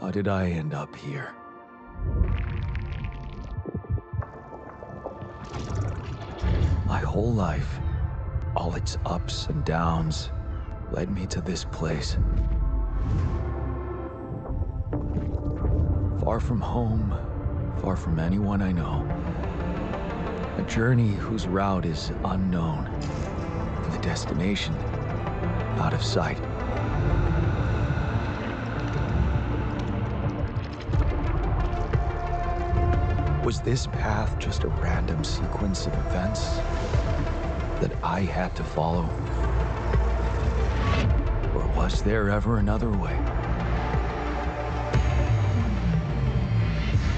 How did I end up here? My whole life, all its ups and downs, led me to this place. Far from home, far from anyone I know. A journey whose route is unknown, and the destination out of sight. Was this path just a random sequence of events that I had to follow? Or was there ever another way?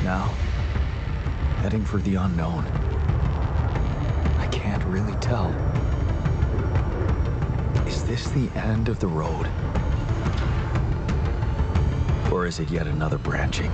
Now, heading for the unknown. I can't really tell. Is this the end of the road? Or is it yet another branching?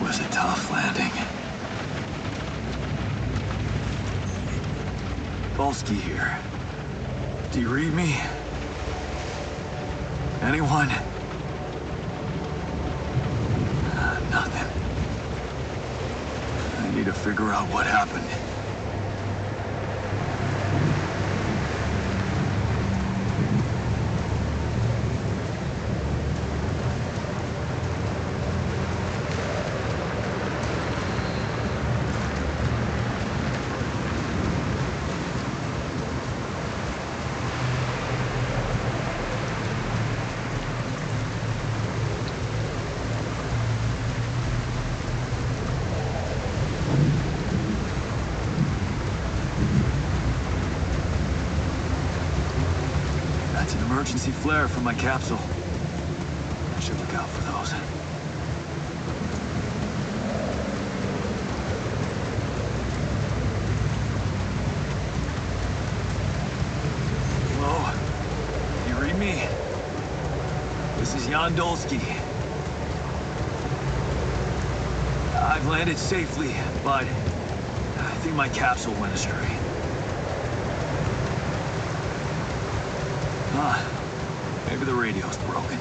Was a tough landing. Dolski here. Do you read me? Anyone? Nothing. I need to figure out what happened. That's an emergency flare from my capsule. I should look out for those. Hello? You read me? This is Jan Dolski. I've landed safely, but I think my capsule went astray. Maybe the radio's broken.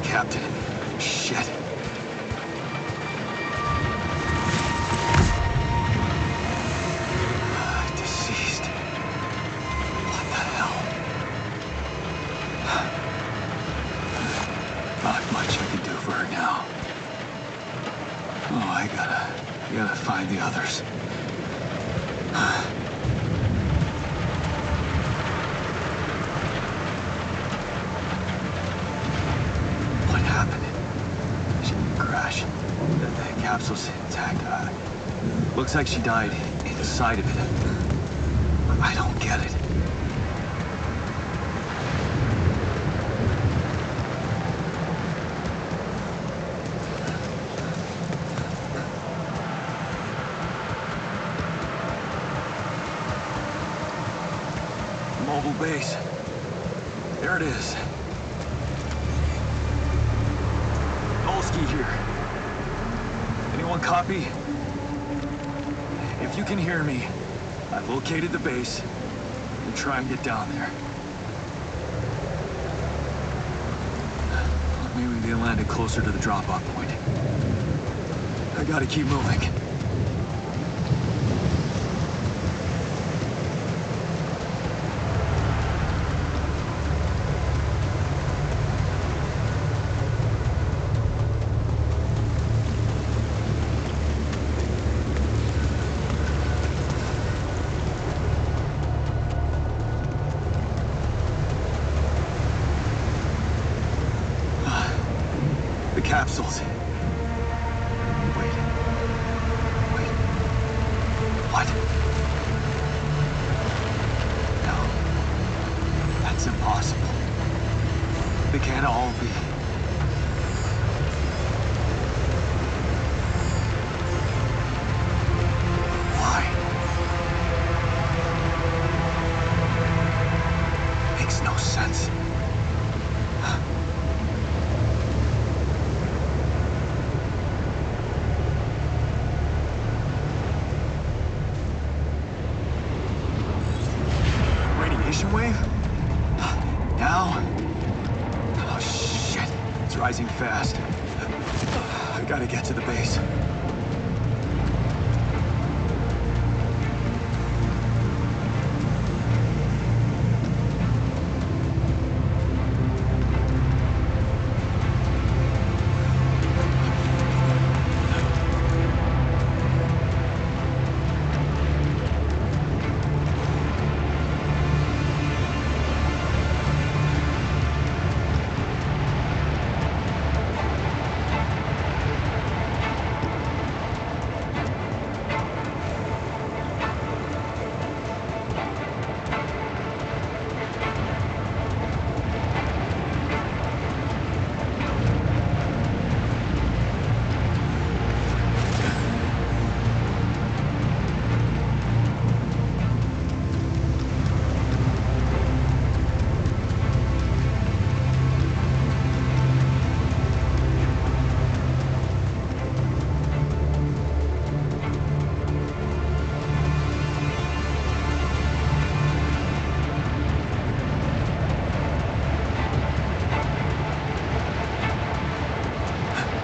Captain. Shit. Deceased. What the hell? Not much I can do for her now. Oh, I gotta find the others. The capsule's intact. Looks like she died inside of it. I don't get it. Mobile base. There it is. Dolski here. Anyone copy? If you can hear me, I've located the base. And try and get down there. Maybe they landed closer to the drop-off point. I gotta keep moving. The capsules. Wait. What? No. That's impossible. They can't all be. Why? Makes no sense. Wave? Now? Oh, shit. It's rising fast. I gotta get to the base.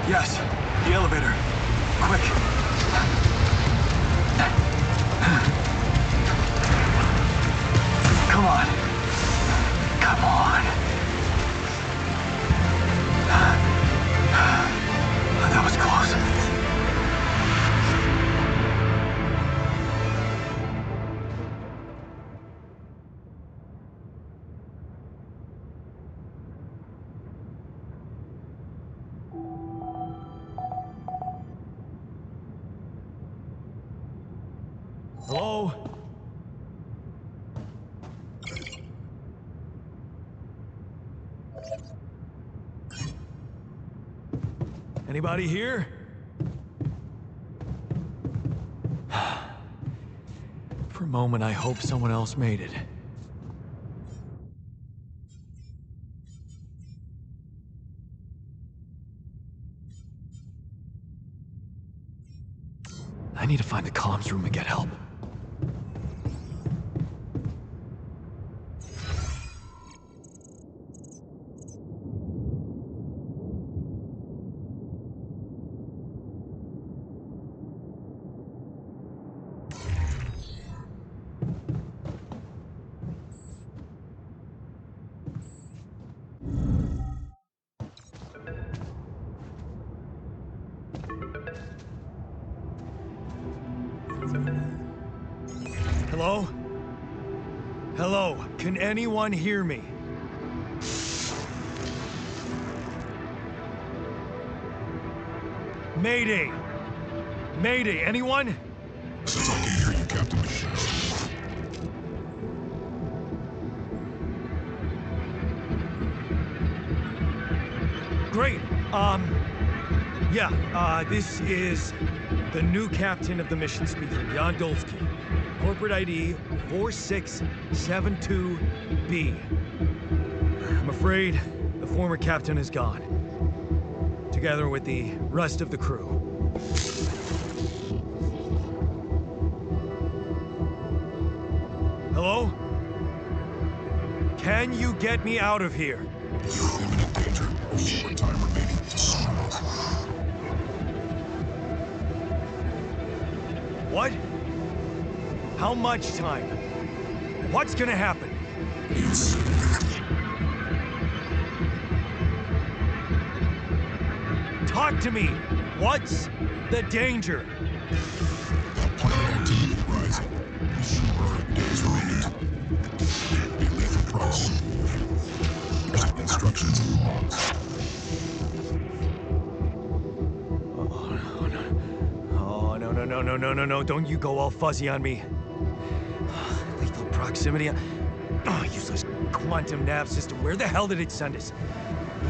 Yes, the elevator. Quick. Come on. Come on. That was close. Hello? Anybody here? For a moment, I hope someone else made it. I need to find the comms room and get help. Hello? Hello? Can anyone hear me? Mayday! Mayday, anyone? Since I can hear you, Captain Machine. Great. This is the new captain of the mission speaking, Jan Dolski. Corporate ID 4672B. I'm afraid the former captain is gone. together with the rest of the crew. Hello? Can you get me out of here? You're in imminent danger. Only short time remaining to survive. What? How much time? What's gonna happen? Yes. Talk to me! What's the danger? Planet activity rising. Short days remaining. A lethal proximity. Instructions and logs. Oh, no, don't you go all fuzzy on me. Lethal proximity. Oh, useless quantum nav system. Where the hell did it send us?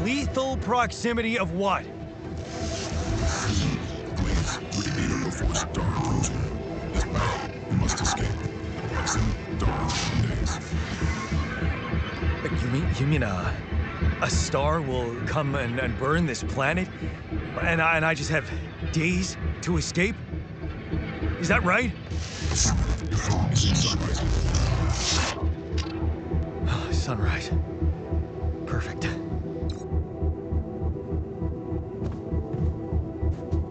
Lethal proximity of what? Please, we can meet her before Star approaches. It's bad. We must escape. Proximity, Star, days. You mean a star will come and burn this planet? And I just have days to escape? Is that right? Your phone is in sunrise. Sunrise. Perfect.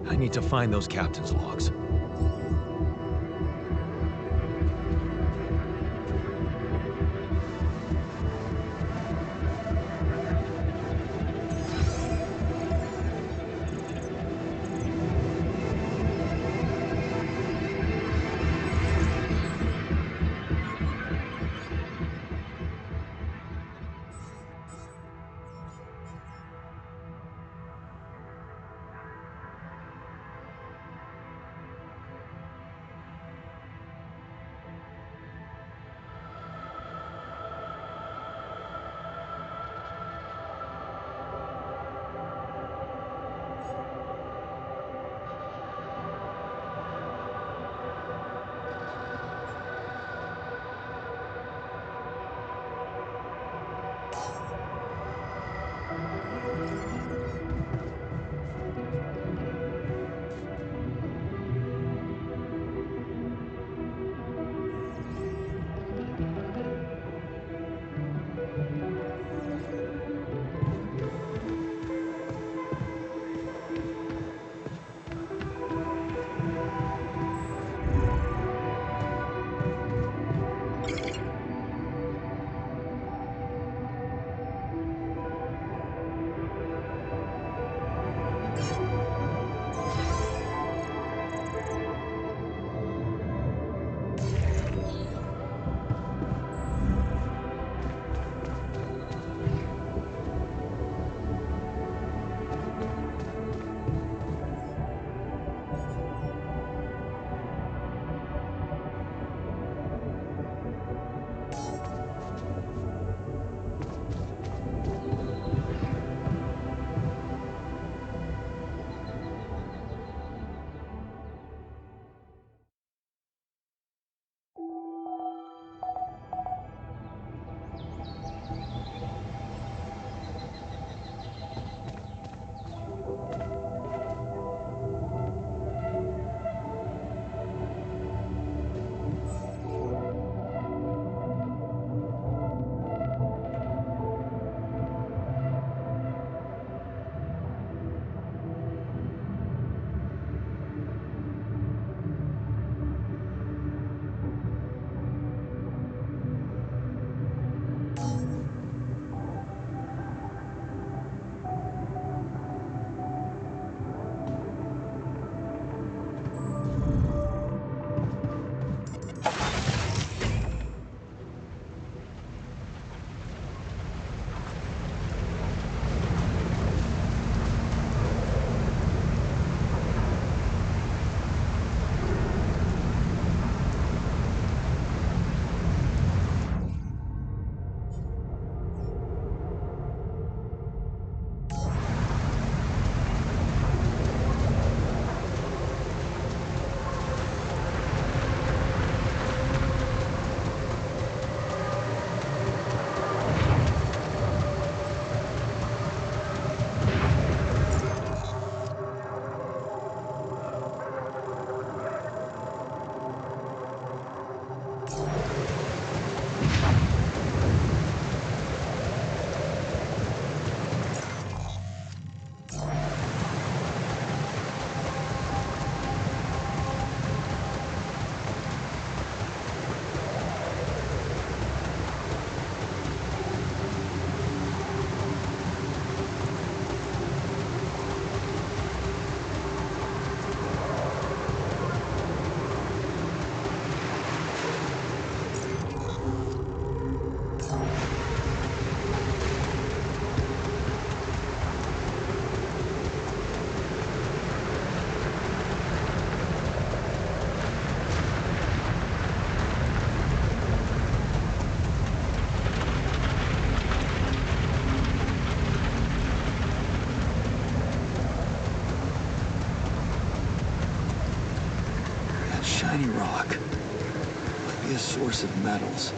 I need to find those captain's logs. tiny rock. Might be a source of metals.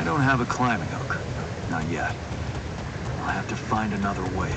I don't have a climbing hook. Not yet. I'll have to find another way.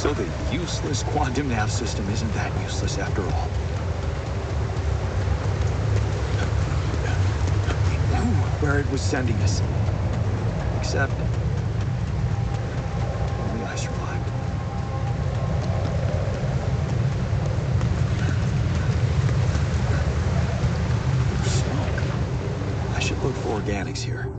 So the useless quantum nav system isn't that useless after all. It knew where it was sending us. Except only I survived. Smoke. I should look for organics here.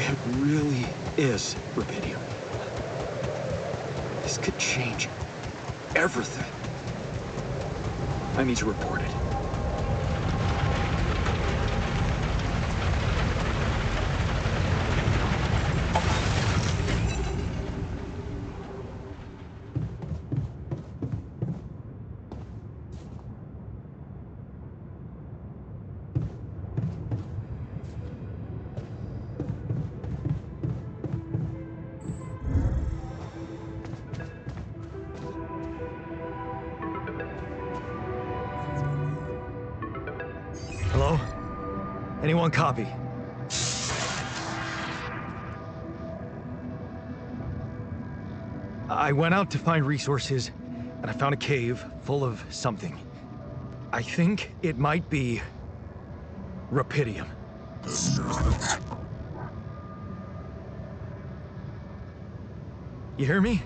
it really is rubidium, this could change everything. I need to report it. Hello? Anyone copy? I went out to find resources, and I found a cave full of something. I think it might be rubidium. You hear me?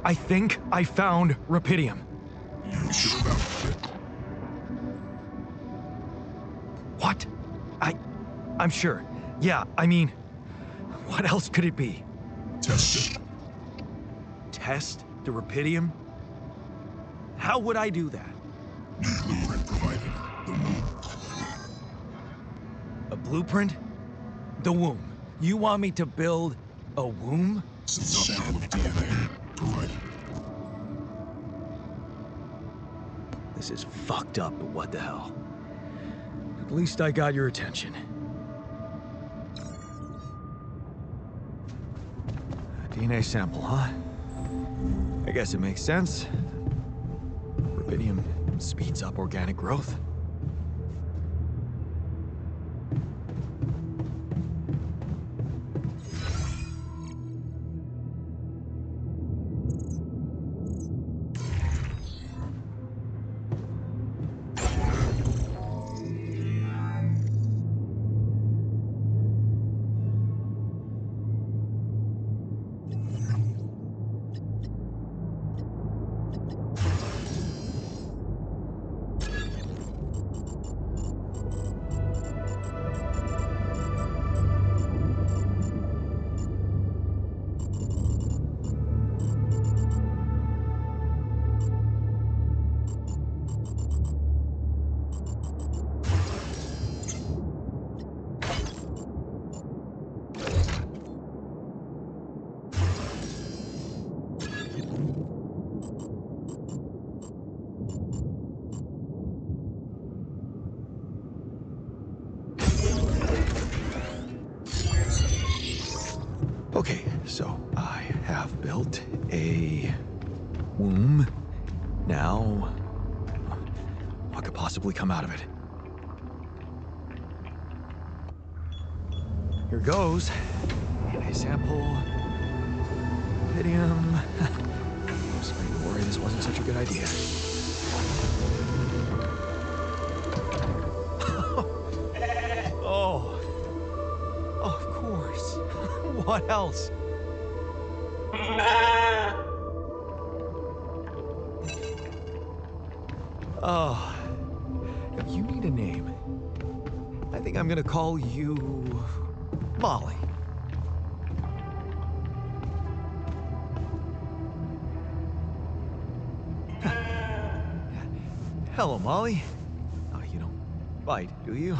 I think I found rubidium. You sure about it? What? I'm sure. Yeah, I mean, what else could it be? Test it. Test the rubidium? How would I do that? New blueprint provided. The womb. A blueprint? The womb. You want me to build a womb? Sample of DNA provided. This is fucked up, but what the hell? At least I got your attention. A DNA sample, huh? I guess it makes sense. Rubidium speeds up organic growth. Okay, so I have built a womb. Now, what could possibly come out of it? Here goes. DNA sample. Rubidium. I was starting to worry this wasn't such a good idea. Oh. Oh, of course. What else? Oh, if you need a name, I think I'm gonna call you Molly. Hello, Molly. Oh, you don't bite, do you?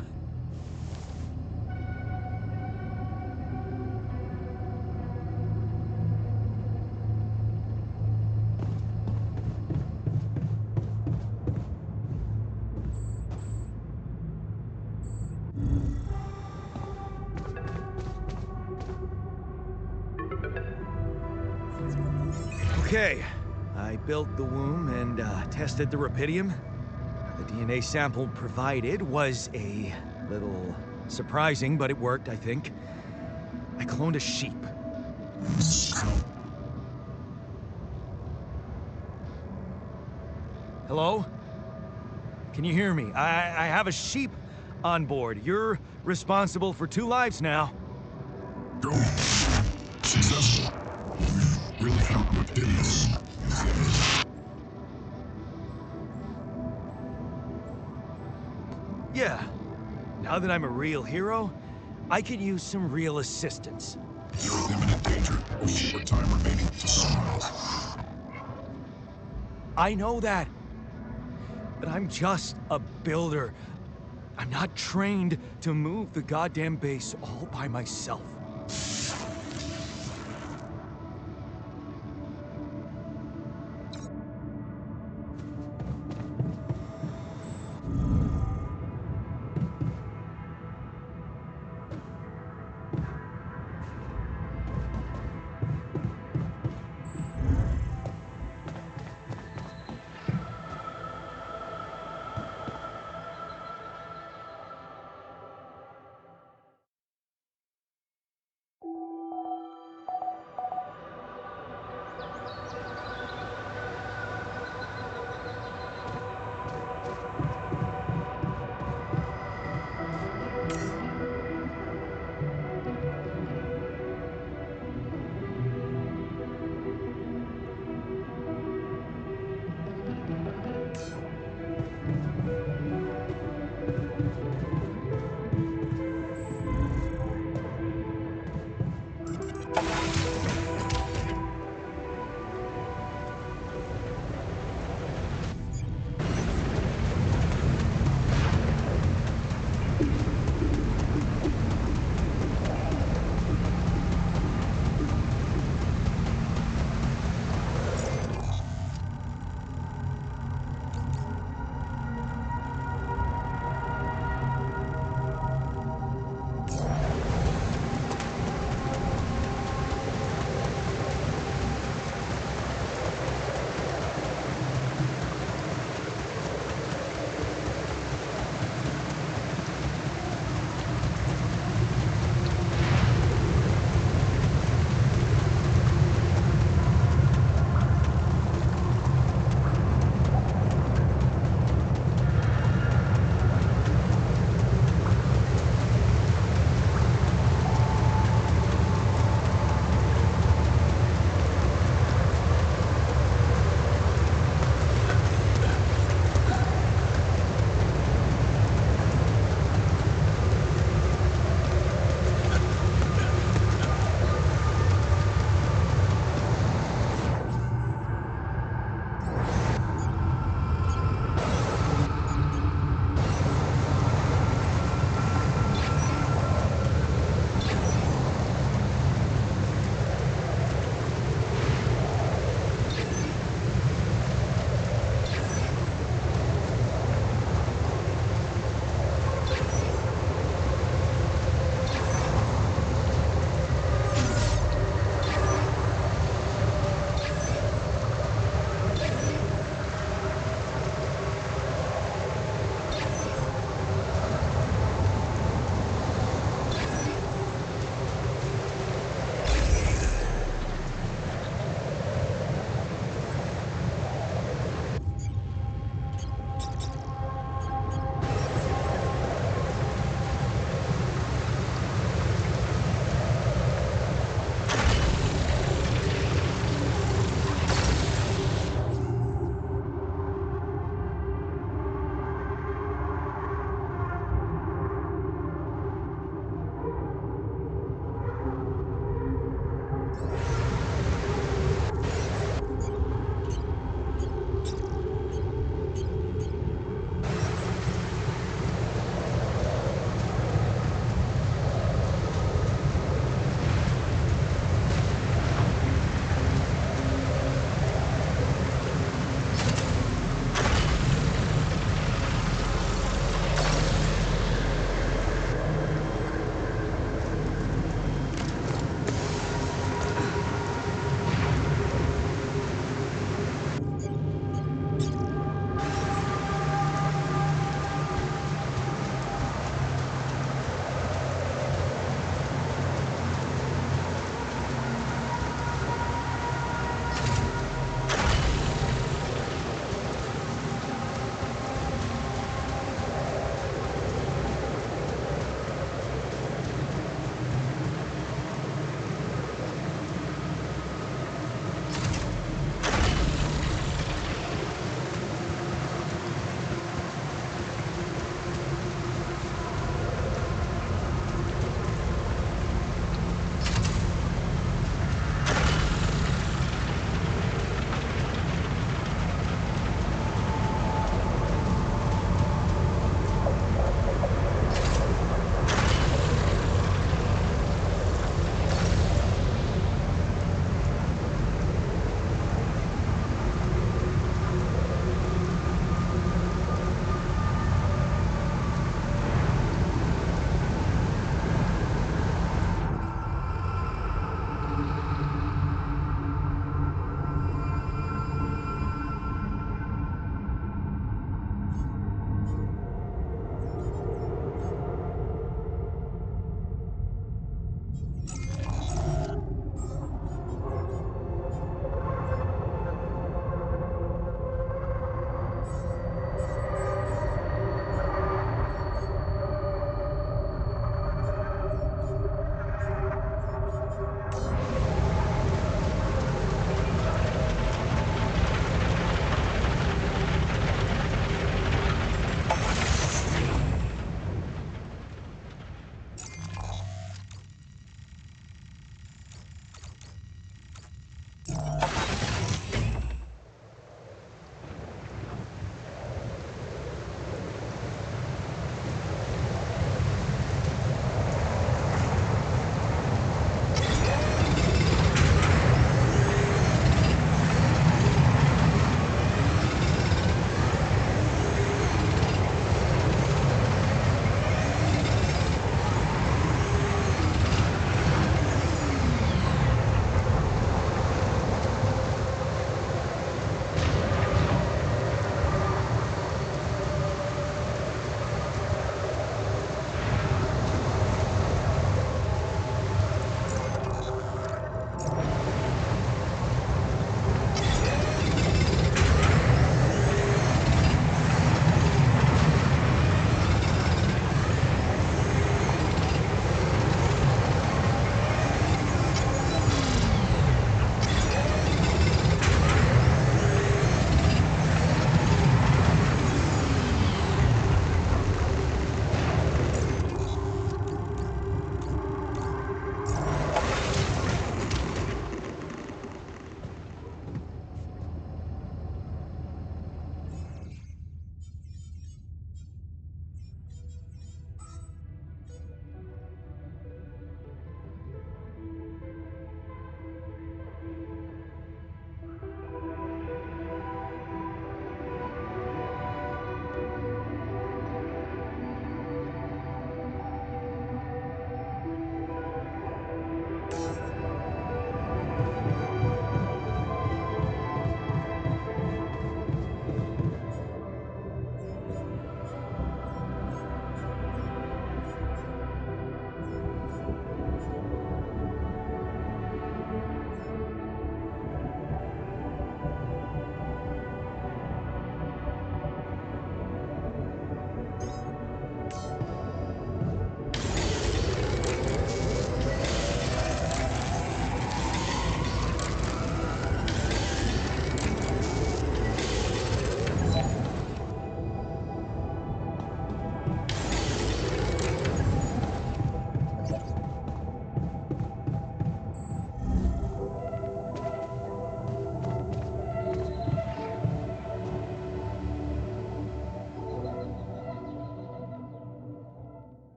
Okay, I built the womb and tested the rubidium. The DNA sample provided was a little surprising, but it worked, I think. I cloned a sheep. Hello? Can you hear me? I have a sheep on board. You're responsible for 2 lives now. Go. Successful. We really found rubidium. Yeah. Now that I'm a real hero, I could use some real assistance. You're in imminent danger with short time remaining to sunrise. I know that. But I'm just a builder. I'm not trained to move the goddamn base all by myself.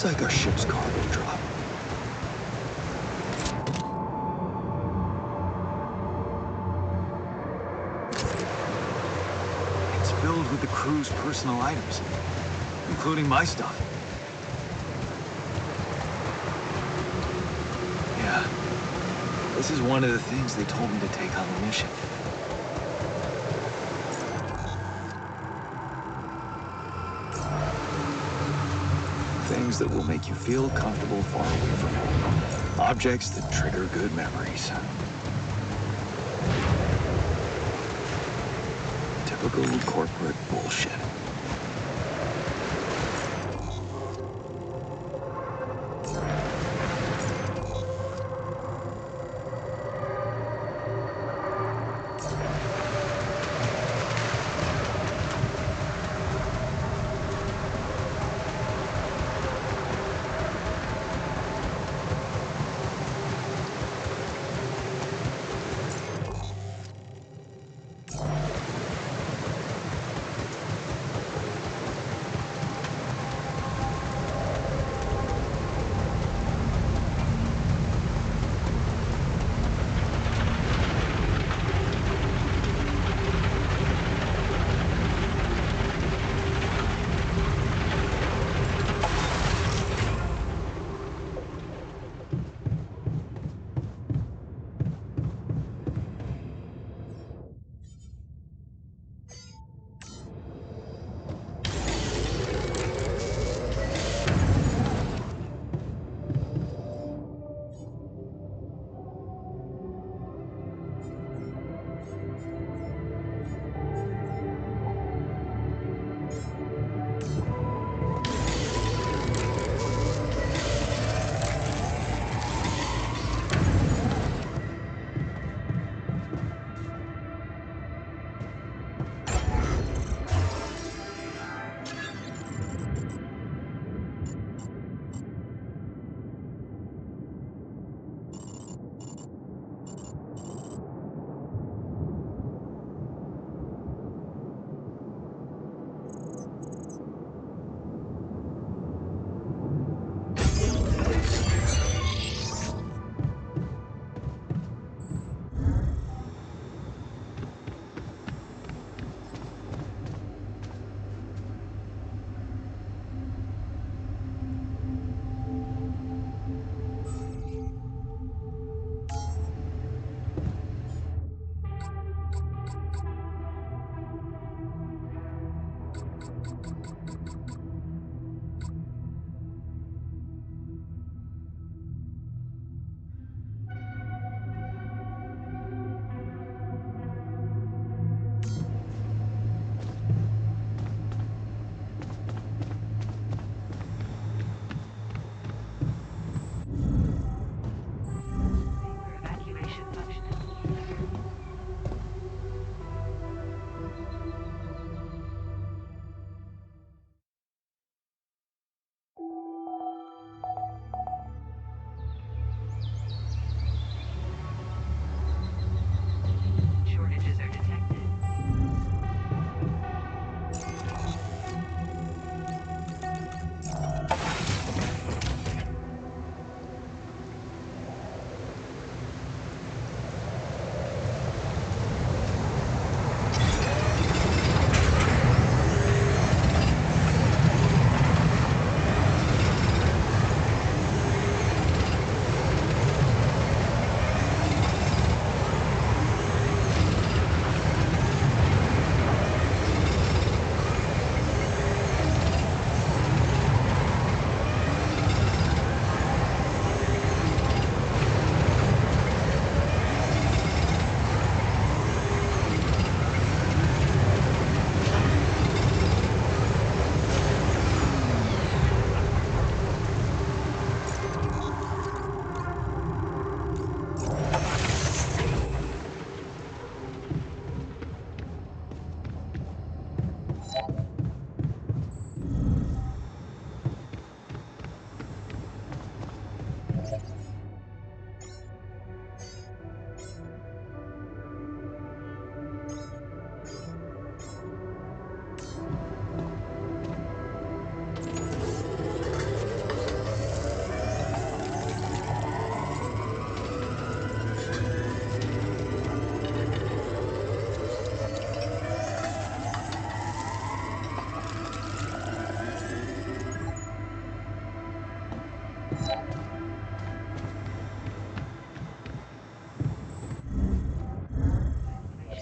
Looks like our ship's cargo drop. It's filled with the crew's personal items, including my stuff. Yeah, this is one of the things they told me to take on the mission. Things that will make you feel comfortable far away from home. Objects that trigger good memories. Typical corporate bullshit.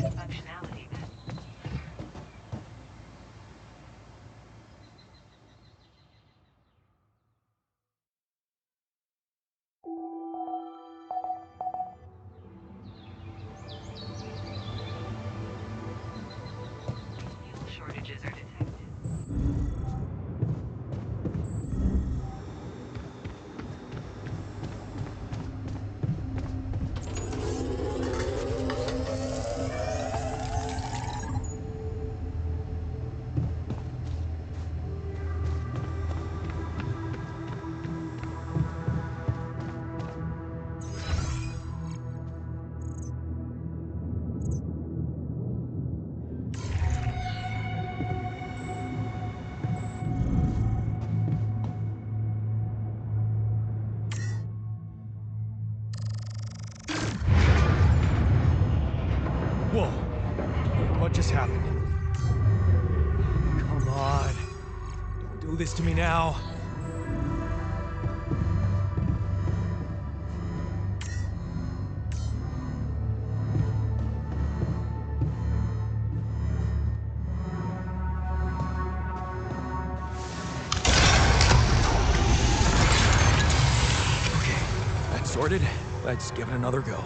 Functionality. Fuel shortages are detected. Whoa. What just happened? Come on. Don't do this to me now. Okay, that's sorted. Let's give it another go.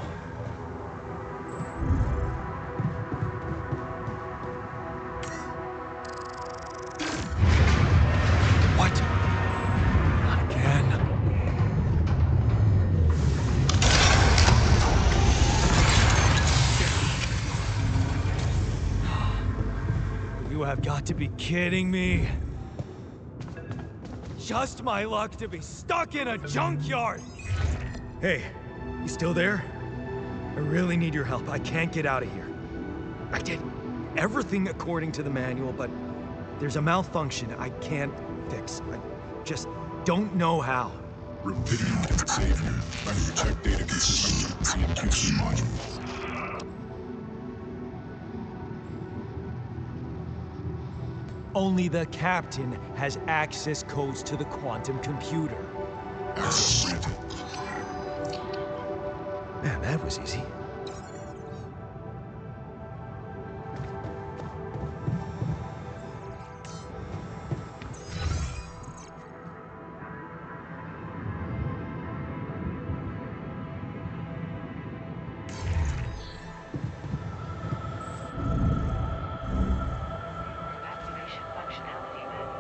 What? Not again. You have got to be kidding me. Just my luck to be stuck in a junkyard. Hey, you still there? I really need your help. I can't get out of here. I did everything according to the manual, but there's a malfunction I can't fix. I just don't know how. Rubidium can save you. I need to check data consistency with CMQC modules. Only the captain has access codes to the quantum computer. Access granted. Man, that was easy. Evacuation functionality enabled.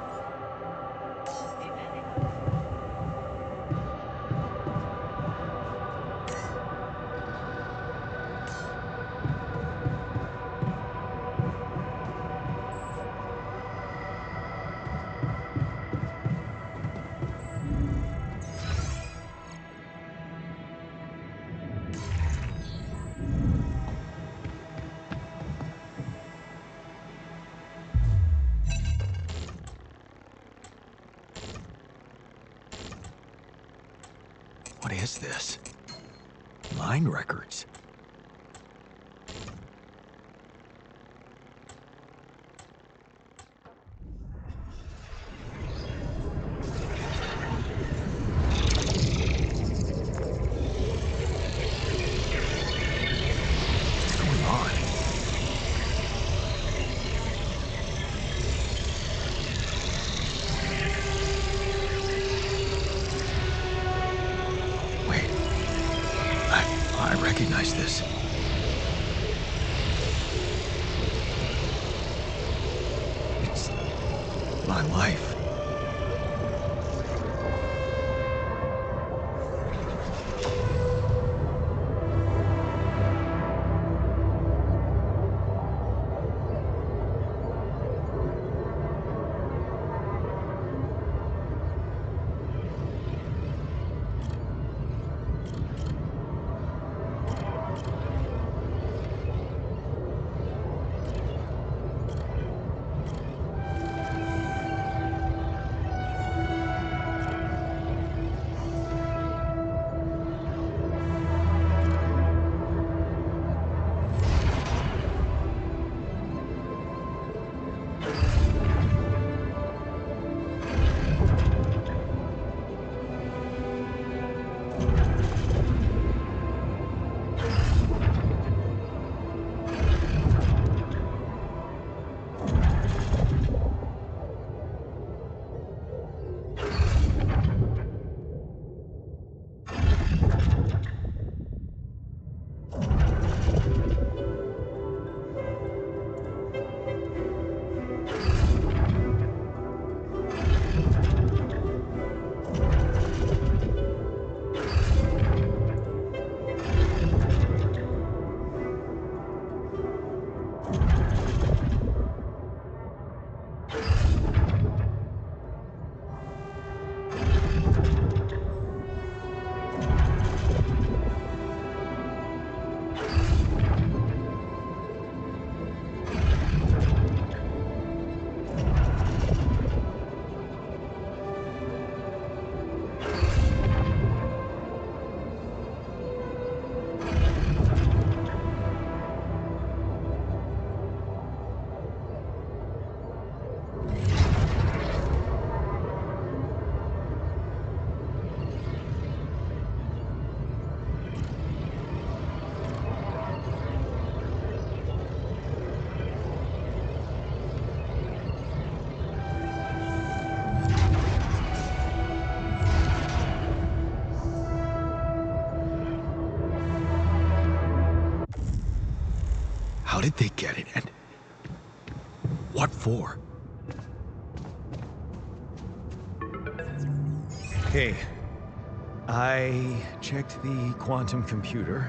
What is this? Line records. What's going on? Wait. I recognize this. It's my life. did they get it, and what for? Hey, I checked the quantum computer.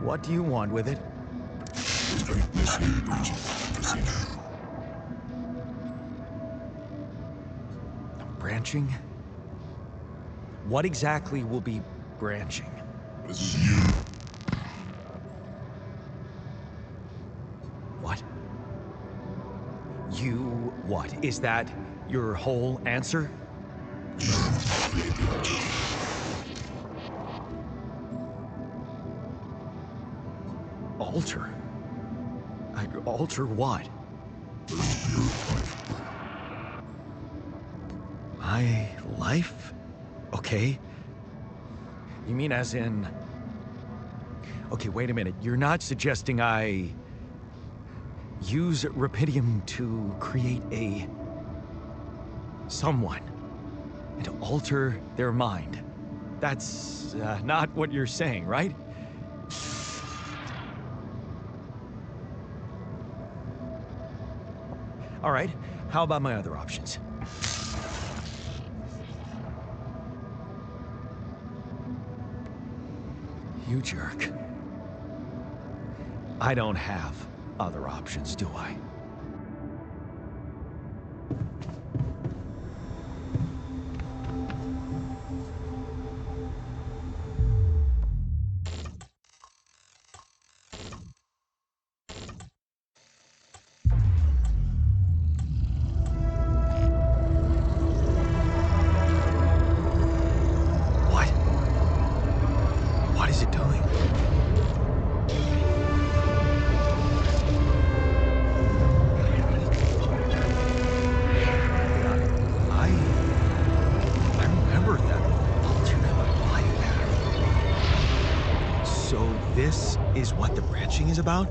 What do you want with it? Initiate breaching procedure. Branching? What exactly will be branching? This is you. What? You what? Is that your whole answer? You create the alters. Alter? Alter what? First, your life. My life? Okay. You mean as in... Okay, wait a minute. You're not suggesting I... use rubidium to create a... someone. And alter their mind. That's not what you're saying, right? All right, how about my other options? You jerk. I don't have other options, do I? What? What is it doing? I remember that alternate life pattern. So this is what the branching is about?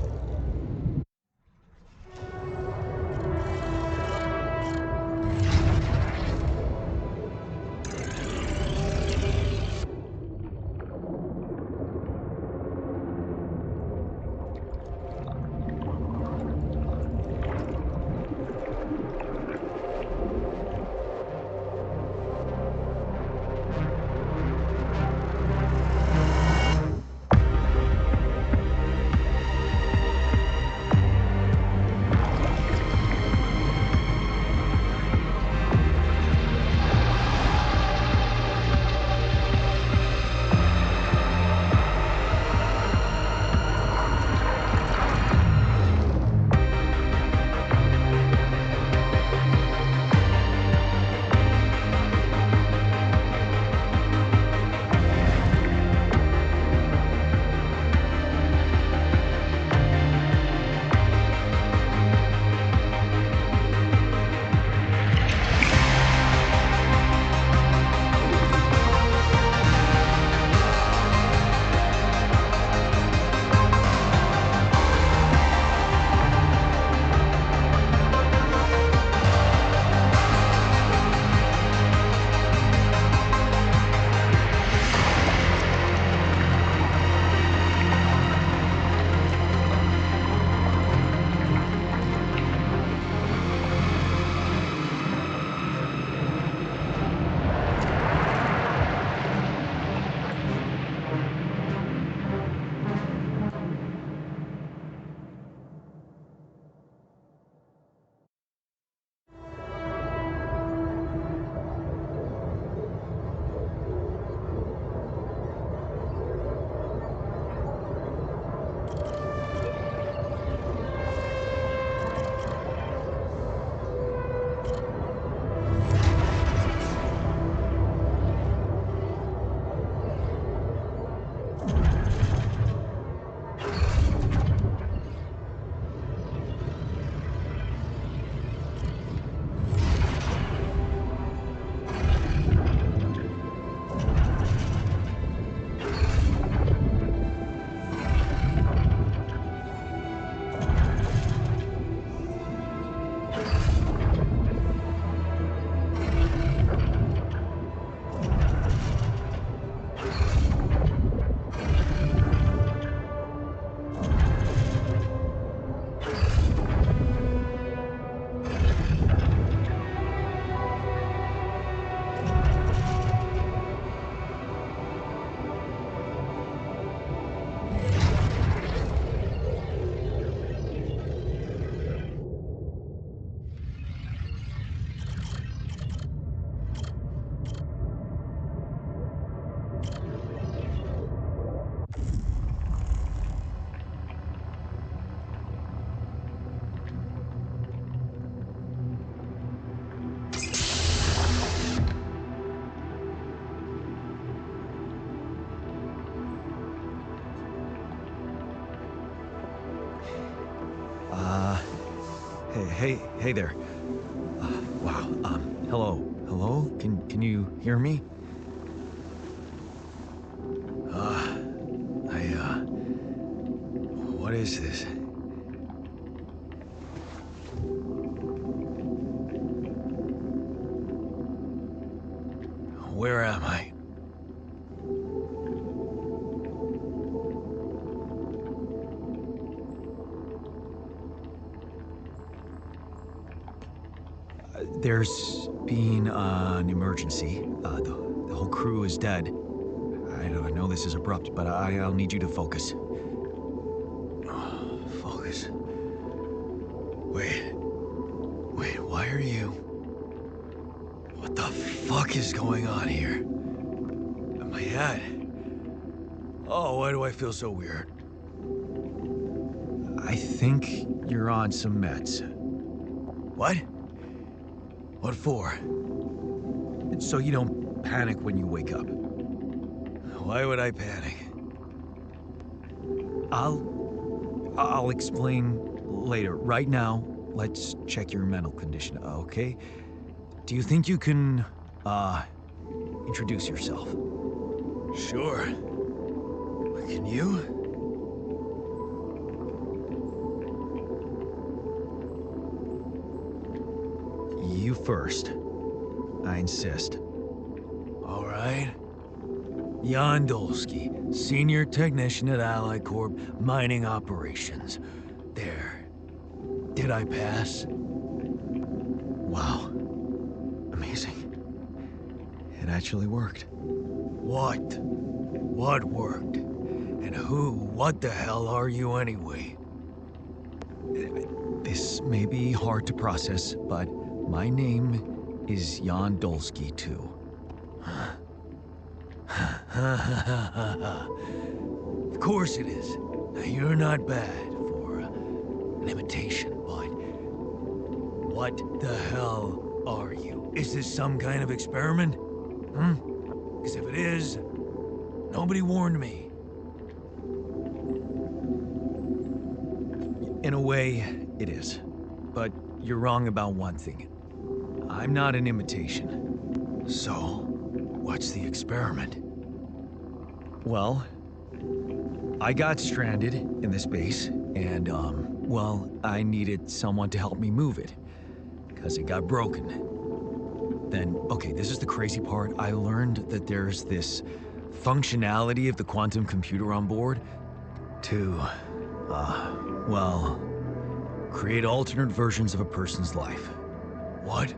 Hey there. Wow. Hello. Hello? Can you hear me? What is this? Where am I? There's been an emergency. The whole crew is dead. I know this is abrupt, but I'll need you to focus. Focus. Wait, why are you... What the fuck is going on here? My head. Oh, why do I feel so weird? I think you're on some meds. What? What for? So you don't panic when you wake up. Why would I panic? I'll explain later. Right now, let's check your mental condition, okay? Do you think you can, introduce yourself? Sure. Can you? You first. I insist. All right. Jan Dolski, Senior Technician at Ally Corp, Mining Operations. There. Did I pass? Wow. Amazing. It actually worked. What? What worked? And what the hell are you anyway? This may be hard to process, but my name is Jan Dolski, too. Of course it is. Now, you're not bad for an imitation, but what the hell are you? Is this some kind of experiment? Because if it is, nobody warned me. In a way, it is. But you're wrong about one thing. I'm not an imitation. So, what's the experiment? Well, I got stranded in this base, and, well, I needed someone to help me move it, because it got broken. Then, okay, this is the crazy part. I learned that there's this functionality of the quantum computer on board to, well, create alternate versions of a person's life. What?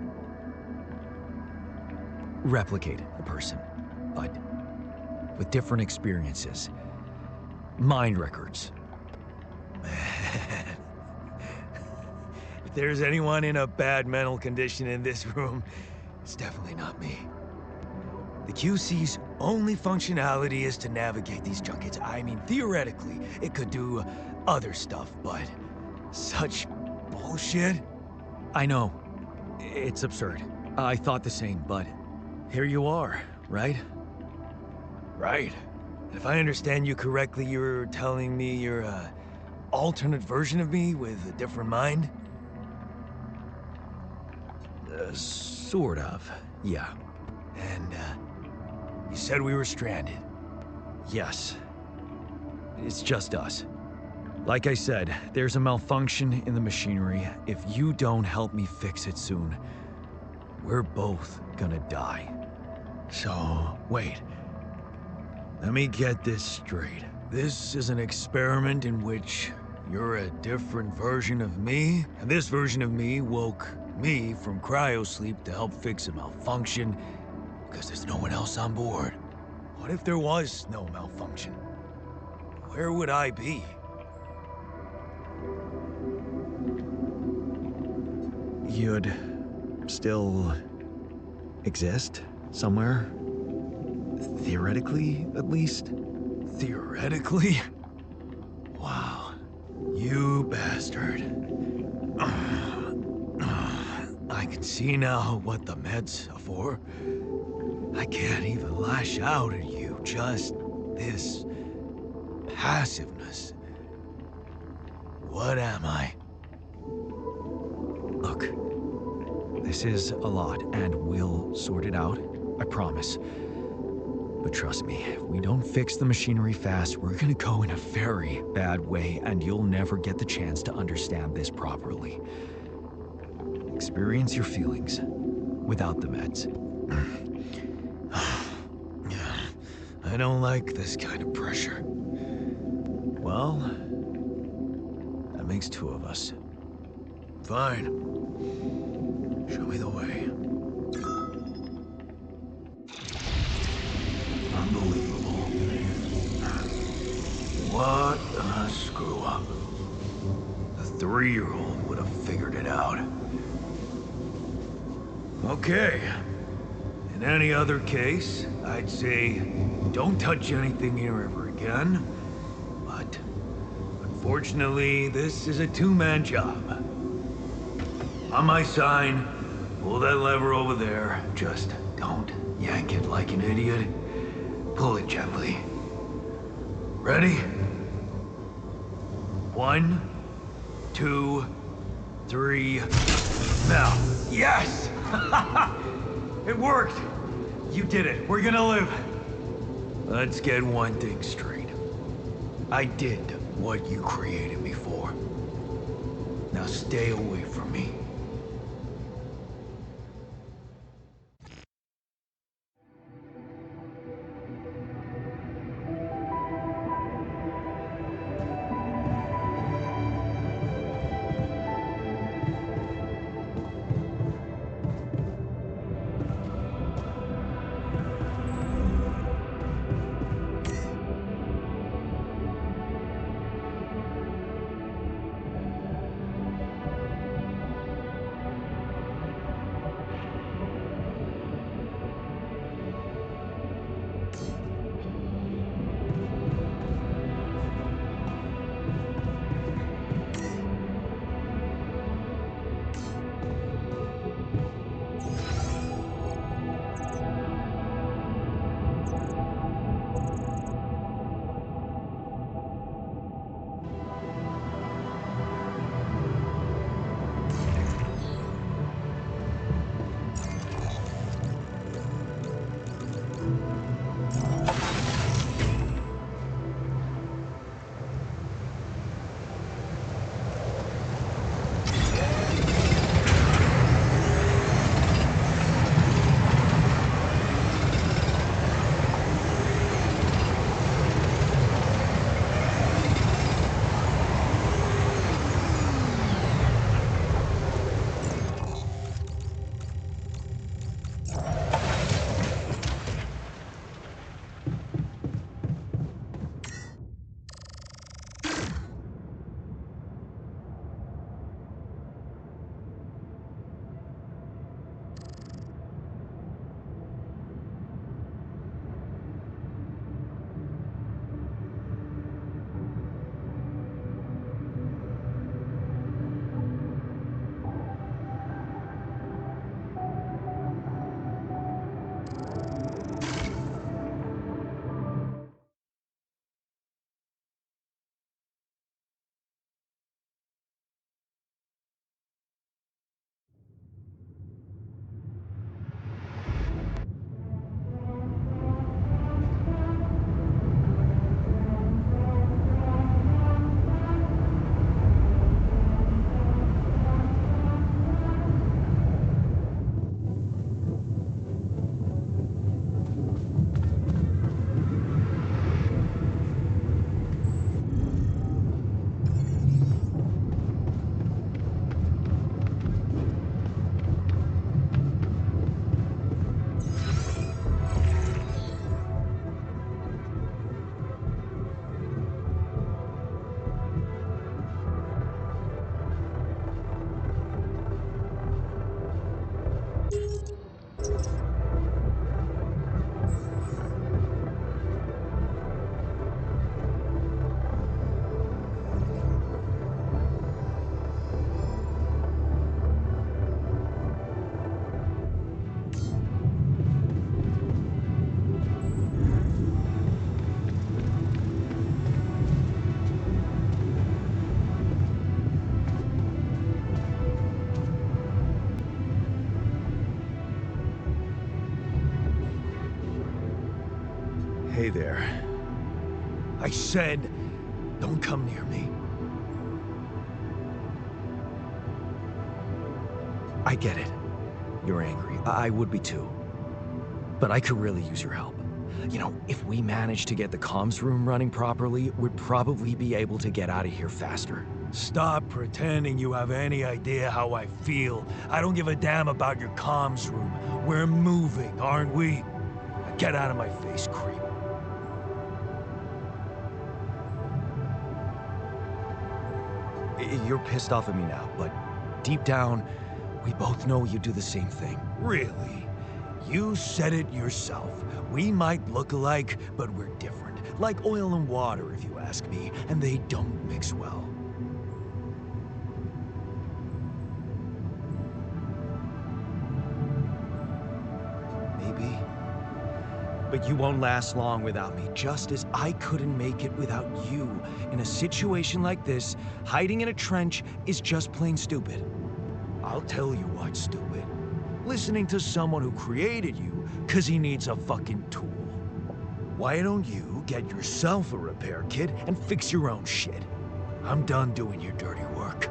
Replicate a person, but with different experiences. Mind records. Man. If there's anyone in a bad mental condition in this room, it's definitely not me. The QC's only functionality is to navigate these junkets. I mean, theoretically, it could do other stuff, but such bullshit? I know. It's absurd. I thought the same, but here you are, right? Right. If I understand you correctly, you're telling me you're an alternate version of me with a different mind? Sort of, yeah. And, you said we were stranded. Yes. It's just us. Like I said, there's a malfunction in the machinery. If you don't help me fix it soon, we're both gonna die. So, wait. Let me get this straight. This is an experiment in which you're a different version of me, and this version of me woke me from cryosleep to help fix a malfunction because there's no one else on board. What if there was no malfunction? Where would I be? You'd still exist somewhere? Theoretically, at least? Theoretically? Wow. You bastard. I can see now what the meds are for. I can't even lash out at you, just this passiveness. What am I? Look, this is a lot, and we'll sort it out. I promise. But trust me, if we don't fix the machinery fast, we're gonna go in a very bad way, and you'll never get the chance to understand this properly. Experience your feelings without the meds. I don't like this kind of pressure. Well, that makes two of us. Fine. Show me the way. Unbelievable. What a screw up. A 3-year-old would have figured it out. Okay. In any other case, I'd say don't touch anything here ever again. But unfortunately, this is a two-man job. On my sign, pull that lever over there. Just don't yank it like an idiot. Pull it gently. Ready? 1, 2, 3. Now. Yes! It worked! You did it. We're gonna live. Let's get one thing straight. I did what you created me for. Now stay away from me. Hey there. I said, don't come near me. I get it. You're angry. I would be too. But I could really use your help. You know, if we manage to get the comms room running properly, we'd probably be able to get out of here faster. Stop pretending you have any idea how I feel. I don't give a damn about your comms room. We're moving, aren't we? Now get out of my face, creep. You're pissed off at me now, but deep down, we both know you do the same thing. Really? You said it yourself. We might look alike, but we're different. Like oil and water, if you ask me, and they don't mix well. Maybe. But you won't last long without me, just as I couldn't make it without you. In a situation like this, hiding in a trench is just plain stupid. I'll tell you what's stupid. Listening to someone who created you because he needs a fucking tool. Why don't you get yourself a repair kit and fix your own shit? I'm done doing your dirty work.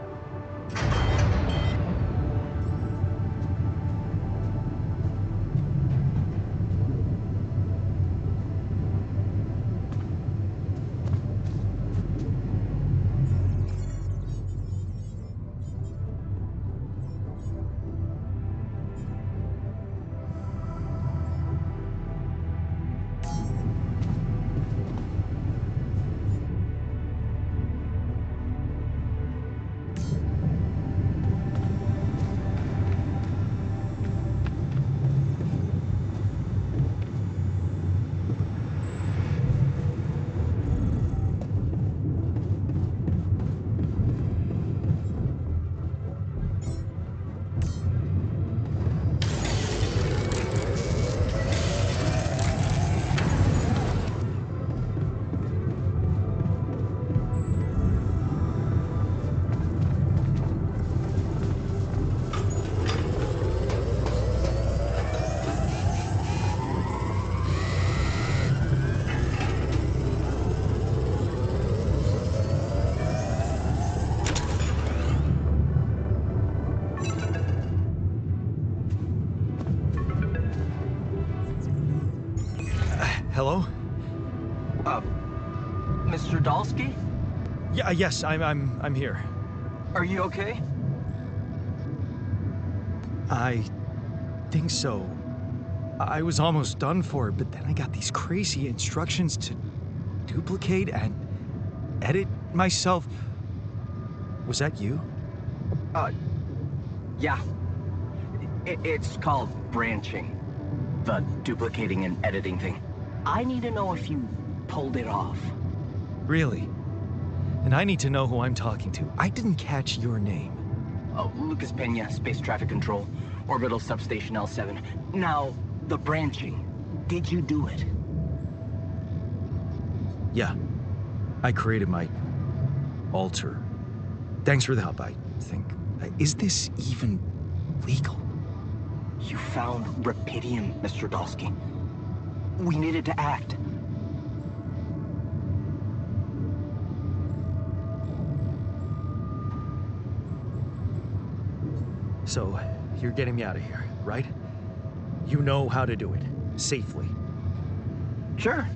Hello? Mr. Dolski? Yeah, yes, I'm here. Are you okay? I think so. I was almost done for, but then I got these crazy instructions to duplicate and edit myself. Was that you? Yeah. It's called branching. The duplicating and editing thing. I need to know if you pulled it off. Really? And I need to know who I'm talking to. I didn't catch your name. Oh, Lucas Pena, Space Traffic Control, Orbital Substation L7. Now, the branching. Did you do it? Yeah. I created my alter. Thanks for the help, I think. Is this even legal? You found Rapidium, Mr. Dolski. We needed to act. So, you're getting me out of here, right? You know how to do it. Safely. Sure.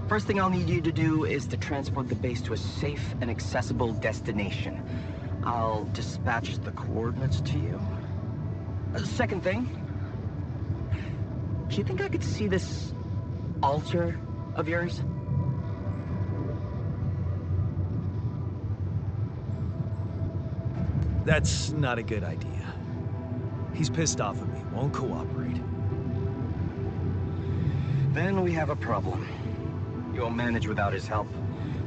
First thing I'll need you to do is to transport the base to a safe and accessible destination. I'll dispatch the coordinates to you. Second thing, do you think I could see this alter of yours? That's not a good idea. He's pissed off at me, won't cooperate. Then we have a problem. You won't manage without his help.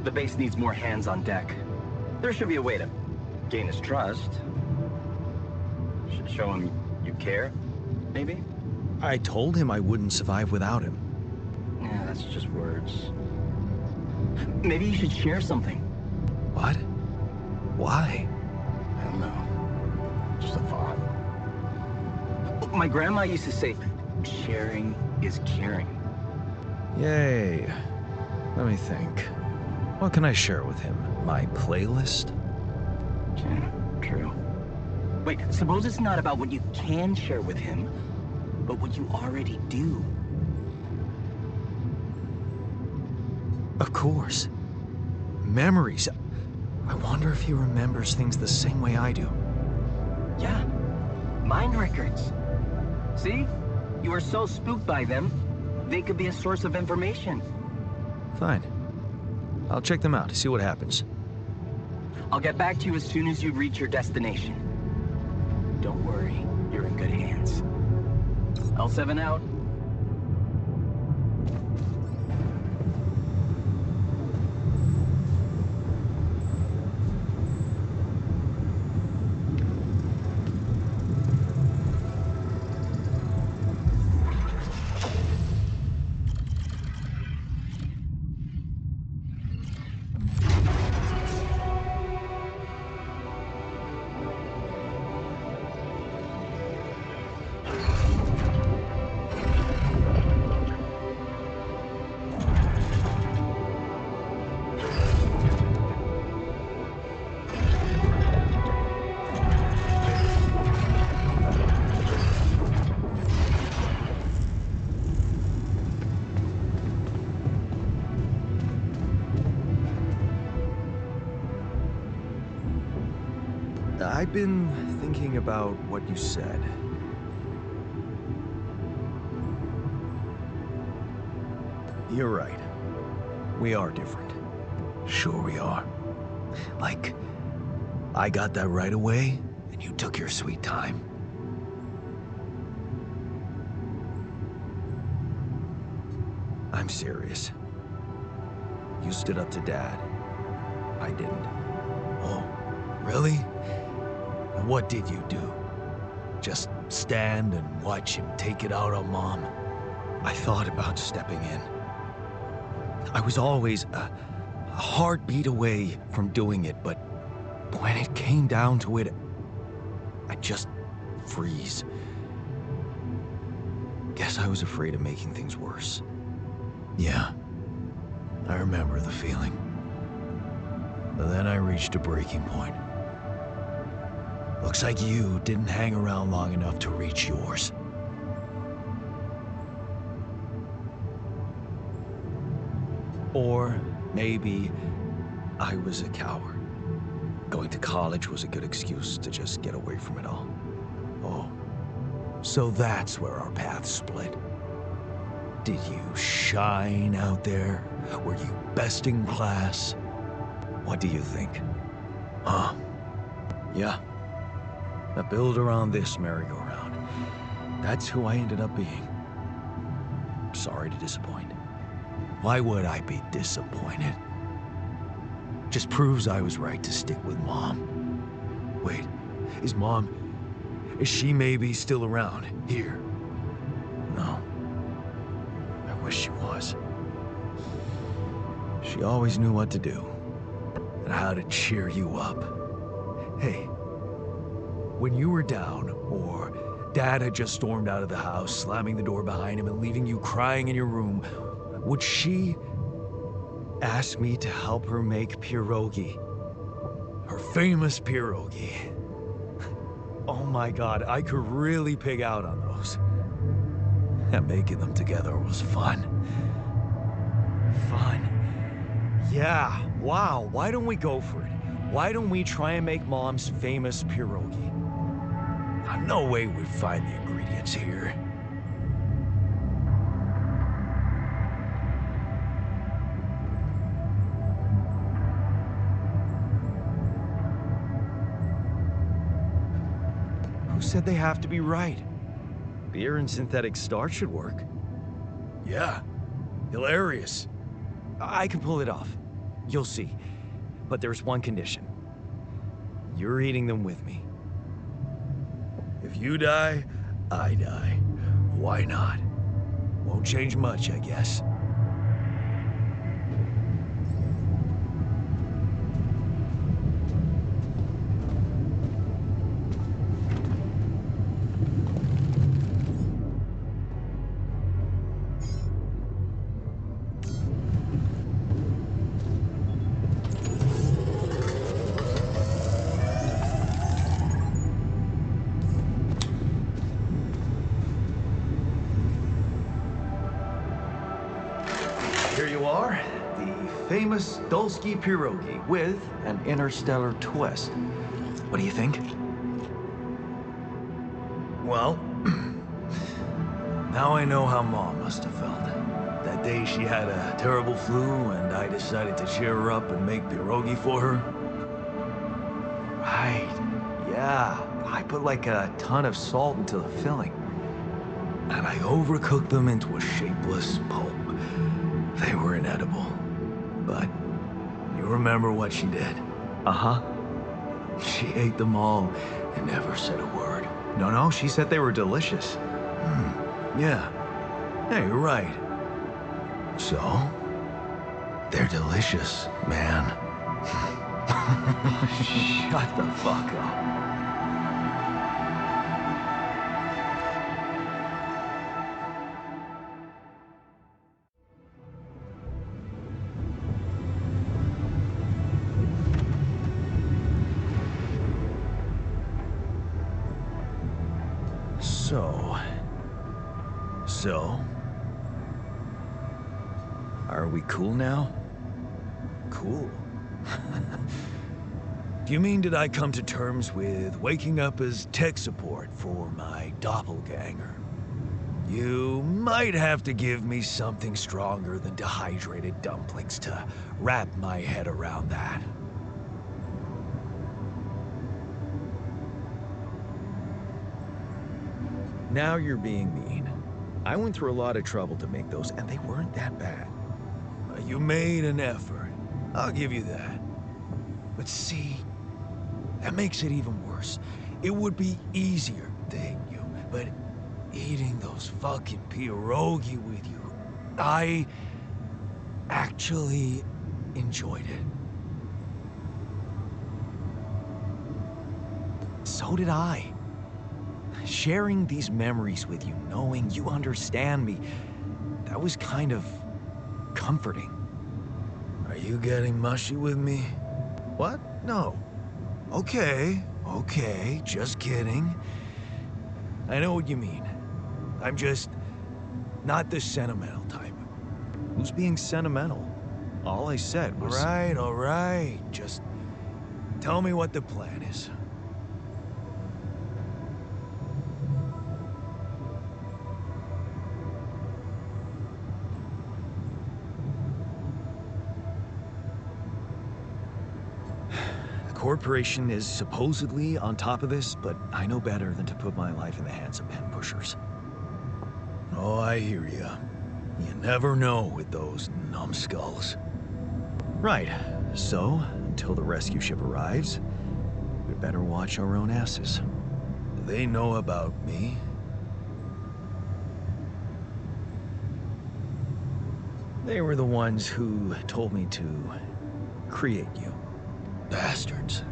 The base needs more hands on deck. There should be a way to gain his trust. Should show him you care, maybe? I told him I wouldn't survive without him. Yeah, that's just words. Maybe you should share something. What? Why? I don't know. Just a thought. My grandma used to say, sharing is caring. Yay. Let me think. What can I share with him? My playlist? Yeah, true. Wait, suppose it's not about what you can share with him, but what you already do. Of course. Memories. I wonder if he remembers things the same way I do. Yeah, mind records. See? You were so spooked by them, they could be a source of information. Fine. I'll check them out, see what happens. I'll get back to you as soon as you reach your destination. Don't worry, you're in good hands. L7 out. I've been thinking about what you said. You're right. We are different. Sure we are. Like, I got that right away, and you took your sweet time. I'm serious. You stood up to Dad. I didn't. Oh, really? What did you do? Just stand and watch him take it out on Mom? I thought about stepping in. I was always a heartbeat away from doing it, but when it came down to it, I'd just freeze. Guess I was afraid of making things worse. Yeah, I remember the feeling. But then I reached a breaking point. Looks like you didn't hang around long enough to reach yours. Or maybe I was a coward. Going to college was a good excuse to just get away from it all. Oh, so that's where our paths split. Did you shine out there? Were you best in class? What do you think? Huh? Yeah. I build around this merry-go-round. That's who I ended up being. Sorry to disappoint. Why would I be disappointed? Just proves I was right to stick with Mom. Wait, is she maybe still around here? No. I wish she was. She always knew what to do and how to cheer you up. Hey, when you were down, or Dad had just stormed out of the house, slamming the door behind him and leaving you crying in your room, would she ask me to help her make pierogi? Her famous pierogi. Oh my God, I could really pig out on those. And making them together was fun. Fun. Yeah, wow, why don't we go for it? Why don't we try and make Mom's famous pierogi? No way we'd find the ingredients here. Who said they have to be right? Beer and synthetic starch should work. Yeah, hilarious. I can pull it off. You'll see. But there's one condition. You're eating them with me. If you die, I die. Why not? Won't change much, I guess. here you are. The famous Dolski pierogi with an interstellar twist. What do you think? Well, now I know how Mom must have felt. That day she had a terrible flu and I decided to cheer her up and make pierogi for her. Right. Yeah. I put like a ton of salt into the filling. And I overcooked them into a shapeless pulp. They were inedible. But you remember what she did? Uh-huh. She ate them all and never said a word. No, she said they were delicious. Yeah. Yeah, you're right. So, they're delicious, man. Shut the fuck up. So, are we cool now? Cool. Do you mean did I come to terms with waking up as tech support for my doppelganger? You might have to give me something stronger than dehydrated dumplings to wrap my head around that. Now you're being mean. I went through a lot of trouble to make those, and they weren't that bad. You made an effort. I'll give you that. But see, that makes it even worse. It would be easier to hate you, but eating those fucking pierogi with you, I actually enjoyed it. So did I. Sharing these memories with you, knowing you understand me, that was kind of comforting. Are you getting mushy with me? What? No. Okay, just kidding. I know what you mean. I'm just not the sentimental type. Who's being sentimental? All I said was... All right. Just tell me what the plan is. Corporation is supposedly on top of this, but I know better than to put my life in the hands of pen pushers. Oh, I hear ya. You never know with those numbskulls. Right, so until the rescue ship arrives, we'd better watch our own asses. Do they know about me? They were the ones who told me to create you. Bastards.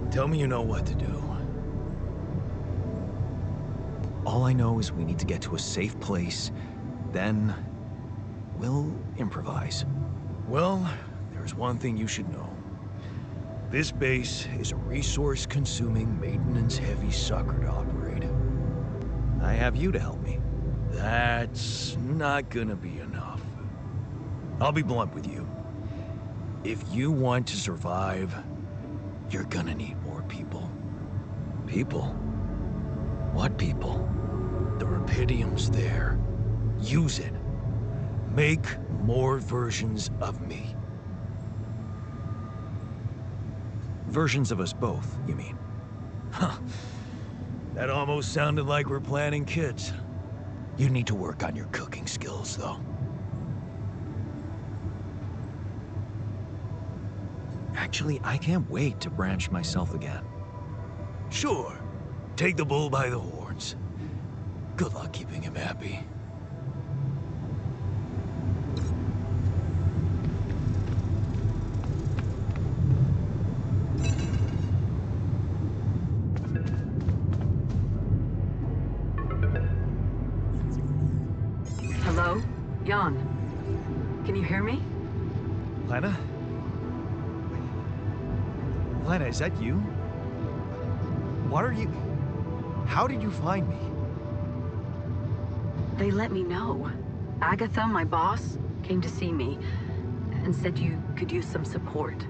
Tell me you know what to do. All I know is we need to get to a safe place, then we'll improvise. Well, there's one thing you should know. This base is a resource-consuming, maintenance-heavy sucker to operate. I have you to help me. That's not gonna be enough. I'll be blunt with you. If you want to survive, you're gonna need more people. People? What people? The Rapidium's there. Use it. Make more versions of me. Versions of us both, you mean? Huh. That almost sounded like we're planning kids. You need to work on your cooking skills, though. Actually, I can't wait to branch myself again. Sure. Take the bull by the horns. Good luck keeping him happy. Hello? Jan. Can you hear me? Lana? Lana, is that you? What are you... How did you find me? They let me know. Agatha, my boss, came to see me and said you could use some support.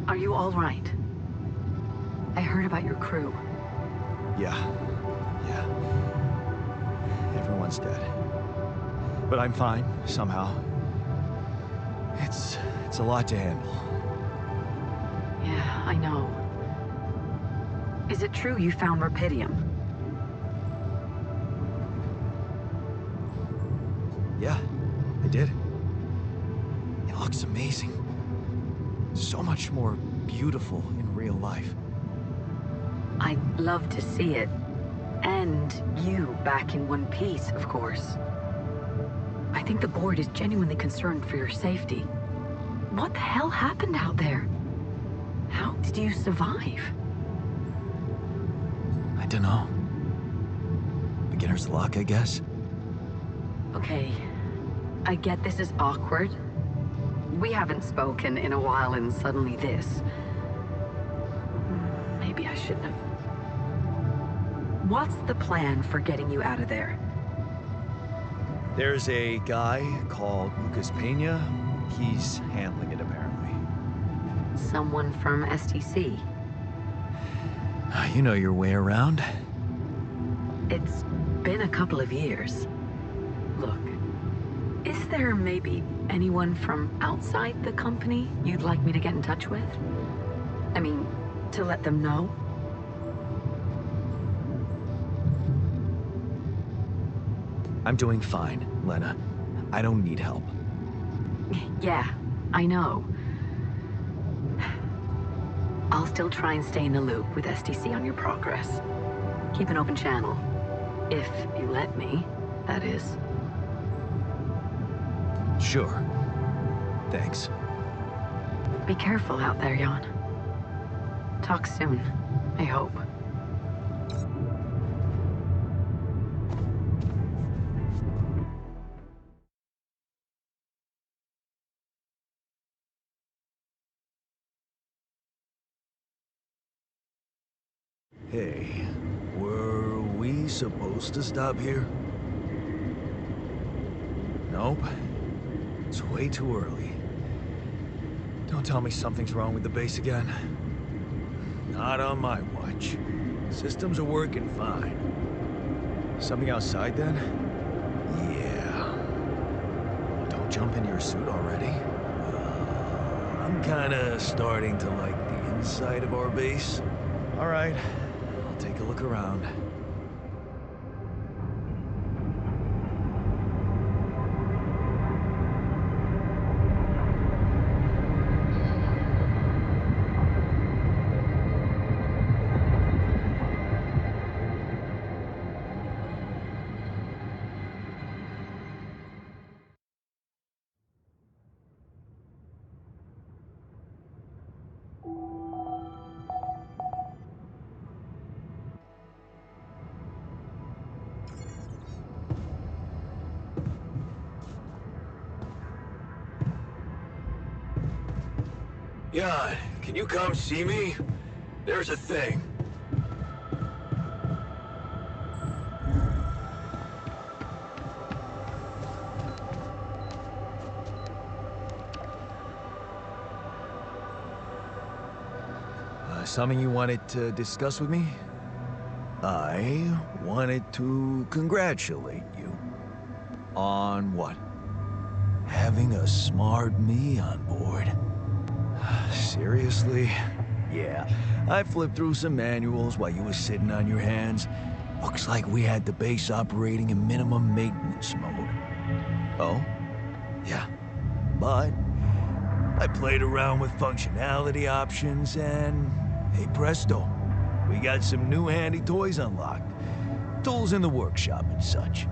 Are you all right? I heard about your crew. Yeah. Everyone's dead. But I'm fine, somehow. It's a lot to handle. Yeah, I know. Is it true you found Rapidium? Yeah, I did. It looks amazing. So much more beautiful in real life. I'd love to see it. And you back in one piece, of course. I think the board is genuinely concerned for your safety. What the hell happened out there? How did you survive? I don't know. Beginner's luck, I guess. Okay, I get this is awkward. We haven't spoken in a while and suddenly this. Maybe I shouldn't have. What's the plan for getting you out of there? There's a guy called Lucas Pena. He's handling it, apparently. Someone from STC. You know your way around. It's been a couple of years. Look, is there maybe anyone from outside the company you'd like me to get in touch with? I mean, to let them know? I'm doing fine, Lena. I don't need help. Yeah, I know. I'll still try and stay in the loop with STC on your progress. Keep an open channel. If you let me, that is. Sure. Thanks. Be careful out there, Jan. Talk soon, I hope. Hey, were we supposed to stop here? Nope. It's way too early. Don't tell me something's wrong with the base again. Not on my watch. Systems are working fine. Something outside then? Yeah. Don't jump into your suit already. I'm kinda starting to like the inside of our base. All right. I'll take a look around. Jan, can you come see me? There's a thing. Something you wanted to discuss with me? I wanted to congratulate you. On what? Having a smart me on board. Seriously? Yeah, I flipped through some manuals while you were sitting on your hands. Looks like we had the base operating in minimum maintenance mode. Oh? Yeah. But I played around with functionality options and, hey presto, we got some new handy toys unlocked. Tools in the workshop and such.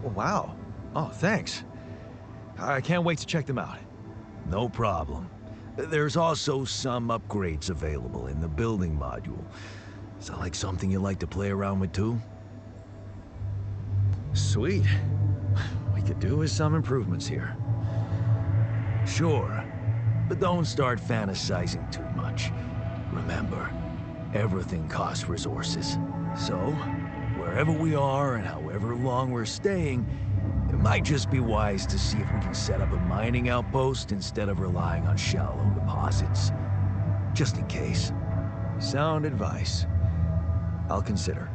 Wow. Oh, thanks. I can't wait to check them out. No problem. There's also some upgrades available in the building module. Sound like something you like to play around with too? Sweet. We could do with some improvements here. Sure, but don't start fantasizing too much. Remember, everything costs resources. So, wherever we are and however long we're staying, it might just be wise to see if we can set up a mining outpost instead of relying on shallow deposits. Just in case. Sound advice. I'll consider.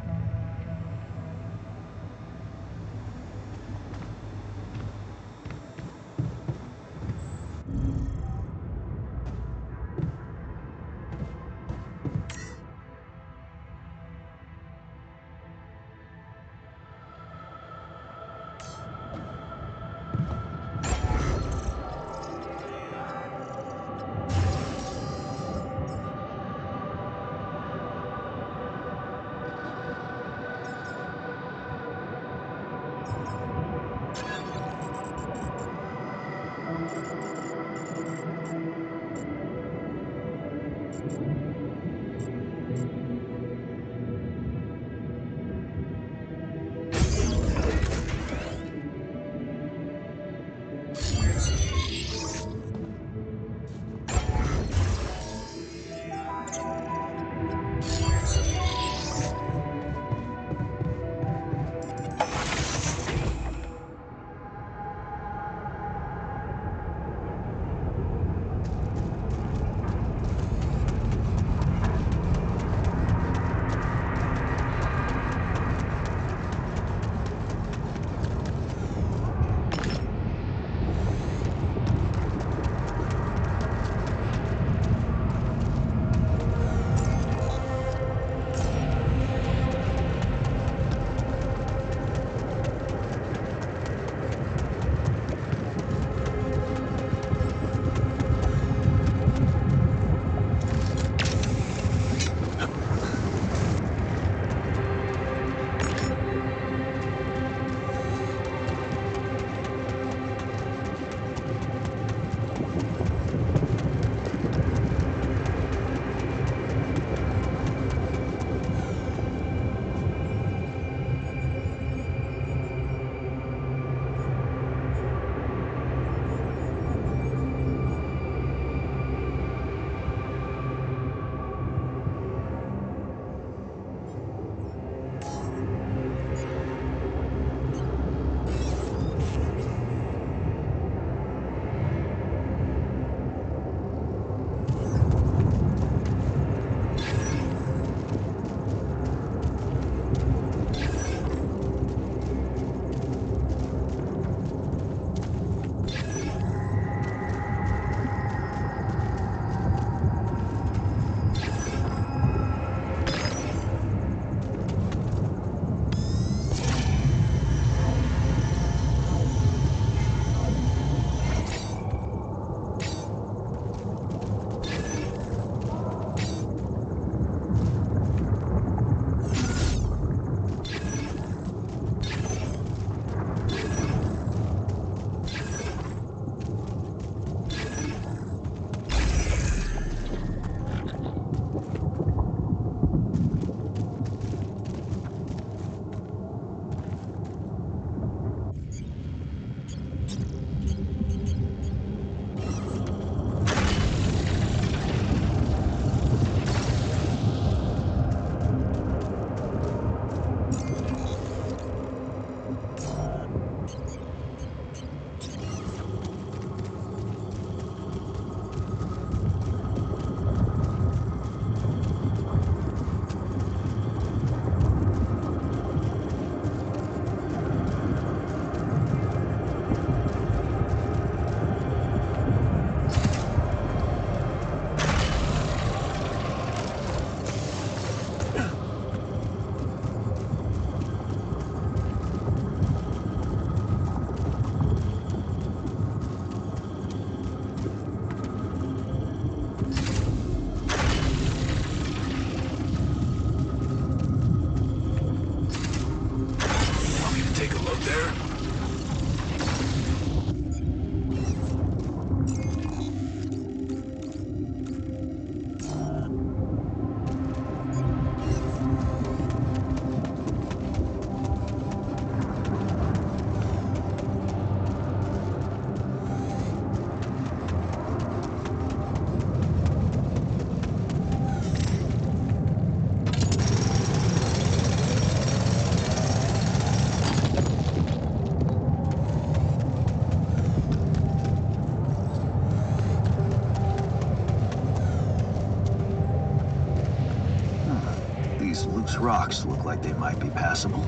rocks look like they might be passable.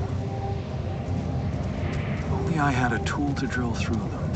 If only I had a tool to drill through them.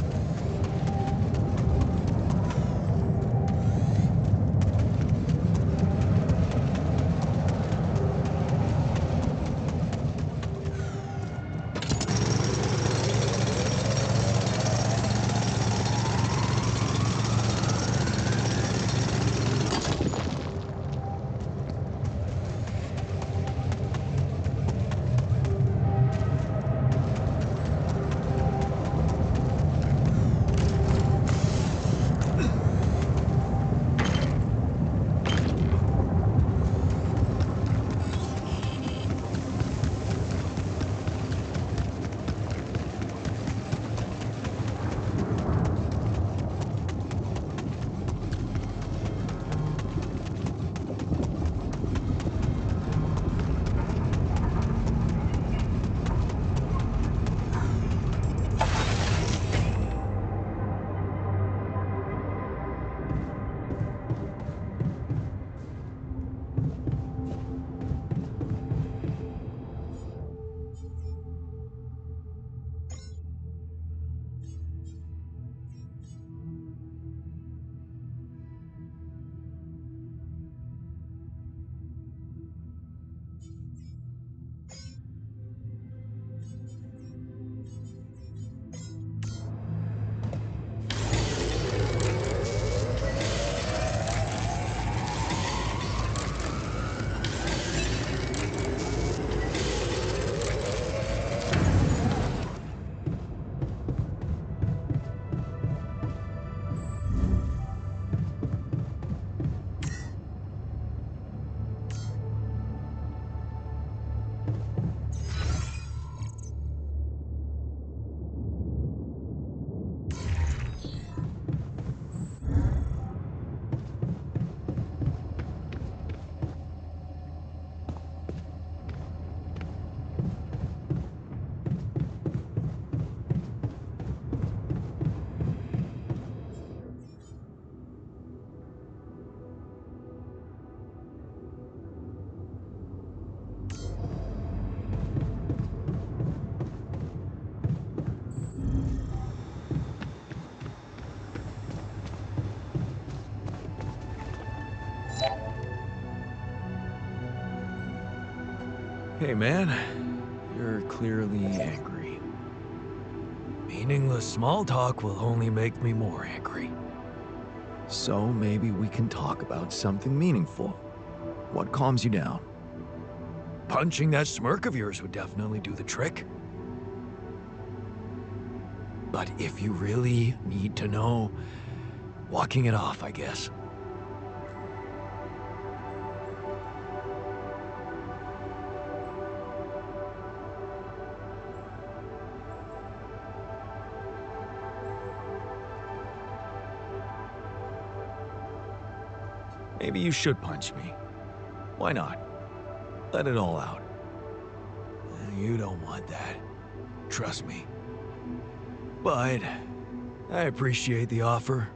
Hey, man. You're clearly angry. Meaningless small talk will only make me more angry. So maybe we can talk about something meaningful. What calms you down? Punching that smirk of yours would definitely do the trick. But if you really need to know, walking it off, I guess. Maybe you should punch me. Why not? Let it all out. You don't want that. Trust me. But I appreciate the offer.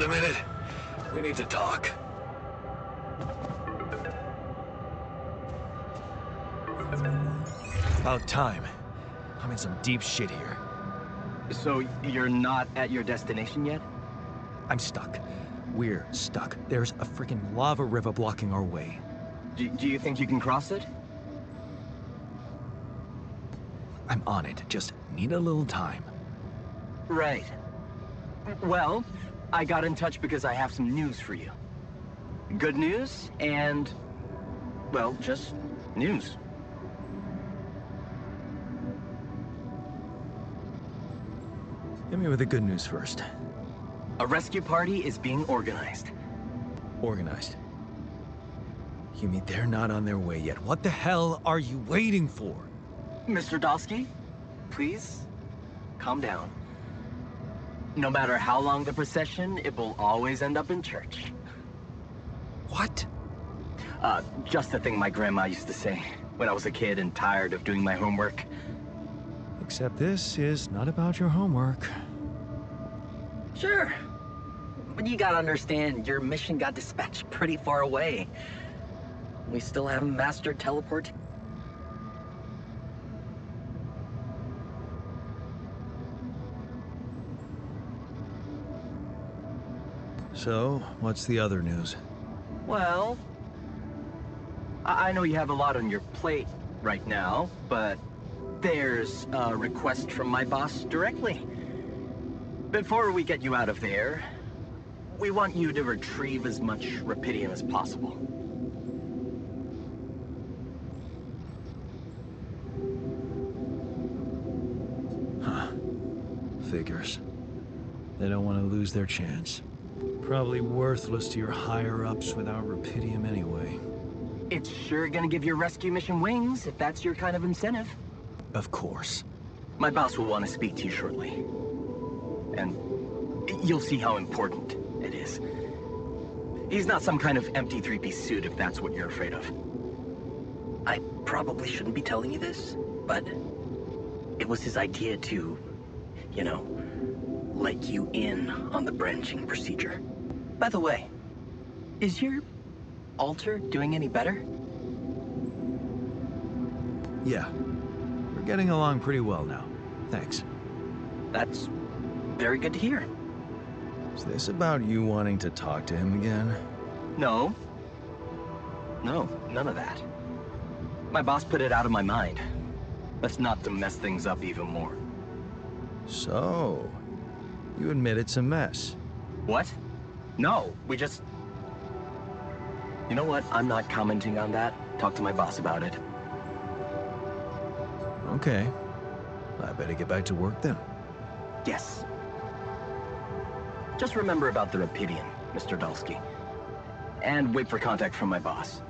a minute? We need to talk. About time. I'm in some deep shit here. So you're not at your destination yet? I'm stuck. We're stuck. There's a freaking lava river blocking our way. Do you think you can cross it? I'm on it. Just need a little time. Right. Well, I got in touch because I have some news for you. Good news and, well, just news. Hit me with the good news first. A rescue party is being organized. Organized. You mean they're not on their way yet? What the hell are you waiting for? Mr. Dolski, please, calm down. No matter how long the procession, it will always end up in church. What? Just the thing my grandma used to say when I was a kid and tired of doing my homework. Except this is not about your homework. Sure. But you gotta understand, your mission got dispatched pretty far away. We still haven't mastered teleport. So, what's the other news? Well, I know you have a lot on your plate right now, but there's a request from my boss directly. Before we get you out of there, we want you to retrieve as much rupidium as possible. Huh. Figures. They don't want to lose their chance. Probably worthless to your higher-ups without rupidium anyway. It's sure gonna give your rescue mission wings, if that's your kind of incentive. Of course. My boss will want to speak to you shortly. And you'll see how important it is. He's not some kind of empty three-piece suit if that's what you're afraid of. I probably shouldn't be telling you this, but it was his idea to, you know, let you in on the branching procedure. By the way, is your alter doing any better? Yeah. We're getting along pretty well now. Thanks. That's very good to hear. Is this about you wanting to talk to him again? No. No, none of that. My boss put it out of my mind. That's not to mess things up even more. So, you admit it's a mess. What? No, we just... You know what? I'm not commenting on that. Talk to my boss about it. Okay. I better get back to work then. Yes. Just remember about the rupidium, Mr. Dolski. And wait for contact from my boss.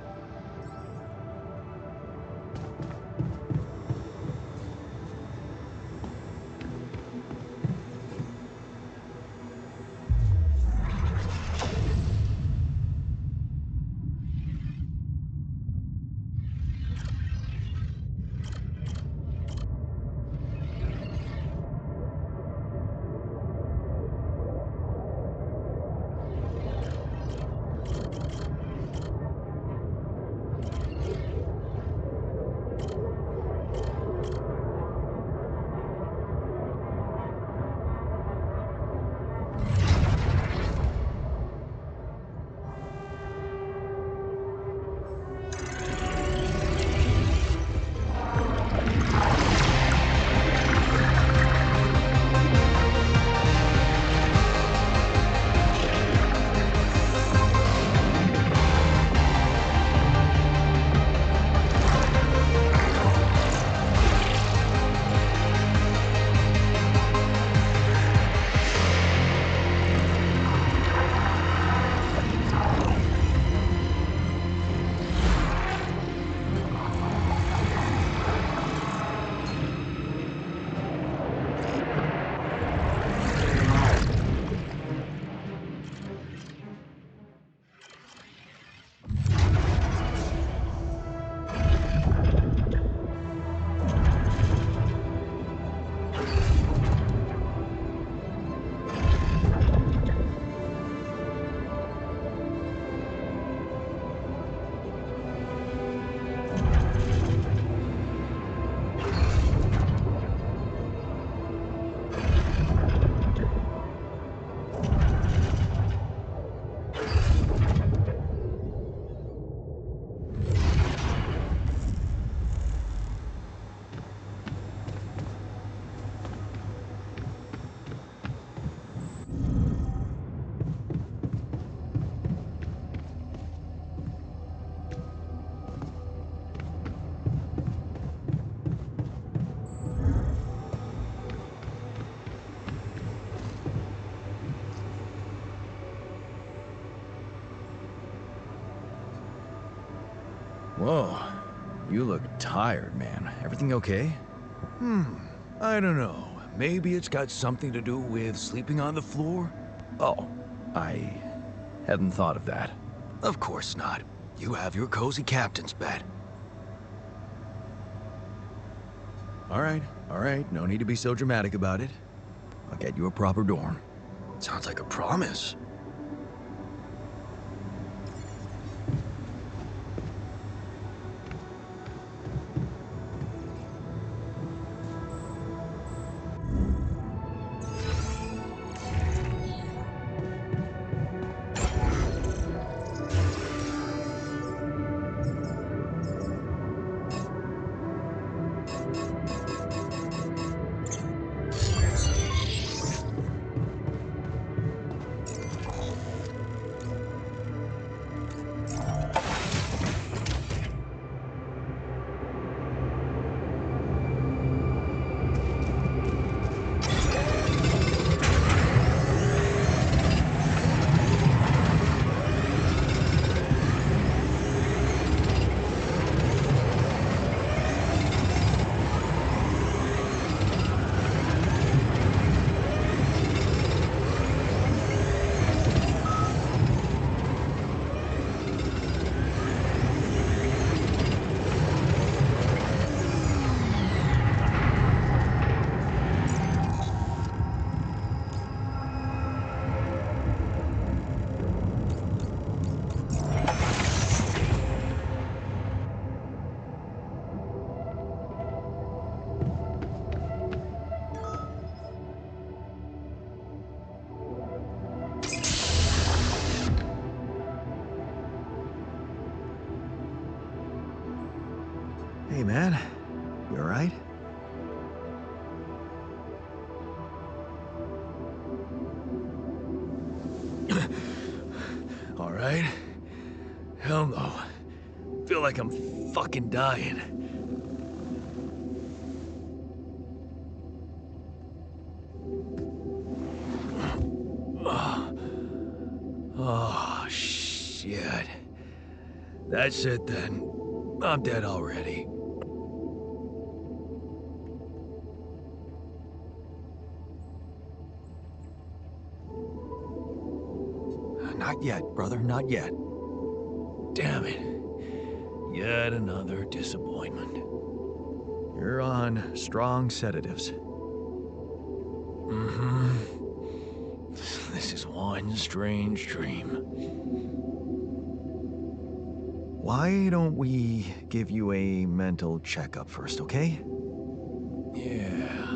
You look tired, man. Everything okay? I don't know. Maybe it's got something to do with sleeping on the floor? Oh, I hadn't thought of that. Of course not. You have your cozy captain's bed. All right. No need to be so dramatic about it. I'll get you a proper dorm. Sounds like a promise. Hey, man. You all right? All right? Hell no. Feel like I'm fucking dying. Oh, shit. That's it then. I'm dead already. Not yet, brother, not yet. Damn it. Yet another disappointment. You're on strong sedatives. This is one strange dream. Why don't we give you a mental checkup first, okay? Yeah.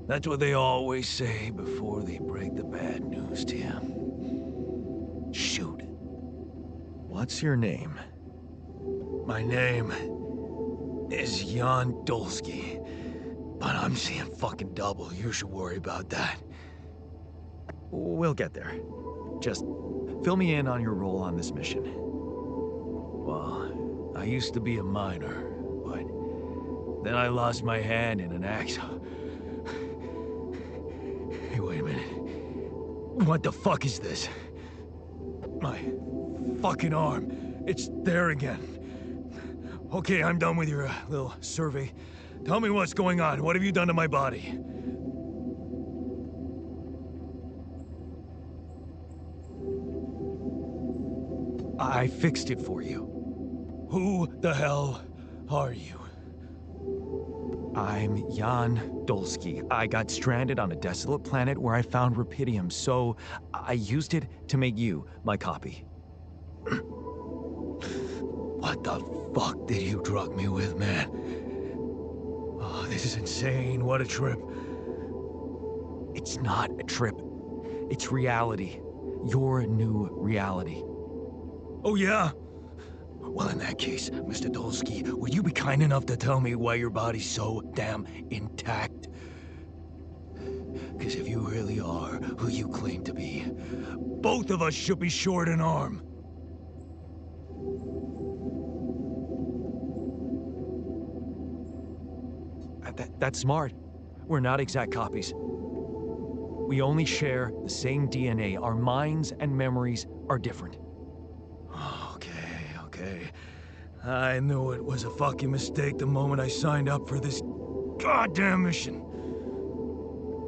That's what they always say before they break the bad news to you. Shoot. What's your name? My name is Jan Dolski. But I'm seeing fucking double. You should worry about that. We'll get there. Just fill me in on your role on this mission. Well, I used to be a miner, but then I lost my hand in an accident. Hey, wait a minute. What the fuck is this? My fucking arm. It's there again. Okay, I'm done with your little survey. Tell me what's going on. What have you done to my body? I fixed it for you. Who the hell are you? I'm Jan Dolski. I got stranded on a desolate planet where I found rupidium, so I used it to make you my copy. What the fuck did you drug me with, man? Oh, this is insane. What a trip. It's not a trip. It's reality. Your new reality. Oh, yeah? Well, in that case, Mr. Dolski, would you be kind enough to tell me why your body's so damn intact? Because if you really are who you claim to be, both of us should be short an arm. That's smart. We're not exact copies. We only share the same DNA. Our minds and memories are different. Okay. okay. I knew it was a fucking mistake the moment I signed up for this goddamn mission.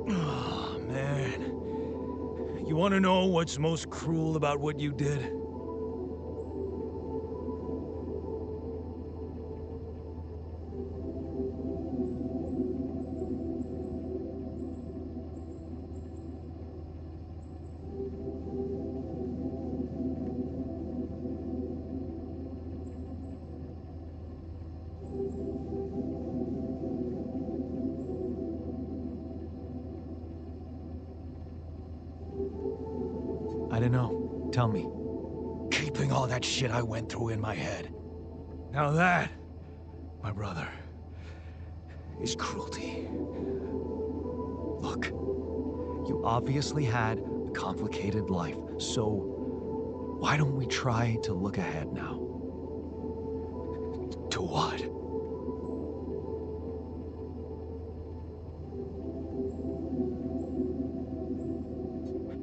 Oh, man. You want to know what's most cruel about what you did? I don't know. Tell me. Keeping all that shit I went through in my head. Now that, my brother, is cruelty. Look, you obviously had a complicated life, so why don't we try to look ahead now? To what?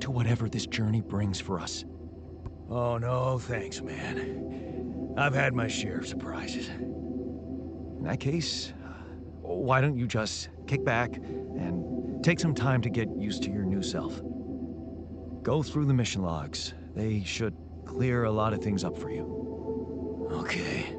To whatever this journey brings for us. Oh, no, thanks, man. I've had my share of surprises. In that case, why don't you just kick back and take some time to get used to your new self? Go through the mission logs. They should clear a lot of things up for you. Okay.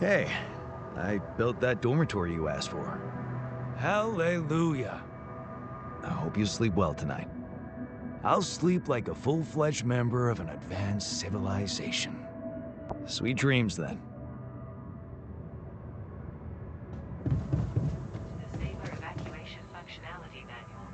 Hey, I built that dormitory you asked for. Hallelujah. I hope you sleep well tonight. I'll sleep like a full-fledged member of an advanced civilization. Sweet dreams, then. Disable evacuation functionality manual.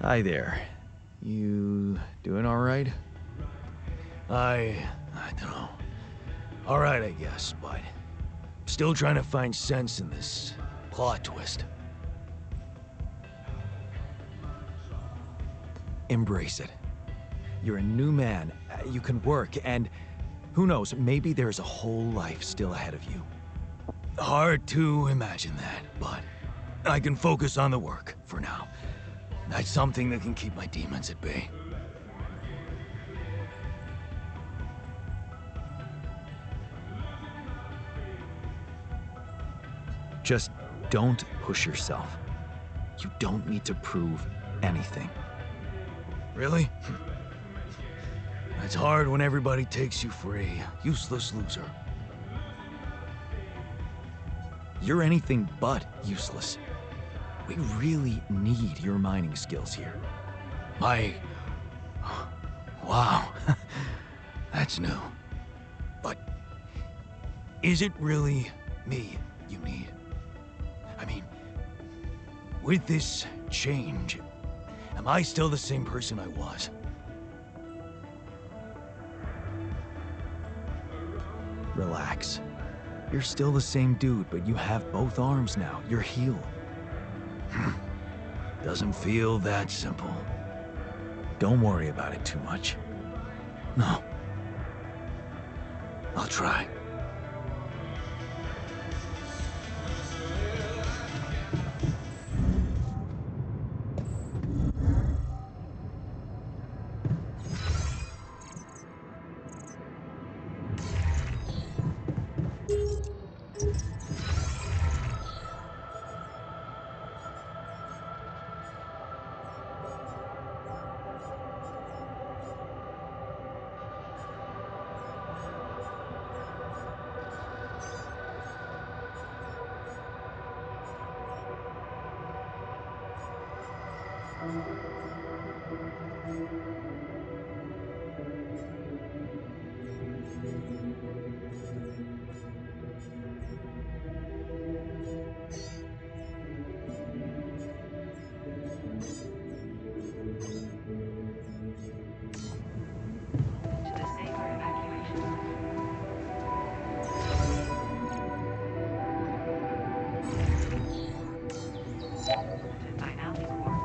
Hi there. You doing all right? I don't know. All right, I guess, but still trying to find sense in this plot twist. Embrace it. You're a new man. You can work, and who knows, maybe there's a whole life still ahead of you. Hard to imagine that, but I can focus on the work for now. That's something that can keep my demons at bay. Just don't push yourself. You don't need to prove anything. Really? It's hard when everybody takes you for a useless loser. You're anything but useless. We really need your mining skills here. Wow. That's new. But is it really me you need? I mean, with this change, am I still the same person I was? Relax. You're still the same dude, but you have both arms now. You're healed. Doesn't feel that simple. Don't worry about it too much. No. I'll try. To the safer evacuation zone. By Alicorp.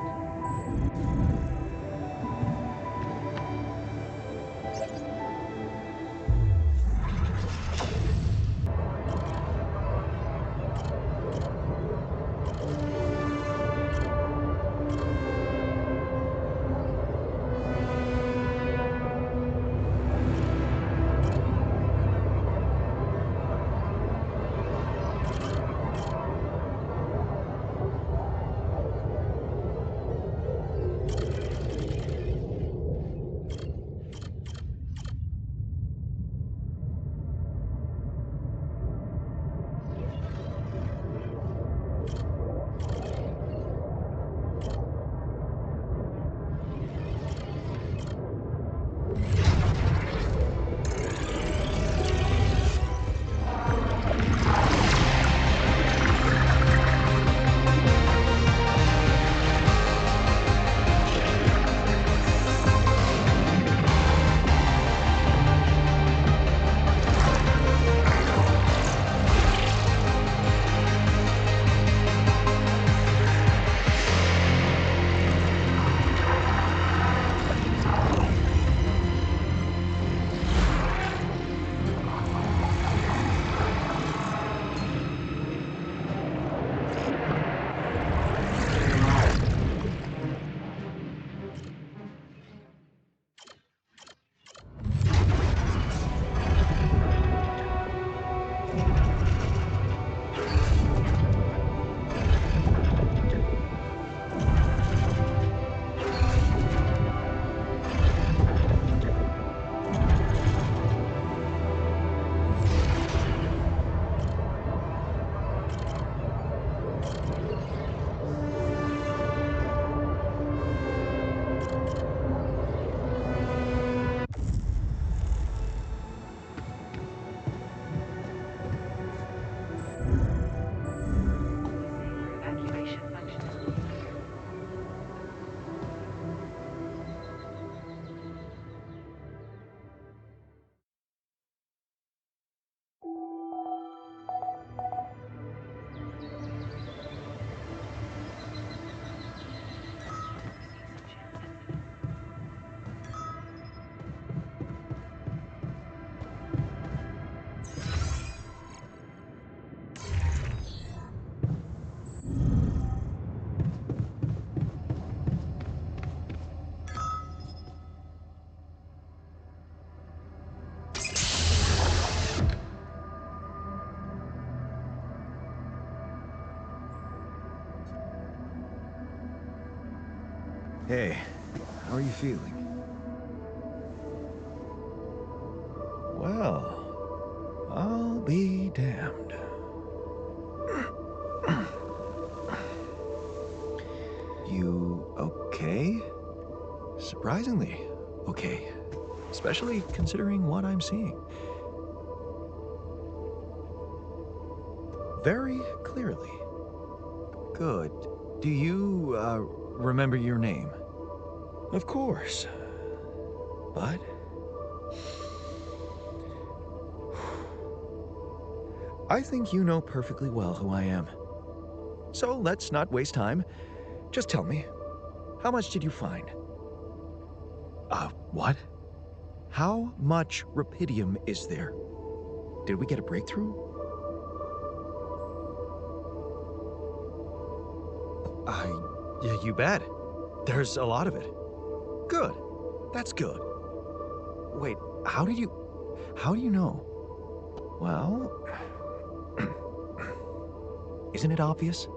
Hey, how are you feeling? Well, I'll be damned. You okay? Surprisingly okay. Especially considering what I'm seeing. Very clearly. Good. Do you, remember your name? Of course. But... I think you know perfectly well who I am. So let's not waste time. Just tell me, how much did you find? What? How much rupidium is there? Did we get a breakthrough? Yeah, you bet. There's a lot of it. Good. That's good. Wait, how do you know? Well, isn't it obvious?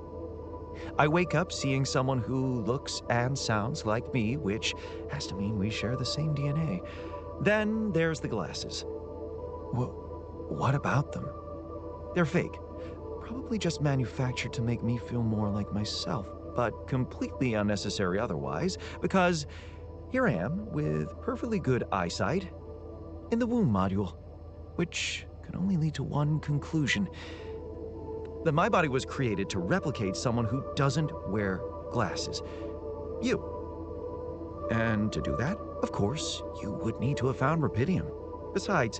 I wake up seeing someone who looks and sounds like me, which has to mean we share the same DNA. Then there's the glasses. What about them? They're fake. Probably just manufactured to make me feel more like myself, but completely unnecessary otherwise, because here I am with perfectly good eyesight in the womb module, which can only lead to one conclusion: that my body was created to replicate someone who doesn't wear glasses. You. And to do that, of course, you would need to have found rupidium. Besides,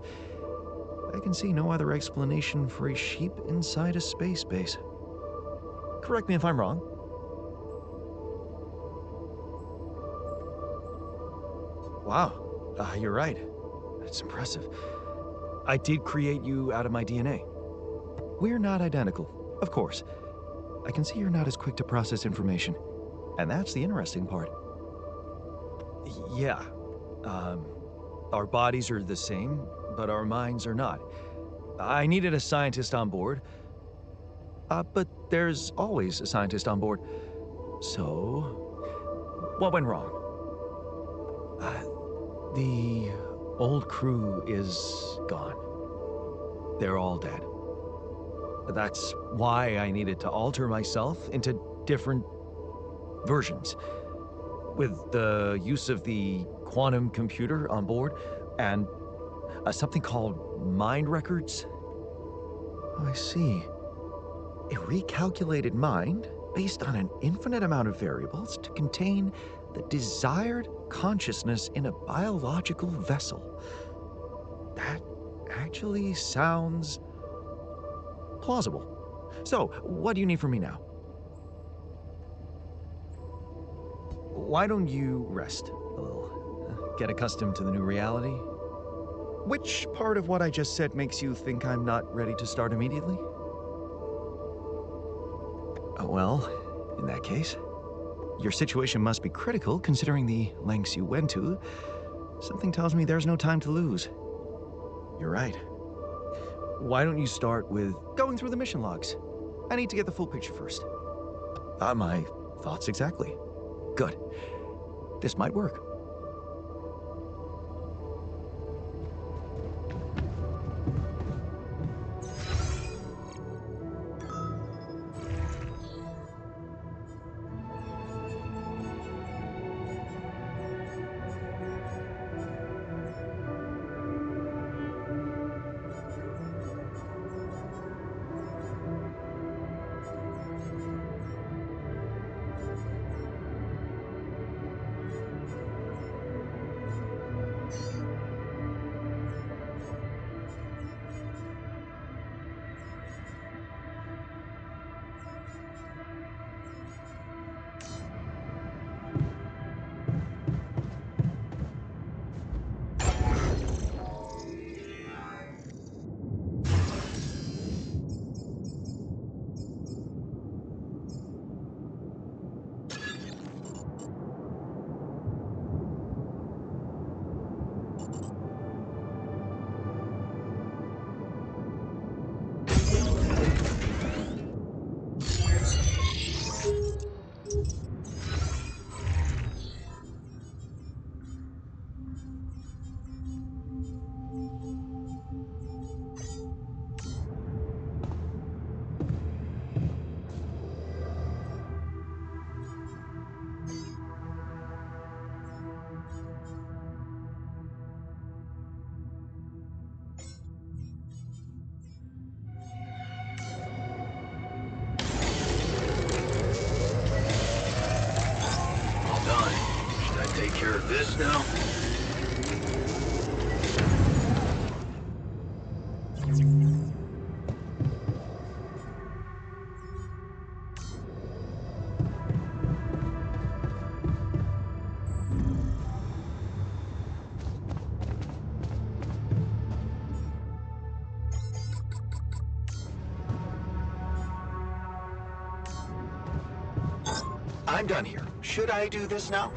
I can see no other explanation for a sheep inside a space base. Correct me if I'm wrong. Wow, you're right. That's impressive. I did create you out of my DNA. We're not identical, of course. I can see you're not as quick to process information, and that's the interesting part. Yeah, our bodies are the same, but our minds are not. I needed a scientist on board, but there's always a scientist on board. So, what went wrong? The old crew is gone. They're all dead. That's why I needed to alter myself into different versions. With the use of the quantum computer on board and something called mind records. Oh, I see. A recalculated mind based on an infinite amount of variables to contain the desired consciousness in a biological vessel. That actually sounds plausible. So, what do you need from me now? Why don't you rest a little? Get accustomed to the new reality? Which part of what I just said makes you think I'm not ready to start immediately? Well, in that case, your situation must be critical considering the lengths you went to. Something tells me there's no time to lose. You're right. Why don't you start with going through the mission logs? I need to get the full picture first. My thoughts exactly. Good. This might work. take care of this now? I'm done here. Should I do this now?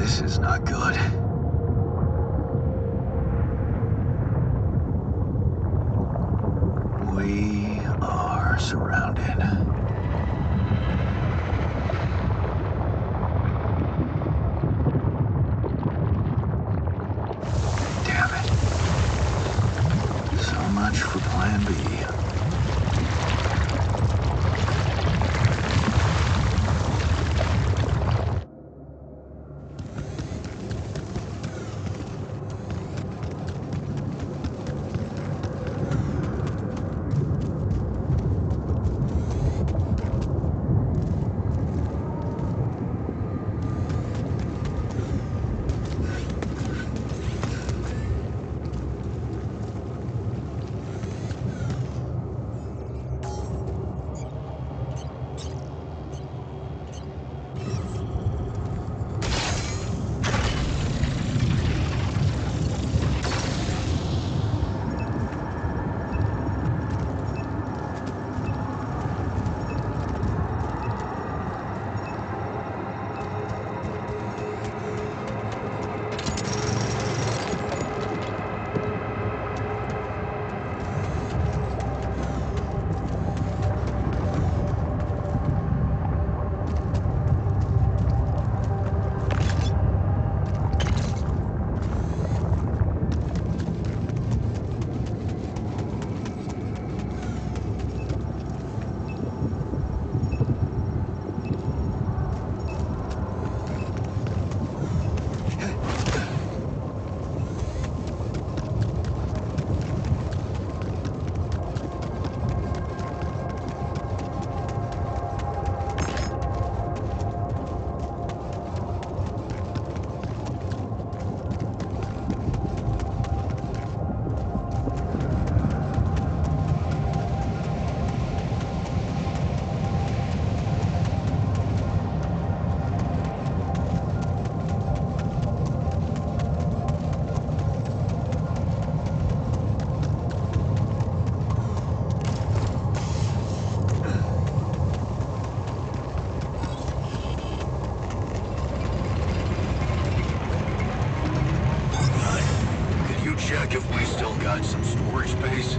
This is not good. We are surrounded. Damn it. So much for Plan B. Like if we still got some storage space?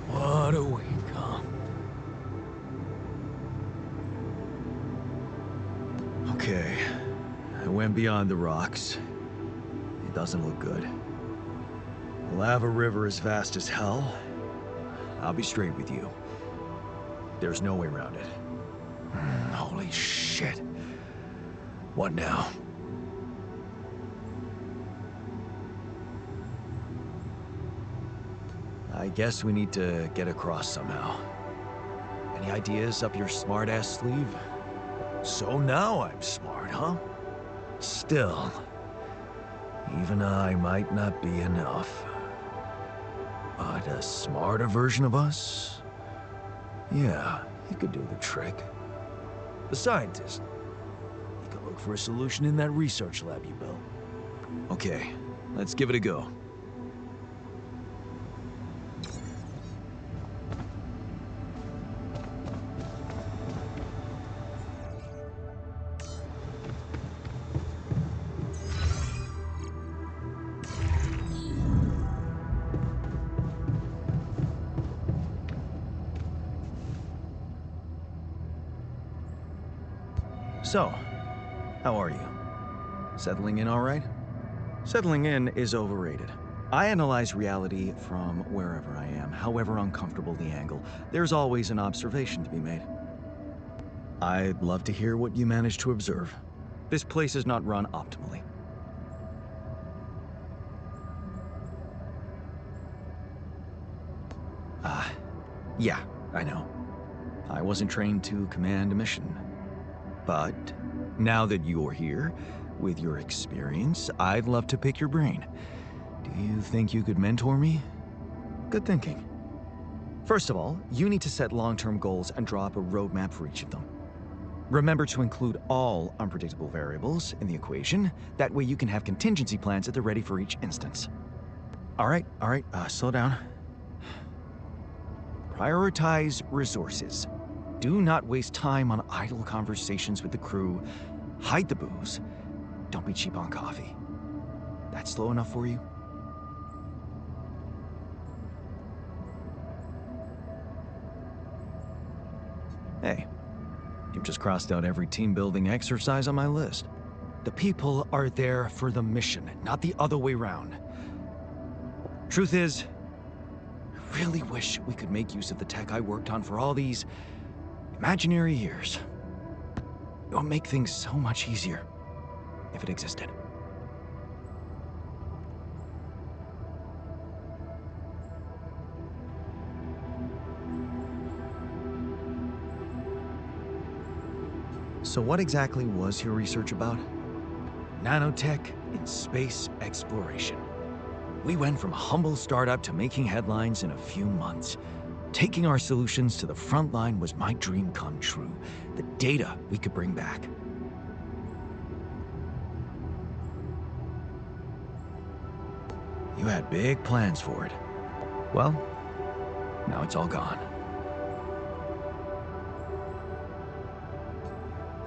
What a week, huh? Okay, I went beyond the rocks. It doesn't look good. The lava river is vast as hell. I'll be straight with you. There's no way around it. Holy shit. What now? I guess we need to get across somehow. Any ideas up your smart-ass sleeve? So now I'm smart, huh? Still, even I might not be enough. But a smarter version of us? Yeah, he could do the trick. The scientist. He could look for a solution in that research lab you built. Okay, let's give it a go. So, how are you? Settling in all right? Settling in is overrated. I analyze reality from wherever I am, however uncomfortable the angle. There's always an observation to be made. I'd love to hear what you managed to observe. This place is not run optimally. Yeah, I know. I wasn't trained to command a mission. But now that you're here, with your experience, I'd love to pick your brain. Do you think you could mentor me? Good thinking. First of all, you need to set long-term goals and draw up a roadmap for each of them. Remember to include all unpredictable variables in the equation. That way you can have contingency plans at the ready for each instance. All right, slow down. Prioritize resources. Do not waste time on idle conversations with the crew. Hide the booze. Don't be cheap on coffee. That's slow enough for you? Hey, you've just crossed out every team-building exercise on my list. The people are there for the mission, not the other way around. Truth is, I really wish we could make use of the tech I worked on for all these imaginary years. It would make things so much easier if it existed. So what exactly was your research about? Nanotech in space exploration. We went from a humble startup to making headlines in a few months. Taking our solutions to the front line was my dream come true. The data we could bring back. You had big plans for it. Well, now it's all gone.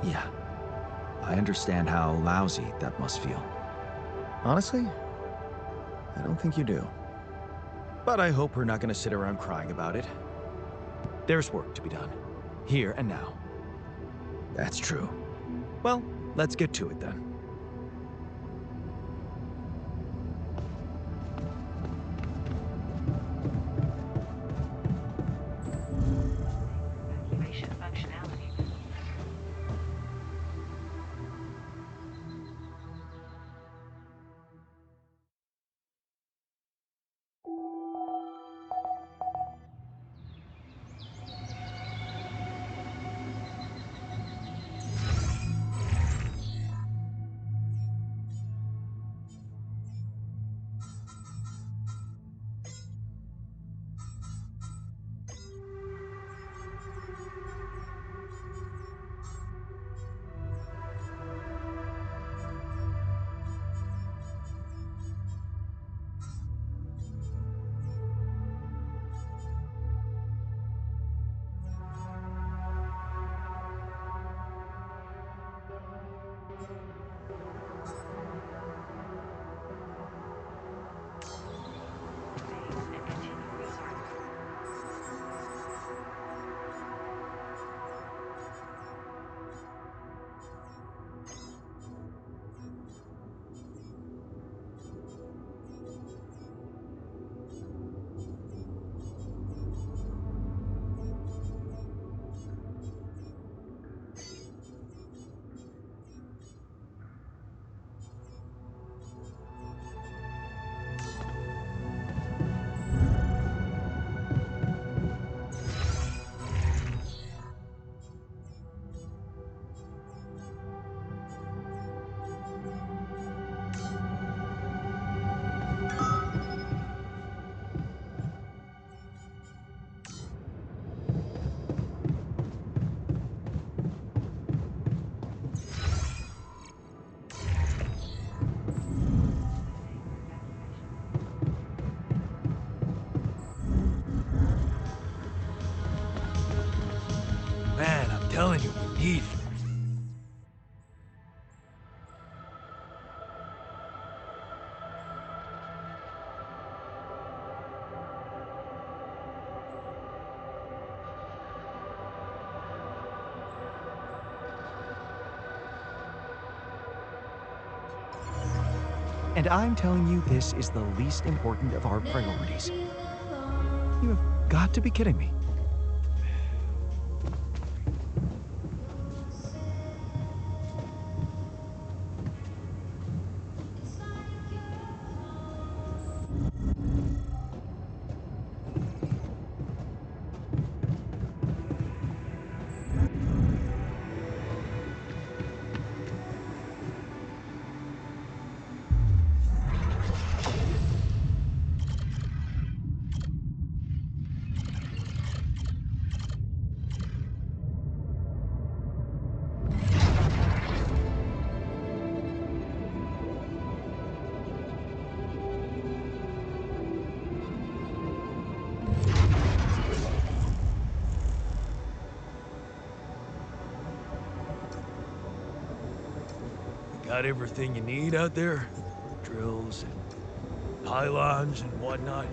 Yeah, I understand how lousy that must feel. Honestly, I don't think you do. But I hope we're not gonna sit around crying about it. There's work to be done, here and now. That's true. Well, let's get to it then. Evacuation functionality. Save and continue restarting. Man, I'm telling you, we need it. And I'm telling you, this is the least important of our priorities. You have got to be kidding me. Got everything you need out there? Drills and pylons and whatnot?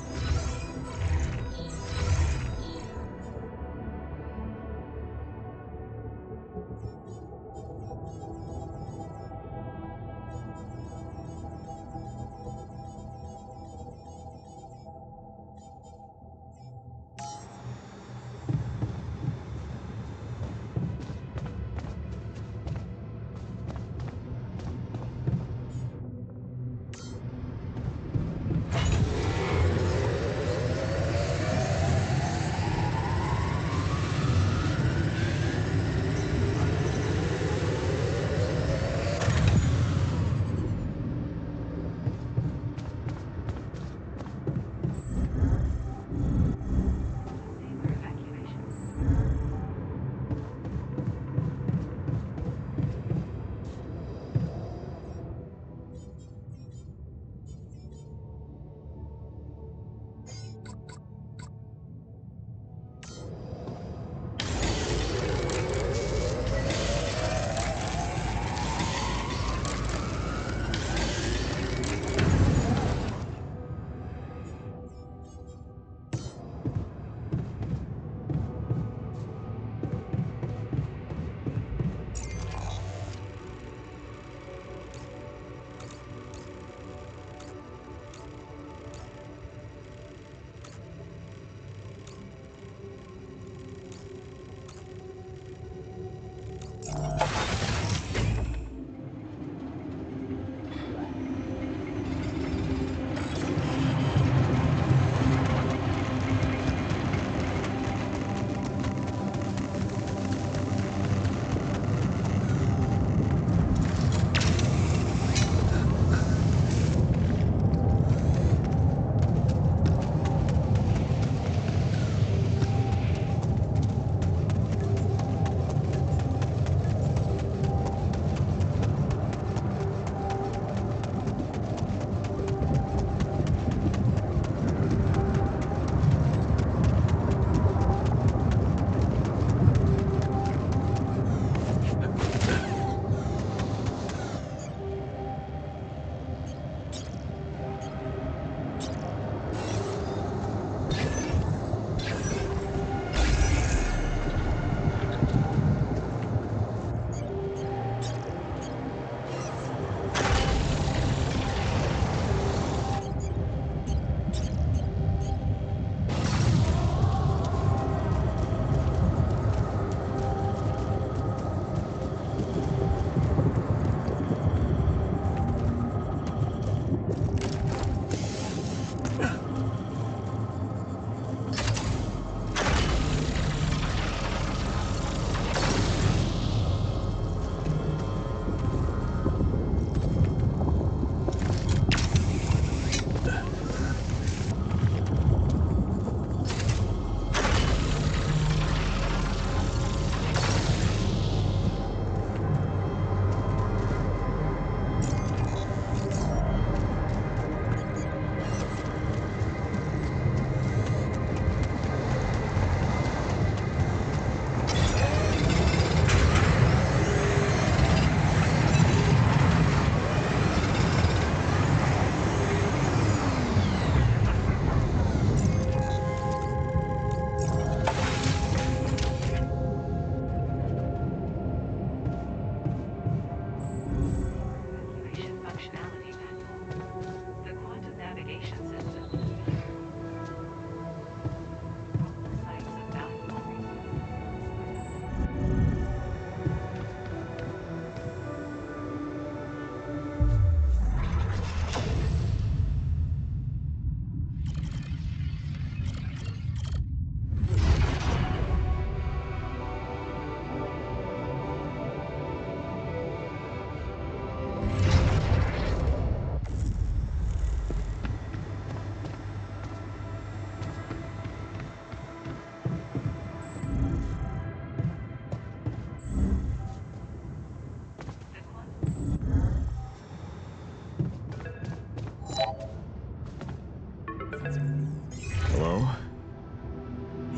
Hello?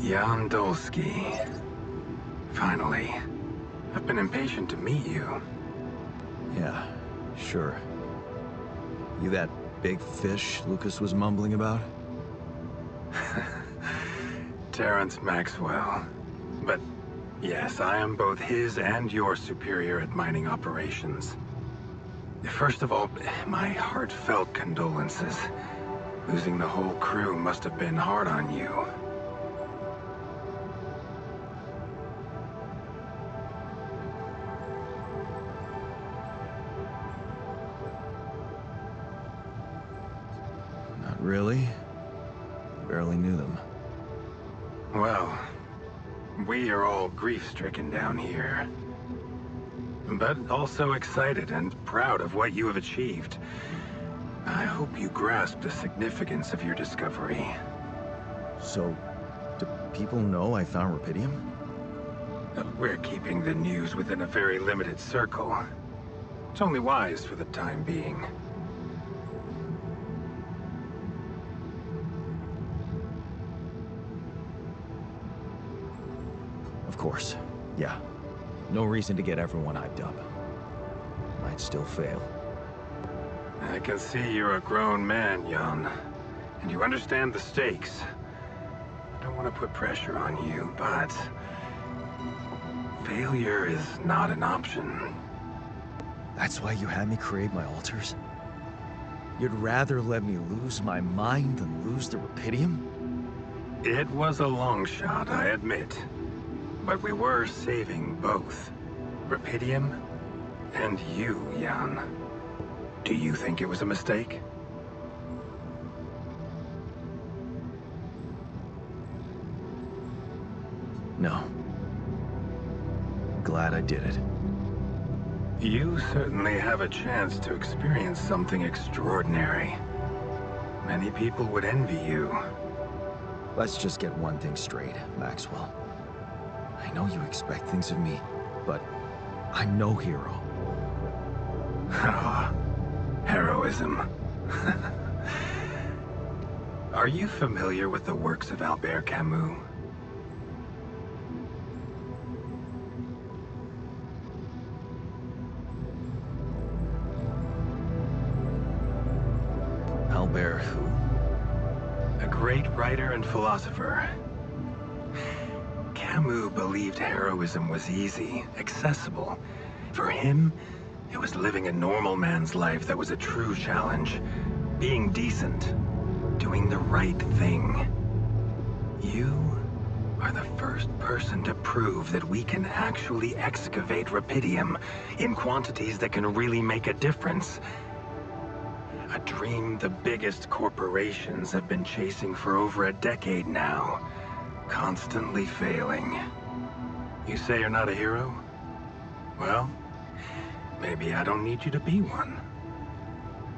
Jan Dolski. Finally. I've been impatient to meet you. Yeah, sure. You that big fish Lucas was mumbling about? Terrence Maxwell. But yes, I am both his and your superior at mining operations. First of all, my heartfelt condolences. Losing the whole crew must have been hard on you. Not really. Barely knew them. Well, we are all grief-stricken down here. But also excited and proud of what you have achieved. I hope you grasp the significance of your discovery. So, do people know I found rupidium? We're keeping the news within a very limited circle. It's only wise for the time being. Of course. Yeah. No reason to get everyone hyped up. Might still fail. I can see you're a grown man, Jan. And you understand the stakes. I don't want to put pressure on you, but... failure is not an option. That's why you had me create my alters? You'd rather let me lose my mind than lose the rupidium? It was a long shot, I admit. But we were saving both. Rupidium and you, Jan. Do you think it was a mistake? No. Glad I did it. You certainly have a chance to experience something extraordinary. Many people would envy you. Let's just get one thing straight, Maxwell. I know you expect things of me, but I'm no hero. Ah, heroism. Are you familiar with the works of Albert Camus? Albert who? A great writer and philosopher. Camus believed heroism was easy, accessible. For him, it was living a normal man's life that was a true challenge. Being decent. Doing the right thing. You are the first person to prove that we can actually excavate rupidium in quantities that can really make a difference. A dream the biggest corporations have been chasing for over a decade now. Constantly failing. You say you're not a hero? Well, maybe I don't need you to be one.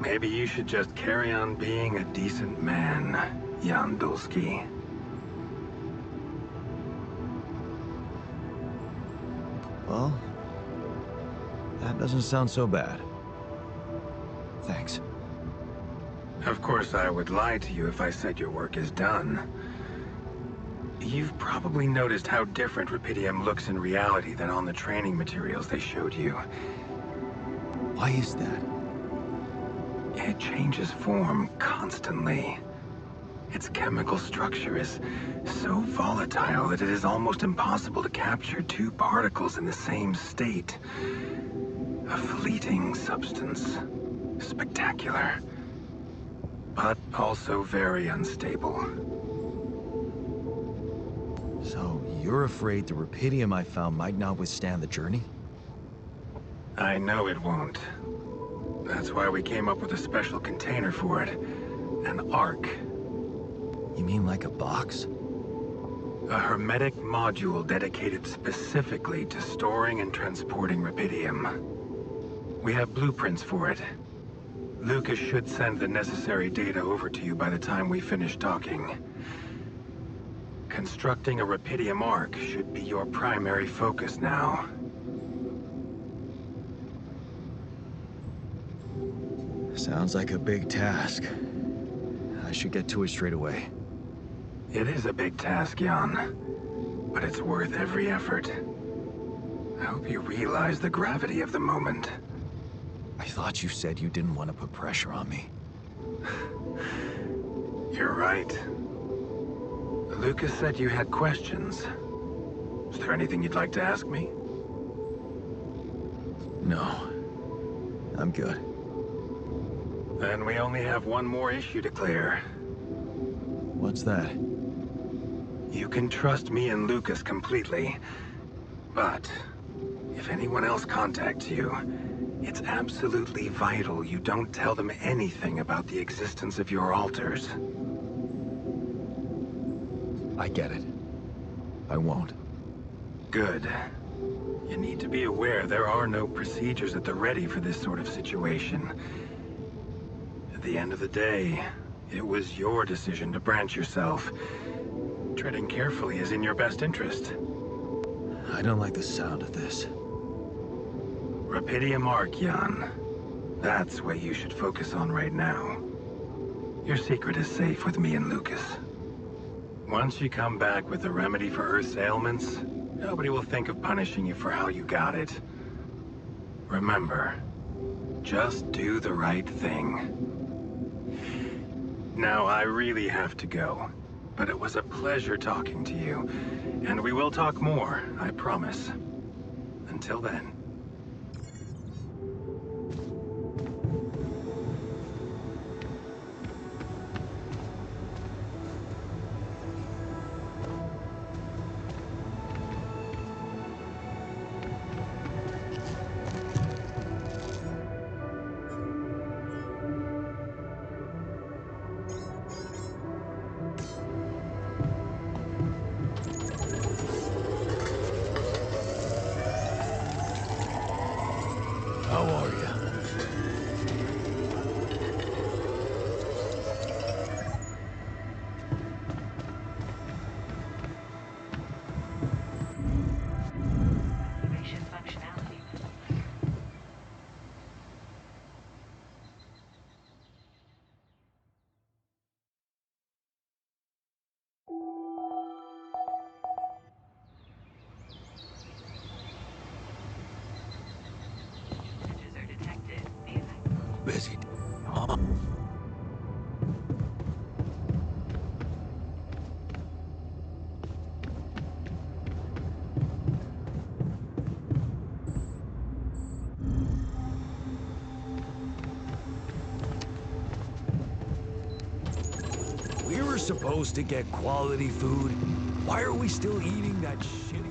Maybe you should just carry on being a decent man, Jan Dolski. Well, that doesn't sound so bad. Thanks. Of course, I would lie to you if I said your work is done. You've probably noticed how different rupidium looks in reality than on the training materials they showed you. Why is that? It changes form constantly. Its chemical structure is so volatile that it is almost impossible to capture two particles in the same state. A fleeting substance. Spectacular. But also very unstable. So, you're afraid the rupidium I found might not withstand the journey? I know it won't. That's why we came up with a special container for it. An ark. You mean like a box? A hermetic module dedicated specifically to storing and transporting rupidium. We have blueprints for it. Lucas should send the necessary data over to you by the time we finish talking. Constructing a rupidium ark should be your primary focus now. Sounds like a big task. I should get to it straight away. It is a big task, Jan, but it's worth every effort. I hope you realize the gravity of the moment. I thought you said you didn't want to put pressure on me. You're right. Lucas said you had questions. Is there anything you'd like to ask me? No. I'm good. Then we only have one more issue to clear. What's that? You can trust me and Lucas completely. But if anyone else contacts you, it's absolutely vital you don't tell them anything about the existence of your alters. I get it. I won't. Good. You need to be aware there are no procedures at the ready for this sort of situation. At the end of the day, it was your decision to branch yourself. Treading carefully is in your best interest. I don't like the sound of this. Rapidium Arc, Jan. That's what you should focus on right now. Your secret is safe with me and Lucas. Once you come back with a remedy for Earth's ailments, nobody will think of punishing you for how you got it. Remember, just do the right thing. Now, I really have to go, but it was a pleasure talking to you, and we will talk more, I promise. Until then. How are you? Activation functionality. Messages are detected. Busy. We were supposed to get quality food. Why are we still eating that shitty...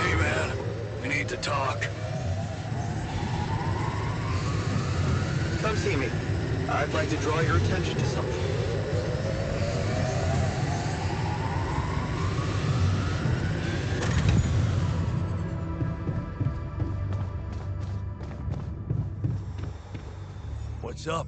Hey, man. We need to talk. Come see me. I'd like to draw your attention to something. What's up?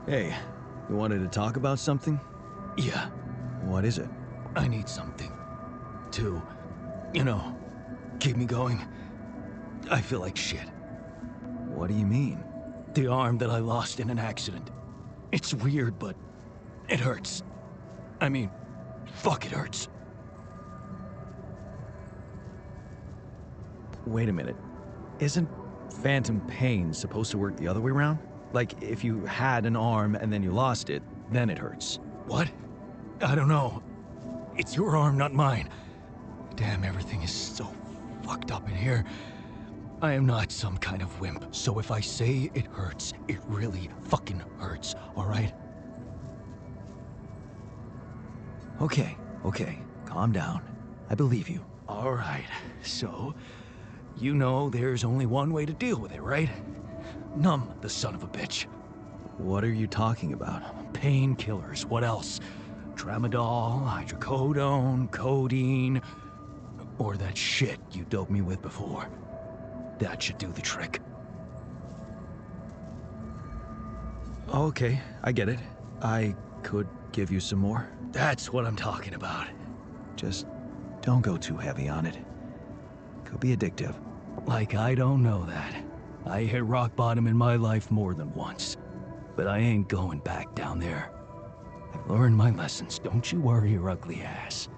Hey, you wanted to talk about something? Yeah. What is it? I need something to, keep me going. I feel like shit. What do you mean? The arm that I lost in an accident. It's weird, but it hurts. I mean, fuck, it hurts. Wait a minute. Isn't phantom pain supposed to work the other way around? Like, if you had an arm and then you lost it, then it hurts. What? I don't know. It's your arm, not mine. Damn, everything is so fucked up in here. I am not some kind of wimp, so if I say it hurts, it really fucking hurts, alright? Okay, calm down. I believe you. Alright, so, you know there's only one way to deal with it, right? Numb, the son of a bitch. What are you talking about? Painkillers, what else? Tramadol, hydrocodone, codeine, or that shit you doped me with before. That should do the trick. Okay, I get it. I could give you some more. That's what I'm talking about. Just don't go too heavy on it. Could be addictive. Like I don't know that. I hit rock bottom in my life more than once. But I ain't going back down there. I've learned my lessons. Don't you worry your ugly ass.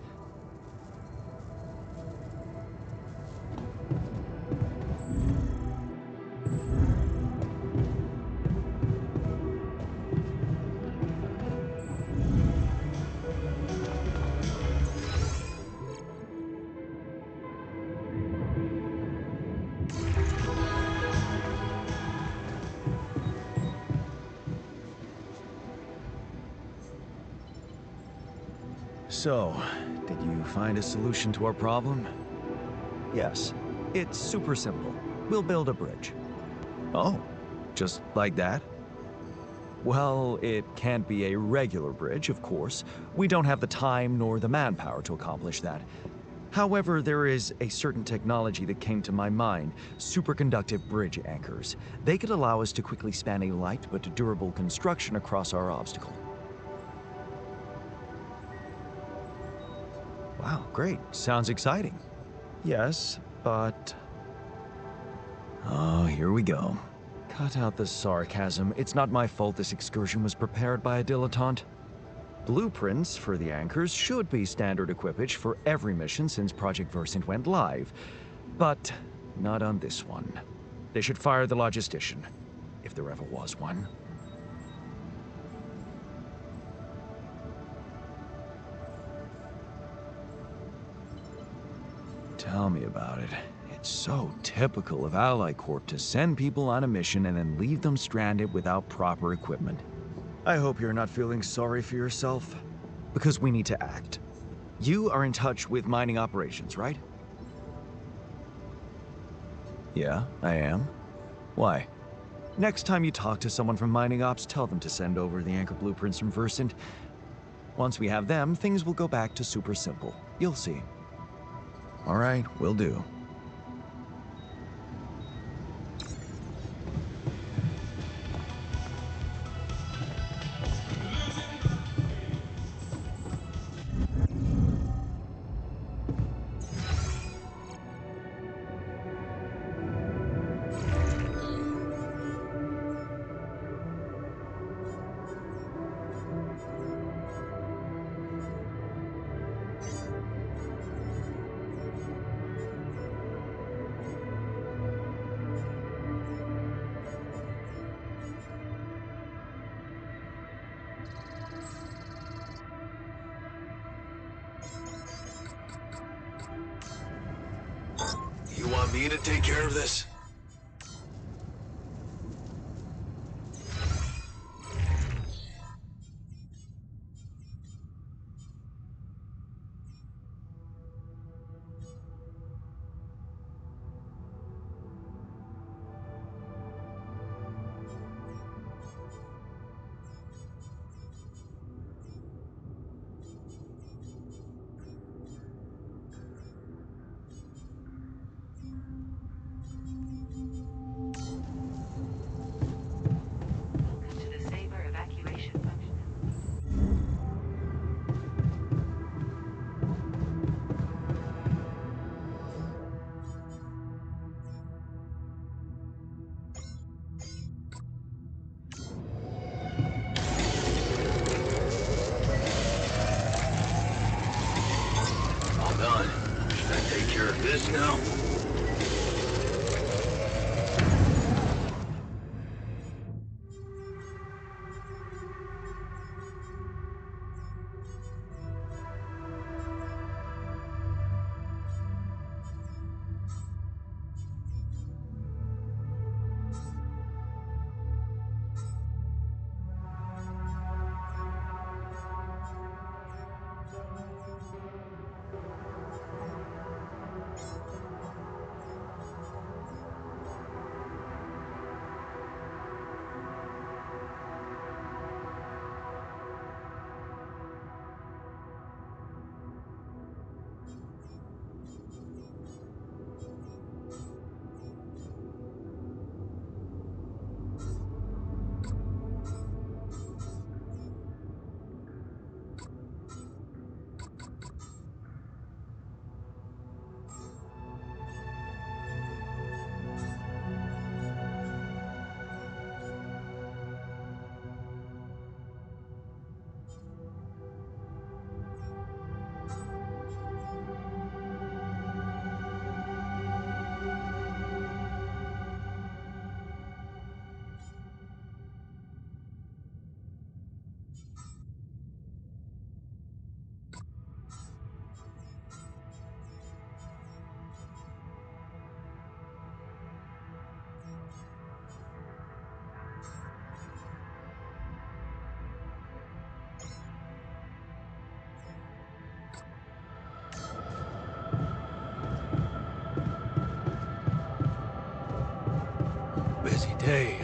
So, did you find a solution to our problem? Yes. It's super simple. We'll build a bridge. Oh, just like that? Well, it can't be a regular bridge, of course. We don't have the time nor the manpower to accomplish that. However, there is a certain technology that came to my mind, superconductive bridge anchors. They could allow us to quickly span a light but durable construction across our obstacle. Wow, great. Sounds exciting. Yes, but... Oh, here we go. Cut out the sarcasm. It's not my fault this excursion was prepared by a dilettante. Blueprints for the anchors should be standard equipage for every mission since Project Versant went live. But not on this one. They should fire the logistician, if there ever was one. Tell me about it. It's so typical of Ally Corp to send people on a mission and then leave them stranded without proper equipment. I hope you're not feeling sorry for yourself, because we need to act. You are in touch with mining operations, right? Yeah, I am. Why? Next time you talk to someone from mining ops, tell them to send over the anchor blueprints from Versant. Once we have them, things will go back to super simple. You'll see. All right, will do. You want me to take care of this? To the saber evacuation function. All done. Should I take care of this now? Hey,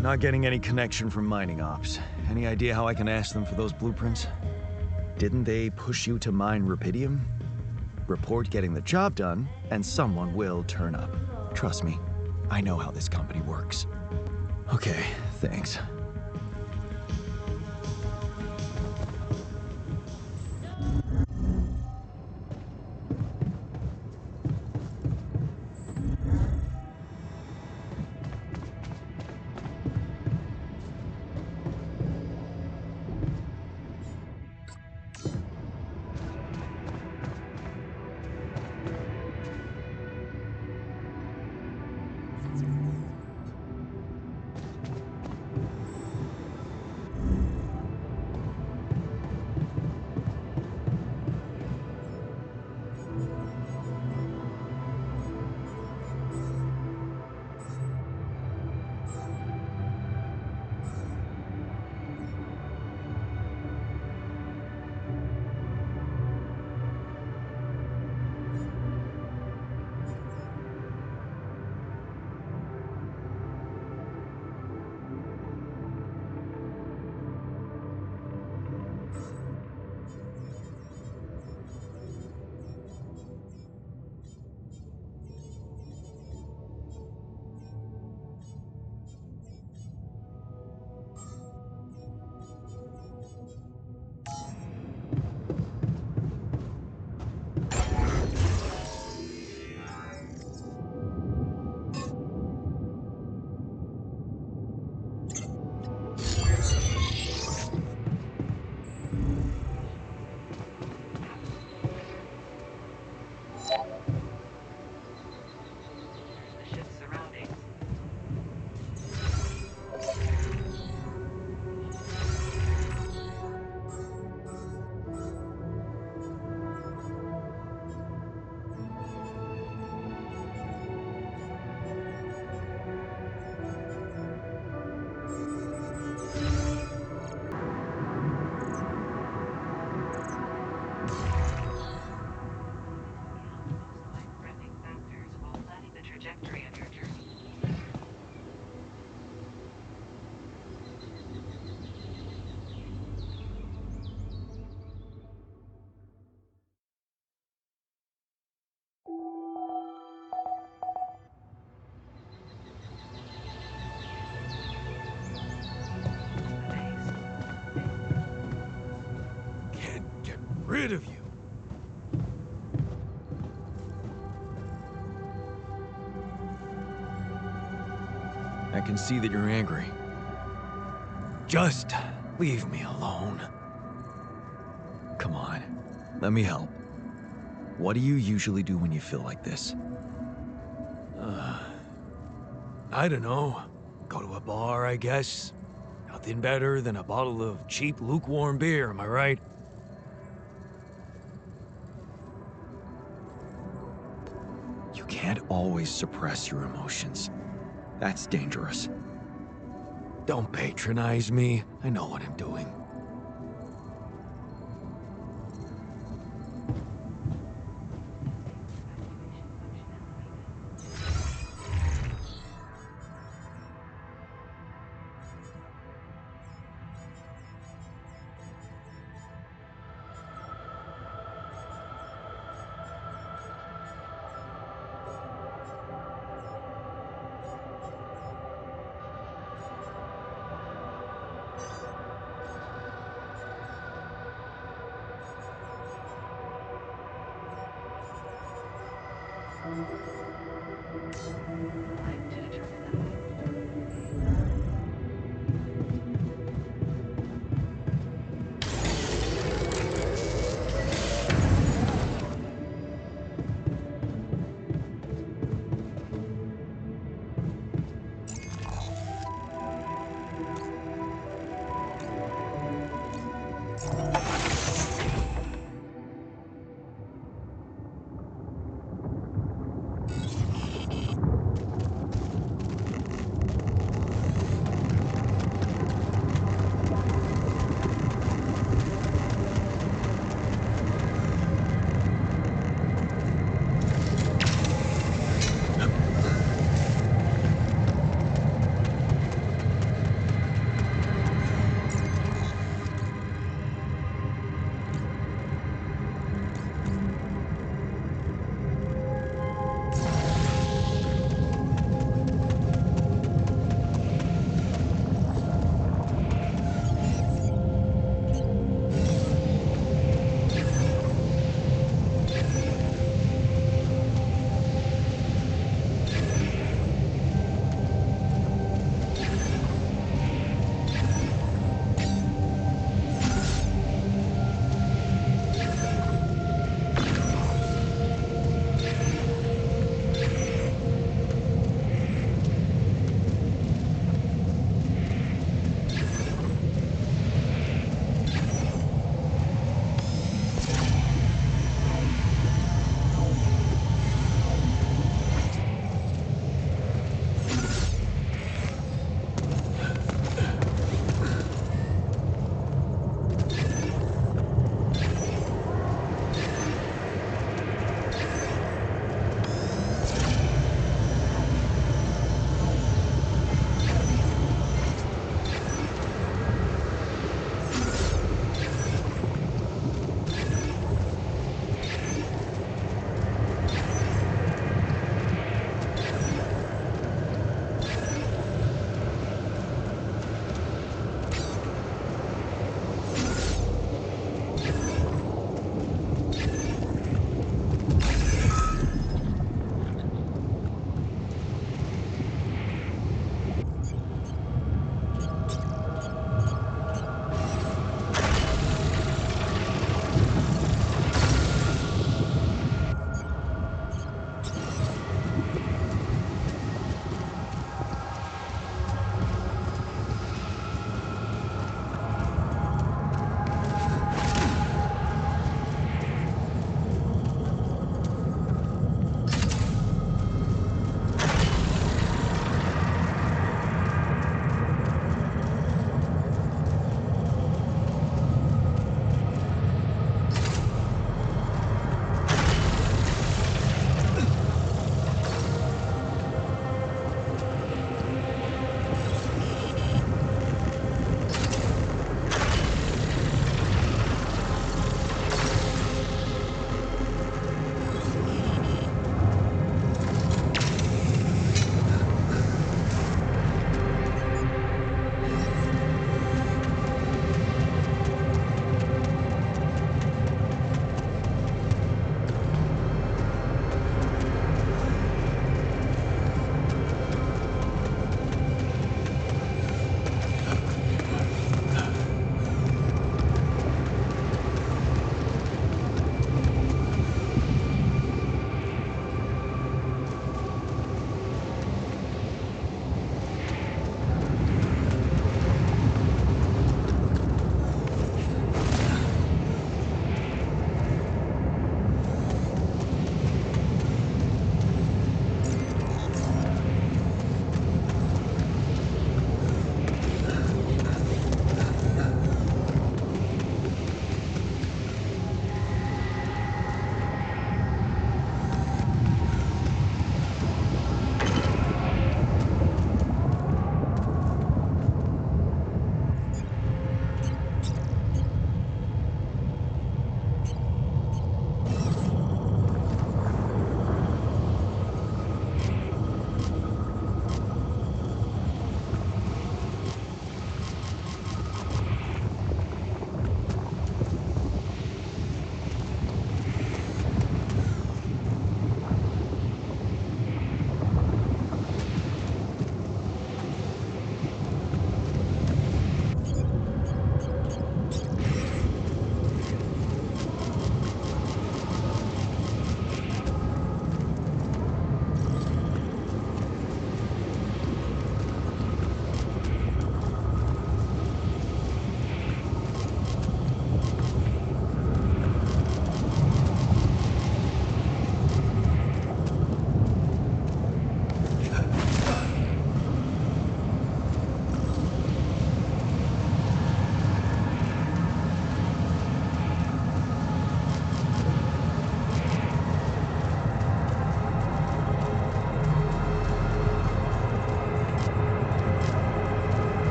Not getting any connection from mining ops. Any idea how I can ask them for those blueprints? Didn't they push you to mine rubidium? Report getting the job done, and someone will turn up. Trust me, I know how this company works. Okay, thanks. The ship's surroundings. Most life-threatening factors while planning the trajectory of your journey. can't get rid of you. I can see that you're angry. Just leave me alone. Come on, let me help. What do you usually do when you feel like this? I don't know. Go to a bar, I guess. Nothing better than a bottle of cheap, lukewarm beer, am I right? You can't always suppress your emotions. That's dangerous. Don't patronize me. I know what I'm doing. Time to determine the highest order.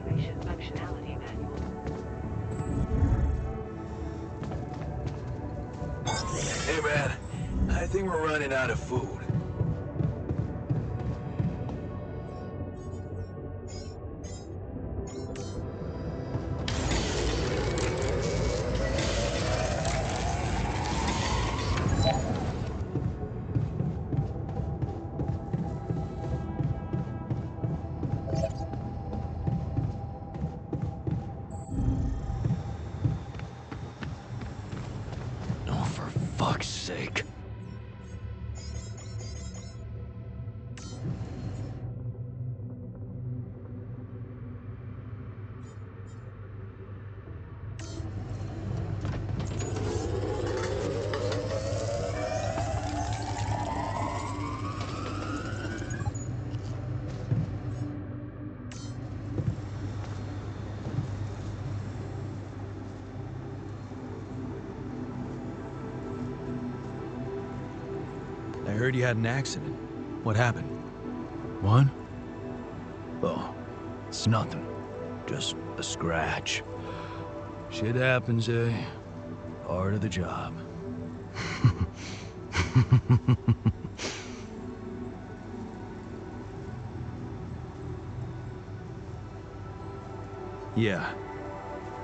Activation functionality manual. Hey, man. I think we're running out of food. Oh, for fuck's sake. I heard you had an accident. What happened? What? Oh, it's nothing. Just a scratch. Shit happens, eh? Part of the job. Yeah.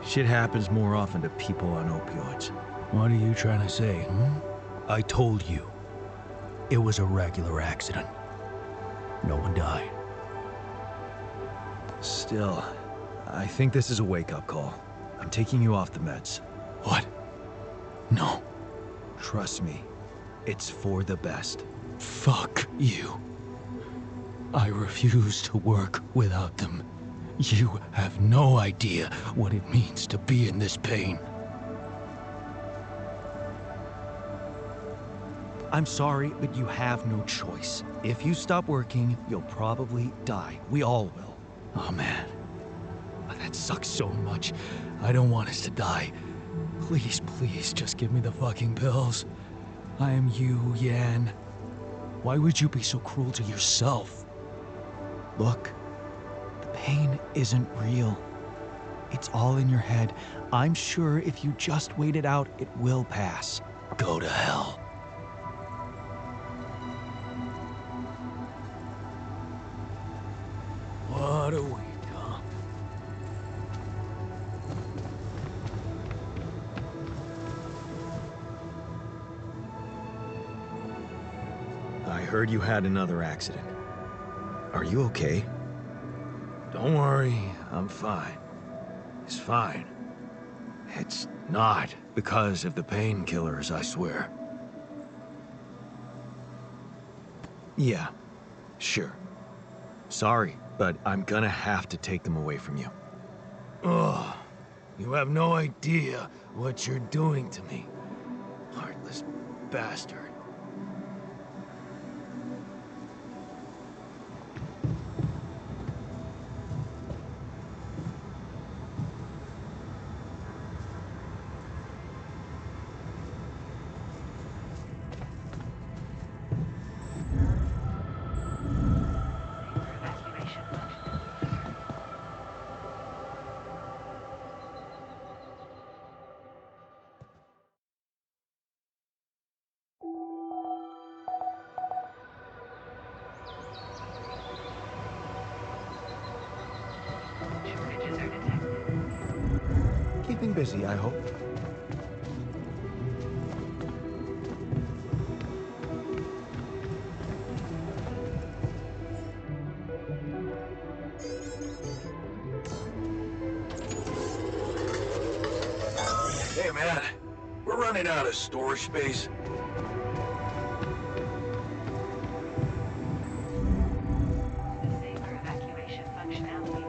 Shit happens more often to people on opioids. What are you trying to say, I told you. It was a regular accident. No one died. Still, I think this is a wake-up call. I'm taking you off the meds. What? No. Trust me. It's for the best. Fuck you. I refuse to work without them. You have no idea what it means to be in this pain. I'm sorry, but you have no choice. If you stop working, you'll probably die. We all will. Oh, man. That sucks so much. I don't want us to die. Please, please, just give me the fucking pills. I am you, Jan. Why would you be so cruel to yourself? Look, the pain isn't real. It's all in your head. I'm sure if you just wait it out, it will pass. Go to hell. What a week, huh? I heard you had another accident. Are you okay? Don't worry, I'm fine. It's fine. It's not because of the painkillers, I swear. Yeah, sure. Sorry, but I'm gonna have to take them away from you. Ugh. You have no idea what you're doing to me. Heartless bastard. Evacuation functionality. Shortages are detected. Keeping busy, I hope. Hey, man. We're running out of storage space. Disable evacuation functionality.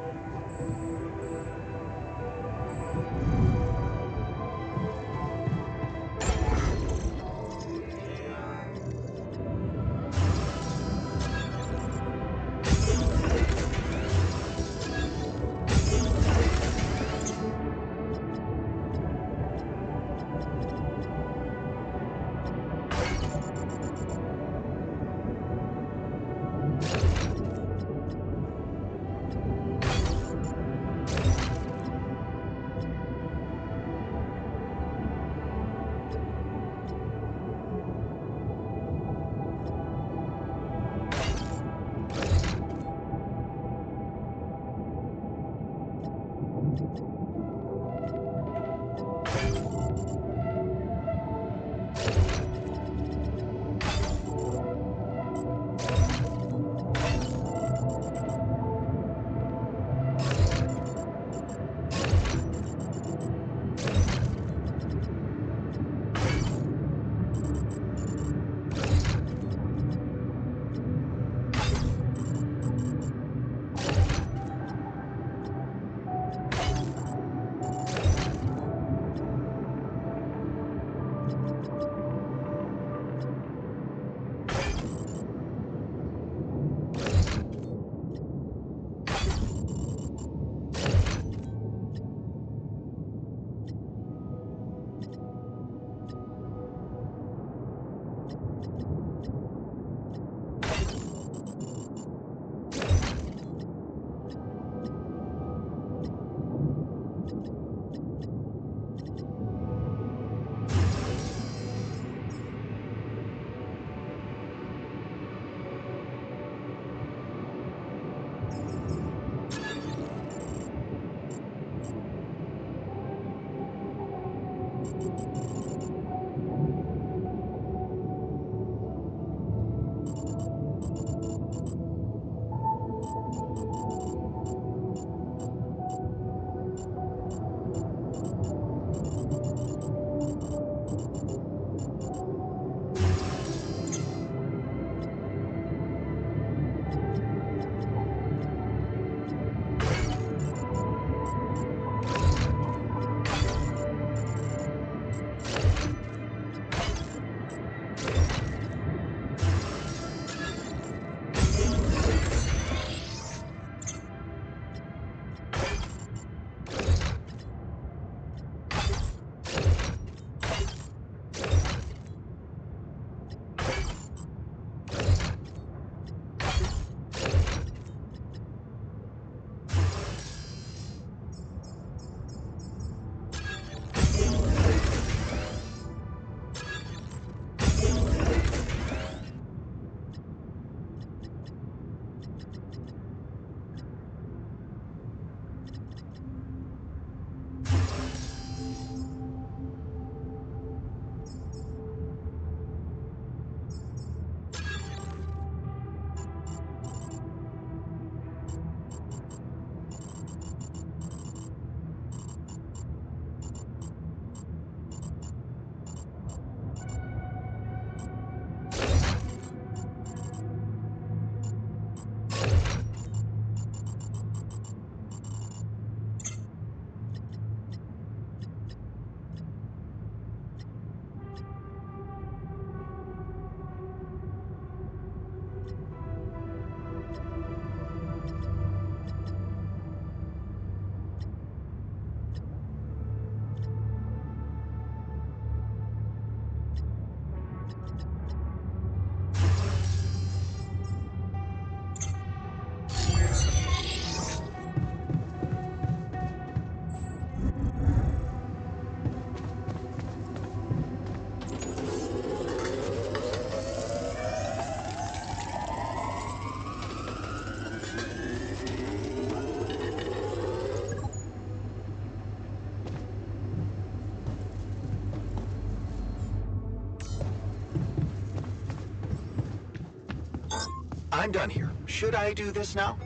I'm done here. Should I do this now?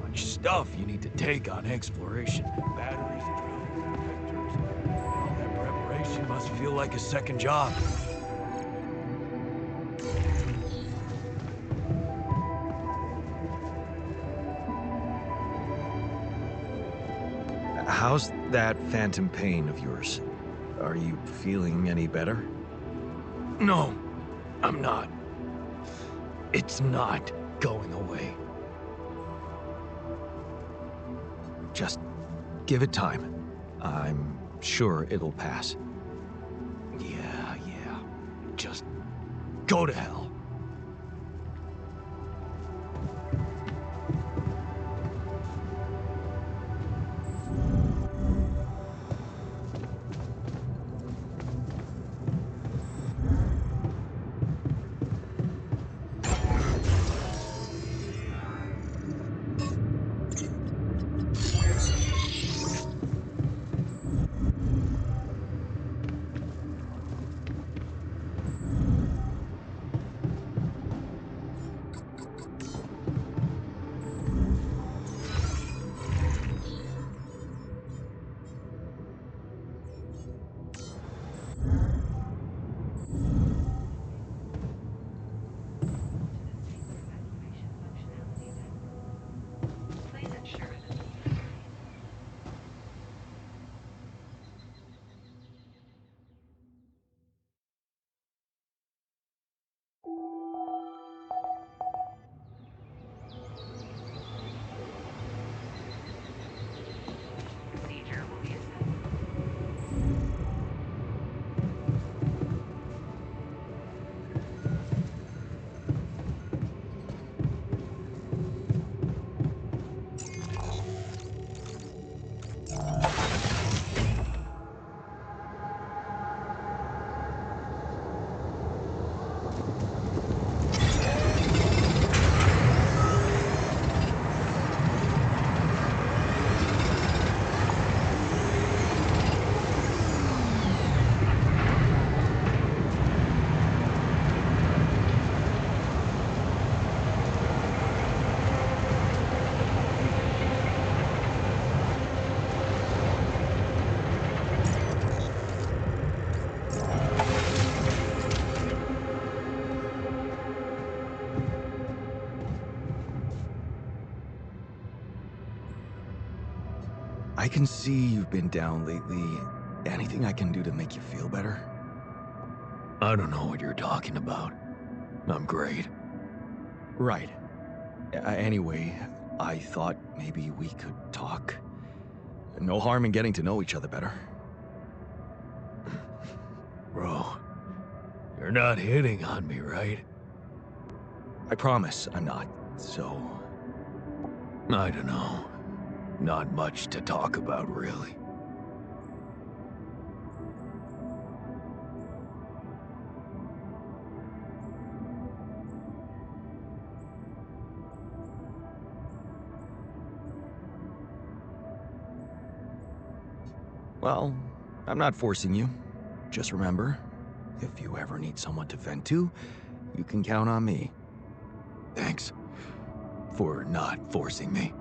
Much stuff you need to take on exploration. Batteries, drills, detectors. All that preparation must feel like a second job. How's that phantom pain of yours? Are you feeling any better? No, I'm not. It's not going away. Just give it time. I'm sure it'll pass. Yeah. Just go to hell. I can see you've been down lately. Anything I can do to make you feel better? I don't know what you're talking about. I'm great. Right. Anyway, I thought maybe we could talk. No harm in getting to know each other better. Bro, you're not hitting on me, right? I promise I'm not, so... I don't know. Not much to talk about, really. Well, I'm not forcing you. Just remember, if you ever need someone to vent to, you can count on me. Thanks for not forcing me.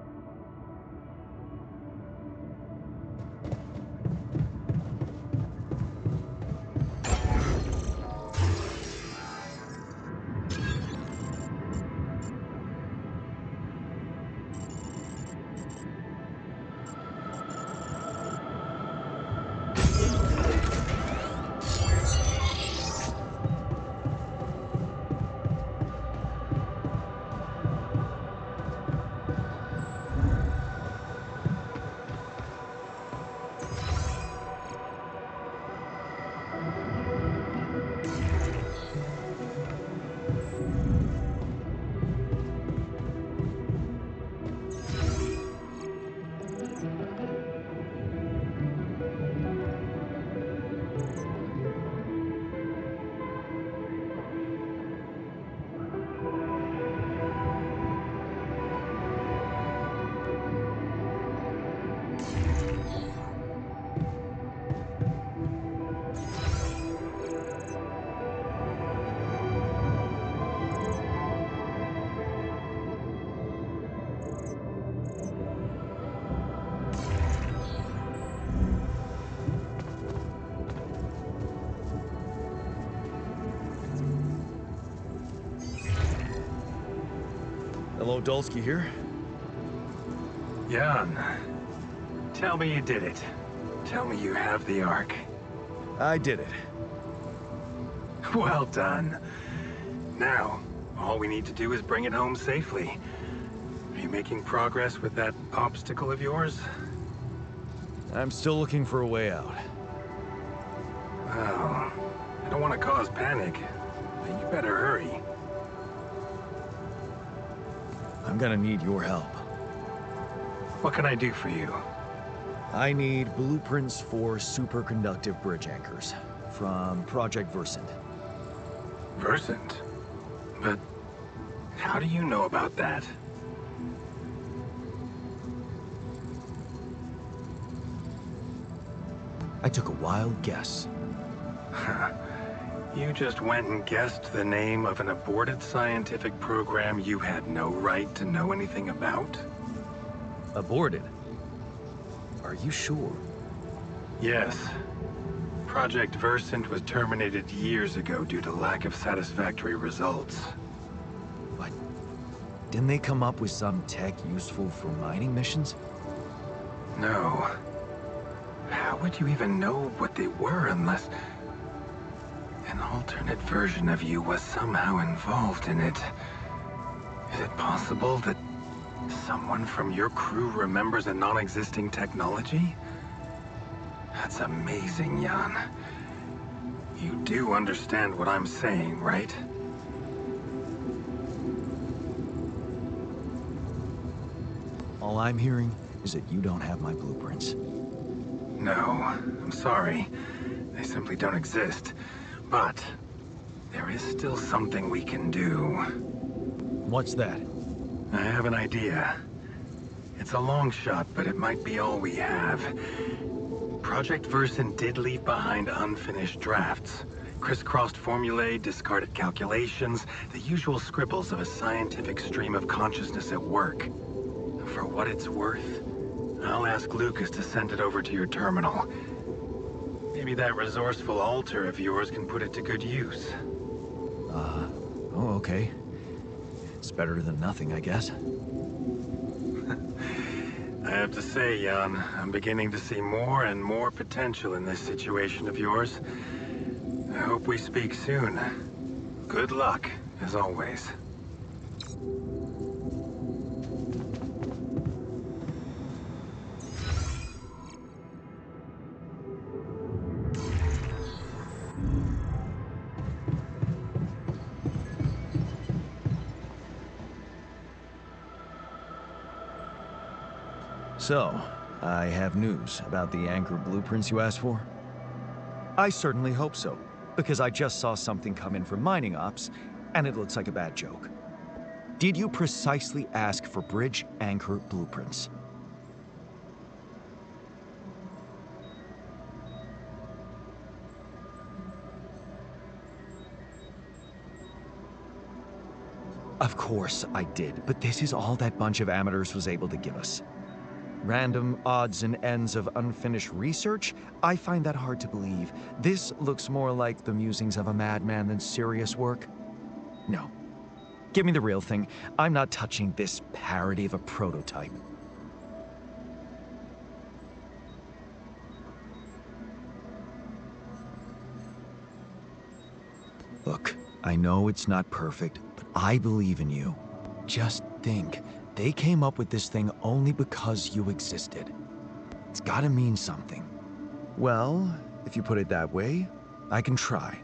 Hello, Dolski here. Jan, tell me you did it. Tell me you have the Ark. I did it. Well done. Now, all we need to do is bring it home safely. Are you making progress with that obstacle of yours? I'm still looking for a way out. Well, I don't want to cause panic. But you better hurry. I'm gonna need your help. What can I do for you? I need blueprints for superconductive bridge anchors from Project Versant. Versant? But how do you know about that? I took a wild guess. You just went and guessed the name of an aborted scientific program you had no right to know anything about? Aborted? Are you sure? Yes. Project Versant was terminated years ago due to lack of satisfactory results. But didn't they come up with some tech useful for mining missions? No. How would you even know what they were unless an alternate version of you was somehow involved in it? Is it possible that someone from your crew remembers a non-existing technology? That's amazing, Jan. You do understand what I'm saying, right? All I'm hearing is that you don't have my blueprints. No, I'm sorry. They simply don't exist. But there is still something we can do. What's that? I have an idea. It's a long shot, but it might be all we have. Project Versant did leave behind unfinished drafts. Crisscrossed formulae, discarded calculations, the usual scribbles of a scientific stream of consciousness at work. For what it's worth, I'll ask Lucas to send it over to your terminal. Maybe that resourceful alter of yours can put it to good use. Oh, okay. It's better than nothing, I guess. I have to say, Jan, I'm beginning to see more and more potential in this situation of yours. I hope we speak soon. Good luck, as always. So, I have news about the Anchor blueprints you asked for? I certainly hope so, because I just saw something come in from mining ops, and it looks like a bad joke. Did you precisely ask for bridge anchor blueprints? Of course I did, but this is all that bunch of amateurs was able to give us. Random odds and ends of unfinished research? I find that hard to believe. This looks more like the musings of a madman than serious work. No. Give me the real thing. I'm not touching this parody of a prototype. Look, I know it's not perfect, but I believe in you. Just think. They came up with this thing only because you existed. It's gotta mean something. Well, if you put it that way, I can try.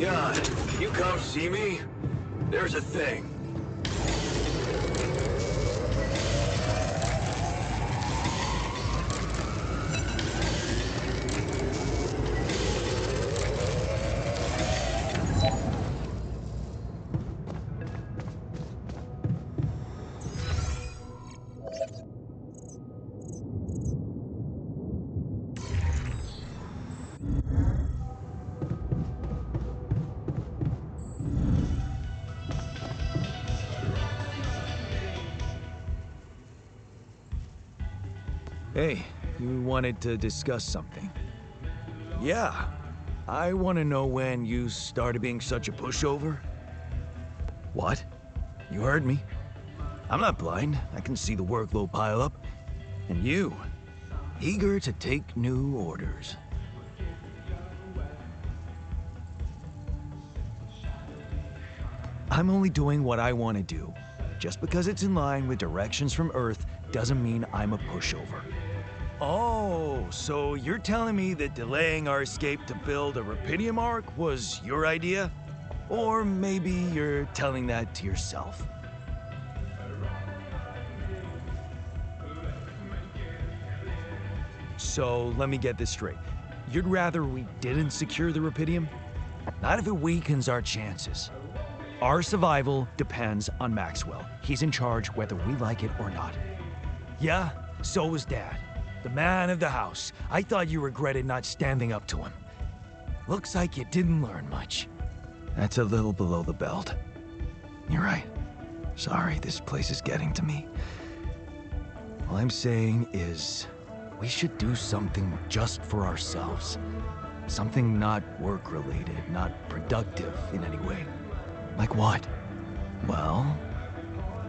Jan, can you come see me? There's a thing. Hey, you wanted to discuss something. Yeah. I want to know when you started being such a pushover. What? You heard me. I'm not blind. I can see the workload pile up. And you, eager to take new orders. I'm only doing what I want to do. Just because it's in line with directions from Earth doesn't mean I'm a pushover. Oh, so you're telling me that delaying our escape to build a Rapidium arc was your idea? Or maybe you're telling that to yourself. So let me get this straight. You'd rather we didn't secure the Rapidium? Not if it weakens our chances. Our survival depends on Maxwell. He's in charge whether we like it or not. Yeah, so was Dad. The man of the house. I thought you regretted not standing up to him. Looks like you didn't learn much. That's a little below the belt. You're right. Sorry, this place is getting to me. All I'm saying is, we should do something just for ourselves. Something not work-related, not productive in any way. Like what? Well,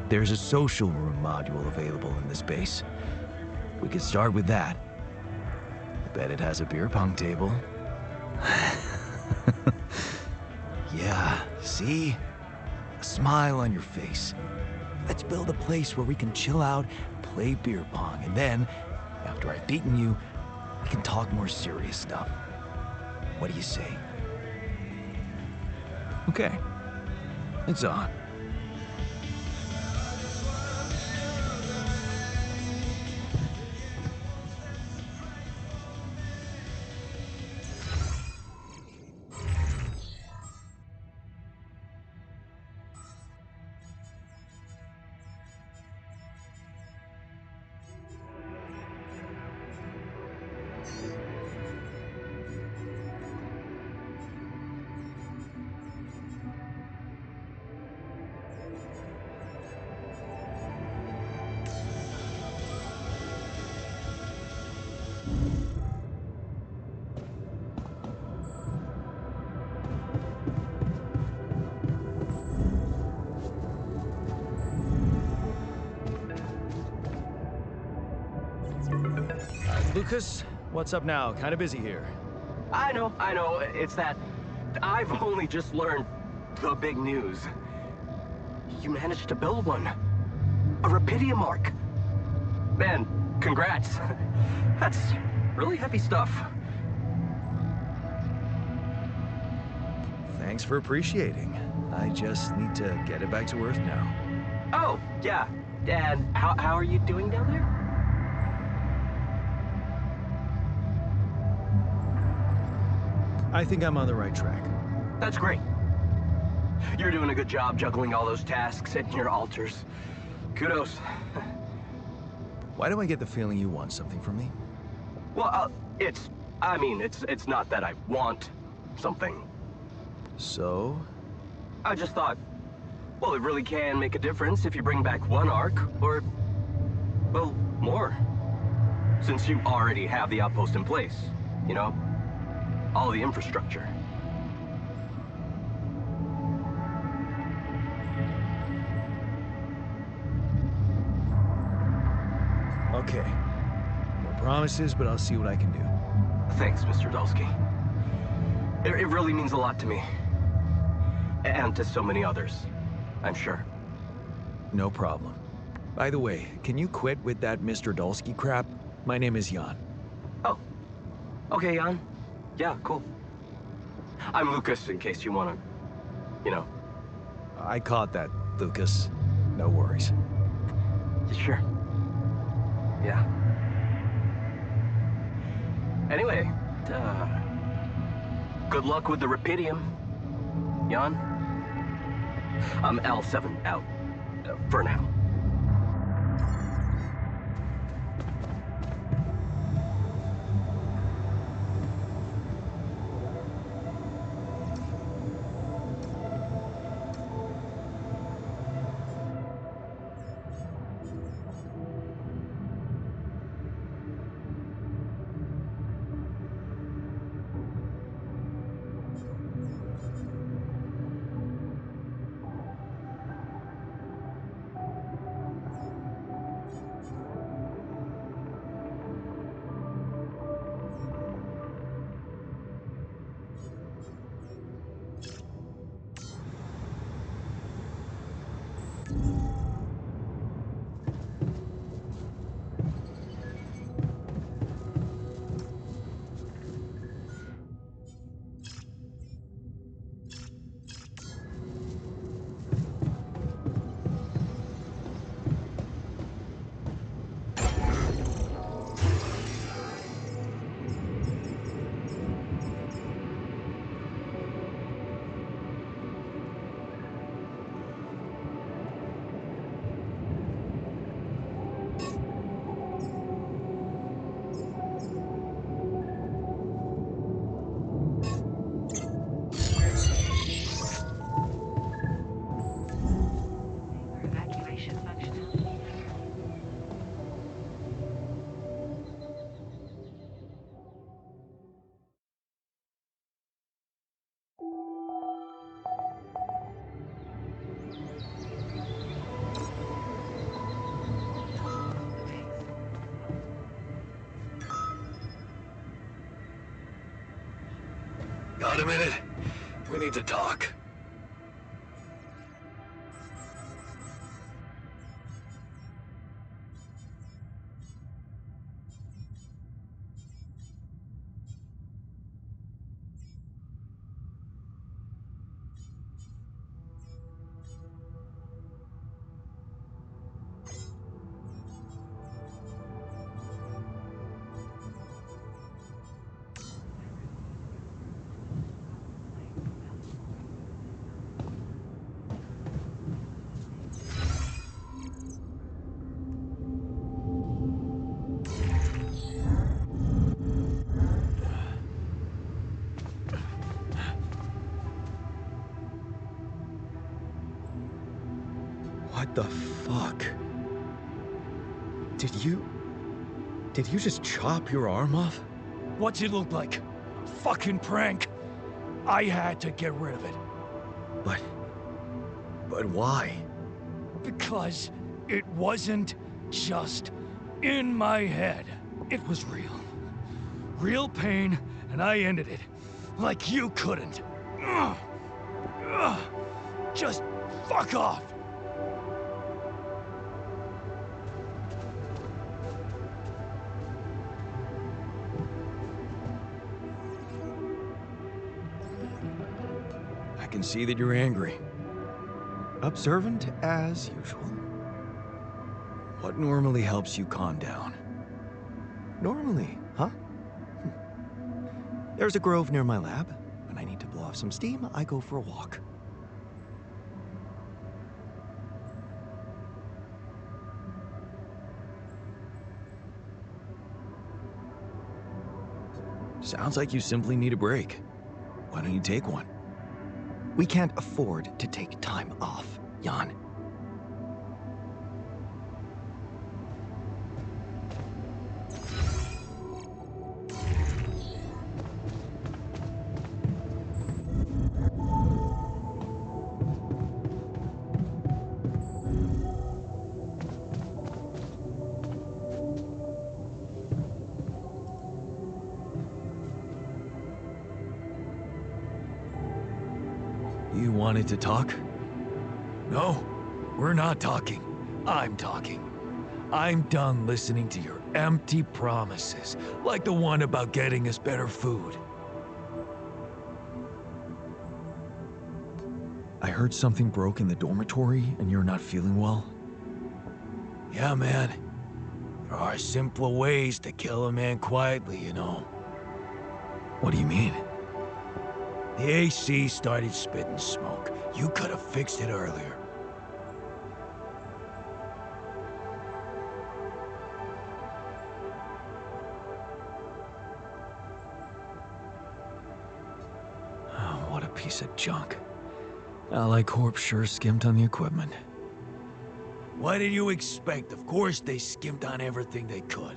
there's a social room module available in this base. We could start with that. I bet it has a beer pong table. Yeah, see? A smile on your face. Let's build a place where we can chill out, play beer pong, and then, after I've beaten you, we can talk more serious stuff. What do you say? Okay. It's on. Lucas, what's up now? Kinda busy here. I know. It's that I've only just learned the big news. You managed to build one. A Rapidium arc. Man, congrats. That's really heavy stuff. Thanks for appreciating. I just need to get it back to Earth now. Oh, yeah. And how are you doing down there? I think I'm on the right track. That's great. You're doing a good job juggling all those tasks and your alters. Kudos. Why do I get the feeling you want something from me? Well, it's not that I want something. So? I just thought, well, it really can make a difference if you bring back one arc, or, well, more. Since you already have the outpost in place, you know? All the infrastructure. Okay. No promises, but I'll see what I can do. Thanks, Mr. Dolski. It really means a lot to me. And to so many others, I'm sure. No problem. By the way, can you quit with that Mr. Dolski crap? My name is Jan. Oh. Okay, Jan. Yeah, cool. I'm Lucas, in case you wanna, you know. I caught that, Lucas. No worries. Sure. Yeah. Anyway, good luck with the Rapidium, Jan. I'm L7 out, for now. out a minute? We need to talk. What the fuck? Did you just chop your arm off? What's it look like? A fucking prank. I had to get rid of it. But why? Because it wasn't just in my head. It was real. Real pain, and I ended it. Like you couldn't. Ugh. Ugh. Just fuck off. I can see that you're angry. Observant as usual. What normally helps you calm down? Normally, huh? There's a grove near my lab. When I need to blow off some steam, I go for a walk. Sounds like you simply need a break. Why don't you take one? We can't afford to take time off, Jan. You wanted to talk? No, we're not talking. I'm talking. I'm done listening to your empty promises, like the one about getting us better food. I heard something broke in the dormitory and you're not feeling well. Yeah, man. There are simpler ways to kill a man quietly, you know. What do you mean? The AC started spitting smoke. You could have fixed it earlier. Oh, what a piece of junk. Allied Corp sure skimped on the equipment. What did you expect? Of course they skimped on everything they could.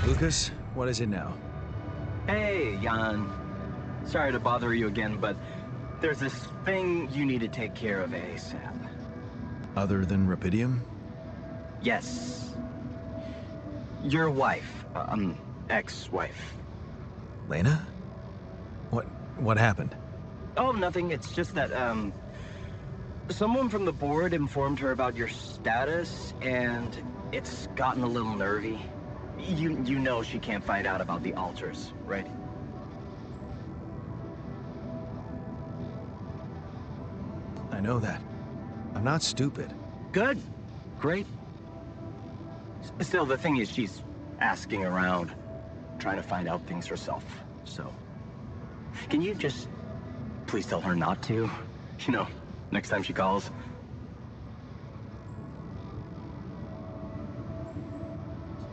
Lucas, what is it now? Hey, Jan. Sorry to bother you again, but there's this thing you need to take care of ASAP. Other than Rapidium? Yes. Your wife, ex-wife. Lena? What happened? Oh, nothing. It's just that, someone from the board informed her about your status, and it's gotten a little nervy. You know she can't find out about the ALTERS, right? I know that. I'm not stupid. Good. Great. Still, the thing is, she's asking around, trying to find out things herself, so... Can you just please tell her not to? You know, next time she calls.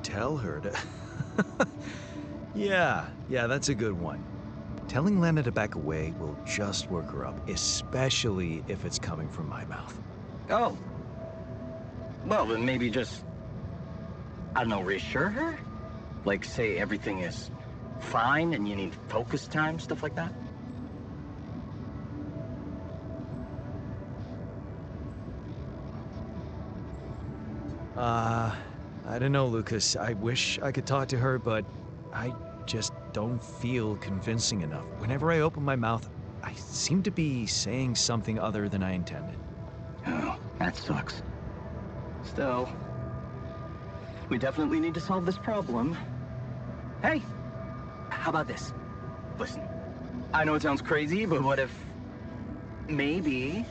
Tell her to... Yeah, that's a good one. Telling Lena to back away will just work her up, especially if it's coming from my mouth. Oh. Well, then maybe just... I don't know, reassure her? Like, say everything is fine and you need focus time, stuff like that? I don't know, Lucas. I wish I could talk to her, but I just don't feel convincing enough. Whenever I open my mouth, I seem to be saying something other than I intended. Oh, that sucks. Still, we definitely need to solve this problem. Hey, how about this? Listen, I know it sounds crazy, but what if maybe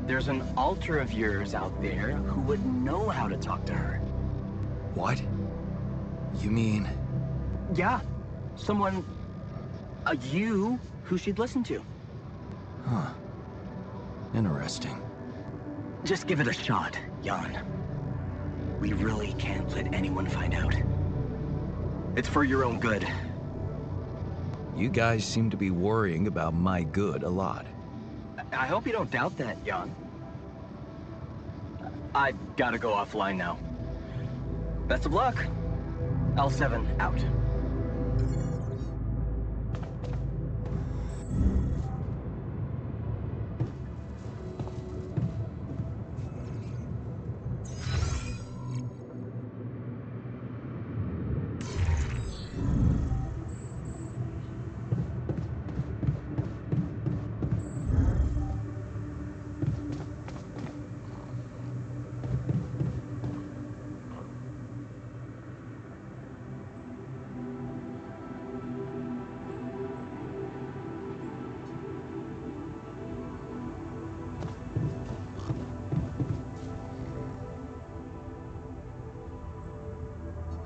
there's an alter of yours out there who would know how to talk to her? What? You mean? Yeah, someone, you, who she'd listen to. Huh. Interesting. Just give it a shot, Jan. We really can't let anyone find out. It's for your own good. You guys seem to be worrying about my good a lot. I hope you don't doubt that, Jan. I gotta go offline now. Best of luck. L7 out.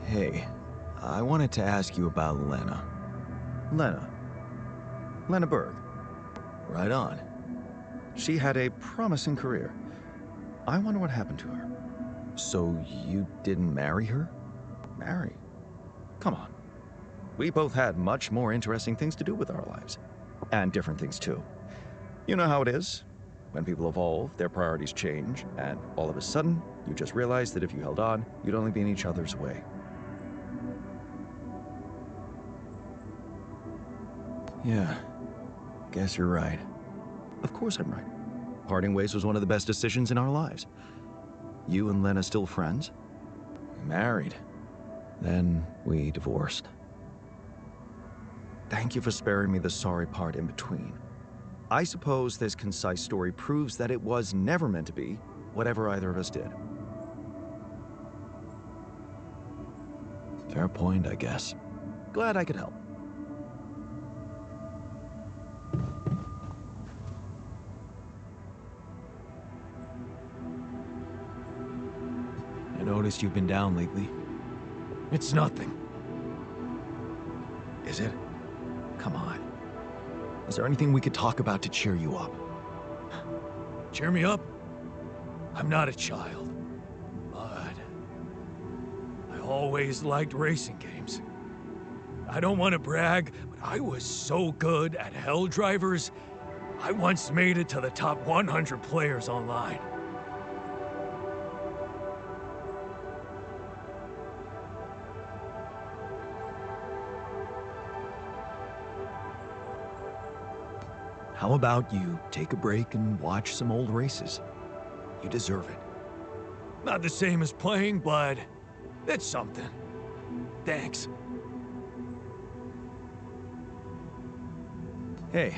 Hey, I wanted to ask you about Lena. Lena Berg. Right on. She had a promising career. I wonder what happened to her. So you didn't marry her? Marry? Come on. We both had much more interesting things to do with our lives. And different things too. You know how it is. When people evolve, their priorities change, and all of a sudden, you just realize that if you held on, you'd only be in each other's way. Yeah, guess you're right. Of course I'm right. Parting ways was one of the best decisions in our lives. You and Lena still friends? We married. Then we divorced. Thank you for sparing me the sorry part in between. I suppose this concise story proves that it was never meant to be whatever either of us did. Fair point, I guess. Glad I could help. I noticed you've been down lately. It's nothing. Is it? Come on. Is there anything we could talk about to cheer you up? Cheer me up? I'm not a child. But I always liked racing games. I don't want to brag, but I was so good at Hell Drivers, I once made it to the top 100 players online. how about you take a break and watch some old races? You deserve it. Not the same as playing, but it's something. Thanks. Hey,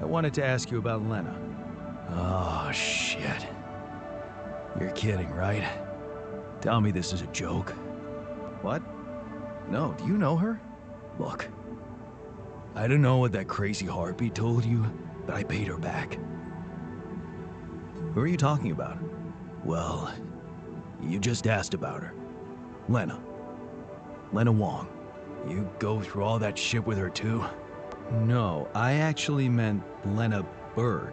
I wanted to ask you about Lena. Oh, shit. You're kidding, right? Tell me this is a joke. What? No, do you know her? Look, I don't know what that crazy harpy told you, but I paid her back. Who are you talking about? Well, you just asked about her. Lena. Lena Wong. You go through all that shit with her too? No, I actually meant Lena Berg.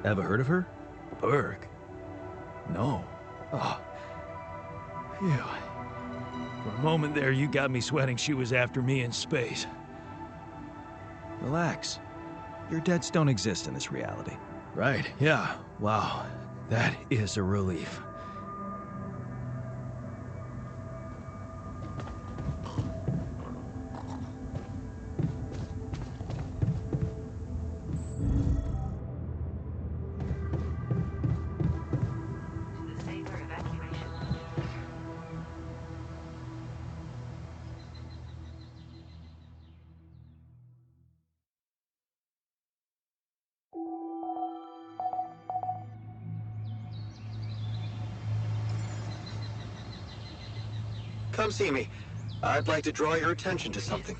Ever heard of her? Berg? No. Oh. Phew. For a moment there, you got me sweating she was after me in space. Relax. Your debts don't exist in this reality. Right, yeah. Wow. That is a relief. To the safer evacuation. Come see me. I'd like to draw your attention to something.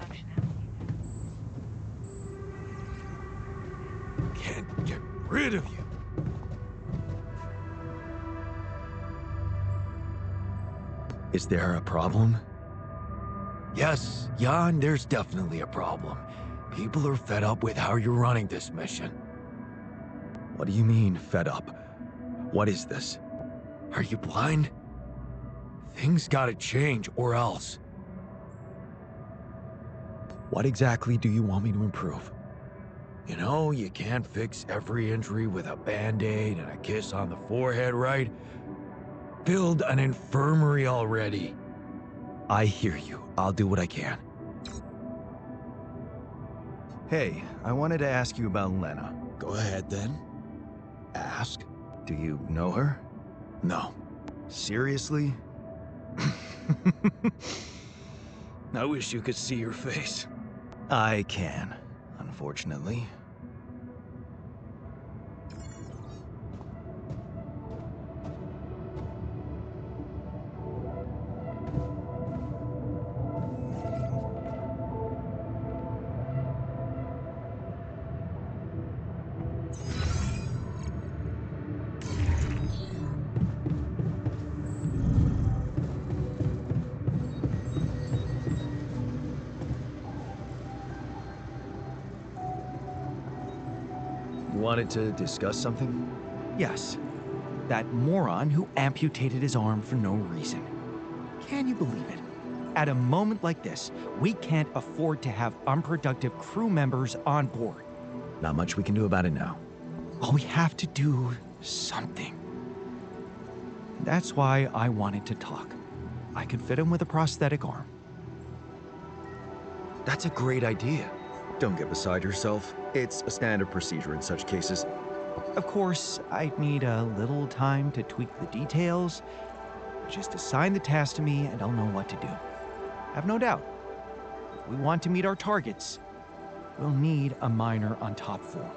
Can't get rid of you. Is there a problem? Yes, Jan, there's definitely a problem. People are fed up with how you're running this mission. What do you mean, fed up? What is this? Are you blind? Things gotta change, or else. What exactly do you want me to improve? You know, you can't fix every injury with a band-aid and a kiss on the forehead, right? Build an infirmary already. I hear you. I'll do what I can. Hey, I wanted to ask you about Lena. Go ahead, then. Ask. Do you know her? No. Seriously? I wish you could see your face. I can, unfortunately. You wanted to discuss something? Yes. That moron who amputated his arm for no reason. Can you believe it? At a moment like this, we can't afford to have unproductive crew members on board. Not much we can do about it now. Well, we have to do something. That's why I wanted to talk. I could fit him with a prosthetic arm. That's a great idea. Don't get beside yourself. It's a standard procedure in such cases. Of course, I'd need a little time to tweak the details. Just assign the task to me and I'll know what to do. Have no doubt. If we want to meet our targets, we'll need a miner on top form.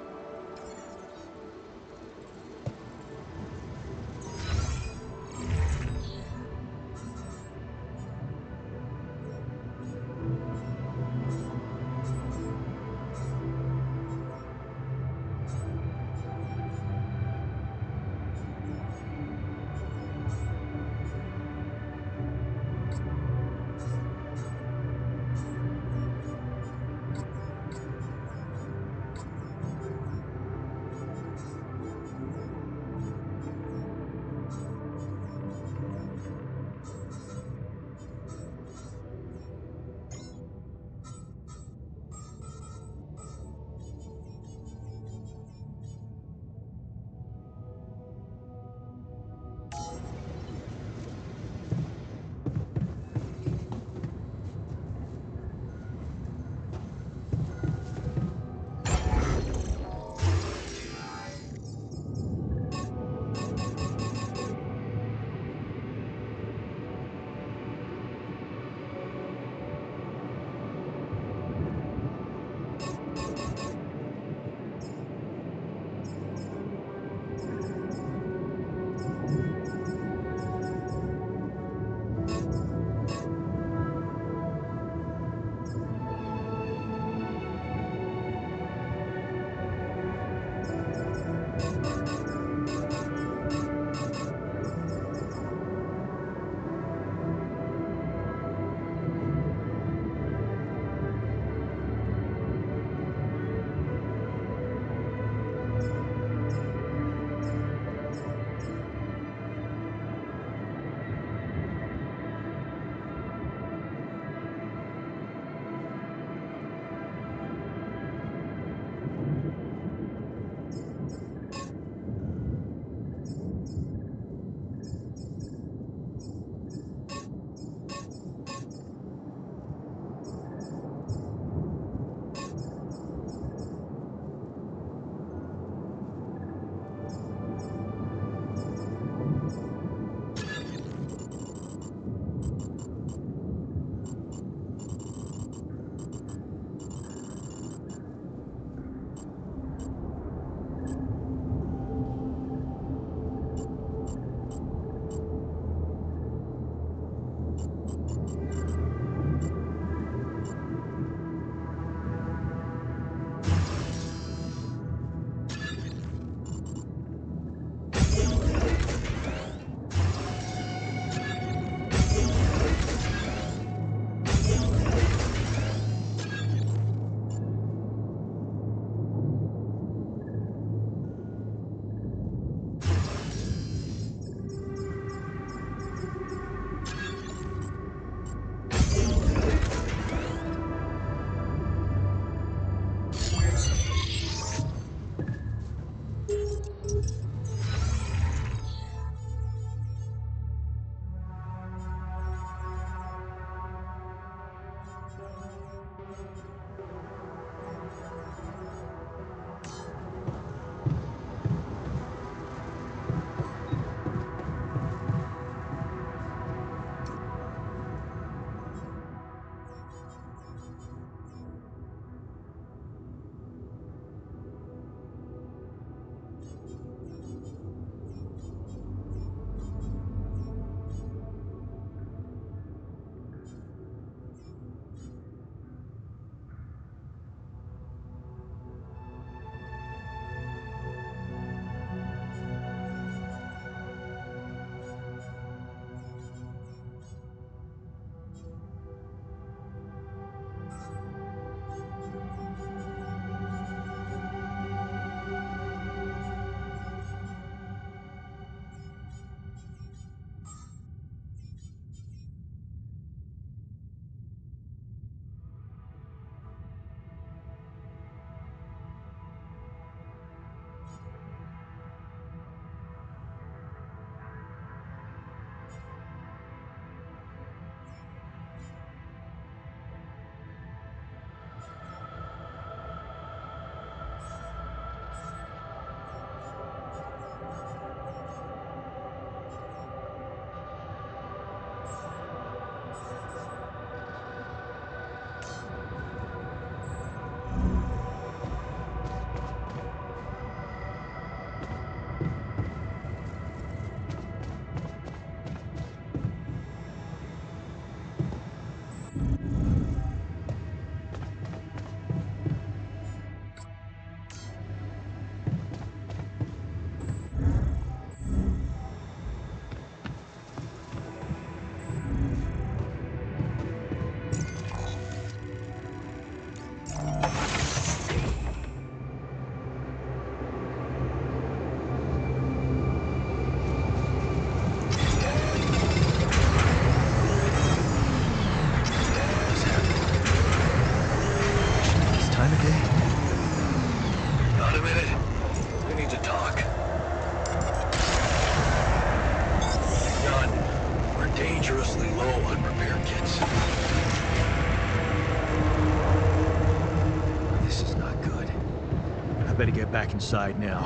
to get back inside now.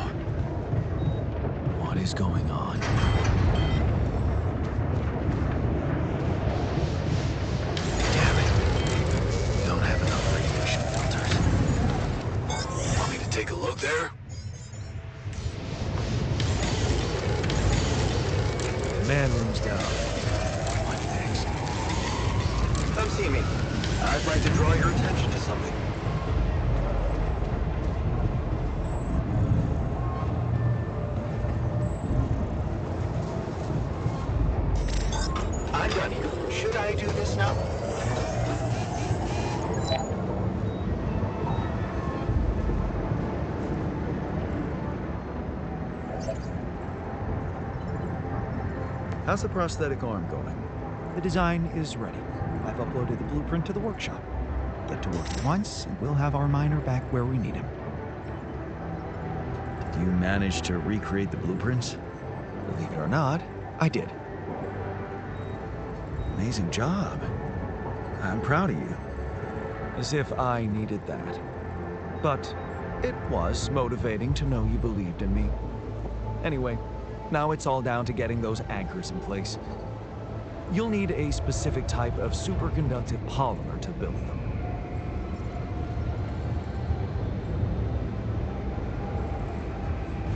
What is going on? Damn it. We don't have enough radiation filters. Want me to take a look there? Man room's down. What next? Come see me. I'd like to draw your attention to something. I'm done here. Should I do this now? How's the prosthetic arm going? The design is ready. I've uploaded the blueprint to the workshop. Get to work at once, and we'll have our miner back where we need him. Did you manage to recreate the blueprints? Believe it or not, I did. Amazing job. I'm proud of you. As if I needed that. But it was motivating to know you believed in me. Anyway, now it's all down to getting those anchors in place. You'll need a specific type of superconductive polymer to build them.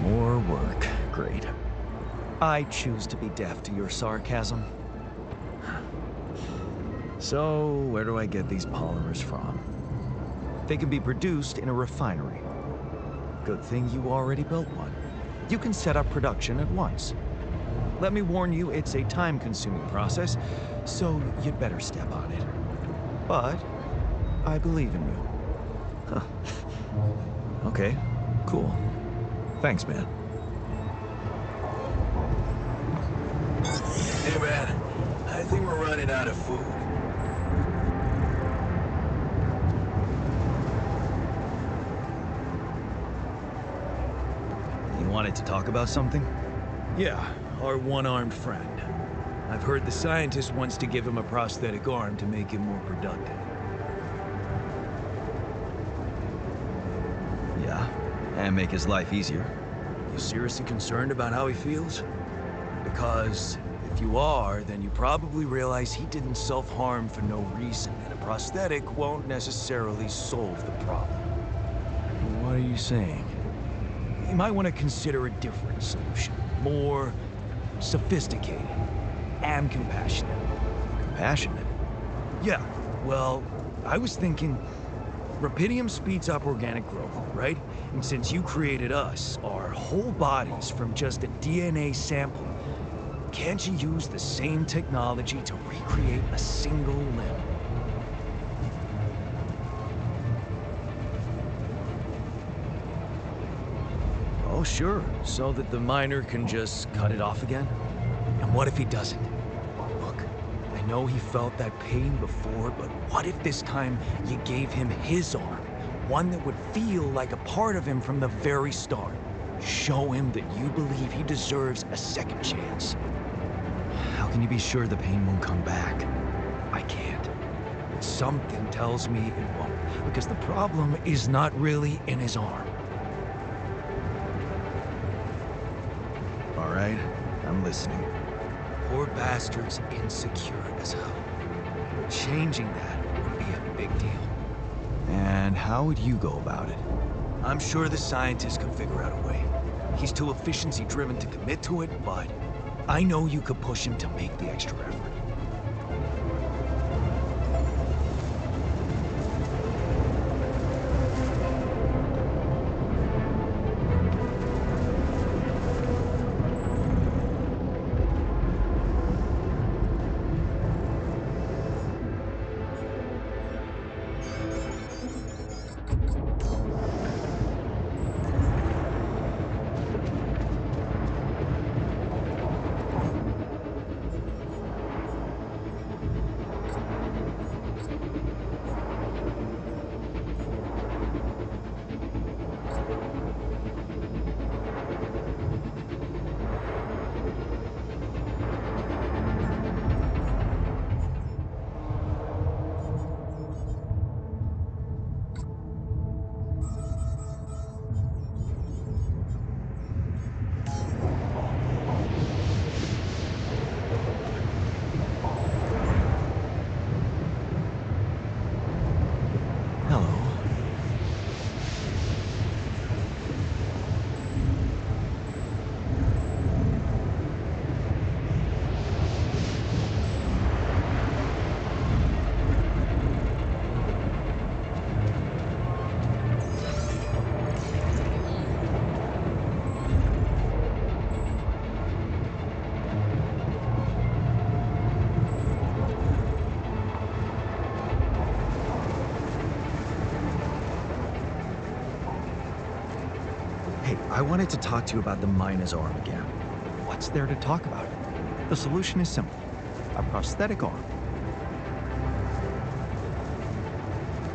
More work. Great. I choose to be deaf to your sarcasm. So, where do I get these polymers from? They can be produced in a refinery. Good thing you already built one. You can set up production at once. Let me warn you, it's a time-consuming process, so you'd better step on it. But I believe in you. Huh. Okay, cool. Thanks, man. Hey, man. I think we're running out of food. You wanted to talk about something? Yeah, our one-armed friend. I've heard the scientist wants to give him a prosthetic arm to make him more productive. Yeah, and make his life easier. You seriously concerned about how he feels? Because if you are, then you probably realize he didn't self-harm for no reason, and a prosthetic won't necessarily solve the problem. What are you saying? You might want to consider a different solution. More sophisticated and compassionate. Compassionate? Yeah, well, I was thinking Rapidium speeds up organic growth, right? And since you created us, our whole bodies from just a DNA sample, can't you use the same technology to recreate a single limb? Oh, sure. So that the miner can just cut it off again? And what if he doesn't? Look, I know he felt that pain before, but what if this time you gave him his arm? One that would feel like a part of him from the very start. Show him that you believe he deserves a second chance. How can you be sure the pain won't come back? I can't. But something tells me it won't, because the problem is not really in his arm. All right, I'm listening. Poor bastard's insecure as hell. Changing that would be a big deal. And how would you go about it? I'm sure the scientist could figure out a way. He's too efficiency-driven to commit to it, but I know you could push him to make the extra effort. Hey, I wanted to talk to you about the miner's arm again. What's there to talk about? The solution is simple. A prosthetic arm.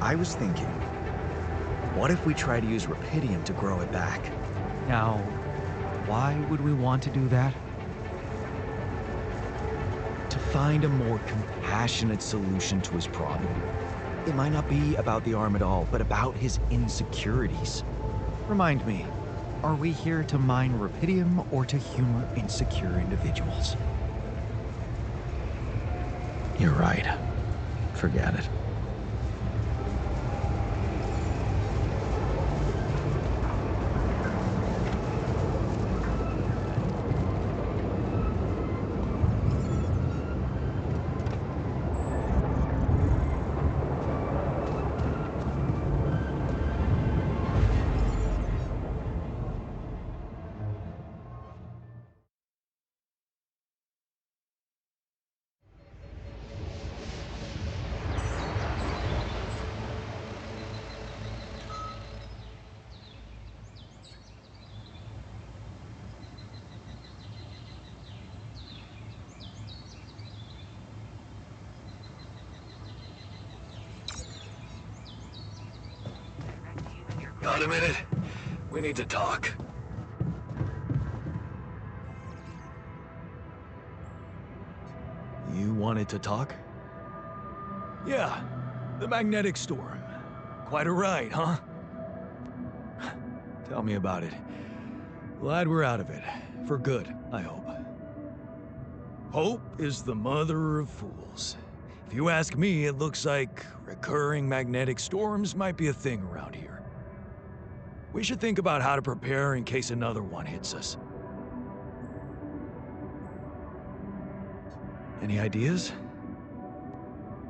I was thinking, what if we try to use Rapidium to grow it back? Now, why would we want to do that? To find a more compassionate solution to his problem. It might not be about the arm at all, but about his insecurities. Remind me, are we here to mine Rapidium or to humor insecure individuals? You're right. Forget it. Got a minute? We need to talk. You wanted to talk? Yeah, the magnetic storm. Quite a ride, huh? Tell me about it. Glad we're out of it. For good, I hope. Hope is the mother of fools. If you ask me, it looks like recurring magnetic storms might be a thing around here. We should think about how to prepare in case another one hits us. Any ideas?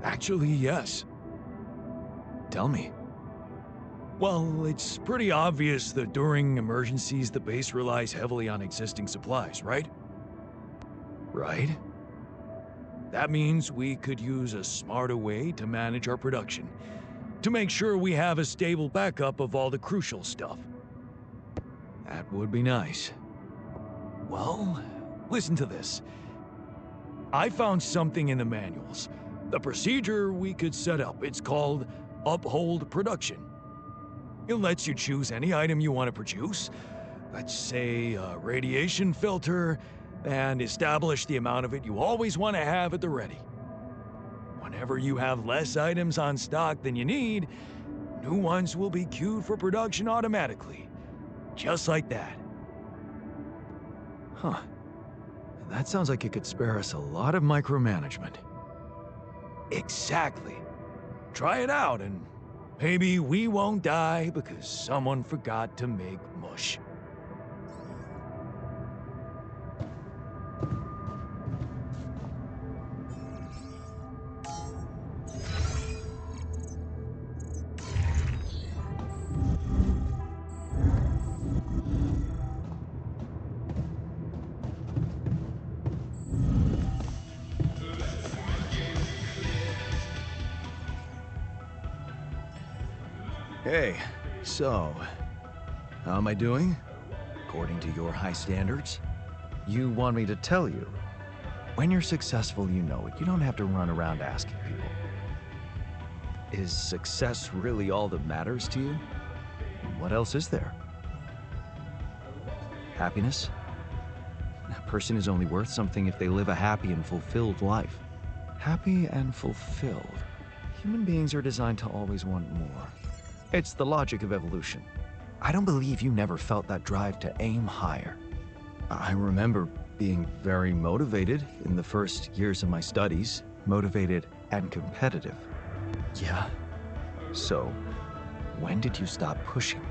Actually, yes. Tell me. Well, it's pretty obvious that during emergencies, the base relies heavily on existing supplies, right? Right? That means we could use a smarter way to manage our production, to make sure we have a stable backup of all the crucial stuff. That would be nice. Well, listen to this. I found something in the manuals. The procedure we could set up. It's called Uphold Production. It lets you choose any item you want to produce. Let's say a radiation filter, and establish the amount of it you always want to have at the ready. Whenever you have less items on stock than you need, new ones will be queued for production automatically. Just like that. Huh. That sounds like it could spare us a lot of micromanagement. Exactly. Try it out and maybe we won't die because someone forgot to make mush. Hey, so, how am I doing? According to your high standards? You want me to tell you? When you're successful, you know it. You don't have to run around asking people. Is success really all that matters to you? What else is there? Happiness? A person is only worth something if they live a happy and fulfilled life. Happy and fulfilled. Human beings are designed to always want more. It's the logic of evolution. I don't believe you never felt that drive to aim higher. I remember being very motivated in the first years of my studies, motivated and competitive. Yeah. So, when did you stop pushing?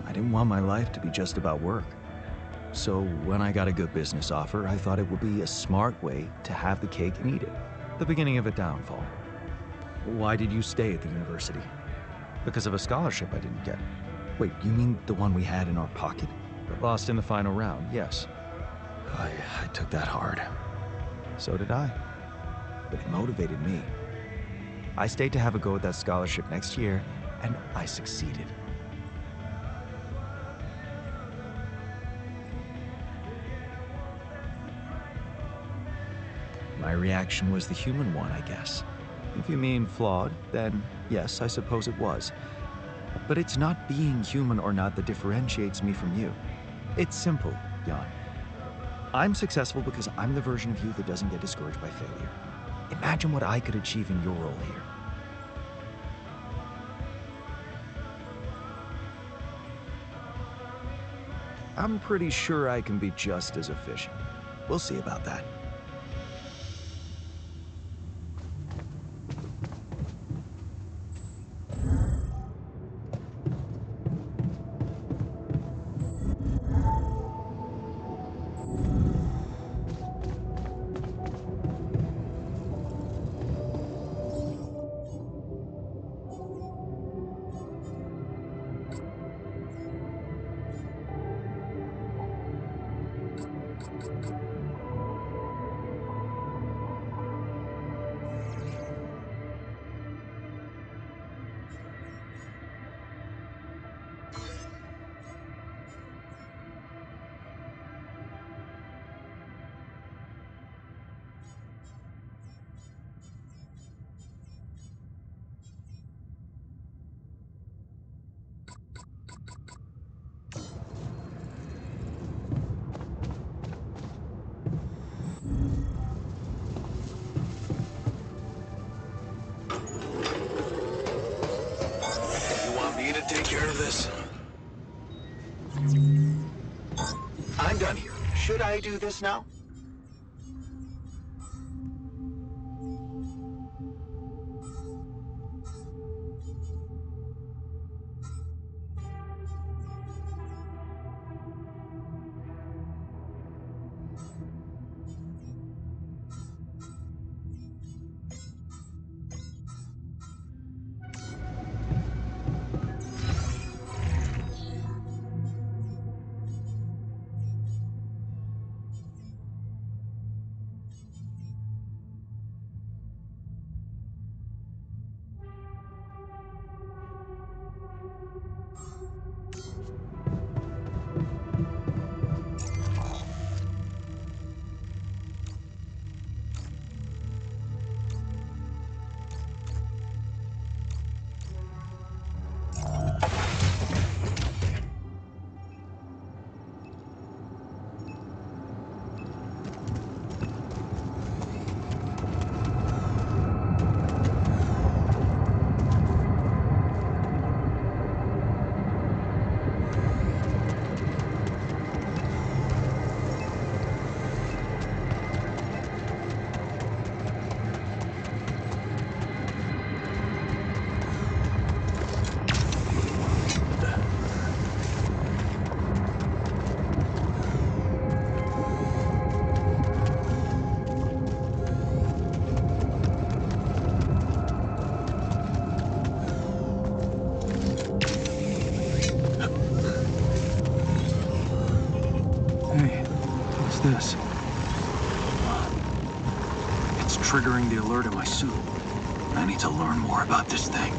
I didn't want my life to be just about work. So when I got a good business offer, I thought it would be a smart way to have the cake and eat it. The beginning of a downfall. Why did you stay at the university? Because of a scholarship I didn't get. Wait, you mean the one we had in our pocket? But lost in the final round, yes. I took that hard. So did I. But it motivated me. I stayed to have a go at that scholarship next year, and I succeeded. My reaction was the human one, I guess. If you mean flawed, then yes, I suppose it was. But it's not being human or not that differentiates me from you. It's simple, Jan. I'm successful because I'm the version of you that doesn't get discouraged by failure. Imagine what I could achieve in your role here. I'm pretty sure I can be just as efficient. We'll see about that. Take care of this. I'm done here. Should I do this now? This? It's triggering the alert in my suit. I need to learn more about this thing.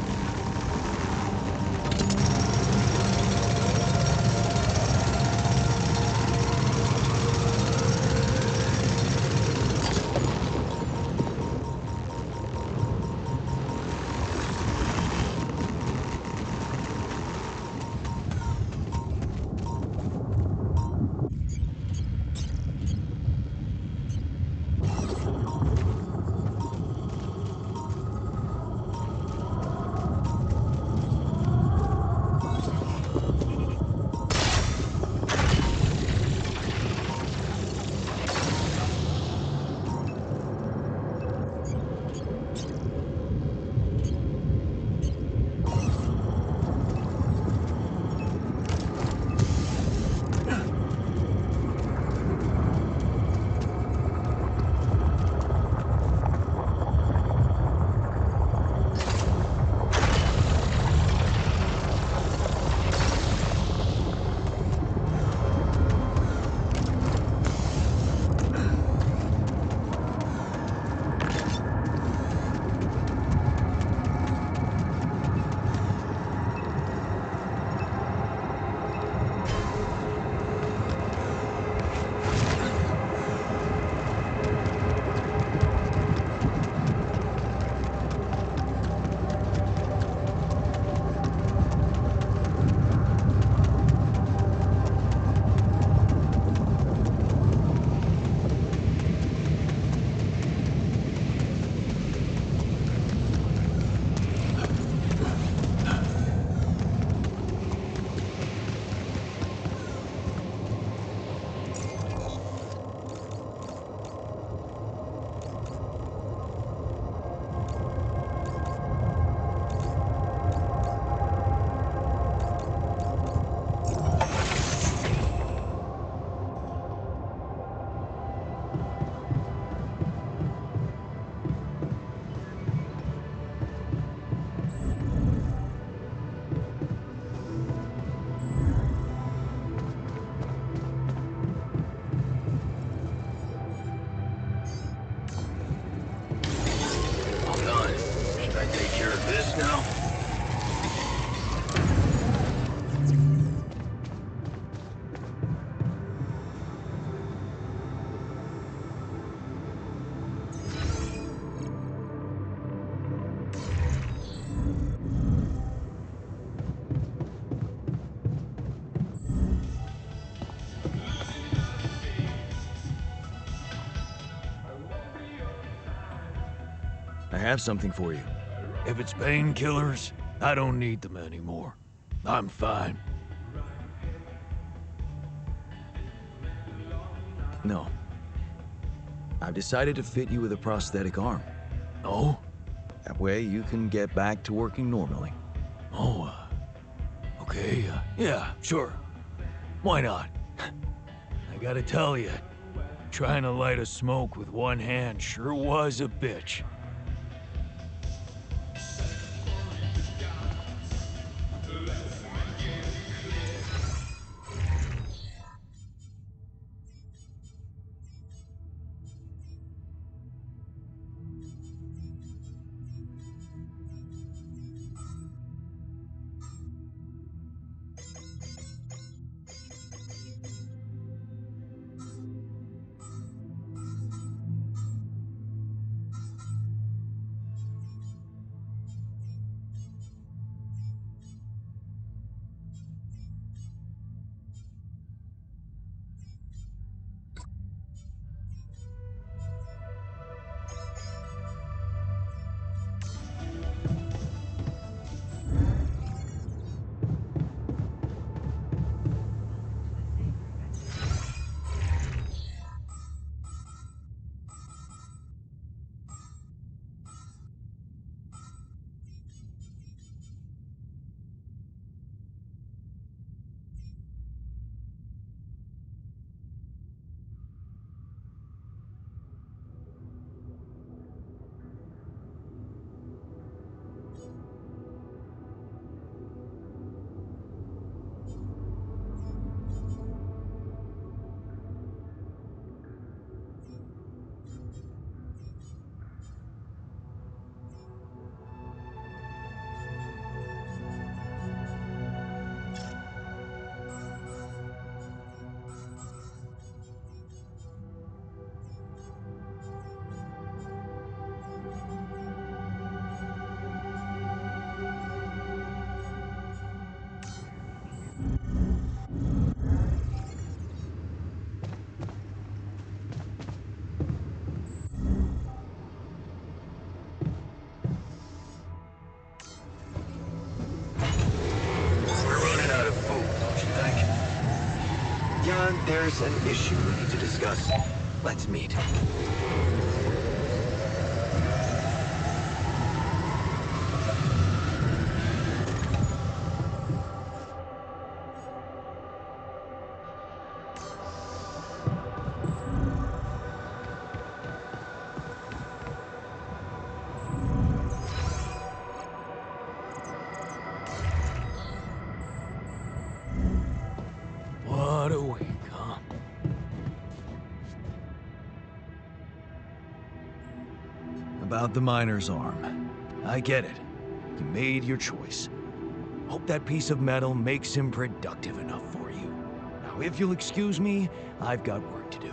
I have something for you. If it's painkillers, I don't need them anymore. I'm fine. No. I've decided to fit you with a prosthetic arm. Oh? That way you can get back to working normally. Oh, okay, yeah, sure. Why not? I gotta tell you, trying to light a smoke with one hand sure was a bitch. Jan, there's an issue we need to discuss. Let's meet. What a week, huh? About the miner's arm. I get it. You made your choice. Hope that piece of metal makes him productive enough for you. Now, if you'll excuse me, I've got work to do.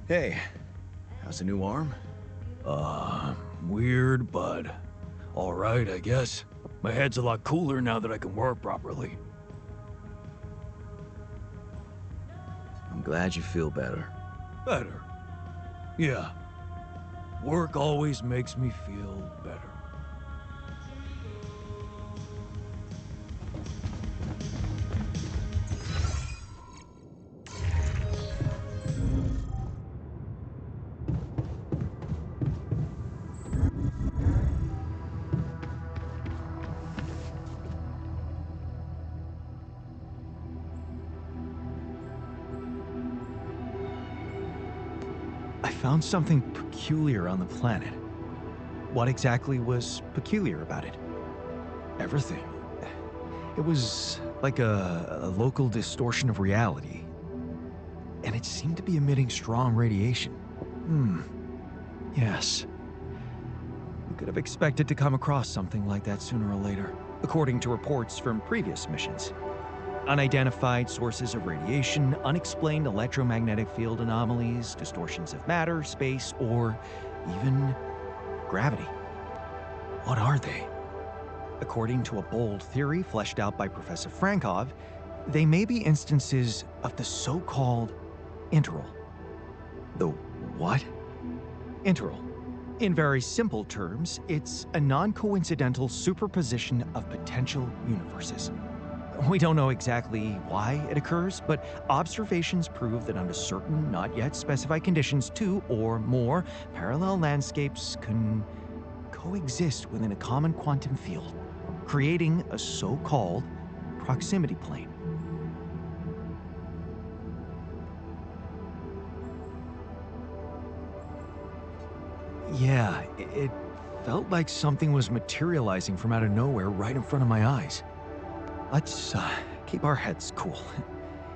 Hey, how's the new arm? Weird, but all right, I guess. My head's a lot cooler now that I can work properly. I'm glad you feel better. Better. Yeah. Work always makes me feel better. I found something peculiar on the planet. What exactly was peculiar about it? Everything. It was like a local distortion of reality. And it seemed to be emitting strong radiation. Yes. We could have expected to come across something like that sooner or later, according to reports from previous missions. Unidentified sources of radiation, unexplained electromagnetic field anomalies, distortions of matter, space, or even gravity. What are they? According to a bold theory fleshed out by Professor Frankov, they may be instances of the so-called interval. The what? Interval. In very simple terms, it's a non-coincidental superposition of potential universes. We don't know exactly why it occurs, but observations prove that under certain, not yet specified conditions, two or more parallel landscapes can coexist within a common quantum field, creating a so-called proximity plane. Yeah, it felt like something was materializing from out of nowhere right in front of my eyes. Let's keep our heads cool.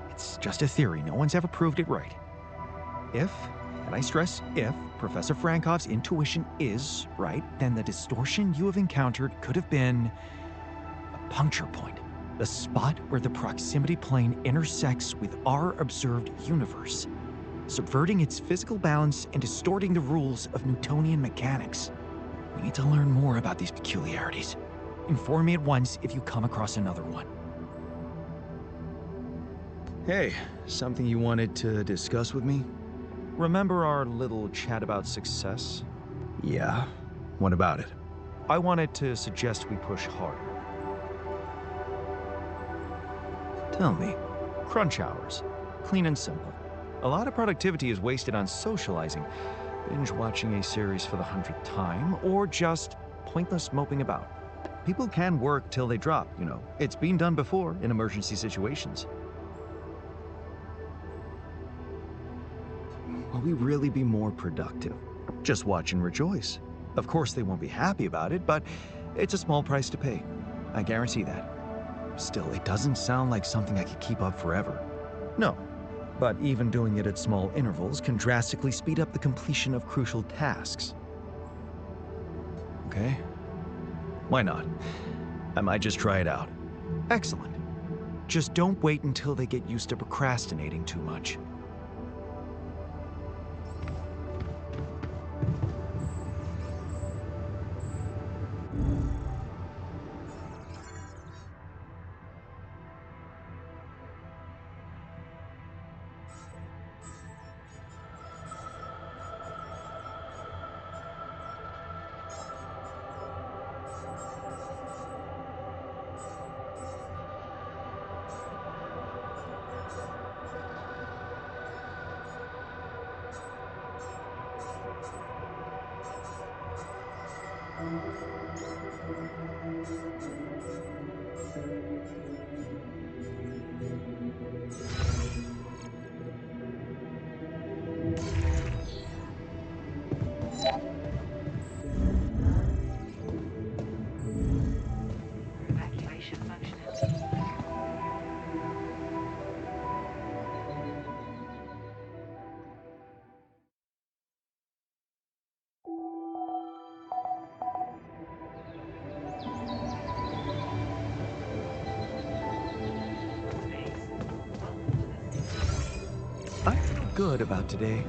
It's just a theory. No one's ever proved it right. If, and I stress if, Professor Frankov's intuition is right, then the distortion you have encountered could have been a puncture point, the spot where the proximity plane intersects with our observed universe, subverting its physical balance and distorting the rules of Newtonian mechanics. We need to learn more about these peculiarities. Inform me at once if you come across another one. Hey, something you wanted to discuss with me? Remember our little chat about success? Yeah. What about it? I wanted to suggest we push harder. Tell me. Crunch hours. Clean and simple. A lot of productivity is wasted on socializing, binge watching a series for the 100th time, or just pointless moping about. People can work till they drop, you know. It's been done before in emergency situations. Will we really be more productive? Just watch and rejoice. Of course they won't be happy about it, but it's a small price to pay. I guarantee that. Still, it doesn't sound like something I could keep up forever. No, but even doing it at small intervals can drastically speed up the completion of crucial tasks. Okay. Why not? I might just try it out. Excellent. Just don't wait until they get used to procrastinating too much. Evacuation functionality. I feel good about today.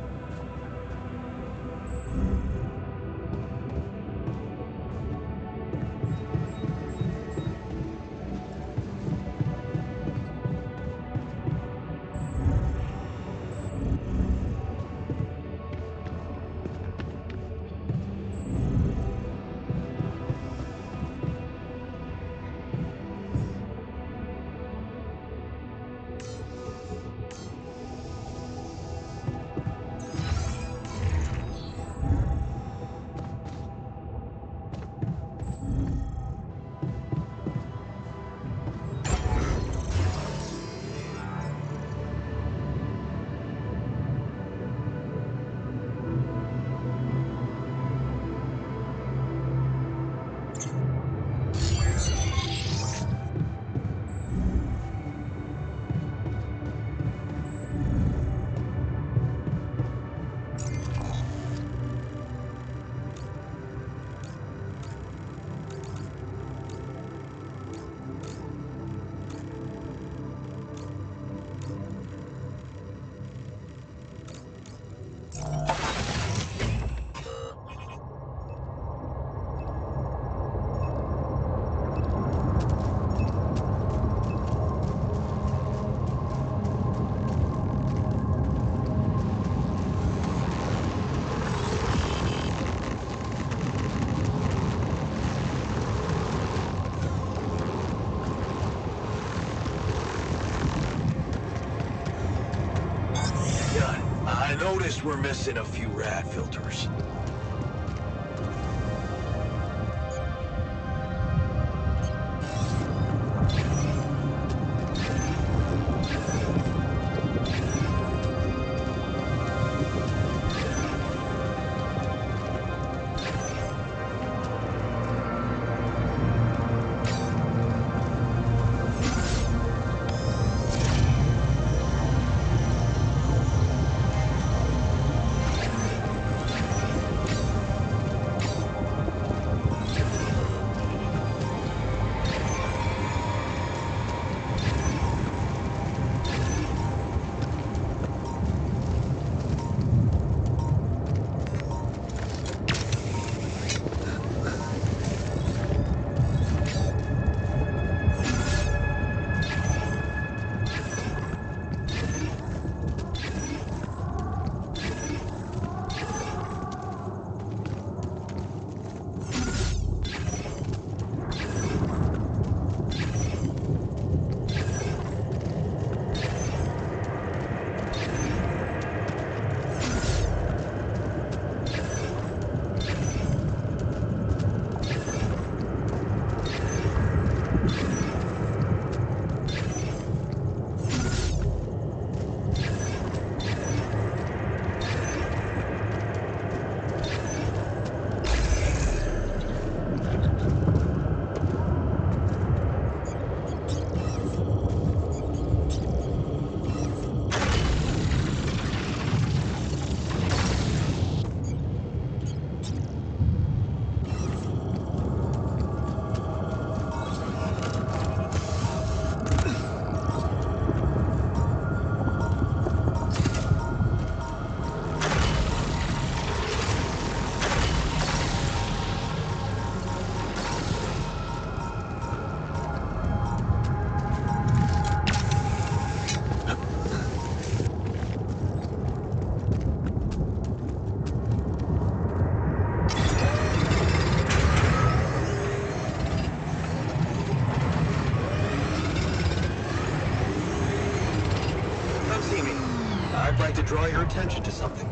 I noticed we're missing a few rad filters. I'd like to draw your attention to something.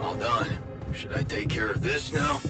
All done. Should I take care of this now?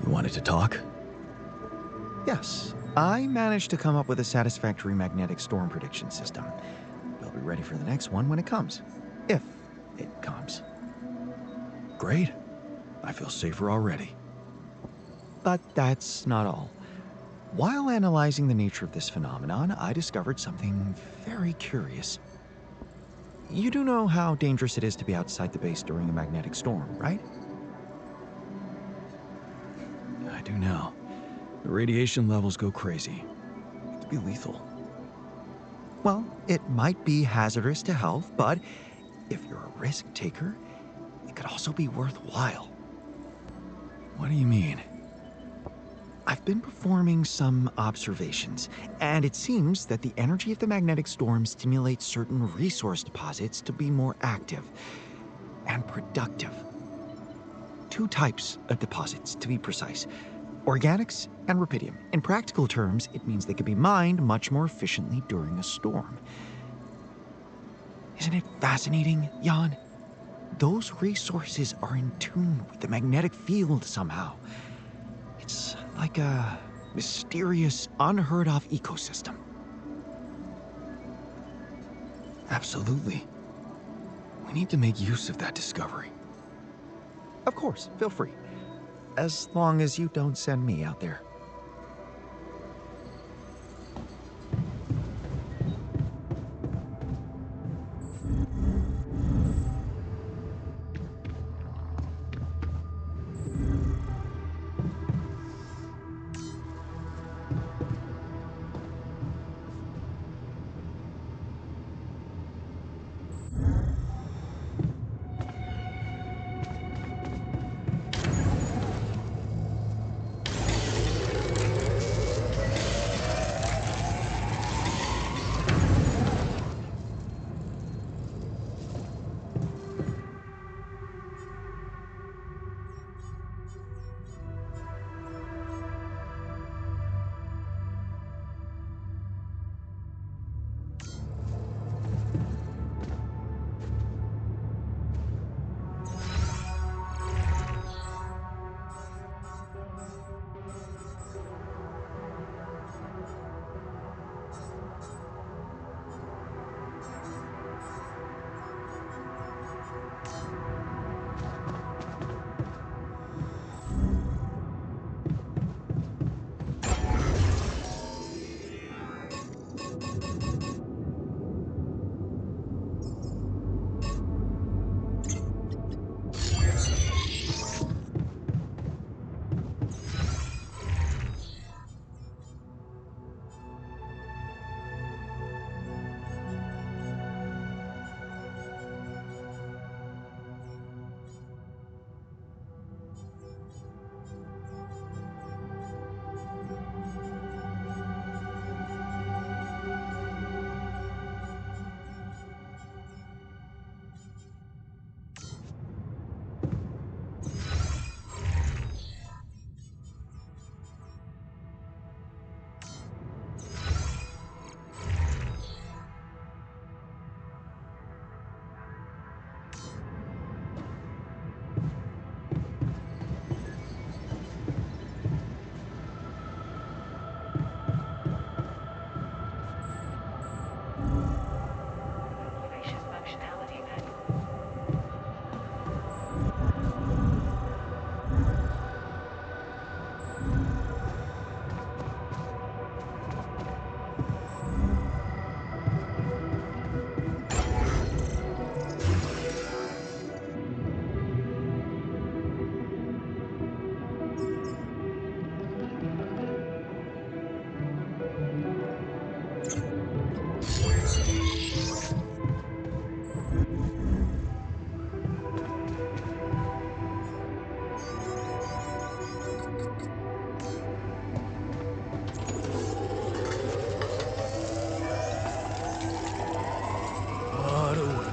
You wanted to talk? Yes, I managed to come up with a satisfactory magnetic storm prediction system. We'll be ready for the next one when it comes. If it comes. Great. I feel safer already. But that's not all. While analyzing the nature of this phenomenon, I discovered something very curious. You do know how dangerous it is to be outside the base during a magnetic storm, right? I do now. The radiation levels go crazy. It could be lethal. Well, it might be hazardous to health, but if you're a risk taker, it could also be worthwhile. What do you mean? I've been performing some observations, and it seems that the energy of the magnetic storm stimulates certain resource deposits to be more active and productive. Two types of deposits, to be precise: organics and rubidium. In practical terms, it means they can be mined much more efficiently during a storm. Isn't it fascinating, Jan? Those resources are in tune with the magnetic field somehow. It's like a mysterious, unheard of ecosystem. Absolutely. We need to make use of that discovery. Of course, feel free. As long as you don't send me out there. Evacuation functionality met. What a world.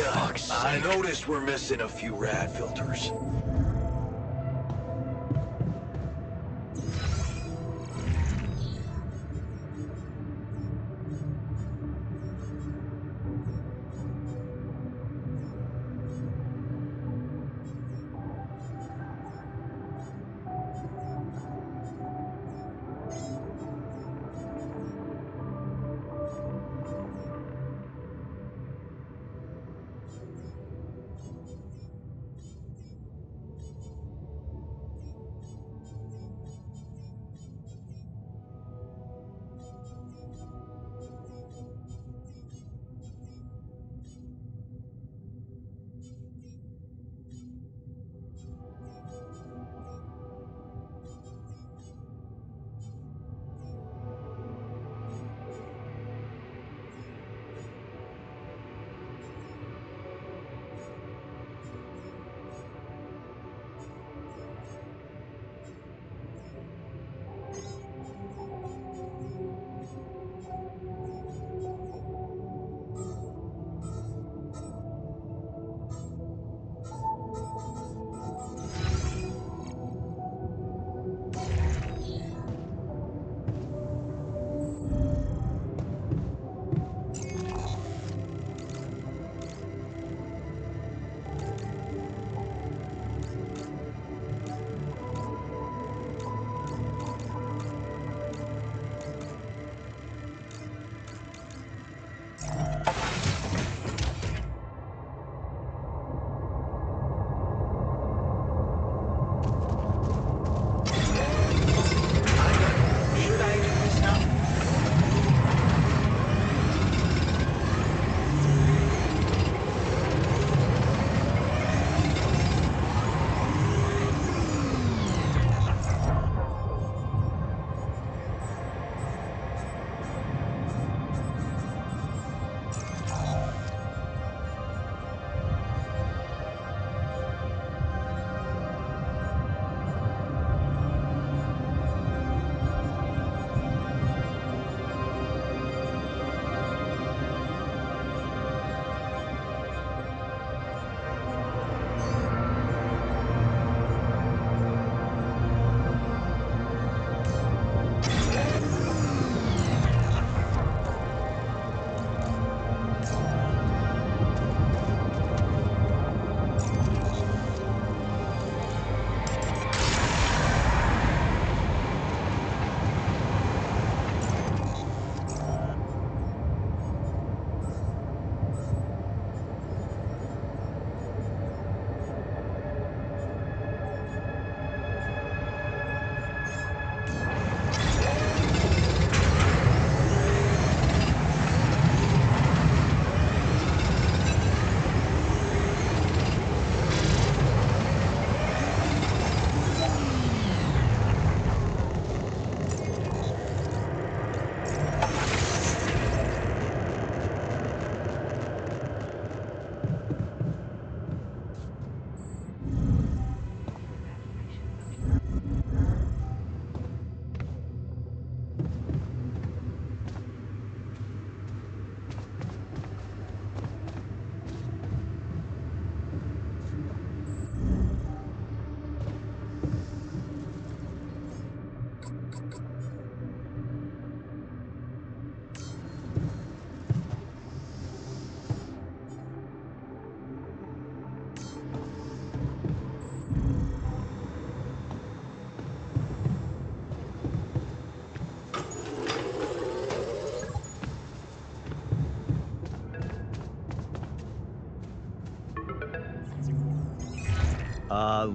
ya. I noticed we're missing a few rad filters.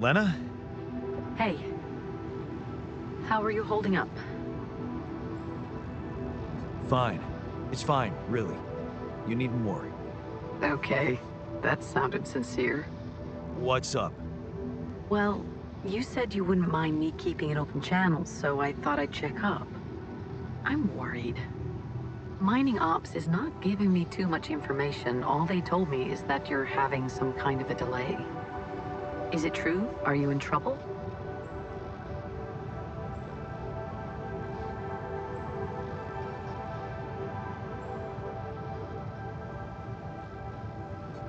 Lena? Hey. How are you holding up? Fine. It's fine, really. You needn't worry. Okay. That sounded sincere. What's up? Well, you said you wouldn't mind me keeping an open channel, so I thought I'd check up. I'm worried. Mining Ops is not giving me too much information. All they told me is that you're having some kind of a delay. Is it true? Are you in trouble?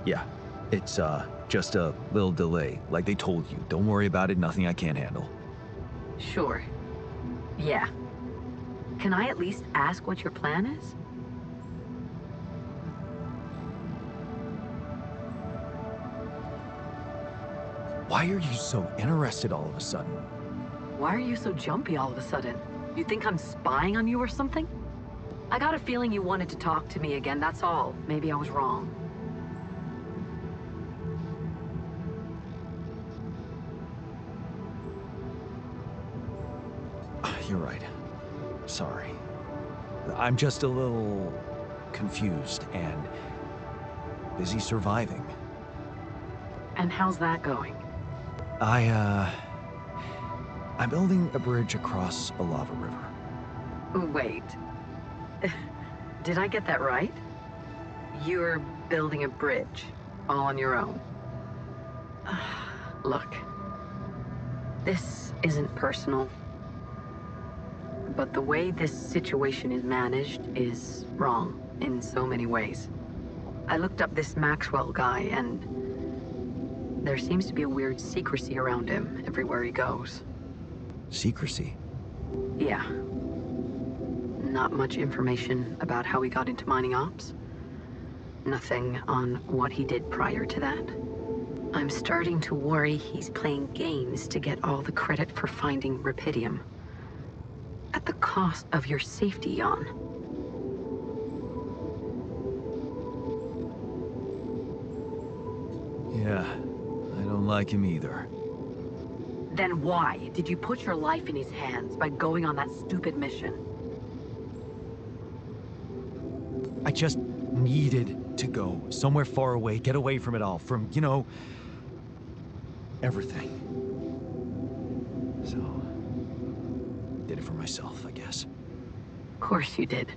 Yeah, it's, just a little delay, like they told you. Don't worry about it, nothing I can't handle. Sure. Yeah. Can I at least ask what your plan is? Why are you so interested all of a sudden? Why are you so jumpy all of a sudden? You think I'm spying on you or something? I got a feeling you wanted to talk to me again, that's all. Maybe I was wrong. You're right. Sorry. I'm just a little confused and busy surviving. And how's that going? I'm building a bridge across a lava river. Wait. Did I get that right? You're building a bridge, all on your own. Look. This isn't personal. But the way this situation is managed is wrong in so many ways. I looked up this Maxwell guy, and there seems to be a weird secrecy around him everywhere he goes. Secrecy? Yeah. Not much information about how he got into mining ops. Nothing on what he did prior to that. I'm starting to worry he's playing games to get all the credit for finding Rapidium. At the cost of your safety, Jan. Yeah, I don't like him either. Then why did you put your life in his hands by going on that stupid mission? I just needed to go somewhere far away, get away from it all, from, you know, everything. So, did it for myself, I guess. Of course you did.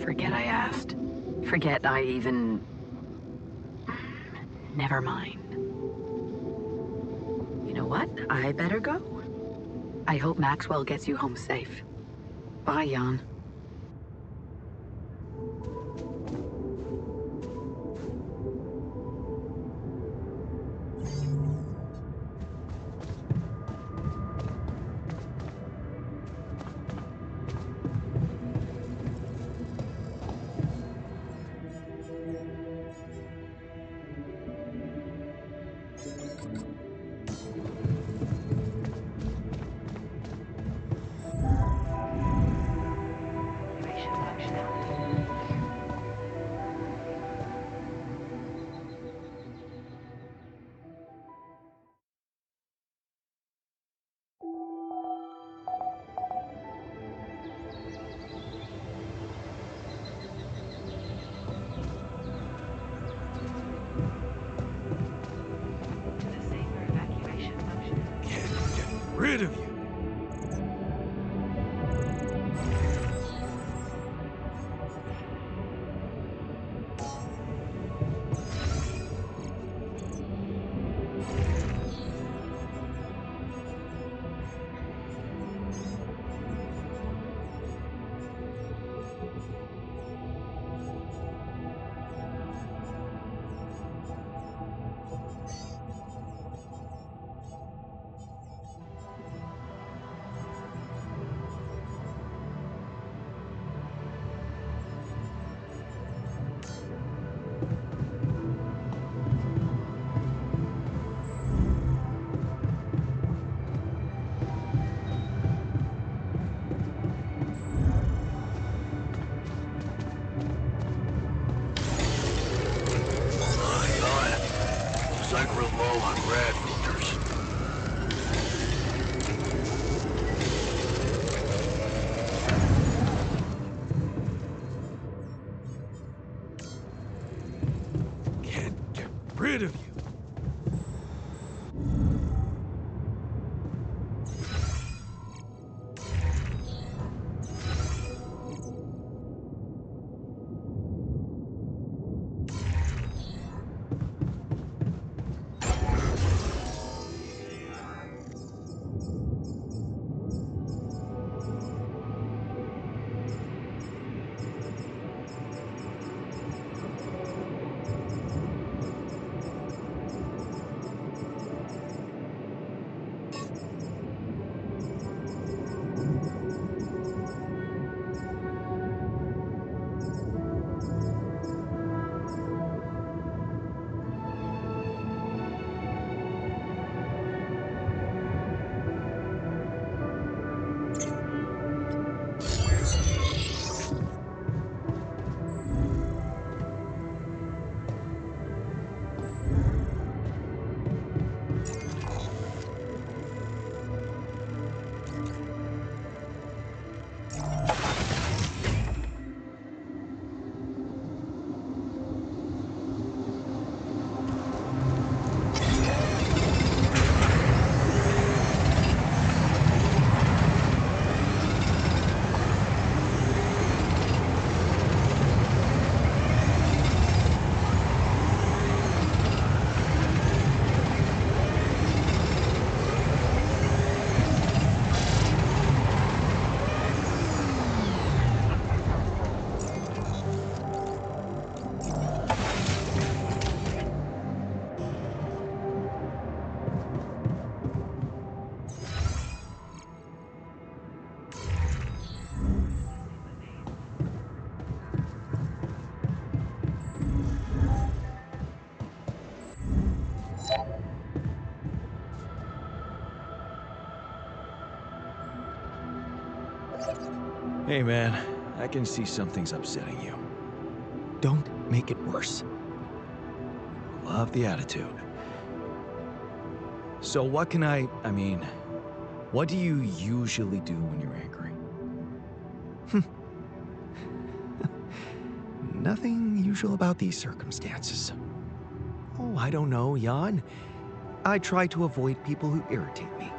Forget I asked. Forget I even... Never mind. You know what? I better go. I hope Maxwell gets you home safe. Bye, Jan. Evacuation functionality. To the safer evacuation functionality. Can't get rid of you. Looks like we're low on rad filters. Can't get rid of you. Hey man, I can see something's upsetting you. Don't make it worse. Love the attitude. So what can I mean, what do you usually do when you're angry? Nothing usual about these circumstances. Oh, I don't know, Jan. I try to avoid people who irritate me.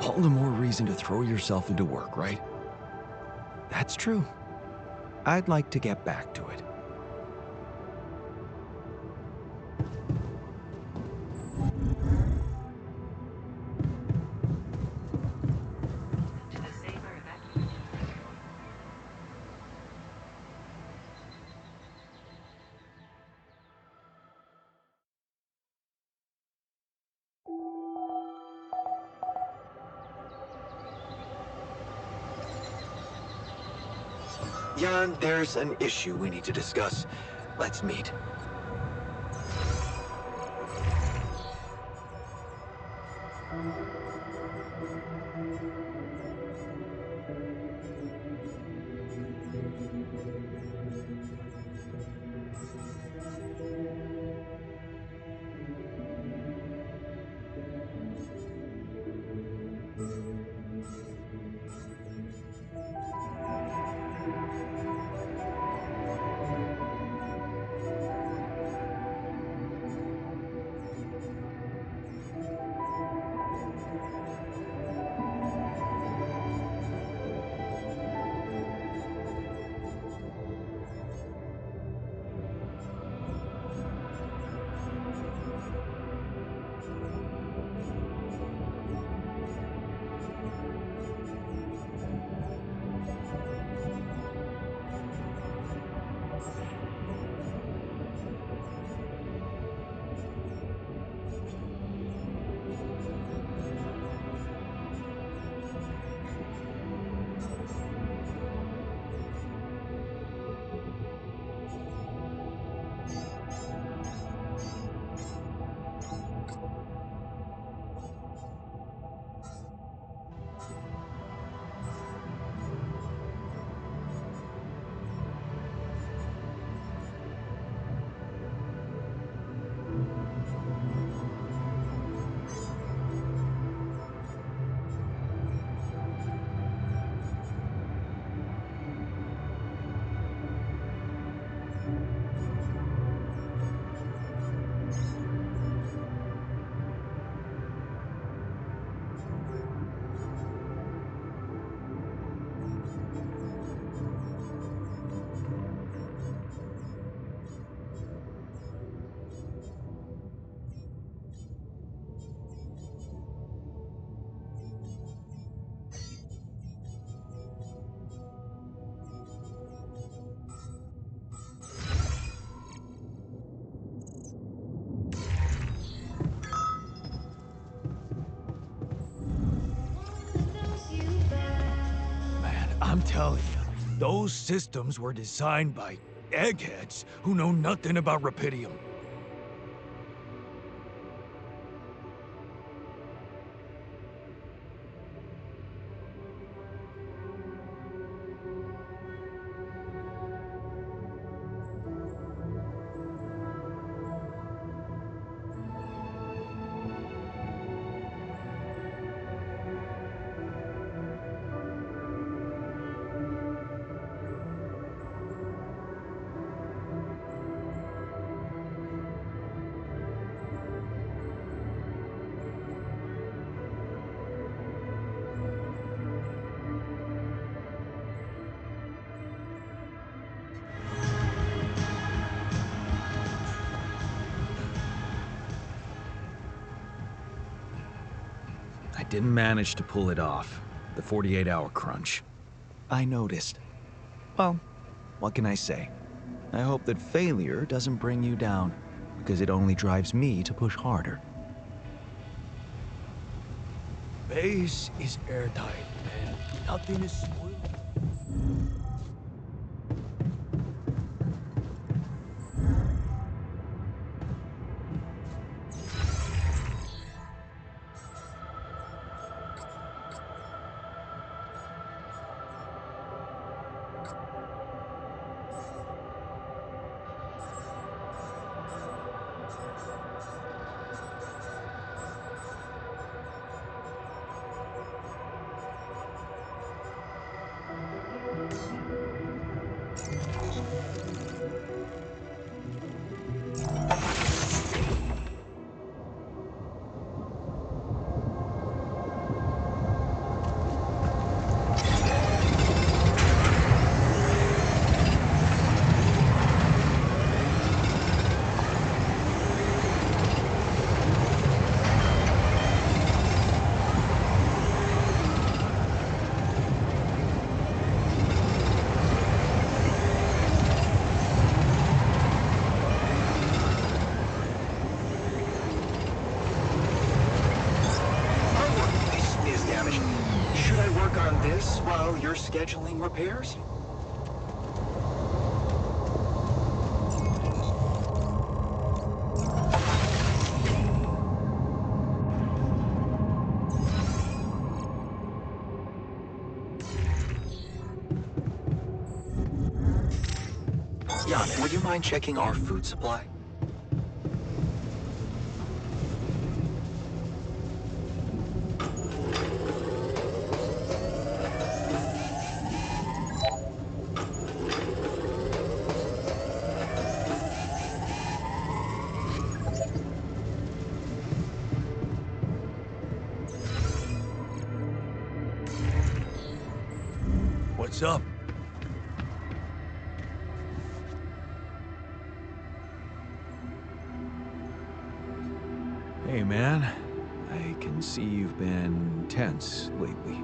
All the more reason to throw yourself into work, right? That's true. I'd like to get back to it. To the safer evacuation. Jan, there's an issue we need to discuss. Let's meet. Man, I'm telling you, those systems were designed by eggheads who know nothing about Rapidium. I didn't manage to pull it off. The 48-hour crunch. I noticed. Well, what can I say? I hope that failure doesn't bring you down, because it only drives me to push harder. Base is airtight, man. Nothing is spoiled. work on this while you're scheduling repairs? Jan, would you mind checking our food supply? What's up? Hey, man. I can see you've been tense lately.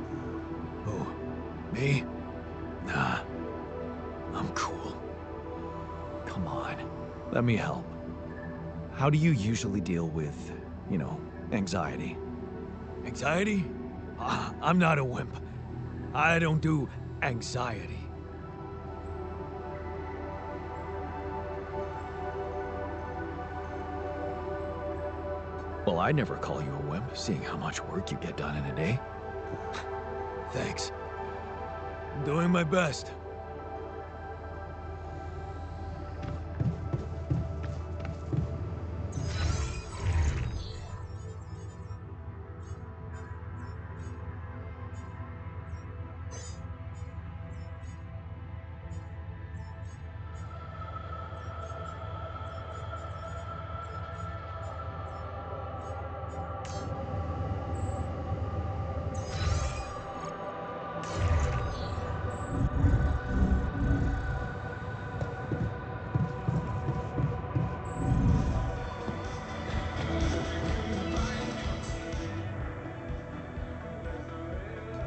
Who? Me? Nah, I'm cool. Come on, let me help. How do you usually deal with, anxiety? Anxiety? I'm not a wimp. I don't do anxiety. Well, I'd never call you a wimp, seeing how much work you get done in a day. Thanks. I'm doing my best.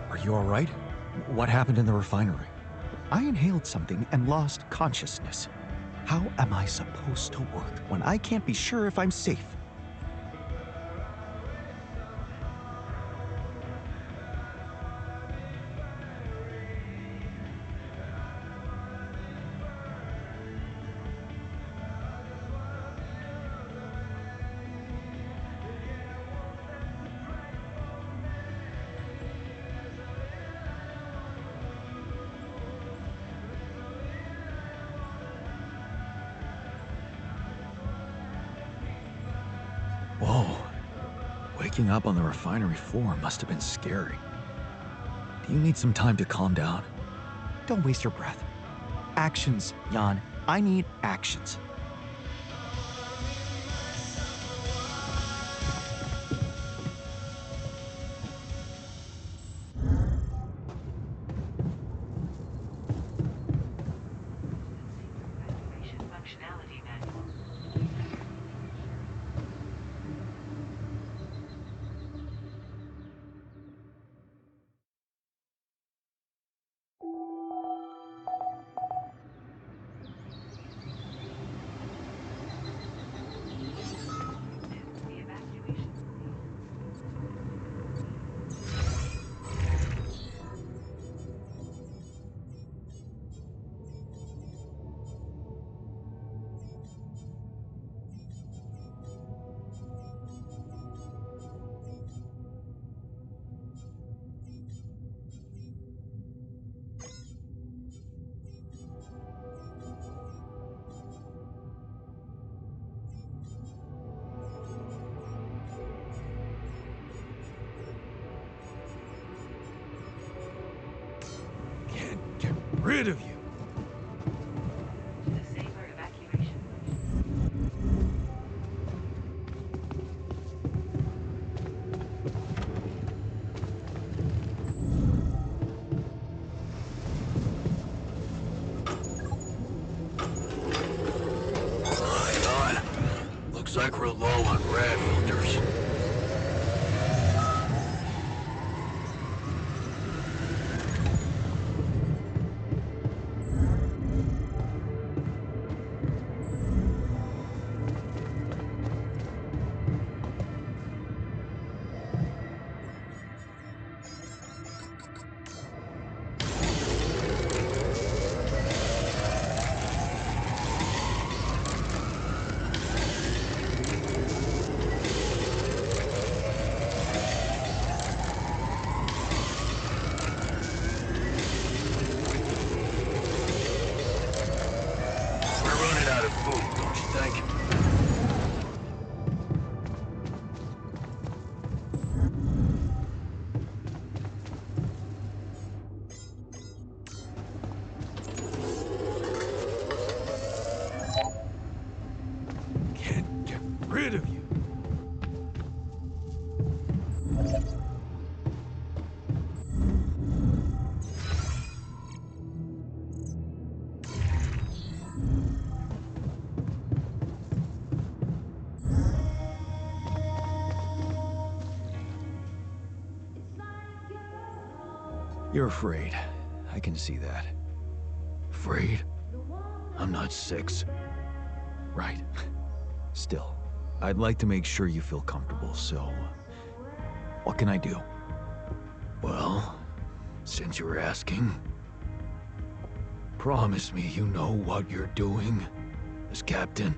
Are you all right? What happened in the refinery? I inhaled something and lost consciousness. How am I supposed to work when I can't be sure if I'm safe? Whoa. Waking up on the refinery floor must have been scary. Do you need some time to calm down? Don't waste your breath. Actions, Jan. I need actions. Evacuation functionality manual. The evacuation Can't get rid of you. Disabler evacuation. Hang on. Looks like we're low on rad filters. move, don't you think? Can't get rid of you. You're afraid. I can see that. Afraid? I'm not 6. Right. Still, I'd like to make sure you feel comfortable, so... what can I do? Well, since you're asking, promise me you know what you're doing as captain.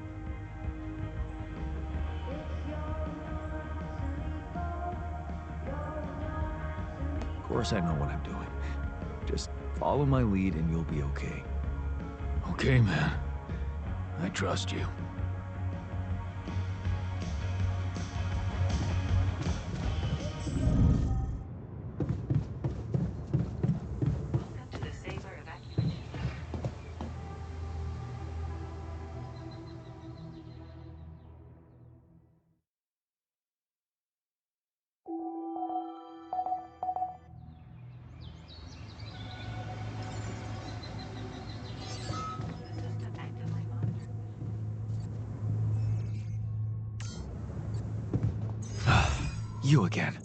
Of course I know what I'm doing. Just follow my lead and you'll be okay. Okay, man. I trust you. Welcome to the Saber evacuation. The system actively monitored. You again.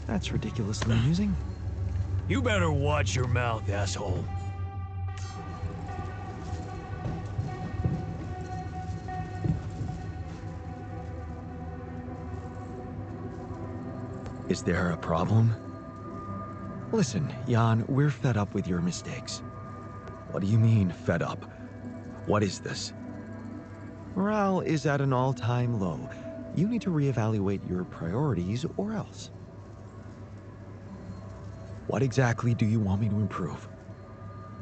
That's ridiculously amusing. You better watch your mouth, asshole. Is there a problem? Listen, Jan, we're fed up with your mistakes. What do you mean, fed up? What is this? Morale is at an all-time low. You need to reevaluate your priorities or else. What exactly do you want me to improve?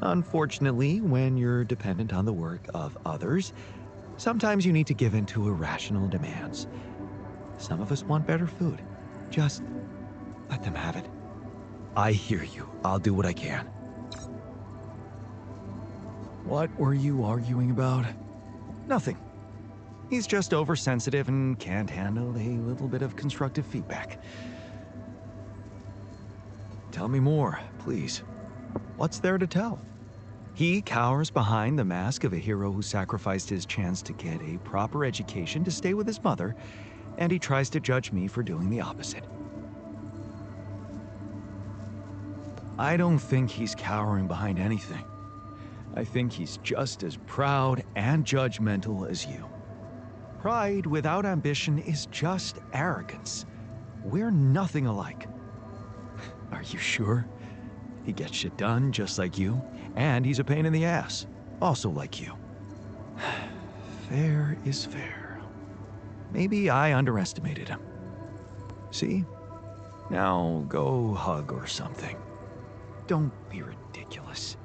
Unfortunately, when you're dependent on the work of others, sometimes you need to give in to irrational demands. Some of us want better food. Just let them have it. I hear you. I'll do what I can. What were you arguing about? Nothing. He's just oversensitive and can't handle a little bit of constructive feedback. Tell me more, please. What's there to tell? He cowers behind the mask of a hero who sacrificed his chance to get a proper education to stay with his mother, and he tries to judge me for doing the opposite. I don't think he's cowering behind anything. I think he's just as proud and judgmental as you. Pride without ambition is just arrogance. We're nothing alike. Are you sure? He gets shit done just like you, and he's a pain in the ass, also like you. Fair is fair. Maybe I underestimated him. See? Now go hug or something. Don't be ridiculous.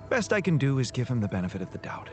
Best I can do is give him the benefit of the doubt.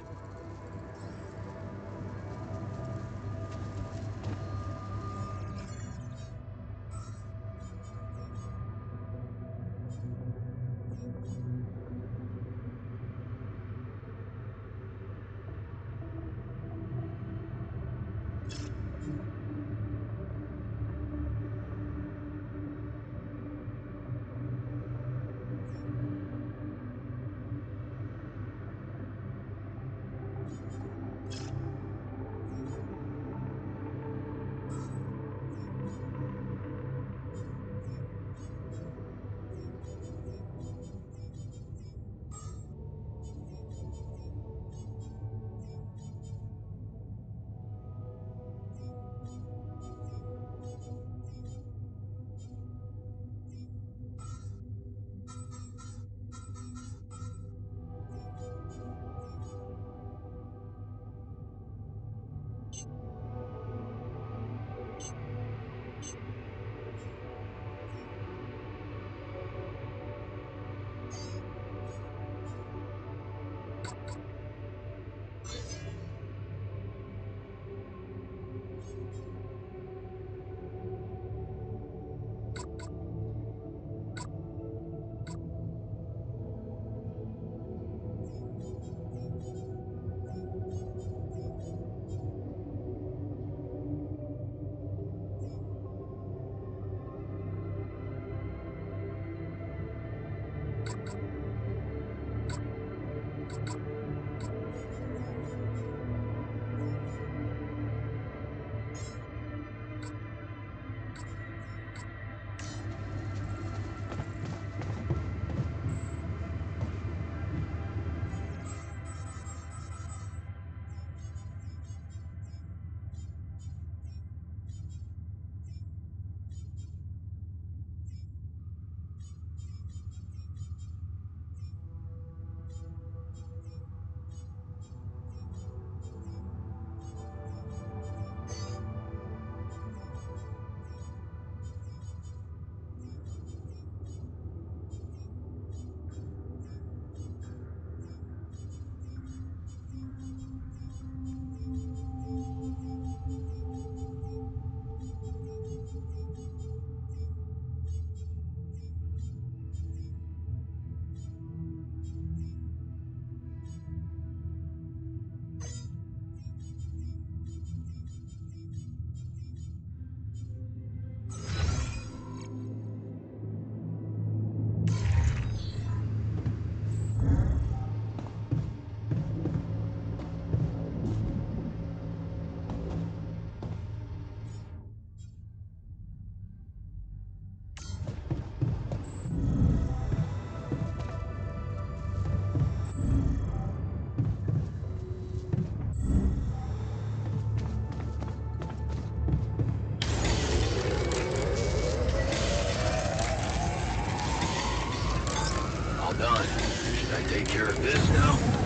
done. Should I take care of this now?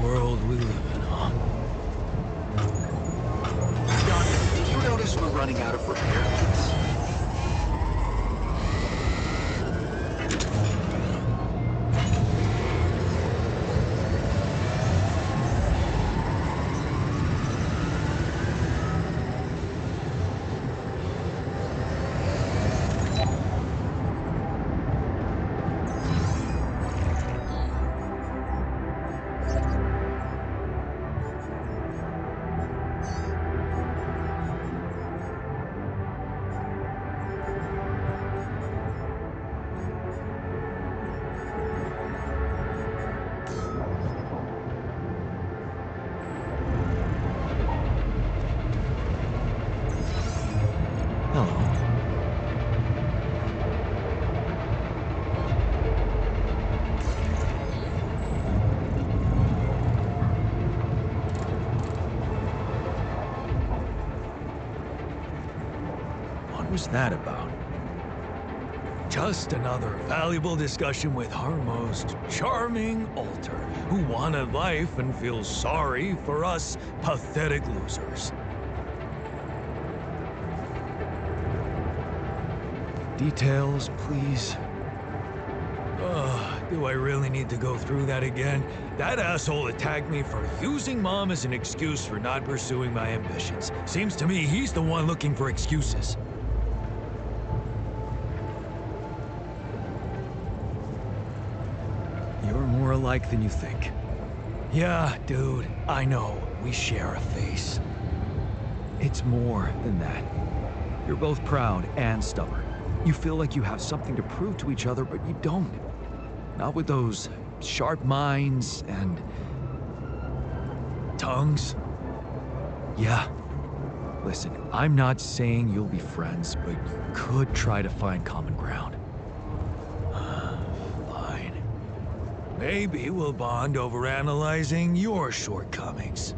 world we live in, huh? Jan, did you notice we're running out of repair kits? Hello. What was that about? Just another valuable discussion with our most charming alter, who wanted life and feels sorry for us pathetic losers. Details, please. Do I really need to go through that again? That asshole attacked me for using Mom as an excuse for not pursuing my ambitions. Seems to me he's the one looking for excuses. You're more alike than you think. Yeah, dude, I know. We share a face. It's more than that. You're both proud and stubborn. You feel like you have something to prove to each other, but you don't. Not with those sharp minds and... tongues? Yeah. Listen, I'm not saying you'll be friends, but you could try to find common ground. Fine. Maybe we'll bond over analyzing your shortcomings.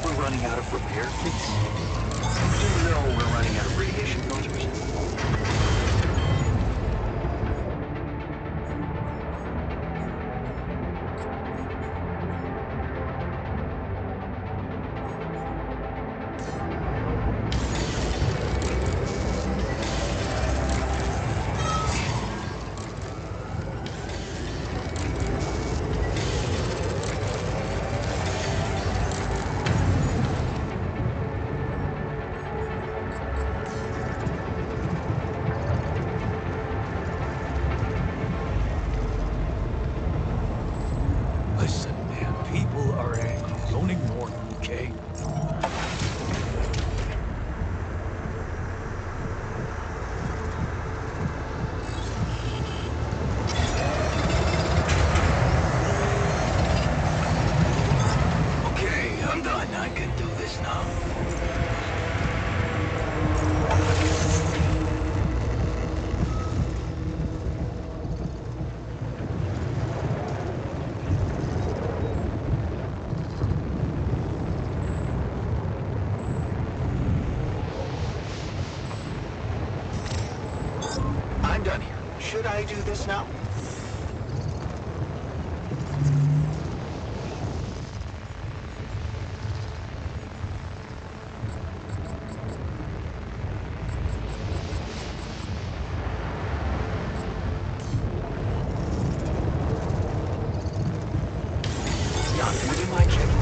We're running out of repair kits. Do you know we're running out of radiation filters? I'm done. I can do this now. I'm done here. Should I do this now? Jan, would you mind checking?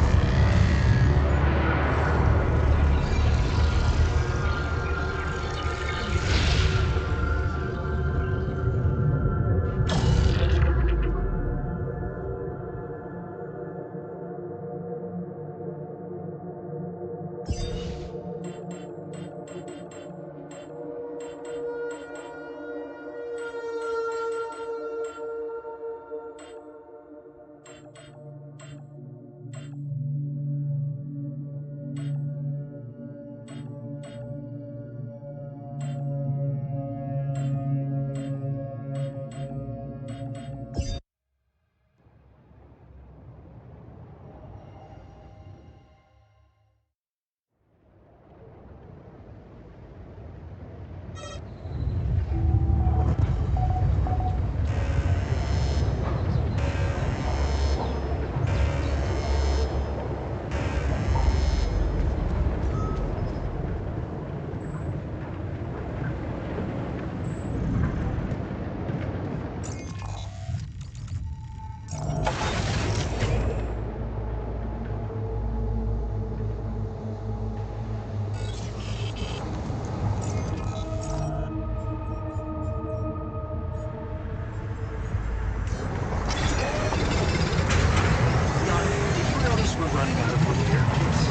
We're running out of repair kits.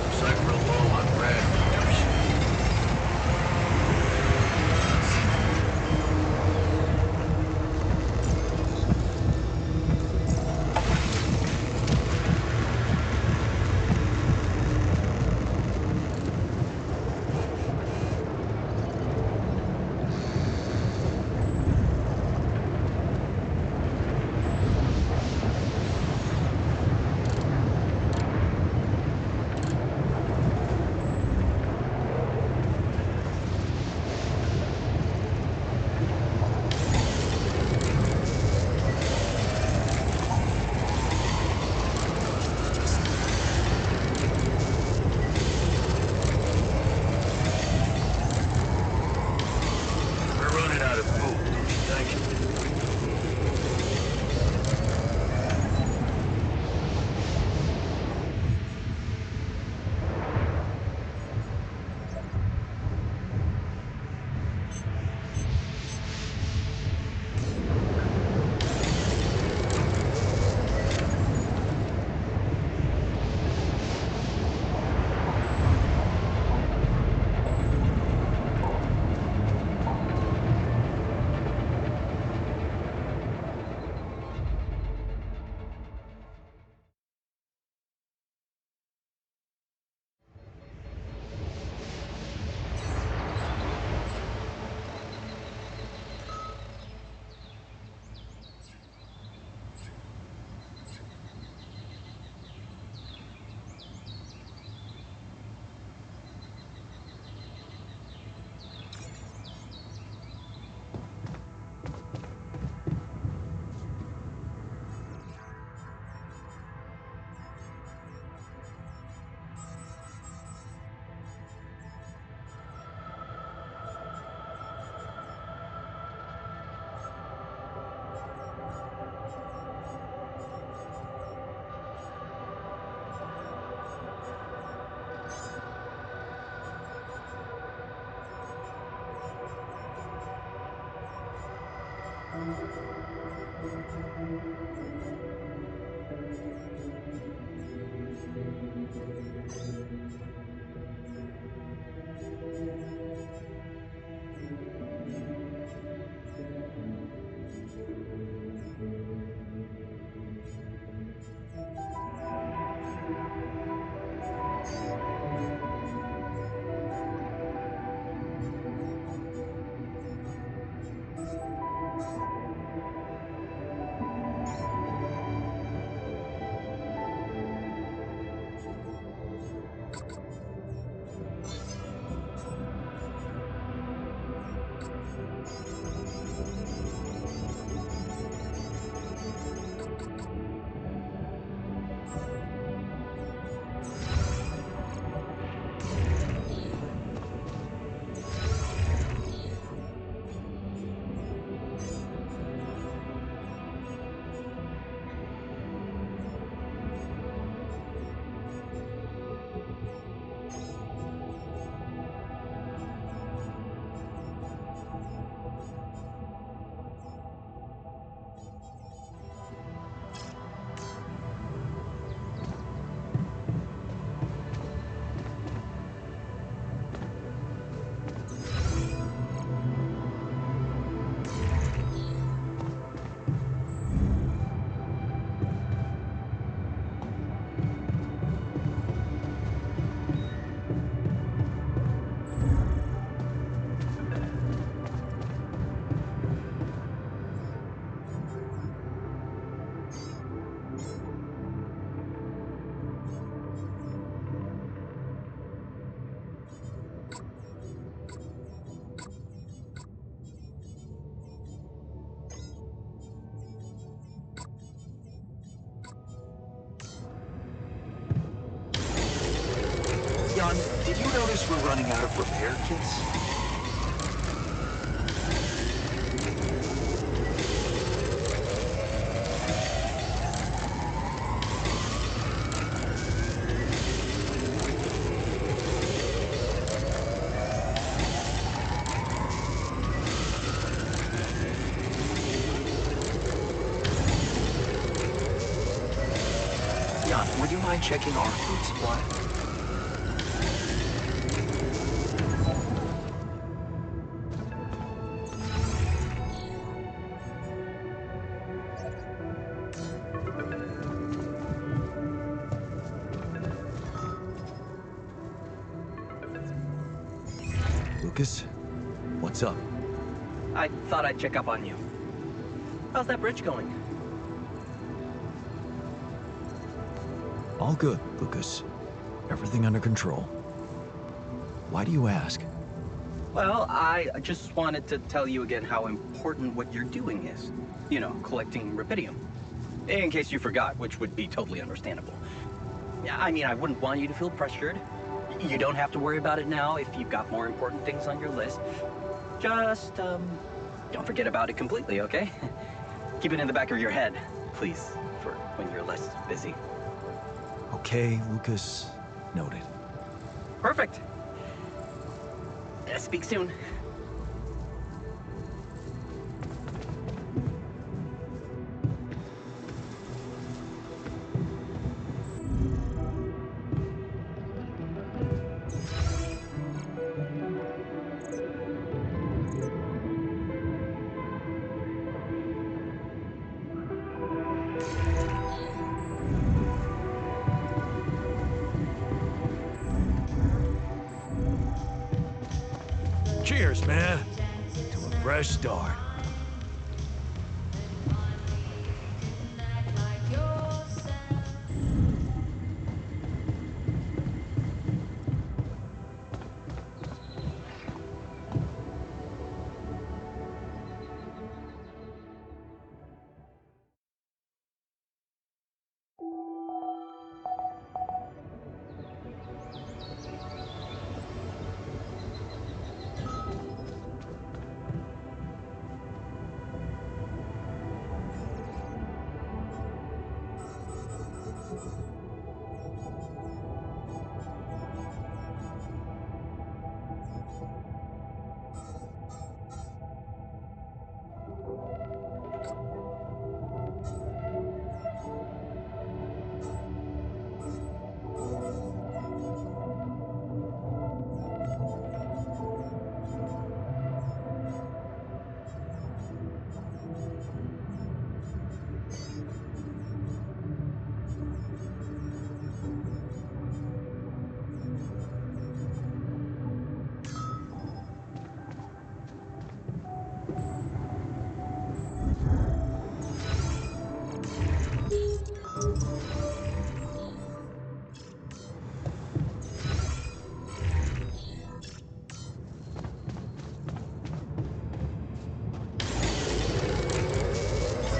Looks like we're low on red filters. We're running out of food, don't you think? did you notice we're running out of repair kits? Jan, would you mind checking our food supply? Lucas, what's up? I thought I'd check up on you. How's that bridge going? All good, Lucas. Everything under control. Why do you ask? Well, I just wanted to tell you again how important what you're doing is. You know, collecting rubidium. In case you forgot, which would be totally understandable. I mean, I wouldn't want you to feel pressured. You don't have to worry about it now if you've got more important things on your list. Just, don't forget about it completely, okay? Keep it in the back of your head, please, for when you're less busy. Okay, Lucas. Noted. Perfect. Speak soon. Cheers, man. To a fresh start.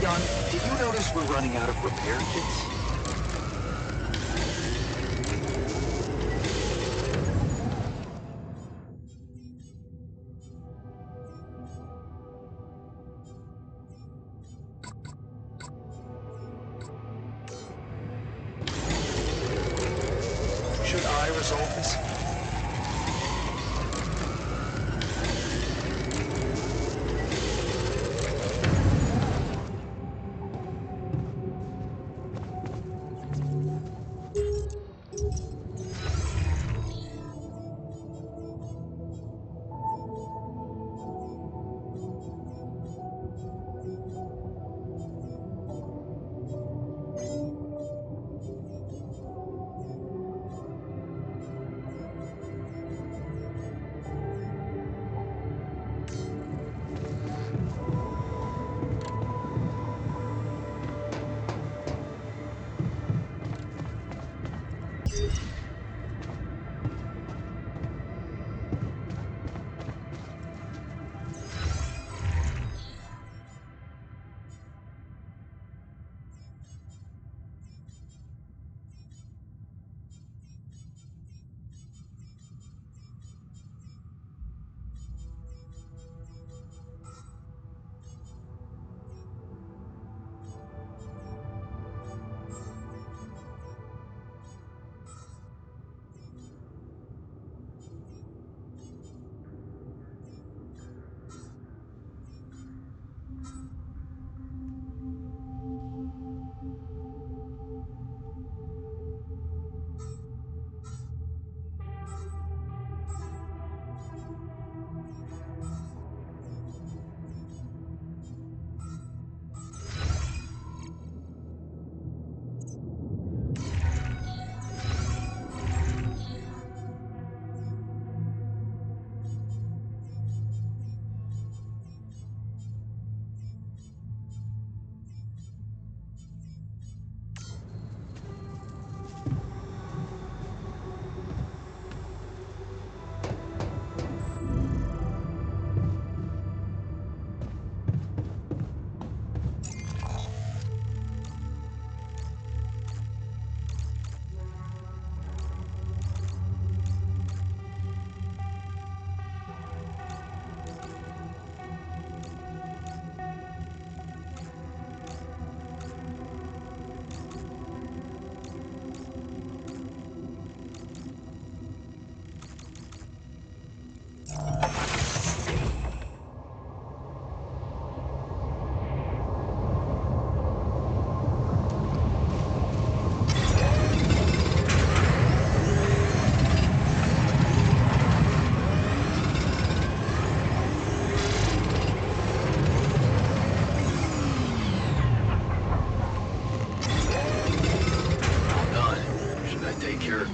Jan, did you notice we're running out of repair kits? Should I resolve this?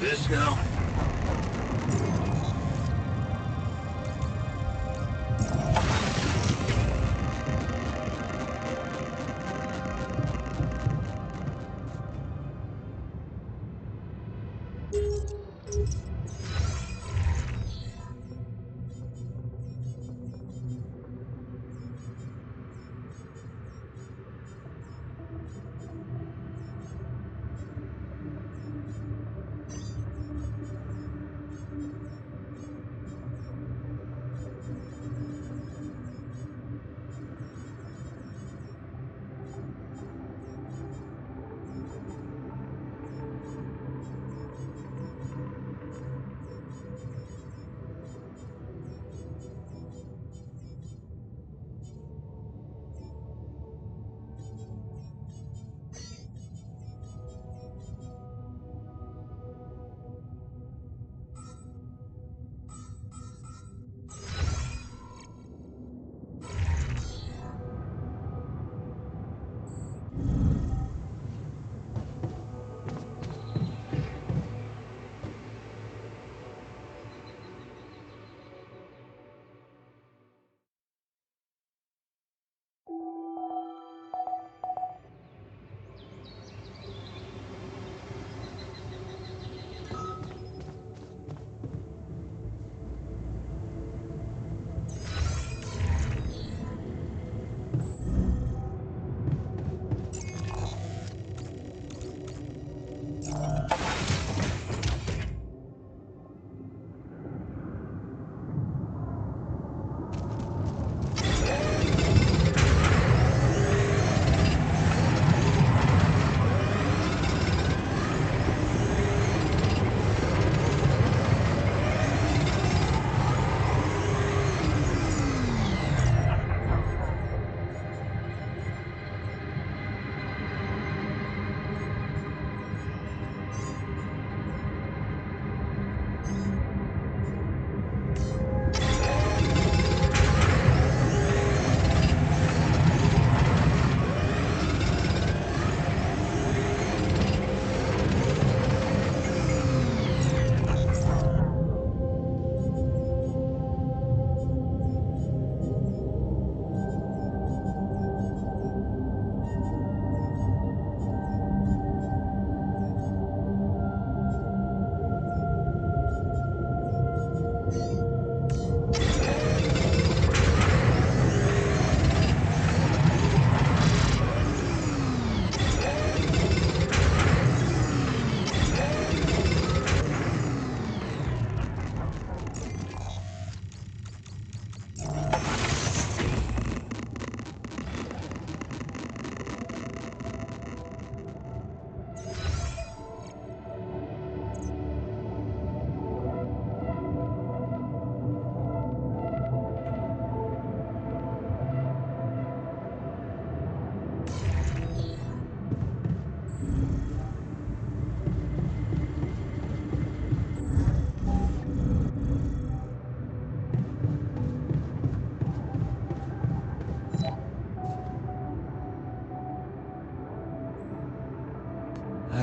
this now?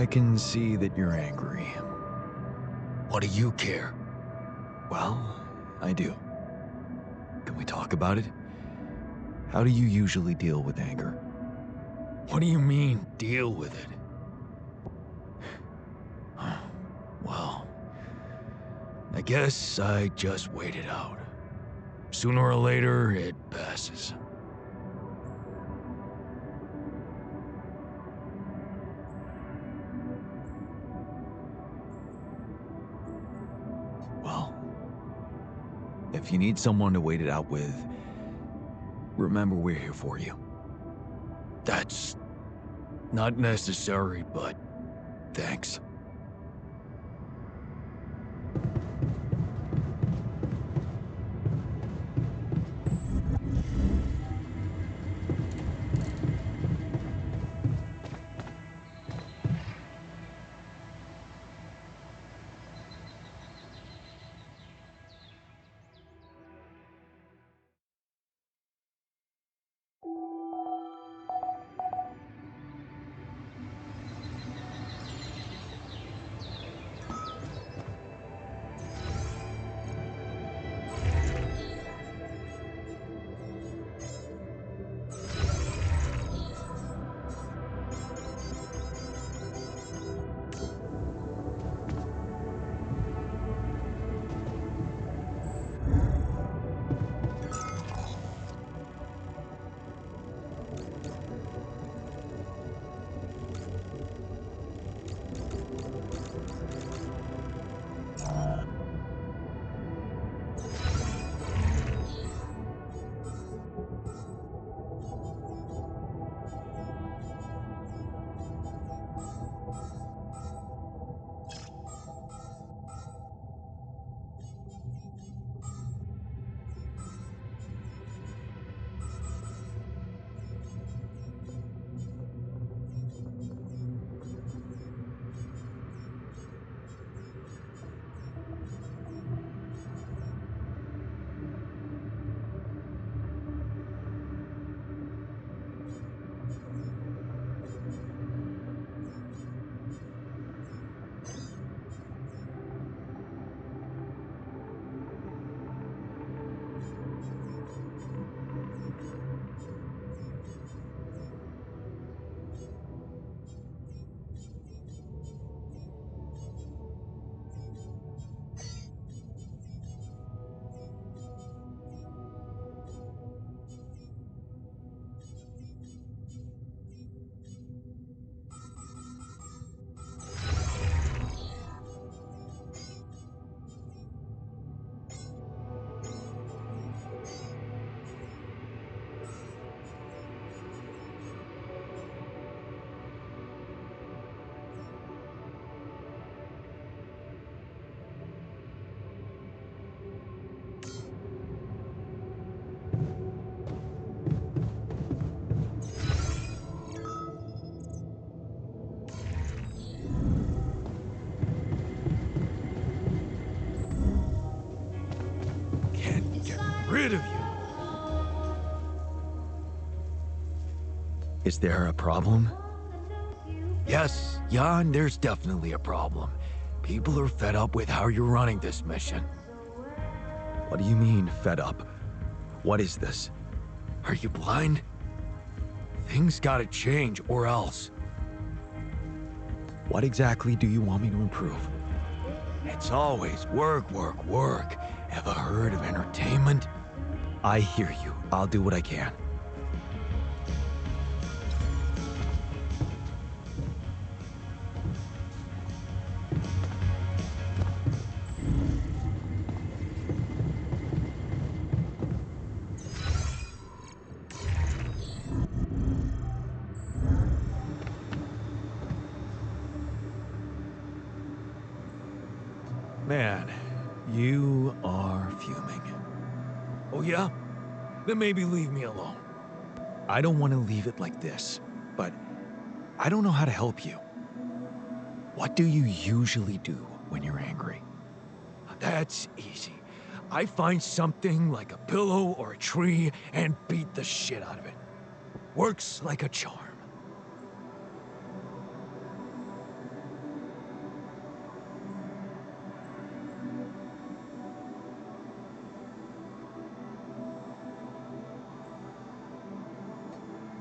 I can see that you're angry. What do you care? Well, I do. Can we talk about it? How do you usually deal with anger? What do you mean, deal with it? Well, I guess I just wait it out. Sooner or later, it passes. well, if you need someone to wait it out with, remember we're here for you. That's not necessary, but thanks. rid of you. Is there a problem? Yes, Jan, there's definitely a problem. People are fed up with how you're running this mission. What do you mean, fed up? What is this? Are you blind? Things gotta change, or else. What exactly do you want me to improve? It's always work, work, work. Ever heard of entertainment? I hear you. I'll do what I can. Man, you are fuming. Oh yeah? Then maybe leave me alone. I don't want to leave it like this, but I don't know how to help you. What do you usually do when you're angry? That's easy. I find something like a pillow or a tree and beat the shit out of it. Works like a charm.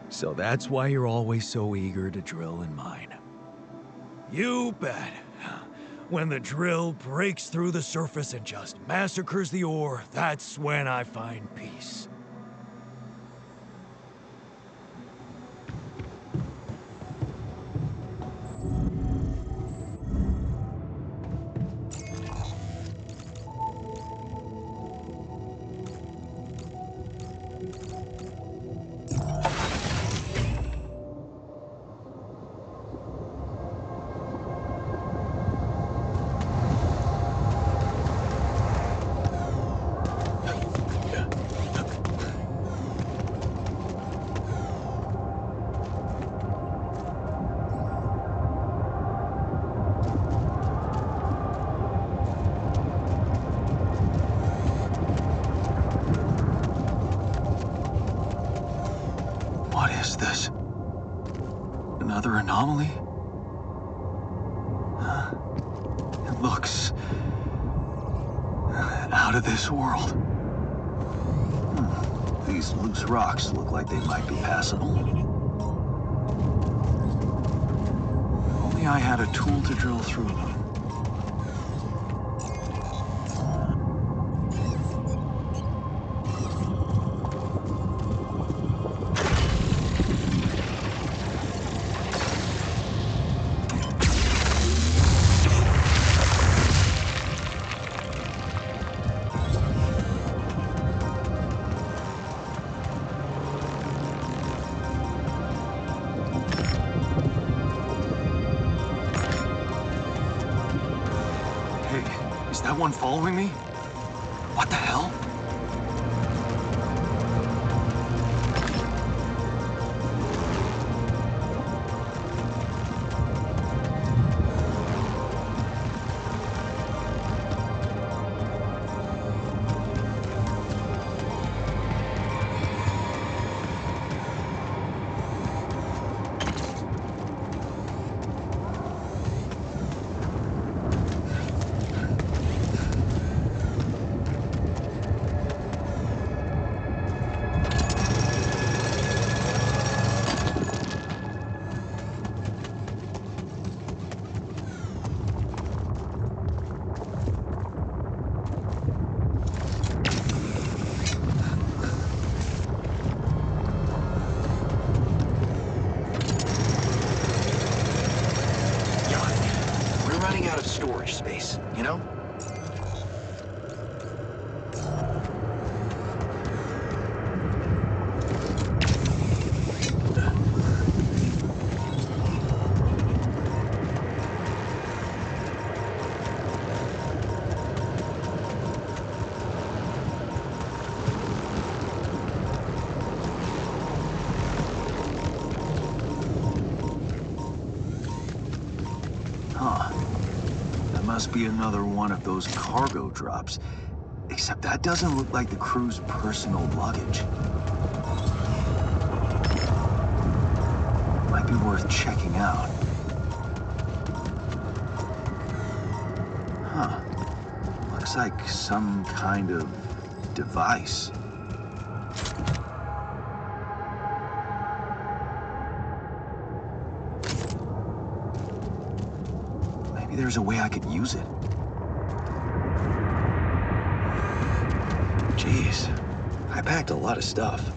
So that's why you're always so eager to drill in mine. You bet. When the drill breaks through the surface and just massacres the ore, that's when I find peace. What is this? Another anomaly? It looks out of this world. These loose rocks look like they might be passable. If only I had a tool to drill through them. Is that one following me? What the hell? Storage space, you know? Huh. That must be another one of those cargo drops. Except that doesn't look like the crew's personal luggage. Might be worth checking out. Huh. Looks like some kind of device. Maybe there's a way I could use it. Jeez, I packed a lot of stuff.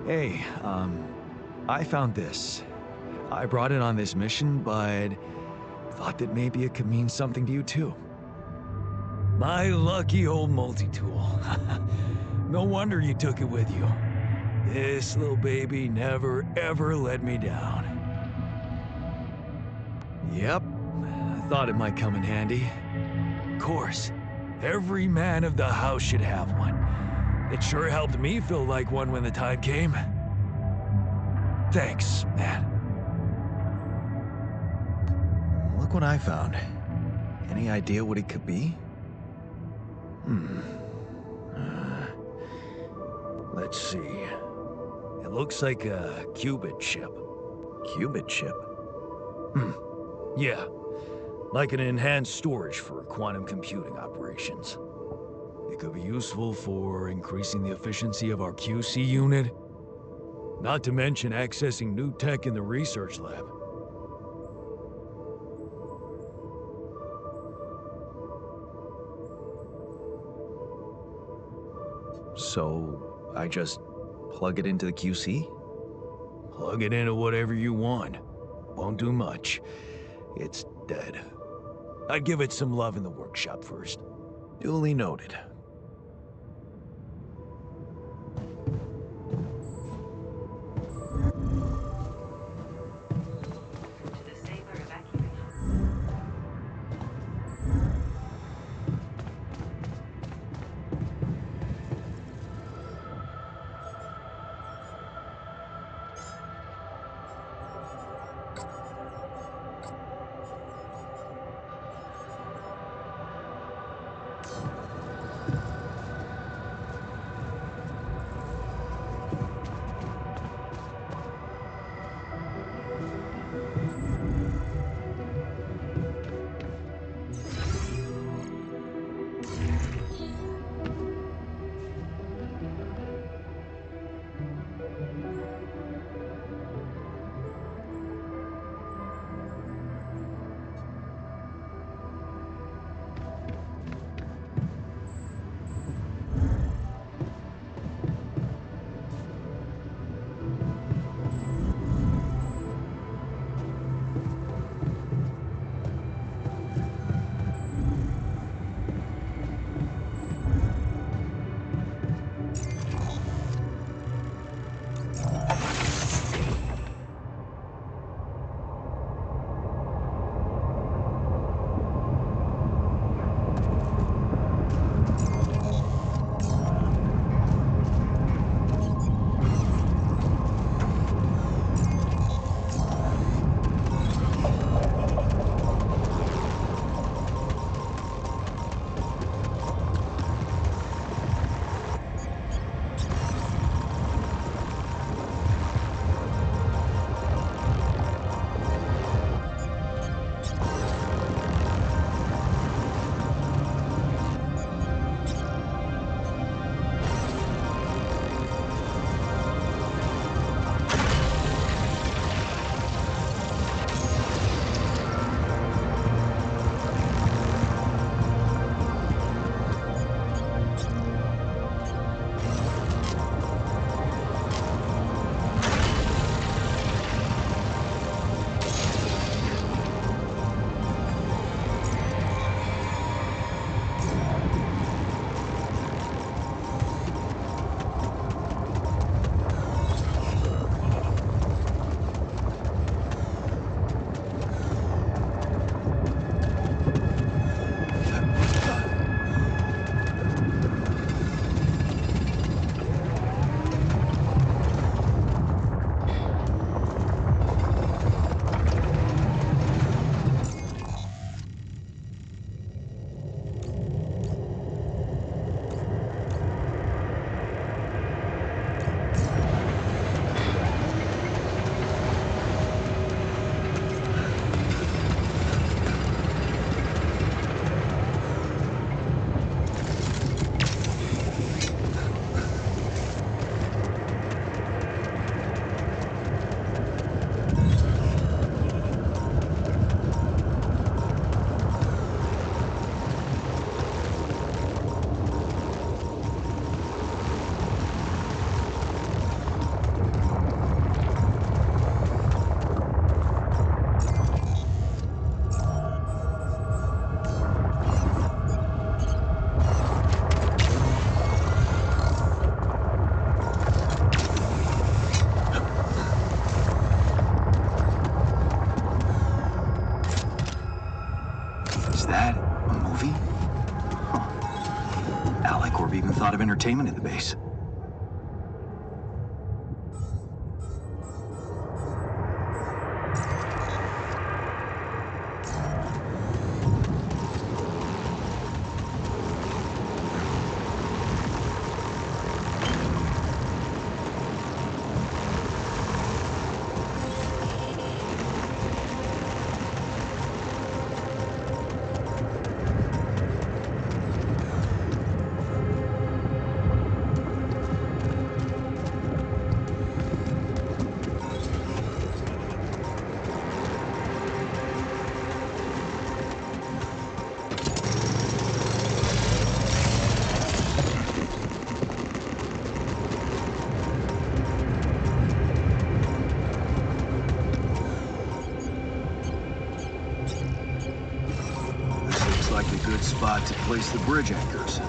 Hey, I found this. I brought it on this mission, but thought that maybe it could mean something to you too. My lucky old multi-tool. No wonder you took it with you. This little baby never ever let me down. Yep, I thought it might come in handy. Of course, every man of the house should have one. It sure helped me feel like one when the time came. Thanks, man. Look what I found. Any idea what it could be? Let's see. It looks like a qubit chip. Qubit chip? Yeah, like an enhanced storage for quantum computing operations. It could be useful for increasing the efficiency of our QC unit. Not to mention accessing new tech in the research lab. So, I just plug it into the QC? Plug it into whatever you want. Won't do much. It's dead. I'd give it some love in the workshop first. Duly noted. To the saber evacuation. even thought of entertainment at the base. Like a good spot to place the bridge anchors.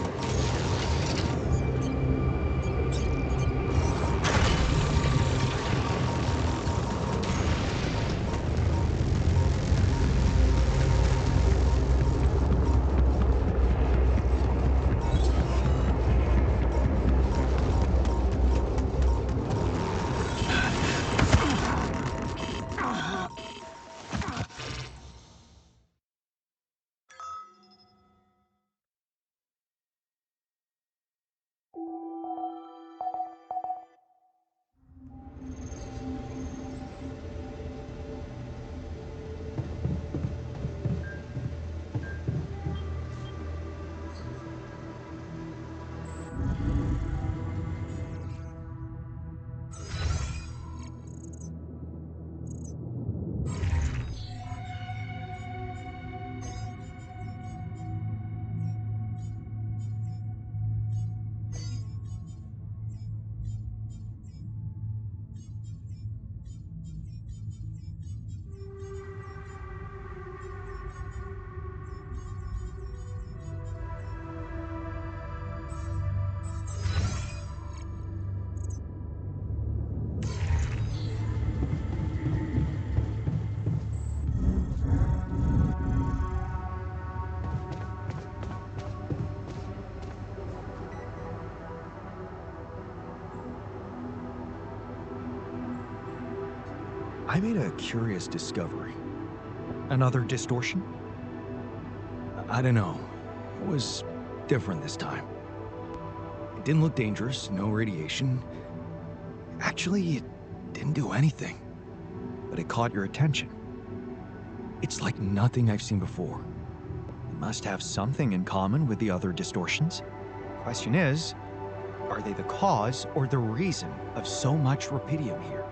I made a curious discovery. Another distortion? I don't know. It was different this time. It didn't look dangerous, no radiation. Actually, it didn't do anything. But it caught your attention. It's like nothing I've seen before. It must have something in common with the other distortions. Question is, are they the cause or the reason of so much rupidium here?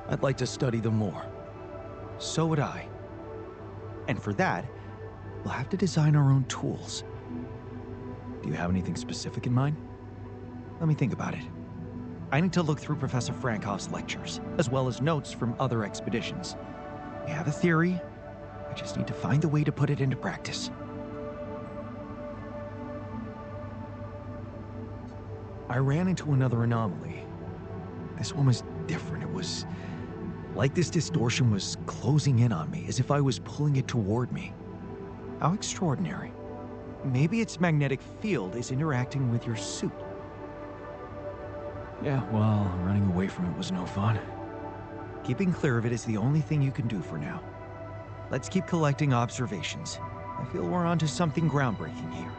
I'd like to study them more. So would I. And for that, we'll have to design our own tools. Do you have anything specific in mind? Let me think about it. I need to look through Professor Frankoff's lectures, as well as notes from other expeditions. We have a theory, I just need to find the way to put it into practice. I ran into another anomaly. This one was different. It was like this distortion was closing in on me, as if I was pulling it toward me. How extraordinary. Maybe its magnetic field is interacting with your suit. Yeah, well, running away from it was no fun. Keeping clear of it is the only thing you can do for now. Let's keep collecting observations. I feel we're onto something groundbreaking here.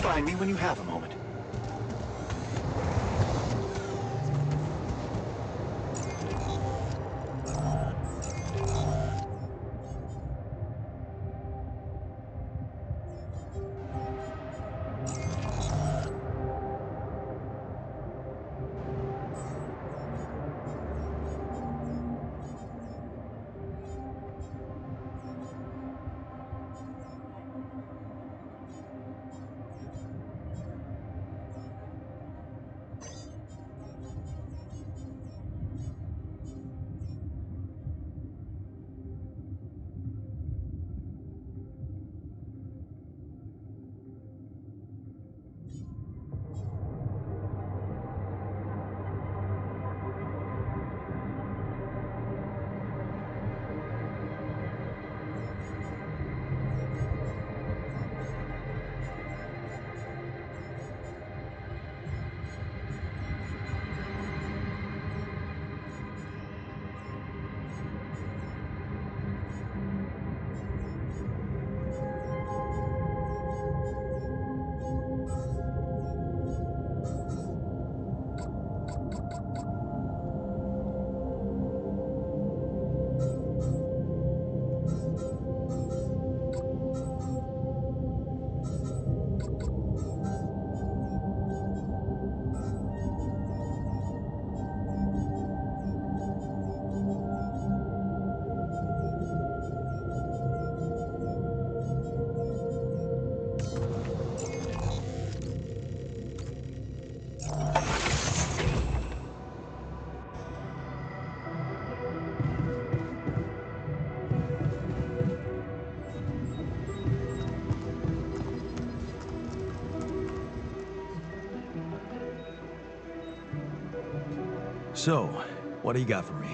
Find me when you have a moment. So, what do you got for me?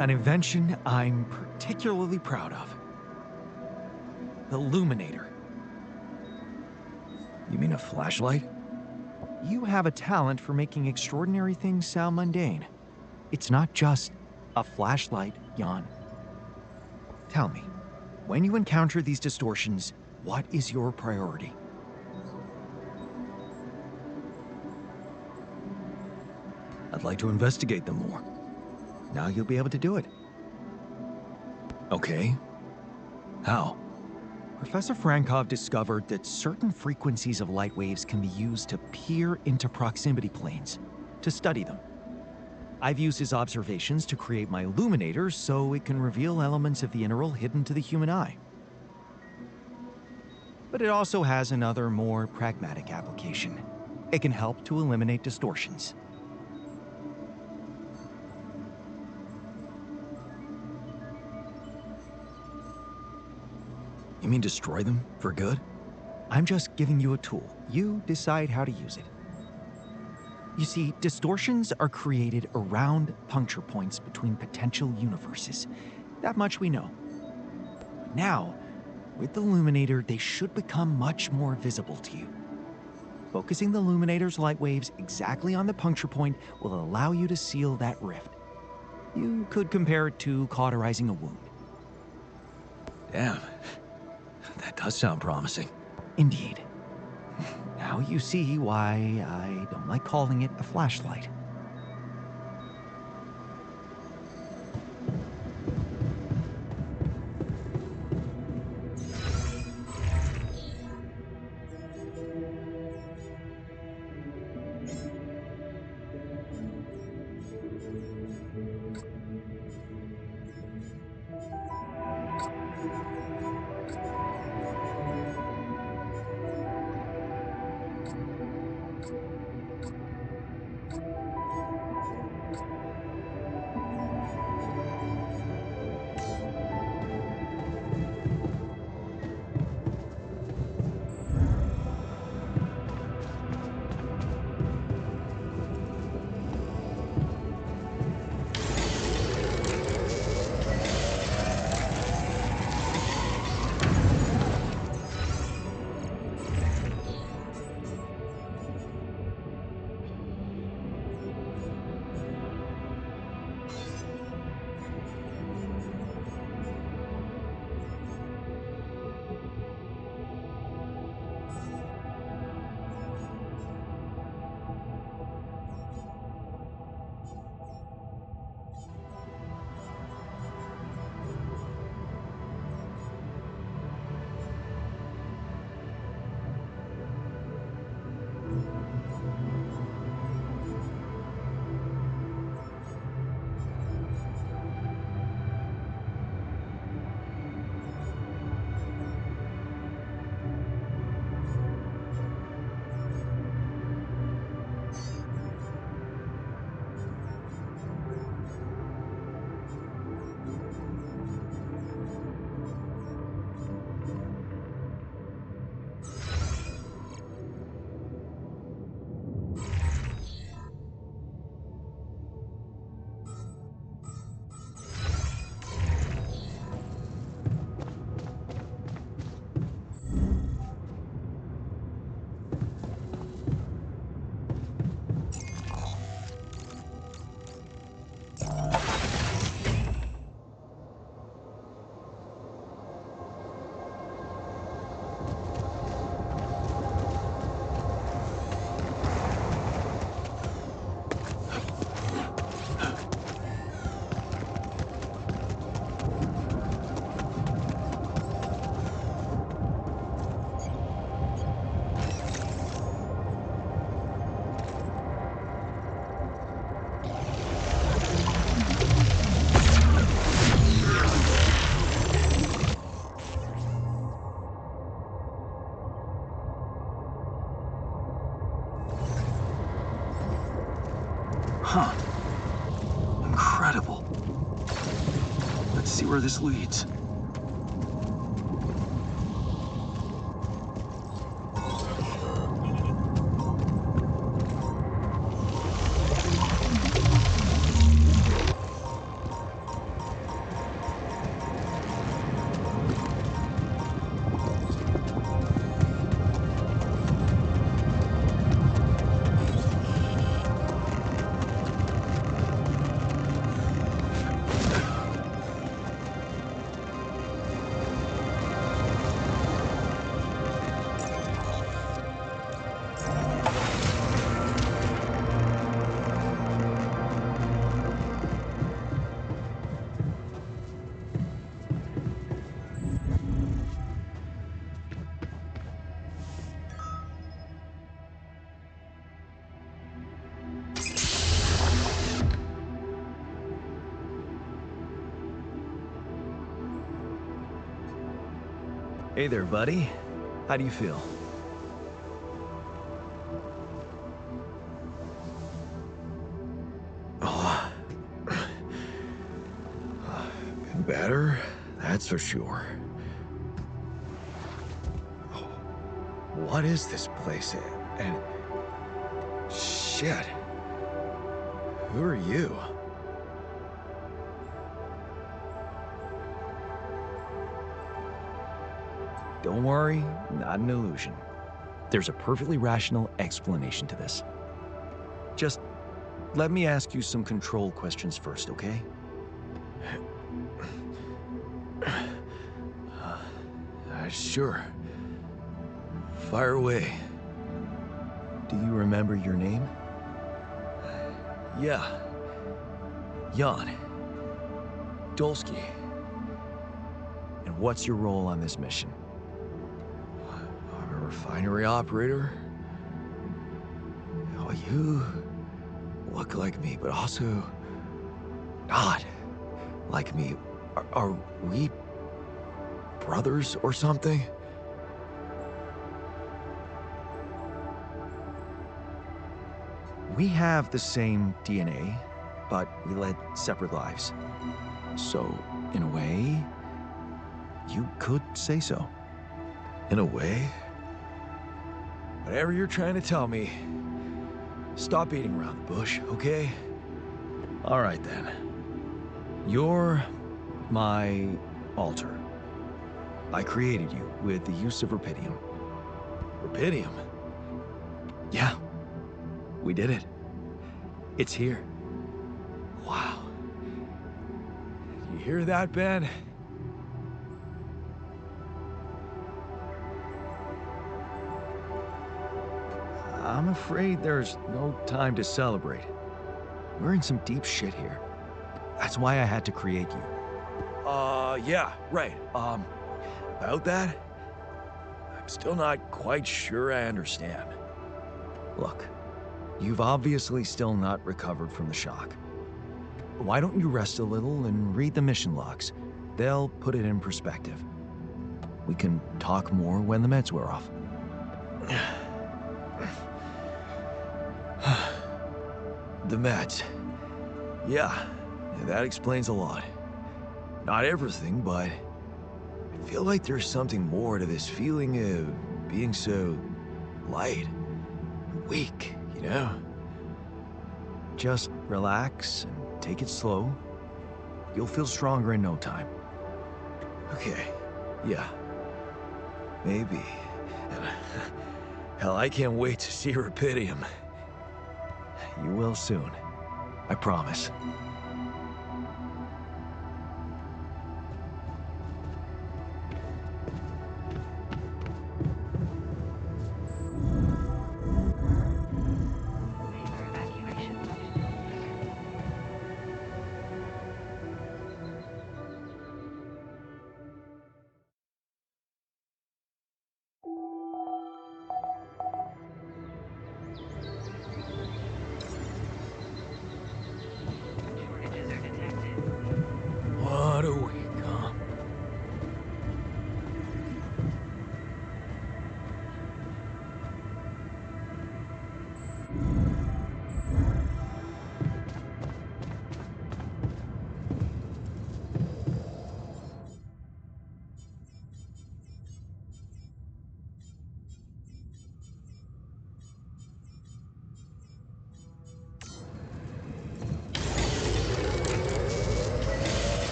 An invention I'm particularly proud of. The Illuminator. You mean a flashlight? You have a talent for making extraordinary things sound mundane. It's not just a flashlight, Jan. Tell me, when you encounter these distortions, what is your priority? I'd like to investigate them more. Now you'll be able to do it. Okay. How? Professor Frankov discovered that certain frequencies of light waves can be used to peer into proximity planes, to study them. I've used his observations to create my illuminator so it can reveal elements of the integral hidden to the human eye. But it also has another, more pragmatic application. It can help to eliminate distortions. You mean destroy them for good? I'm just giving you a tool. You decide how to use it. You see, distortions are created around puncture points between potential universes. That much we know. Now, with the Illuminator, they should become much more visible to you. Focusing the Illuminator's light waves exactly on the puncture point will allow you to seal that rift. You could compare it to cauterizing a wound. Damn. That does sound promising. Indeed. Now you see why I don't like calling it a flashlight. see where this leads. Hey there, buddy. How do you feel? Oh, been better, that's for sure. Oh, what is this place? And shit. Who are you? Don't worry, not an illusion. There's a perfectly rational explanation to this. Just let me ask you some control questions first, okay? Sure. Fire away. Do you remember your name? Yeah. Jan Dolski. And what's your role on this mission? I'm a refinery operator. Oh, you look like me, but also not like me. Are we brothers or something? We have the same DNA, but we led separate lives. So, in a way, you could say so. In a way? Whatever you're trying to tell me, stop beating around the bush, okay? All right then. You're my alter. I created you with the use of rubidium. Rubidium? Yeah, we did it. It's here. Wow. You hear that, Ben? I'm afraid there's no time to celebrate. We're in some deep shit here. That's why I had to create you. Yeah, right. About that? I'm still not quite sure I understand. Look, you've obviously still not recovered from the shock. Why don't you rest a little and read the mission logs? They'll put it in perspective. We can talk more when the meds wear off. The meds. Yeah, that explains a lot. Not everything, but I feel like there's something more to this feeling of being so light, weak, you know? Just relax and take it slow. You'll feel stronger in no time. Okay, yeah. Maybe. Hell, I can't wait to see rubidium. You will soon. I promise.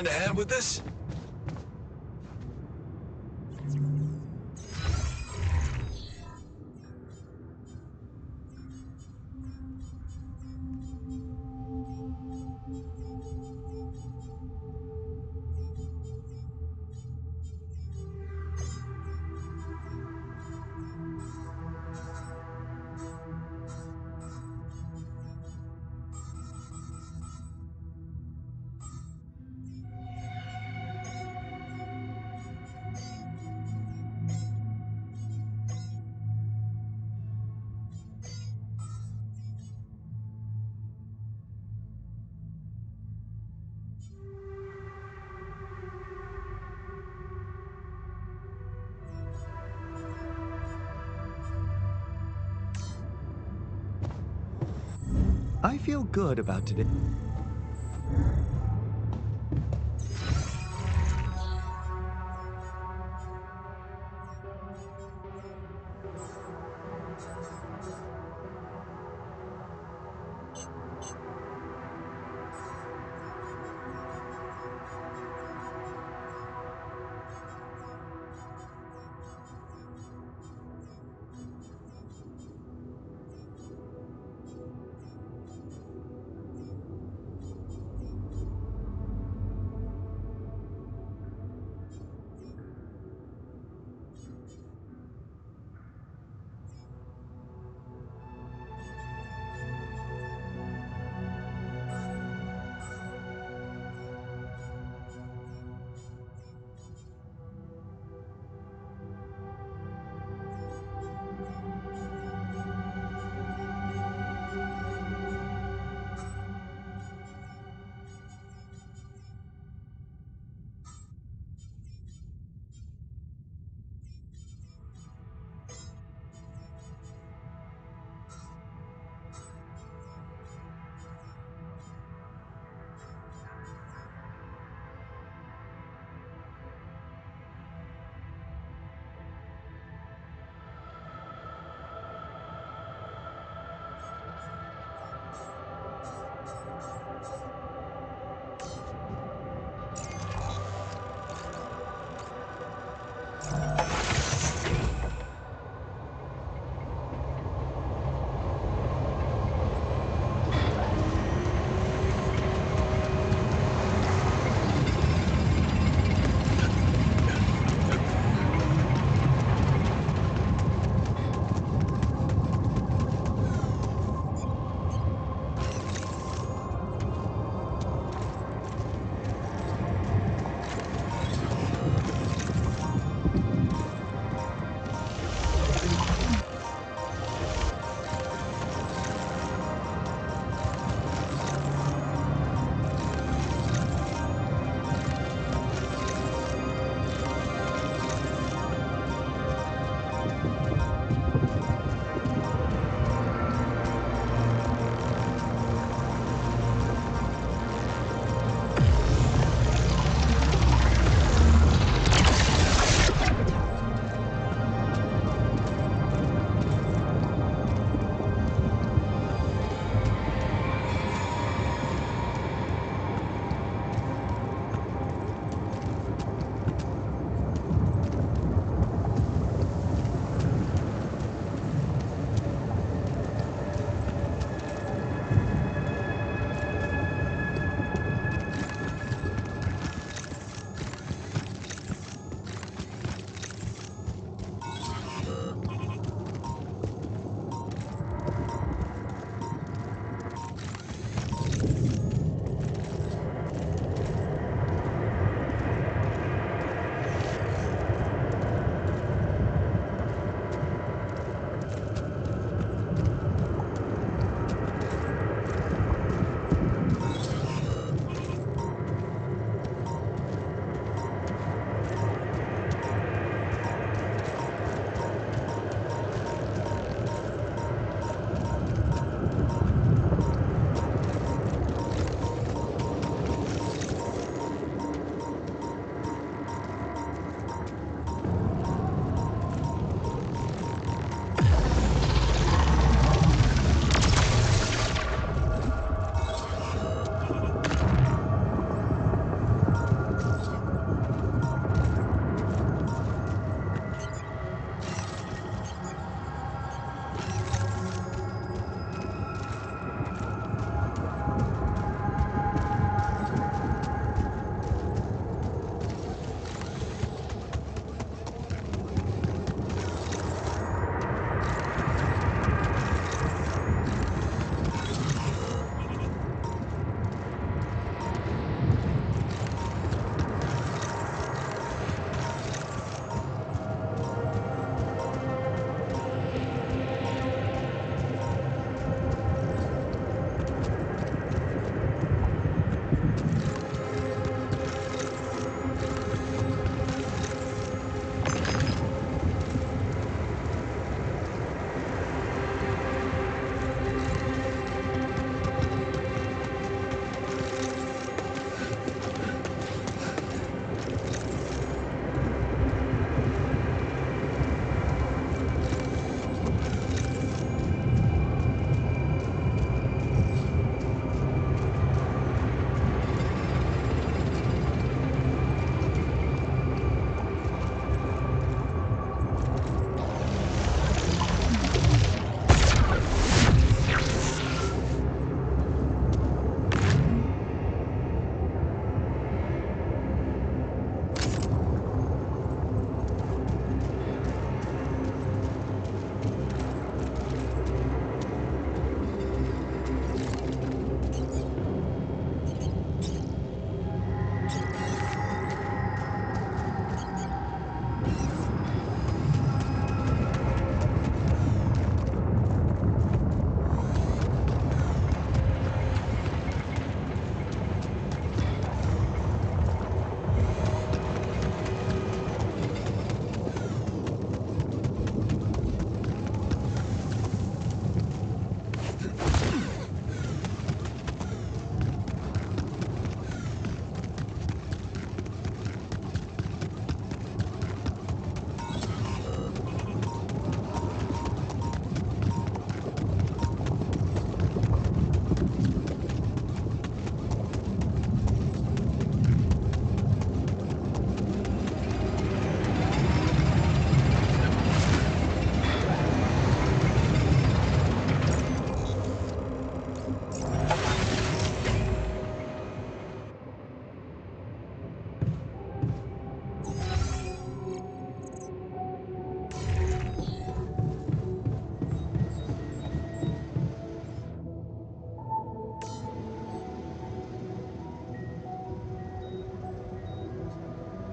lend a hand with this? I feel good about today.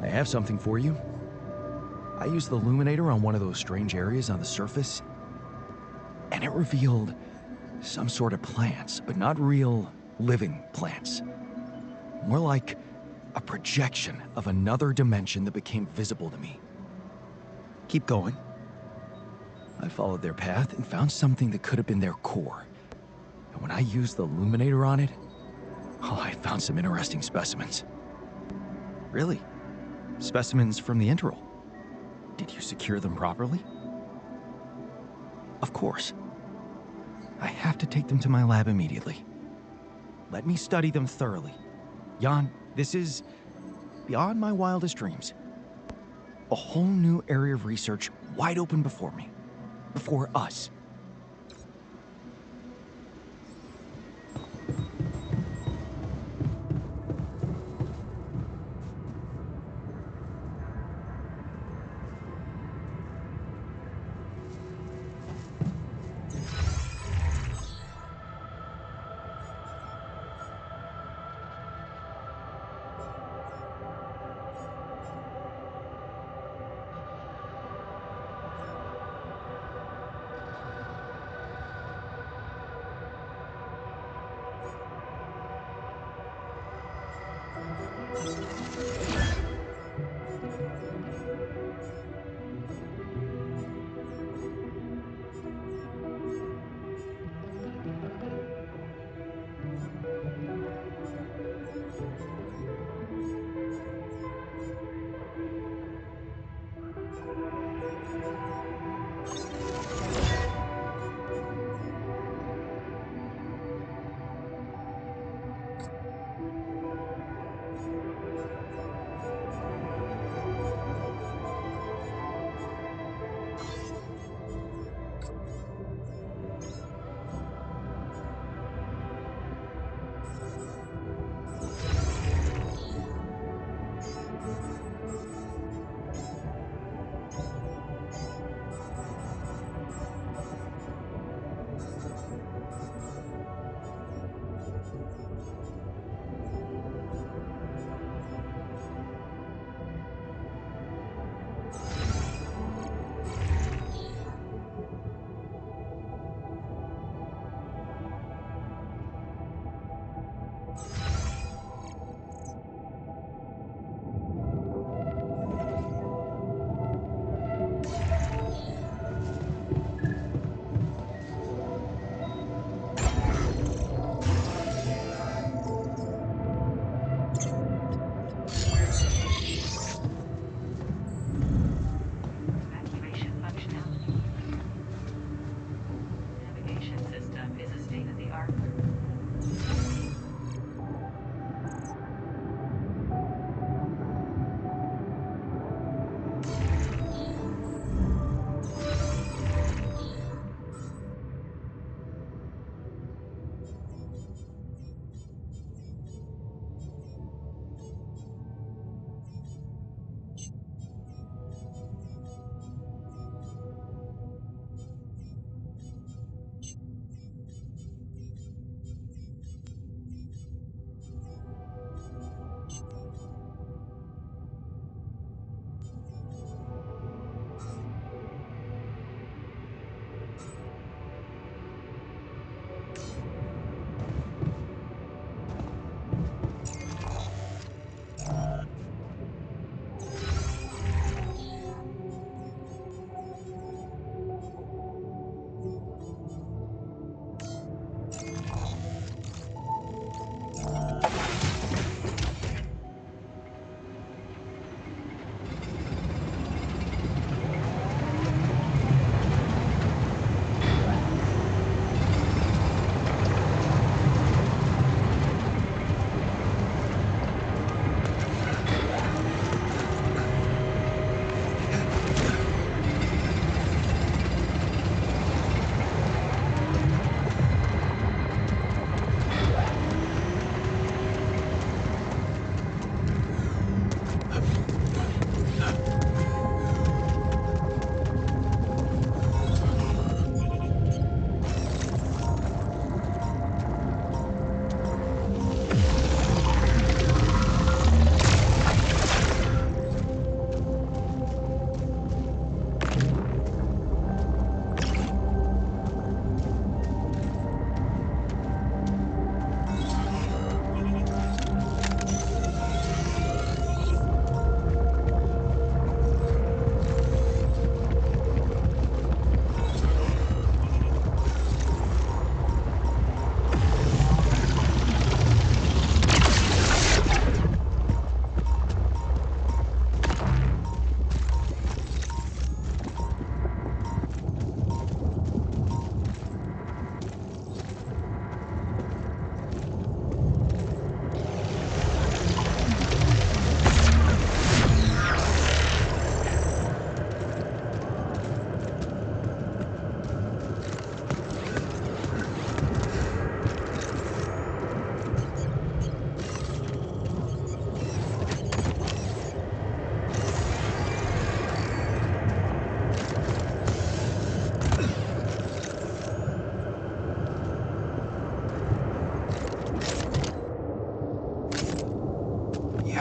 I have something for you. I used the illuminator on one of those strange areas on the surface, and it revealed some sort of plants, but not real living plants. More like a projection of another dimension that became visible to me. Keep going. I followed their path and found something that could have been their core. And when I used the illuminator on it, oh, I found some interesting specimens. Really? Specimens from the interval? Did you secure them properly? Of course. I have to take them to my lab immediately. Let me study them thoroughly. Jan, this is beyond my wildest dreams. A whole new area of research wide open before me. Before us.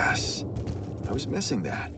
Yes. I was missing that.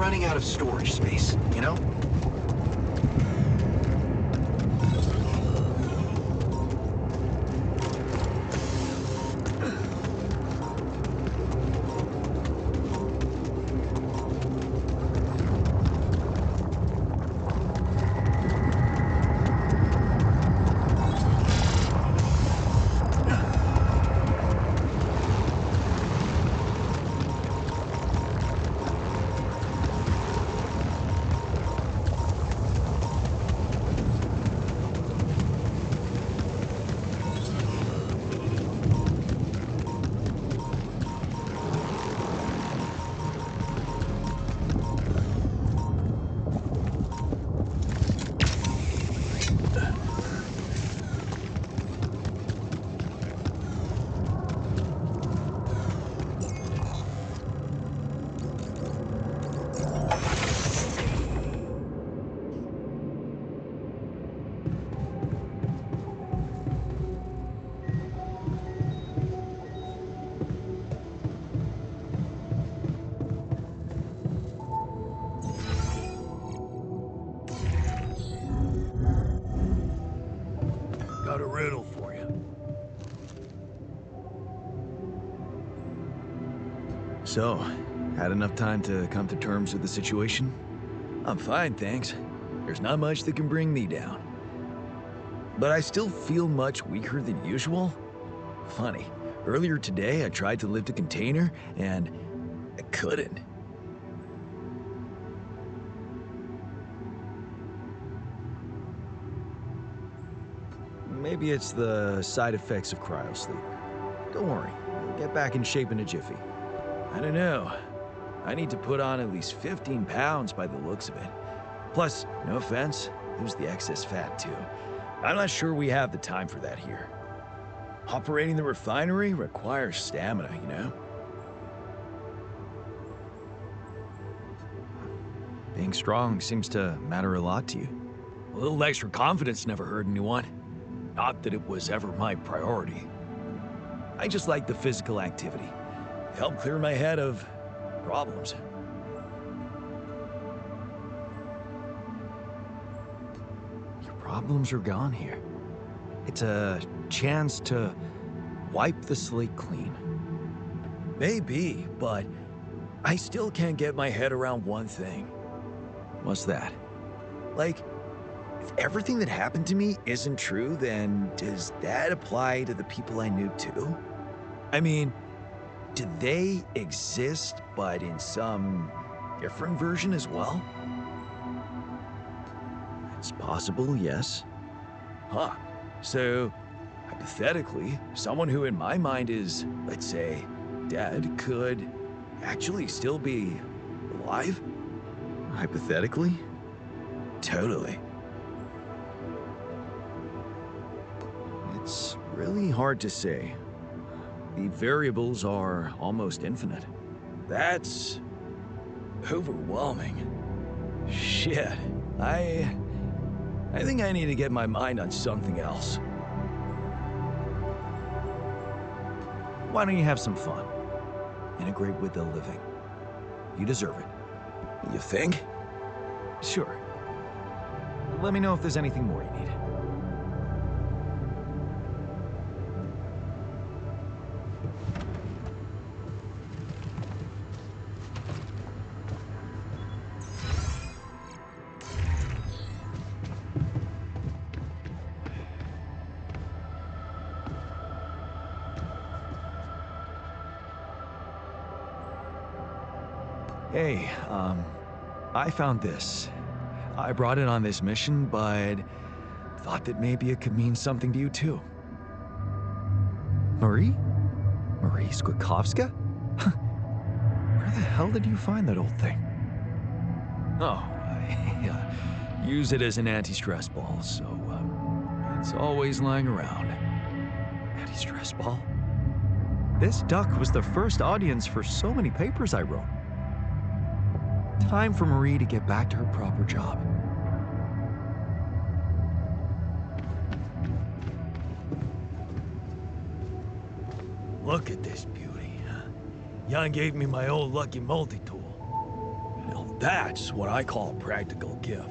Running out of storage space, you know? Got a riddle for you. So, had enough time to come to terms with the situation? I'm fine, thanks. There's not much that can bring me down. But I still feel much weaker than usual. Funny, earlier today I tried to lift a container and I couldn't. Maybe it's the side effects of cryosleep. Don't worry, we'll get back in shape in a jiffy. I don't know. I need to put on at least 15 pounds by the looks of it. Plus, no offense, lose the excess fat too. I'm not sure we have the time for that here. Operating the refinery requires stamina, you know? Being strong seems to matter a lot to you. A little extra confidence never hurt anyone. Not that it was ever my priority. I just like the physical activity. It helped clear my head of problems. Your problems are gone here. It's a chance to wipe the slate clean. Maybe, but I still can't get my head around one thing. What's that? Like, if everything that happened to me isn't true, then does that apply to the people I knew too? I mean, do they exist, but in some different version as well? It's possible, yes. Huh. So, hypothetically, someone who in my mind is, let's say, dead could actually still be alive? Hypothetically? Totally. It's really hard to say. The variables are almost infinite. That's overwhelming. Shit. I think I need to get my mind on something else. Why don't you have some fun? Integrate with the living. You deserve it. You think? Sure. Let me know if there's anything more you need. Hey, I found this. I brought it on this mission, but thought that maybe it could mean something to you too. Marie? Marie Skwitkowska? Where the hell did you find that old thing? Oh, I use it as an anti-stress ball, so it's always lying around. Anti-stress ball? This duck was the first audience for so many papers I wrote. Time for Marie to get back to her proper job. Look at this beauty. Jan gave me my old lucky multi-tool. Now that's what I call a practical gift.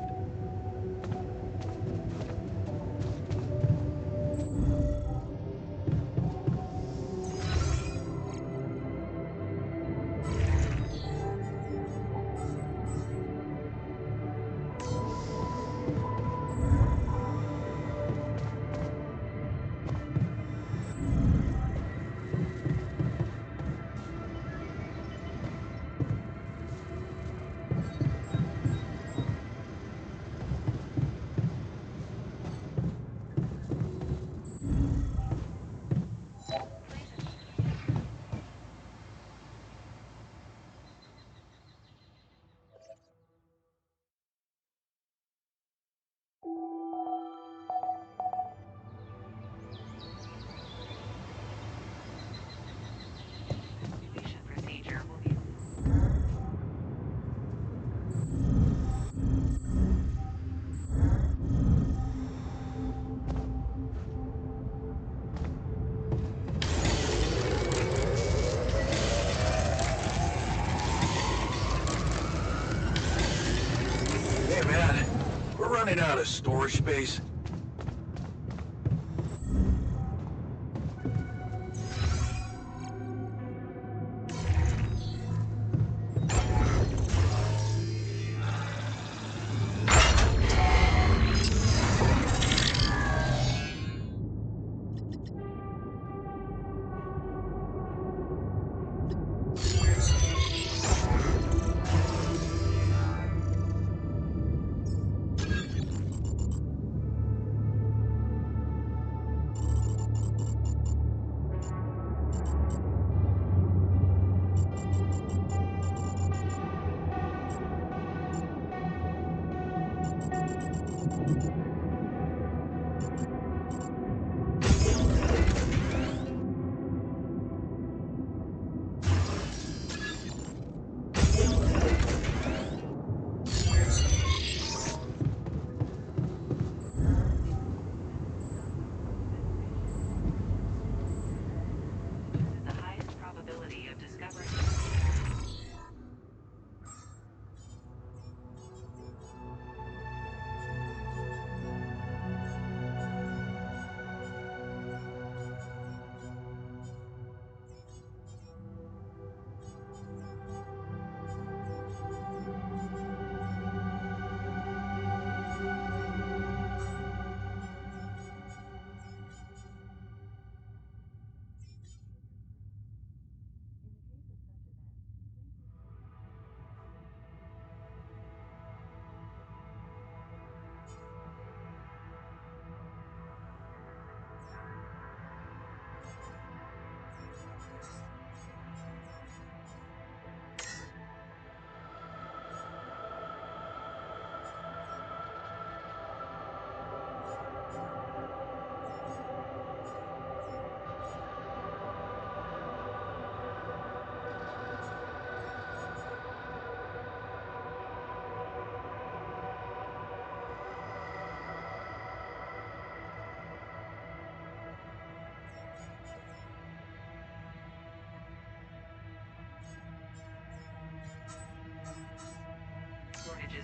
Evacuation procedure will be Hey man, we're running out of storage space.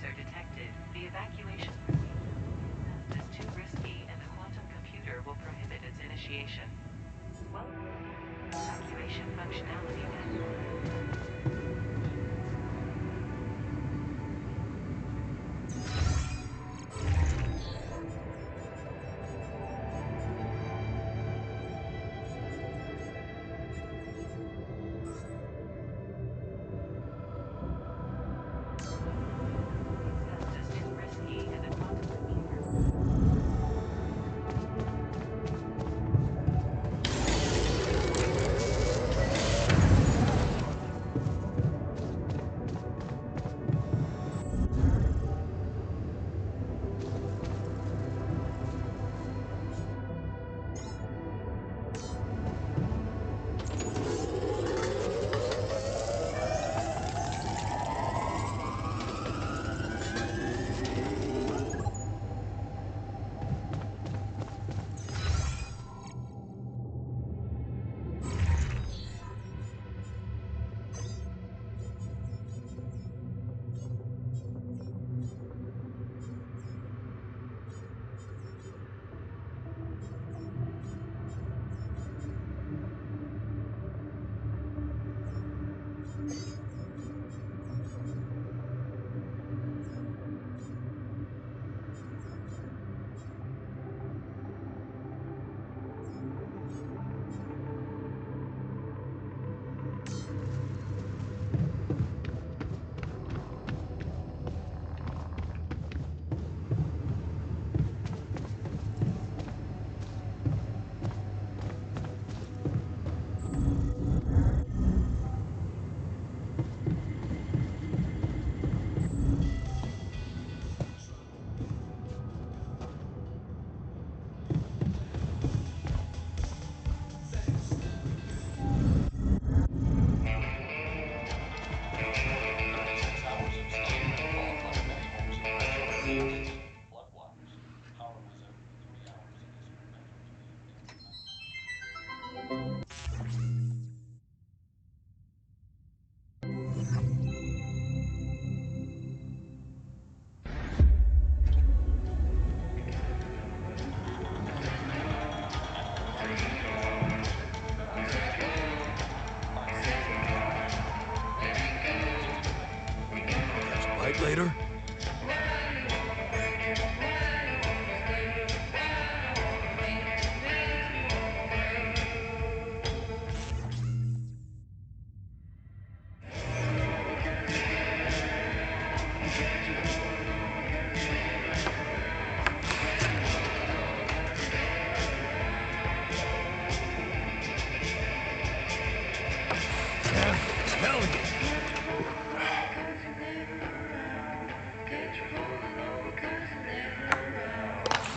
sensor detected. The evacuation is too risky, and the quantum computer will prohibit its initiation. Well, evacuation functionality then. Later?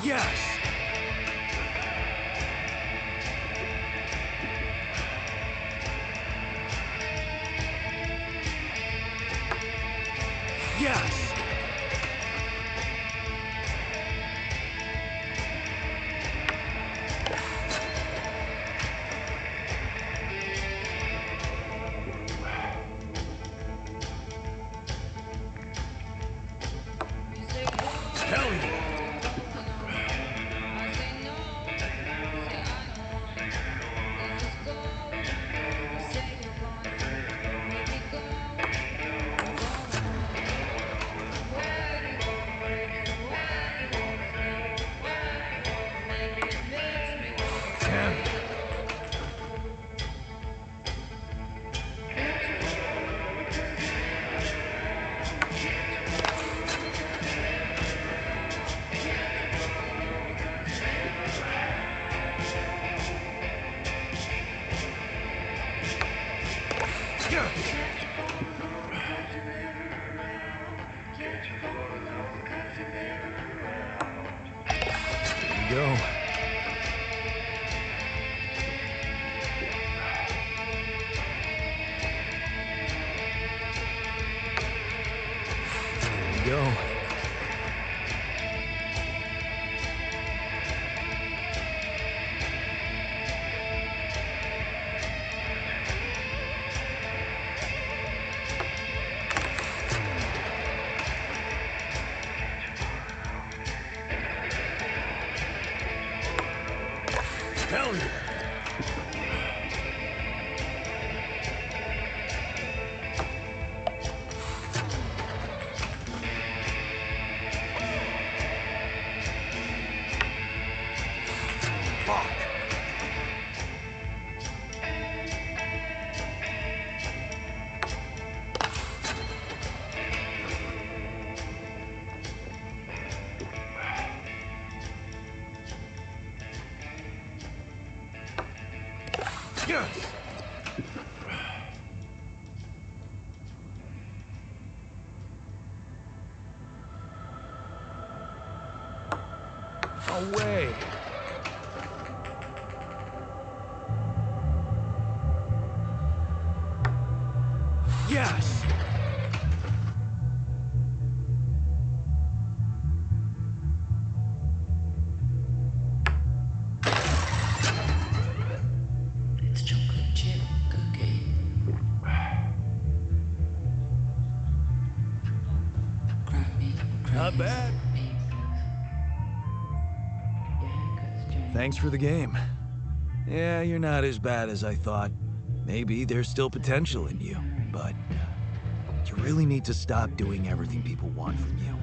Yes! Yes! Hell yeah! Go. Go. Hell yeah! Fuck! Yes! No way! Yes! It's chocolate chip cookie. Not bad. Thanks for the game. Yeah, you're not as bad as I thought. Maybe there's still potential in you, but you really need to stop doing everything people want from you.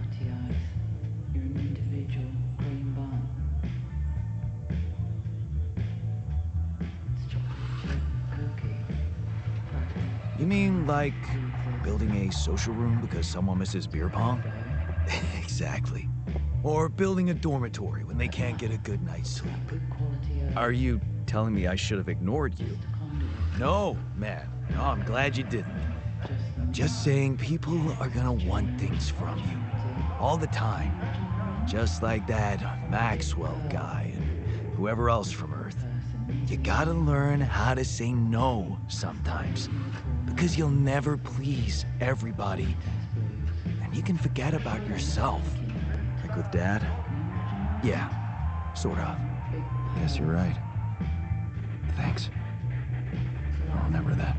You're an individual green bond. It's chocolate chip cookie. You mean like building a social room because someone misses beer pong? Exactly. Or building a dormitory when they can't get a good night's sleep. Are you telling me I should have ignored you? No, man. No, I'm glad you didn't. I'm just saying people are gonna want things from you. All the time. Just like that Maxwell guy and whoever else from Earth. You gotta learn how to say no sometimes. Because you'll never please everybody. And you can forget about yourself. Like with Dad? Yeah, sort of. Guess you're right. Thanks. I'll remember that.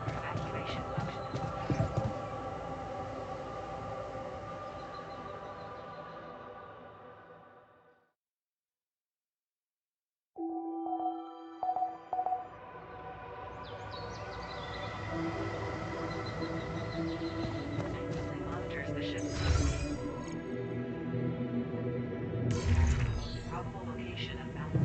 Evacuation functional. Actively monitors the ship's probable location of Alpha.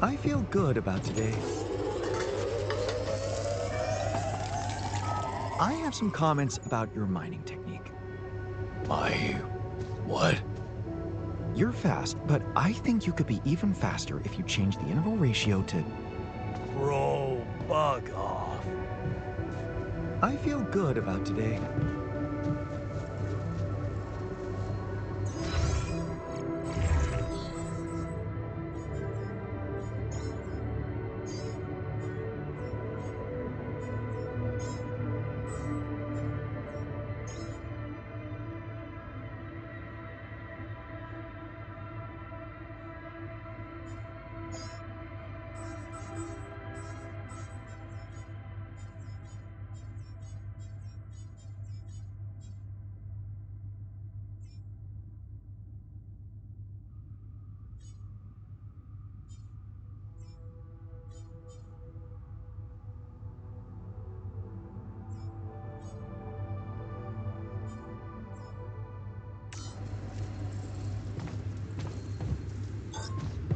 I feel good about today. I have some comments about your mining technique. My... what? You're fast, but I think you could be even faster if you change the interval ratio to... Bro, bug off. I feel good about today.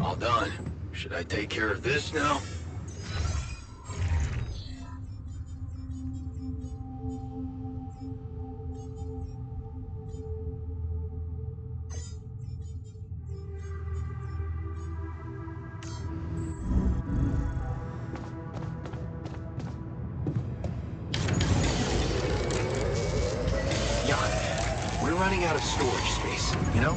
All done. Should I take care of this now? Jan, we're running out of storage space, you know?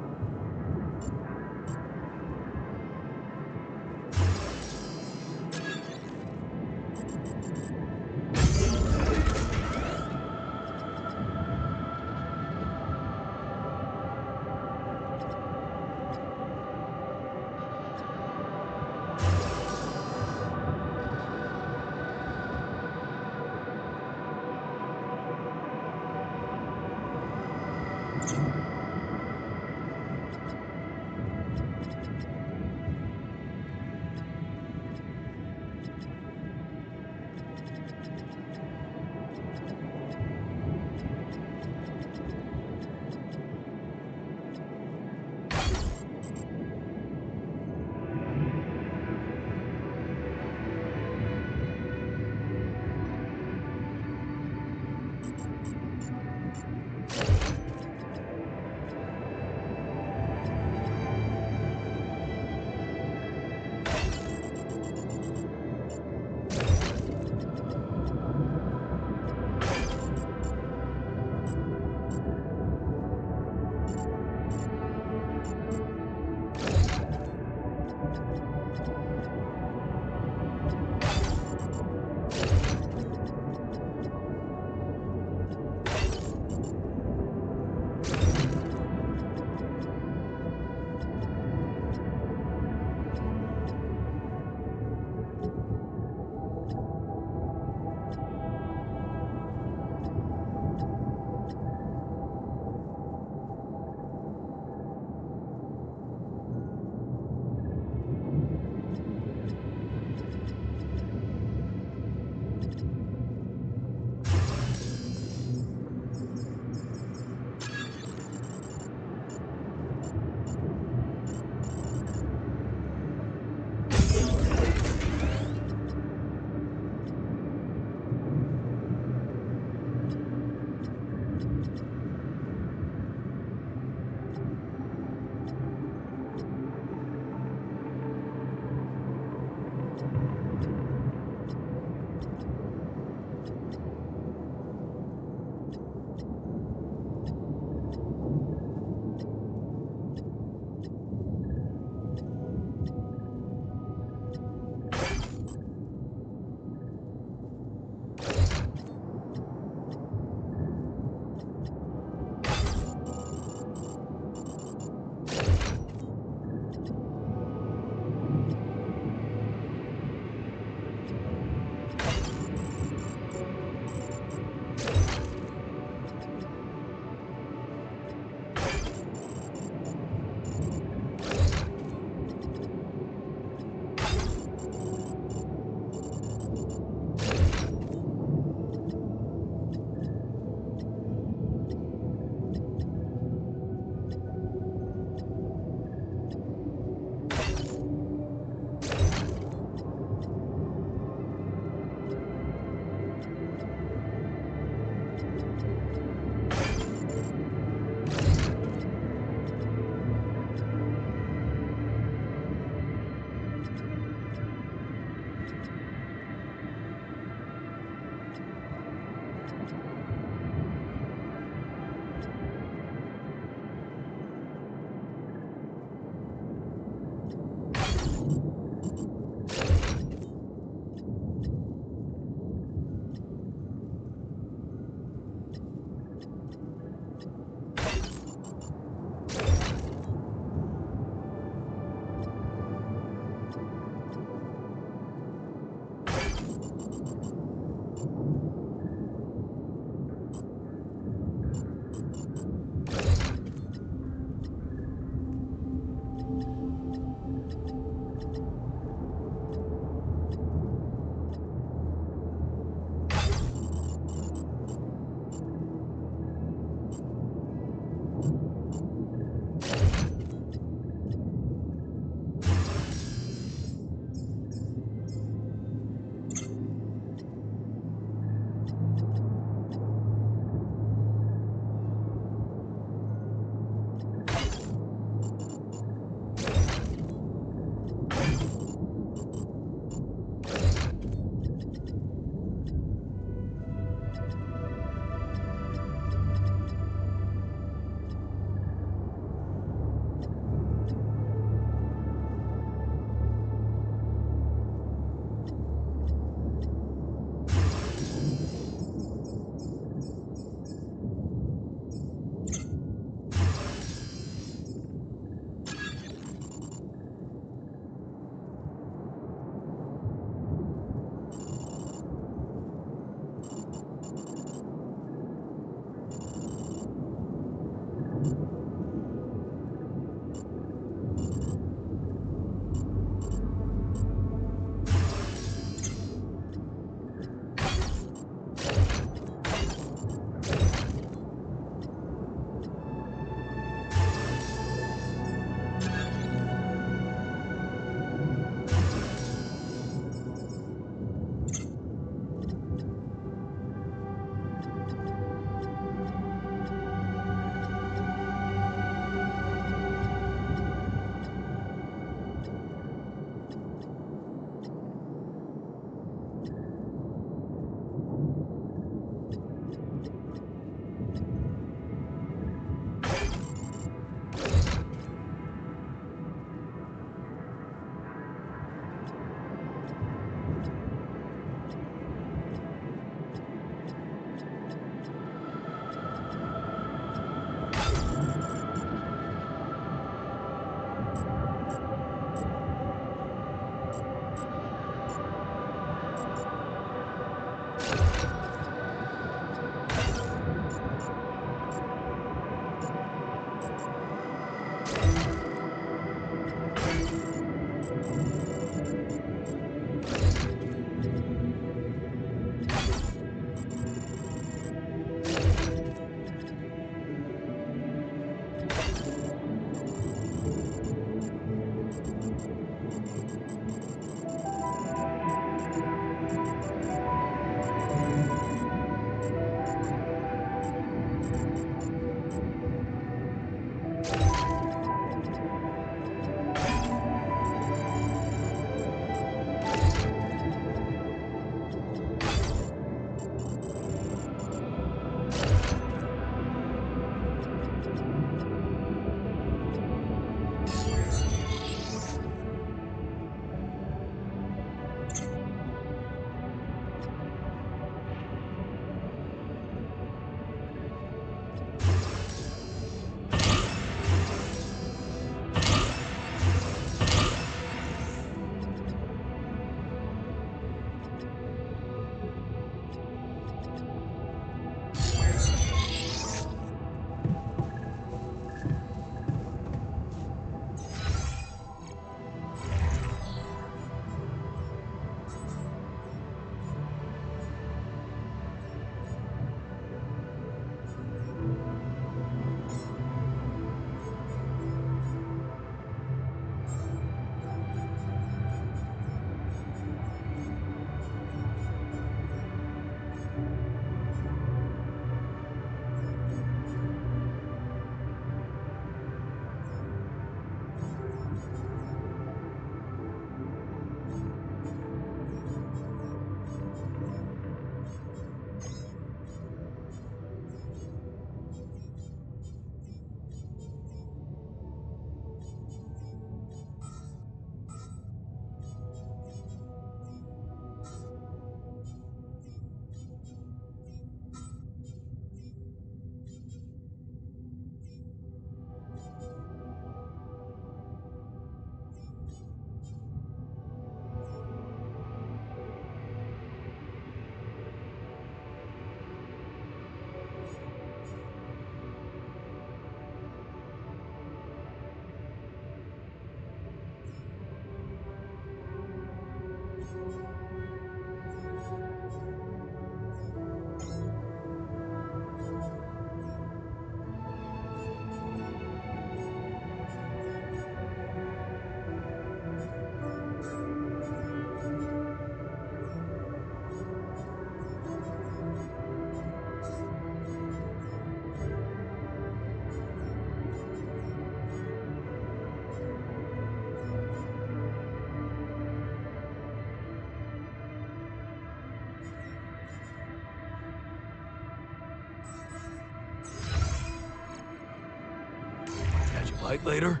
Fight later?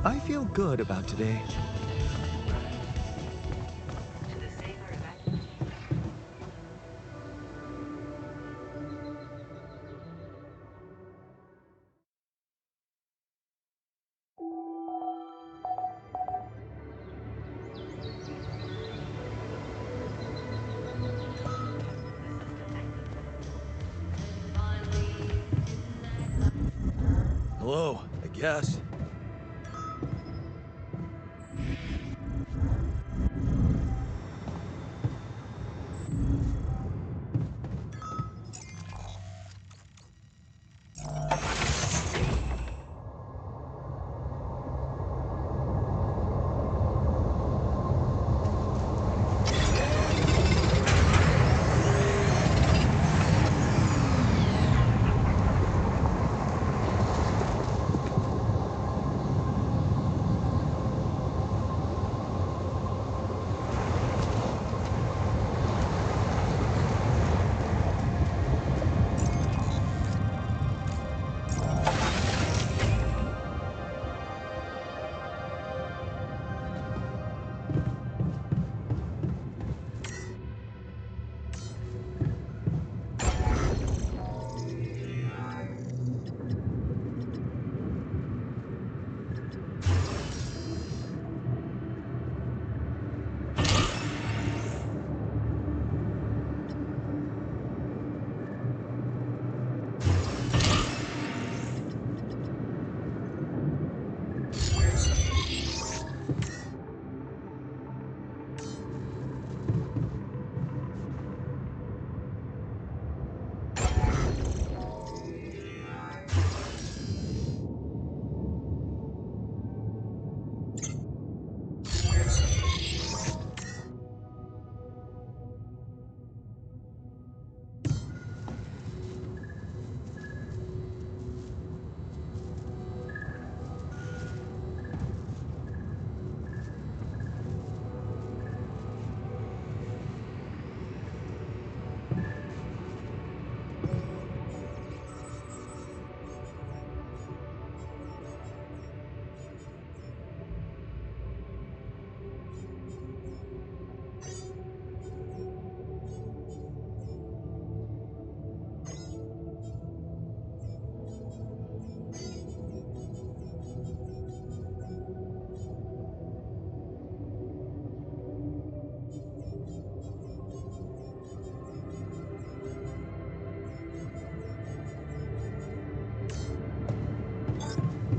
I feel good about today. To the safer evacuation. Hello, I guess.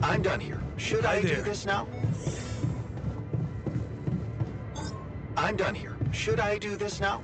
I'm done here. Should I do this now? I'm done here. Should I do this now?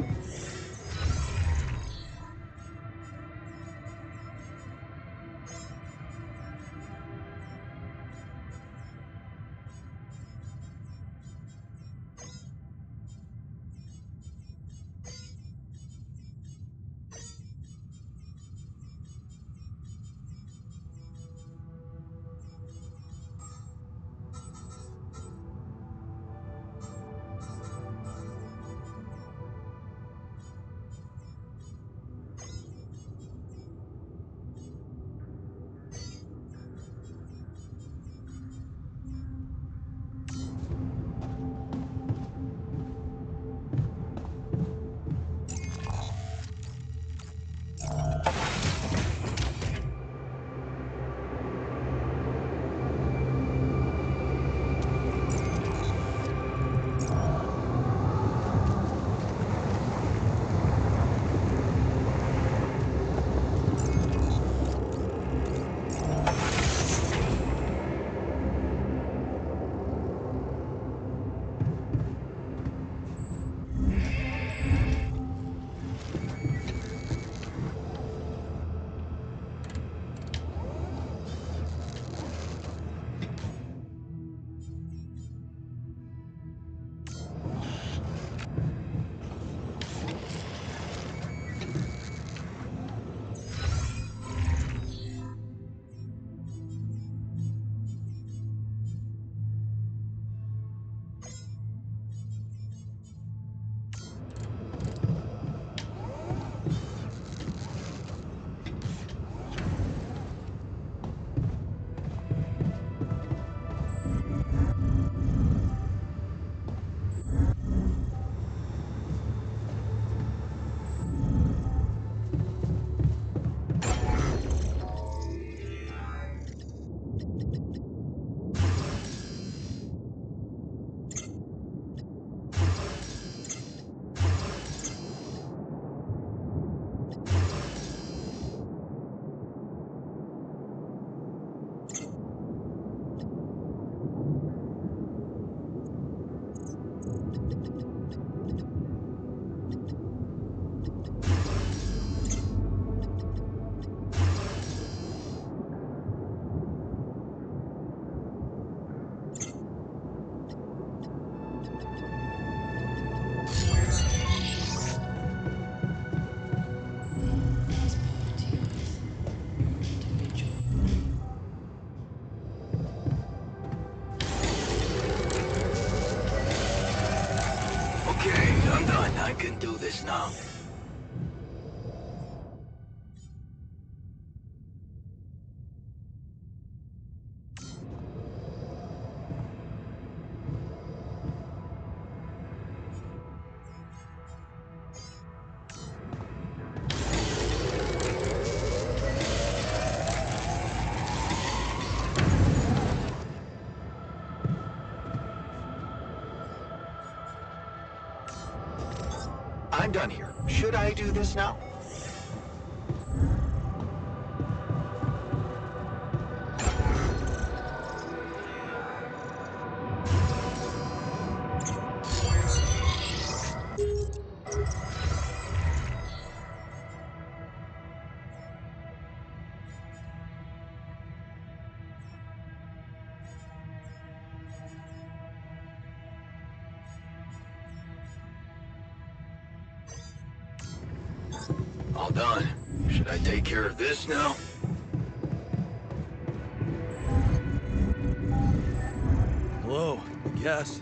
I can do this now. I'm done here. Should I do this now? All done. Should I take care of this now? Hello, yes.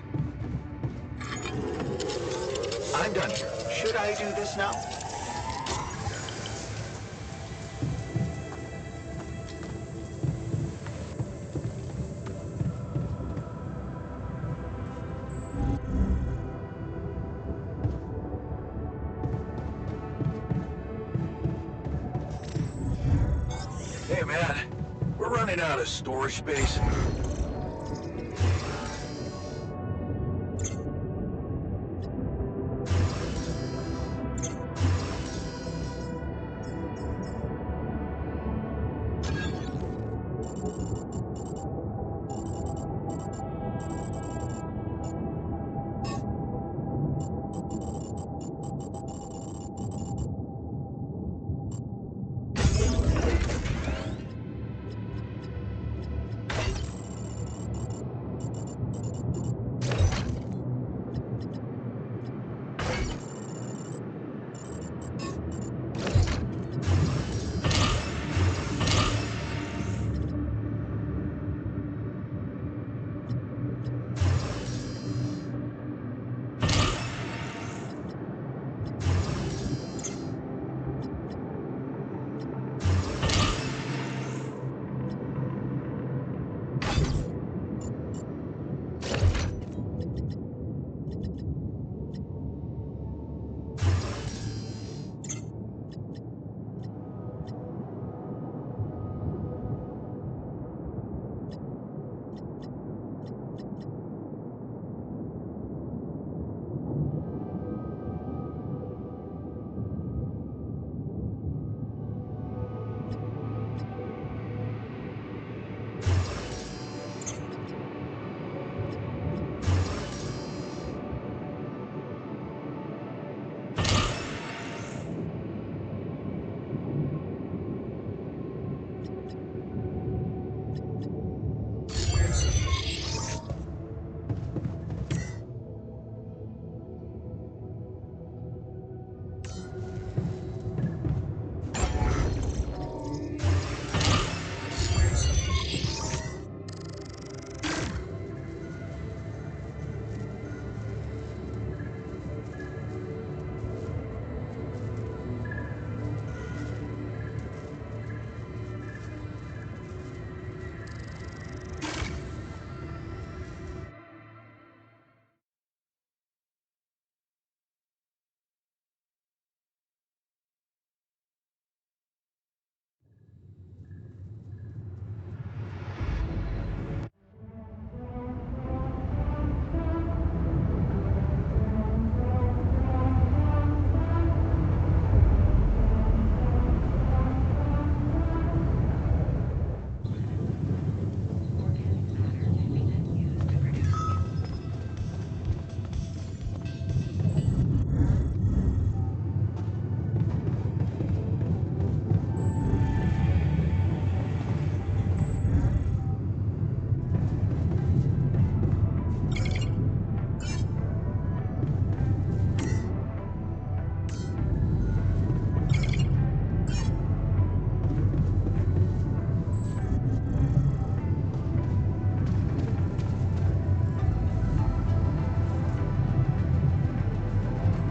I'm done here. Should I do this now? Hey, man. We're running out of storage space.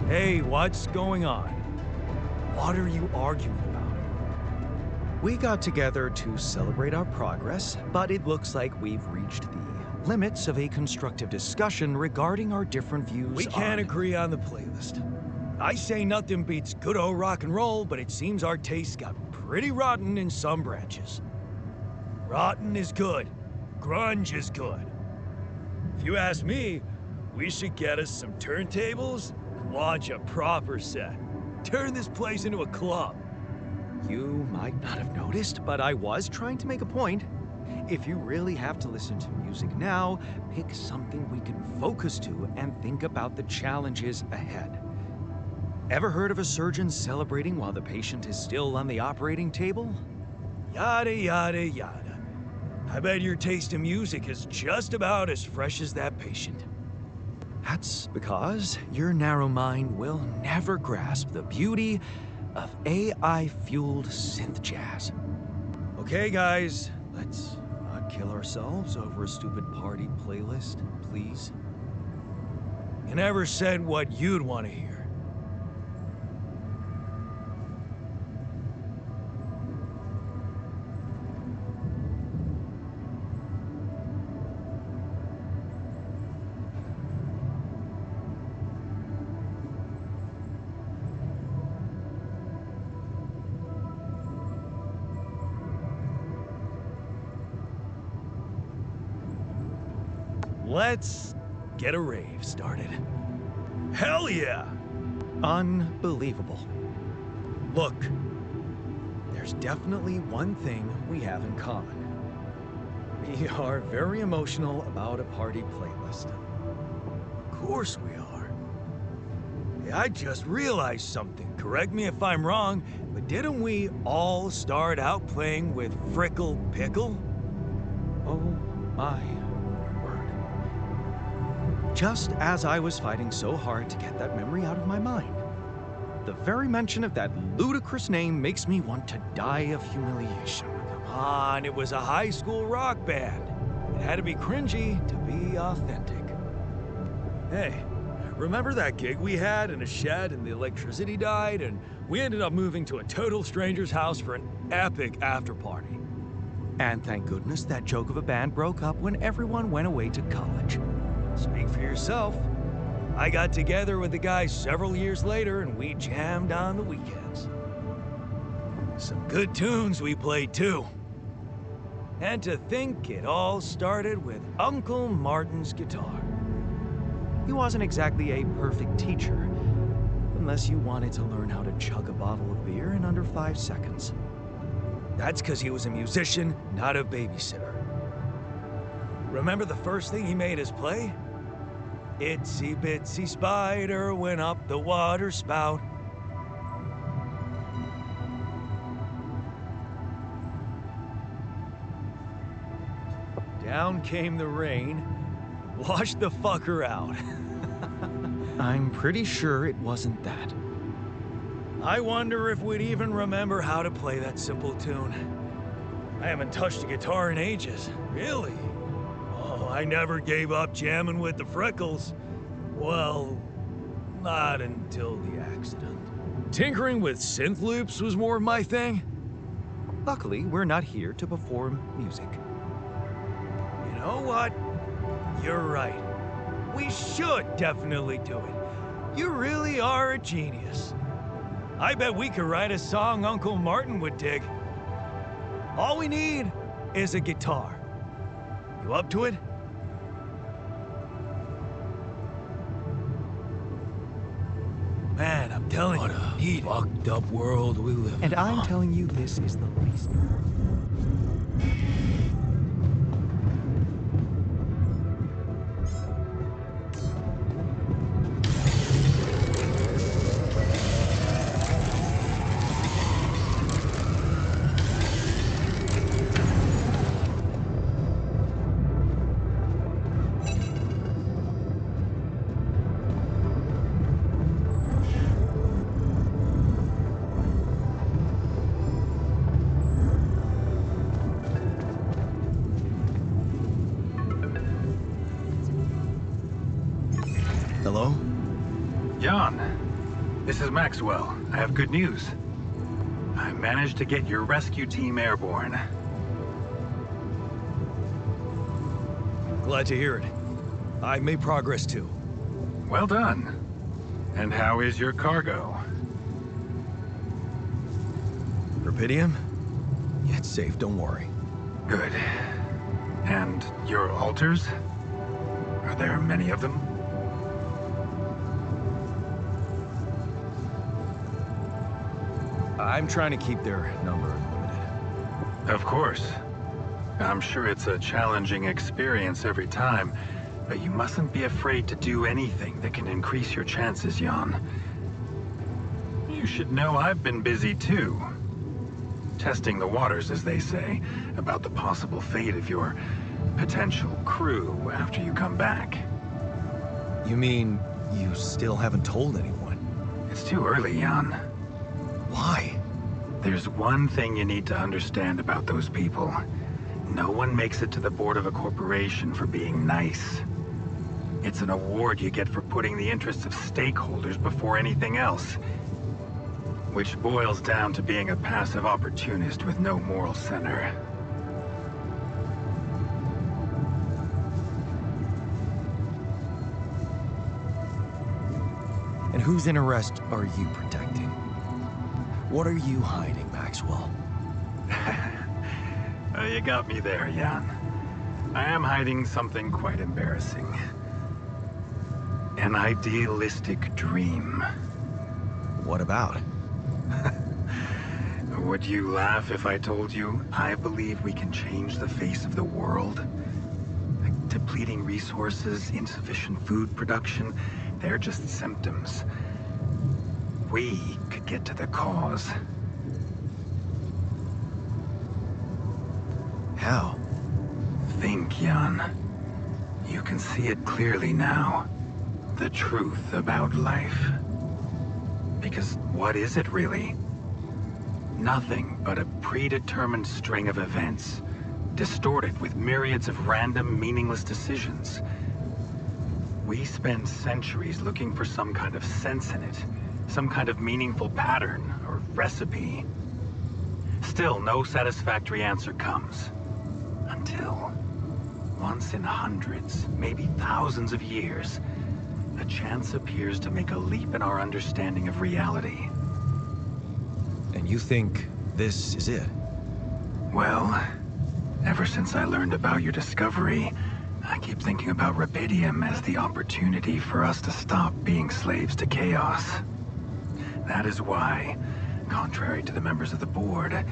Hey, what's going on? What are you arguing about? We got together to celebrate our progress, but it looks like we've reached the limits of a constructive discussion regarding our different views. We can't agree on the playlist. I say nothing beats good old rock and roll, but it seems our tastes got pretty rotten in some branches. Rotten is good. Grunge is good. If you ask me, we should get us some turntables, launch a proper set. Turn this place into a club. You might not have noticed, but I was trying to make a point. If you really have to listen to music now, pick something we can focus to and think about the challenges ahead. Ever heard of a surgeon celebrating while the patient is still on the operating table? Yada, yada, yada. I bet your taste in music is just about as fresh as that patient. That's because your narrow mind will never grasp the beauty of AI-fueled synth jazz. Okay, guys, let's not kill ourselves over a stupid party playlist, please. You never said what you'd want to hear. Let's get a rave started. Hell yeah! Unbelievable. Look, there's definitely one thing we have in common. We are very emotional about a party playlist. Of course we are. Hey, I just realized something. Correct me if I'm wrong, but didn't we all start out playing with Frickle Pickle? Oh my. Just as I was fighting so hard to get that memory out of my mind. The very mention of that ludicrous name makes me want to die of humiliation. Come on, it was a high school rock band. It had to be cringy to be authentic. Hey, remember that gig we had in a shed and the electricity died and we ended up moving to a total stranger's house for an epic after party? And thank goodness that joke of a band broke up when everyone went away to college. Speak for yourself. I got together with the guys several years later and we jammed on the weekends. Some good tunes we played too. And to think it all started with Uncle Martin's guitar. He wasn't exactly a perfect teacher, unless you wanted to learn how to chug a bottle of beer in under 5 seconds. That's because he was a musician, not a babysitter. Remember the first thing he made us play? Itsy bitsy spider went up the water spout. Down came the rain, washed the fucker out. I'm pretty sure it wasn't that. I wonder if we'd even remember how to play that simple tune. I haven't touched a guitar in ages, really. I never gave up jamming with the Freckles. Well, not until the accident. Tinkering with synth loops was more of my thing. Luckily, we're not here to perform music. You know what? You're right. We should definitely do it. You really are a genius. I bet we could write a song Uncle Martin would dig. All we need is a guitar. You up to it? Man, I'm telling you, what a fucked up world we live in. And I'm telling you, this is the least. Hello? Jan, This is Maxwell. I have good news. I managed to get your rescue team airborne. Glad to hear it. I made progress too. Well done. And how is your cargo? Rapidium? Yeah, it's safe, don't worry. Good. And your alters? Are there many of them? I'm trying to keep their number limited. Of course. I'm sure it's a challenging experience every time, but you mustn't be afraid to do anything that can increase your chances, Jan. You should know I've been busy too. Testing the waters, as they say, about the possible fate of your potential crew after you come back. You mean you still haven't told anyone? It's too early, Jan. Why? There's one thing you need to understand about those people. No one makes it to the board of a corporation for being nice. It's an award you get for putting the interests of stakeholders before anything else. Which boils down to being a passive opportunist with no moral center. And whose interest are you protecting? What are you hiding, Maxwell? You got me there, Jan. I am hiding something quite embarrassing. An idealistic dream. What about? Would you laugh if I told you I believe we can change the face of the world? Like depleting resources, insufficient food production, they're just symptoms. We could get to the cause. How? Think, Jan. You can see it clearly now. The truth about life. Because what is it really? Nothing but a predetermined string of events, distorted with myriads of random, meaningless decisions. We spend centuries looking for some kind of sense in it, some kind of meaningful pattern or recipe. Still, no satisfactory answer comes. Until, once in hundreds, maybe thousands of years, a chance appears to make a leap in our understanding of reality. And you think this is it? Well, ever since I learned about your discovery, I keep thinking about Rapidium as the opportunity for us to stop being slaves to chaos. That is why, contrary to the members of the board,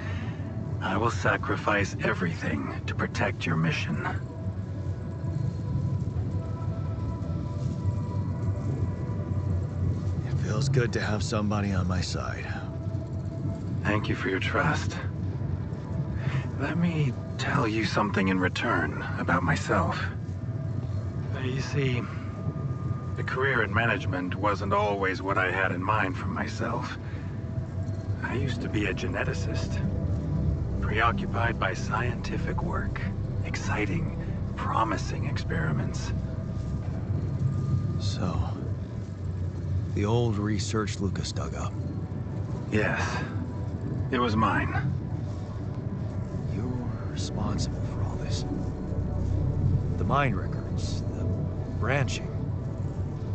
I will sacrifice everything to protect your mission. It feels good to have somebody on my side. Thank you for your trust. Let me tell you something in return about myself. You see, a career in management wasn't always what I had in mind for myself. I used to be a geneticist, preoccupied by scientific work, exciting, promising experiments. So, the old research Lucas dug up. Yes, it was mine. You're responsible for all this. The mine records, the branching.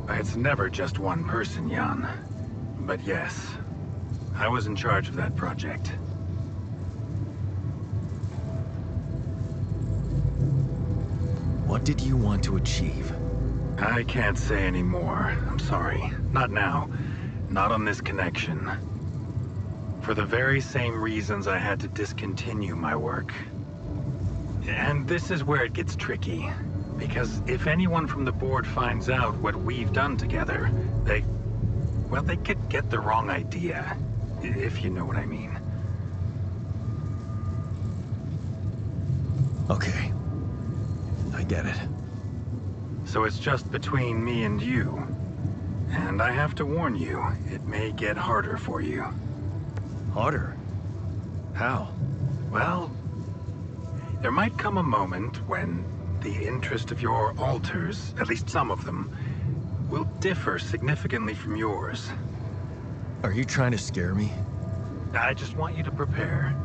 It's never just one person, Jan. But yes, I was in charge of that project. What did you want to achieve? I can't say any more. I'm sorry. Not now. Not on this connection. For the very same reasons I had to discontinue my work. And this is where it gets tricky. Because if anyone from the board finds out what we've done together, they could get the wrong idea. If you know what I mean. Okay. I get it. So it's just between me and you. And I have to warn you, it may get harder for you. Harder? How? Well, there might come a moment when the interest of your alters, at least some of them, will differ significantly from yours. Are you trying to scare me? I just want you to prepare.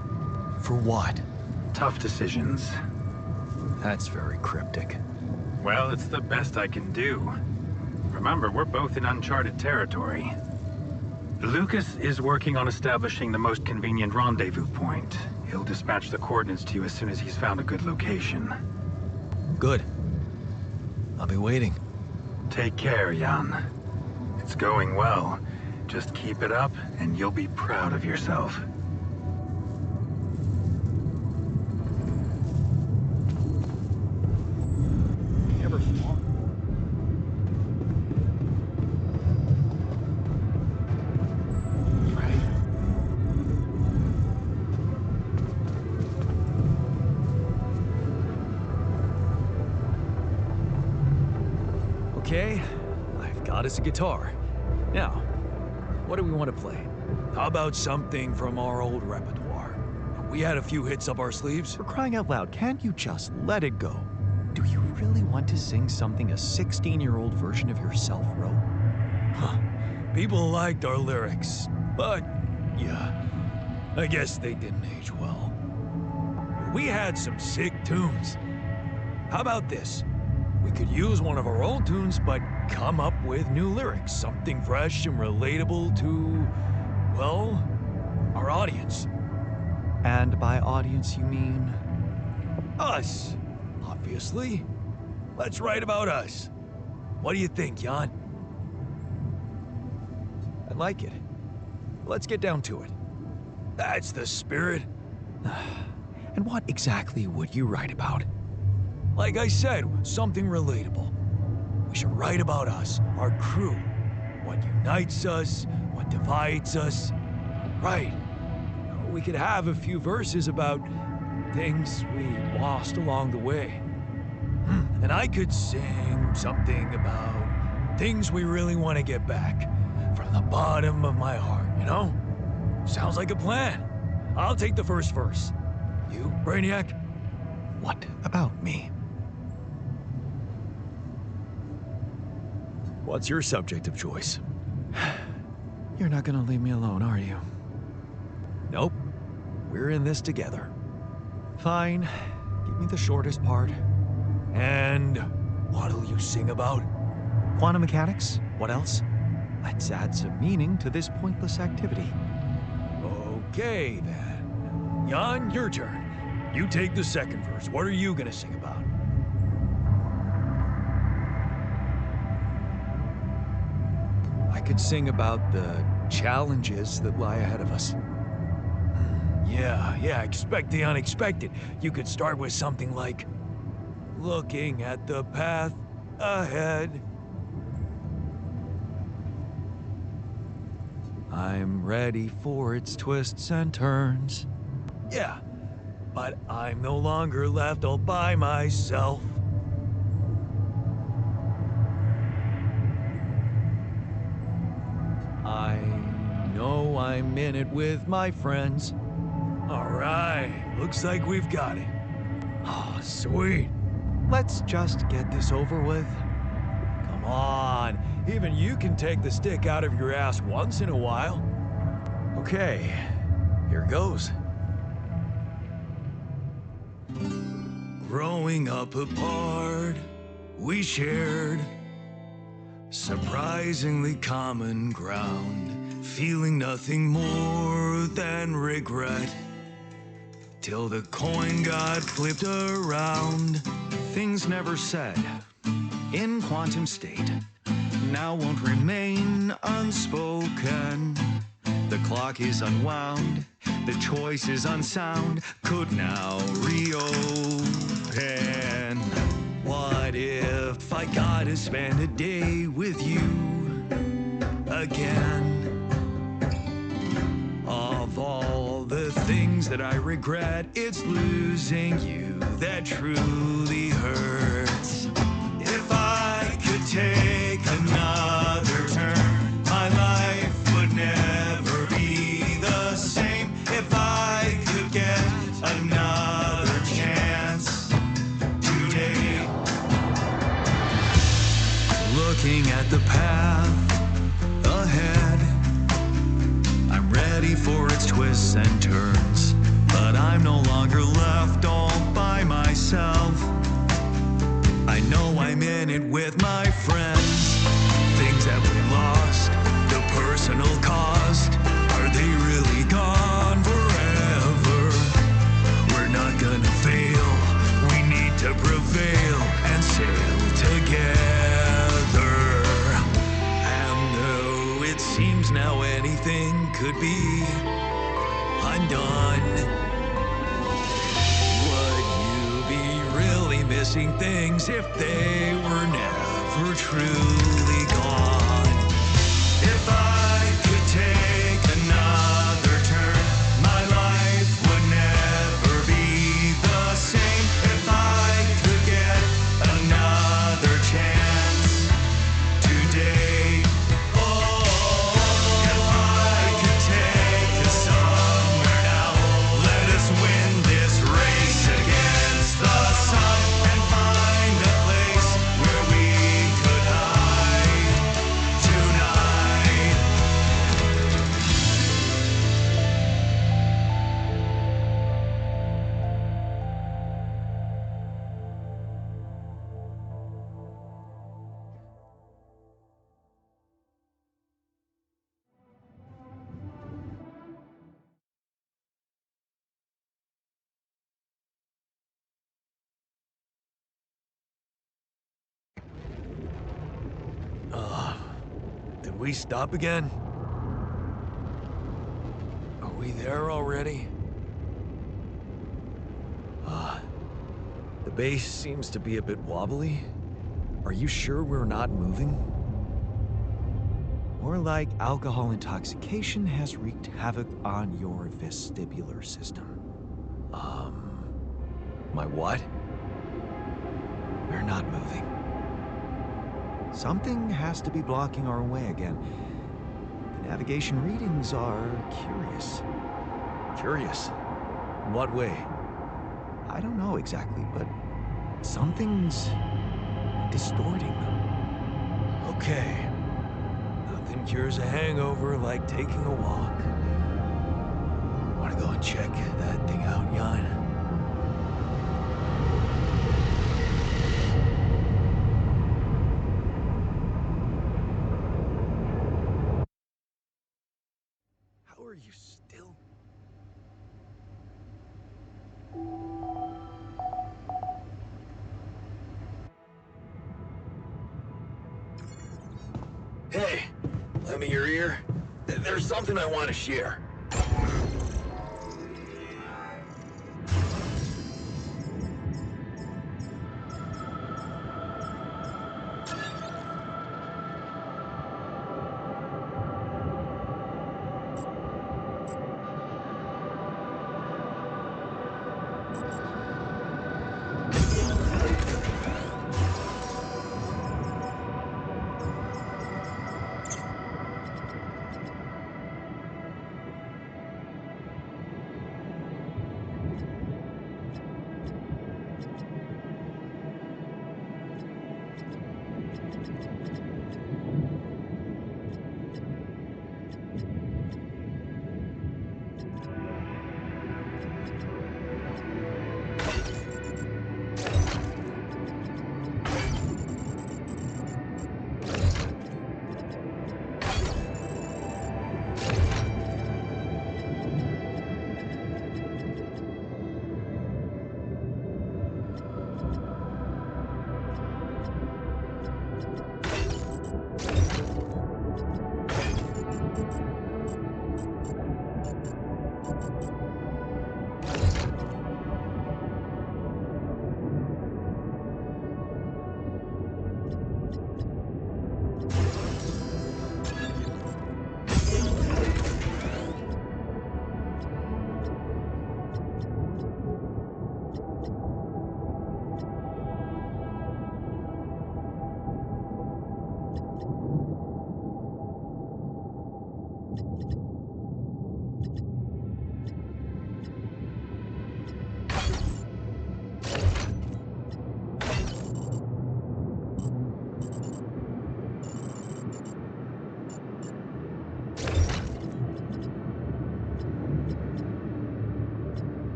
For what? Tough decisions. That's very cryptic. Well, it's the best I can do. Remember, we're both in uncharted territory. Lucas is working on establishing the most convenient rendezvous point. He'll dispatch the coordinates to you as soon as he's found a good location. Good. I'll be waiting. Take care, Jan. It's going well. Just keep it up, and you'll be proud of yourself. Ever thought? Right. Okay, I've got us a guitar. Now, what do we want to play? How about something from our old repertoire? We had a few hits up our sleeves. For crying out loud, can't you just let it go? Do you really want to sing something a 16-year-old version of yourself wrote? Huh. People liked our lyrics, but yeah, I guess they didn't age well. We had some sick tunes. How about this? We could use one of our old tunes, but come up with new lyrics, something fresh and relatable to, well, our audience. And by audience, you mean? Us, obviously. Let's write about us. What do you think, Jan? I like it. Let's get down to it. That's the spirit. And what exactly would you write about? Like I said, something relatable. We should write about us, our crew. What unites us, what divides us. Right. We could have a few verses about things we lost along the way. And I could sing something about things we really want to get back. From the bottom of my heart, you know? Sounds like a plan. I'll take the first verse. You, Brainiac? What about me? What's your subject of choice? You're not gonna leave me alone, are you? Nope. We're in this together. Fine. Give me the shortest part. And what'll you sing about? Quantum mechanics? What else? Let's add some meaning to this pointless activity. Okay, then. Jan, your turn. You take the second verse. What are you gonna sing about? I could sing about the challenges that lie ahead of us. Yeah, expect the unexpected. You could start with something like, looking at the path ahead. I'm ready for its twists and turns. Yeah, but I'm no longer left all by myself. I know I'm in it with my friends. All right, looks like we've got it. Oh, sweet. Let's just get this over with. Come on, even you can take the stick out of your ass once in a while. Okay, here goes. Growing up apart, we shared surprisingly common ground, feeling nothing more than regret. Till the coin got flipped around. Things never said in quantum state now won't remain unspoken. The clock is unwound, the choice is unsound, could now reopen. What if I got to spend a day with you again? Of all the things that I regret, it's losing you that truly hurts. If I could take another turn, my life would never be the same. If I could get another chance today. Looking at the path ahead, for its twists and turns. But I'm no longer left all by myself. I know I'm in it with my friends. Things that we lost, the personal cost. Are they really gone forever? We're not gonna fail. We need to prevail and sail together. And though it seems now anything could be undone, would you be really missing things if they were never truly gone? If I could take another turn, my life would never be the same. If I could get another chance today, oh, if I could take us somewhere now, let us win this race against the sun and find a place where we could hide tonight. Did we stop again? Are we there already? The base seems to be a bit wobbly. Are you sure we're not moving? More like alcohol intoxication has wreaked havoc on your vestibular system. My what? We're not moving. Something has to be blocking our way again. The navigation readings are curious. Curious? In what way? I don't know exactly, but something's distorting them. Okay. Nothing cures a hangover like taking a walk. Wanna go and check that thing out, Jan? How are you still? Hey, lend me your ear. There's something I want to share.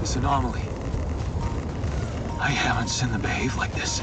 This anomaly. I haven't seen them behave like this.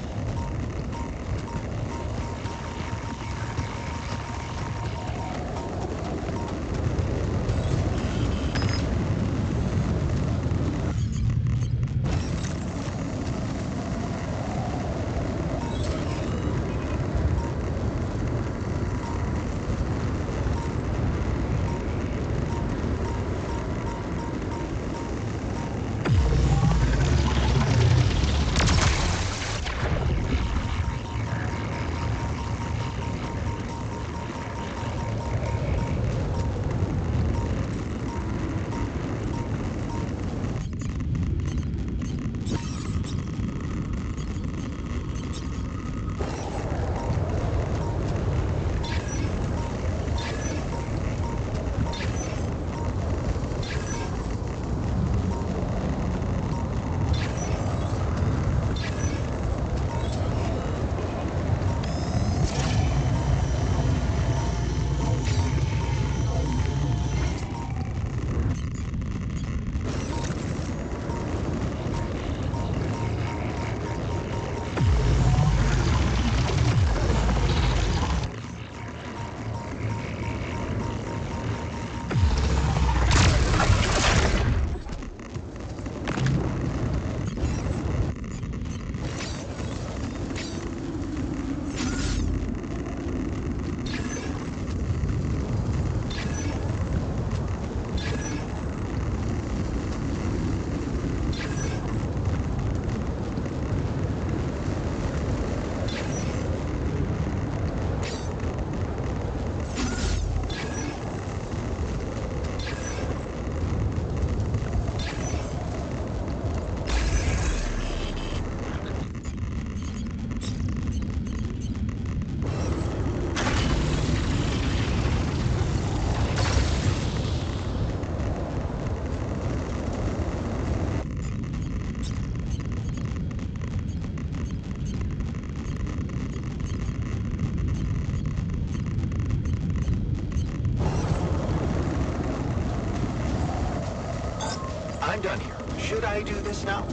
I do this now?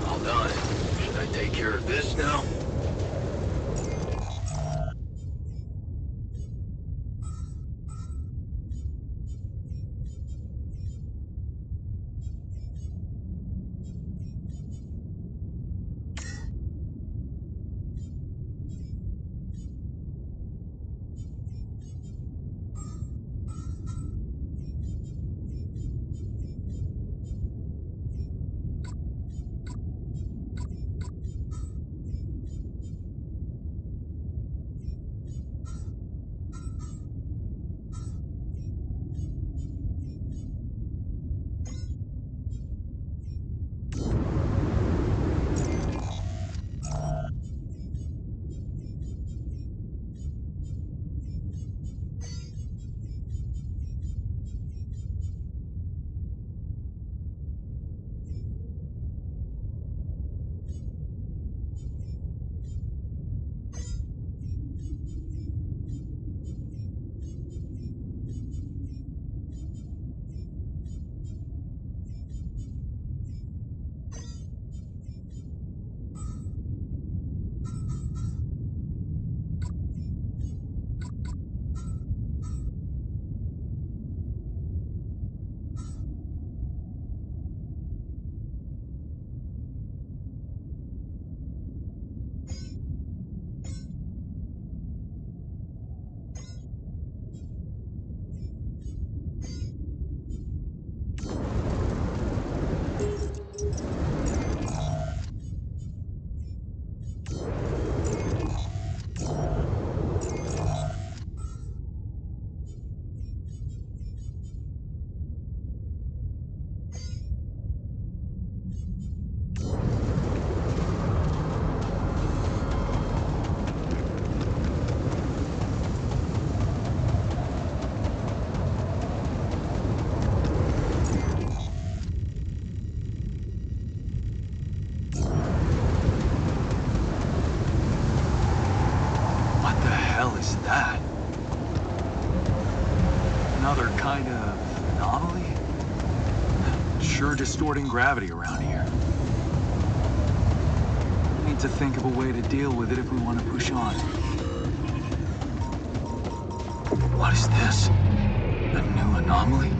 All done. Should I take care of this now? Is that? Another kind of anomaly? Sure distorting gravity around here. We need to think of a way to deal with it if we want to push on. What is this? A new anomaly?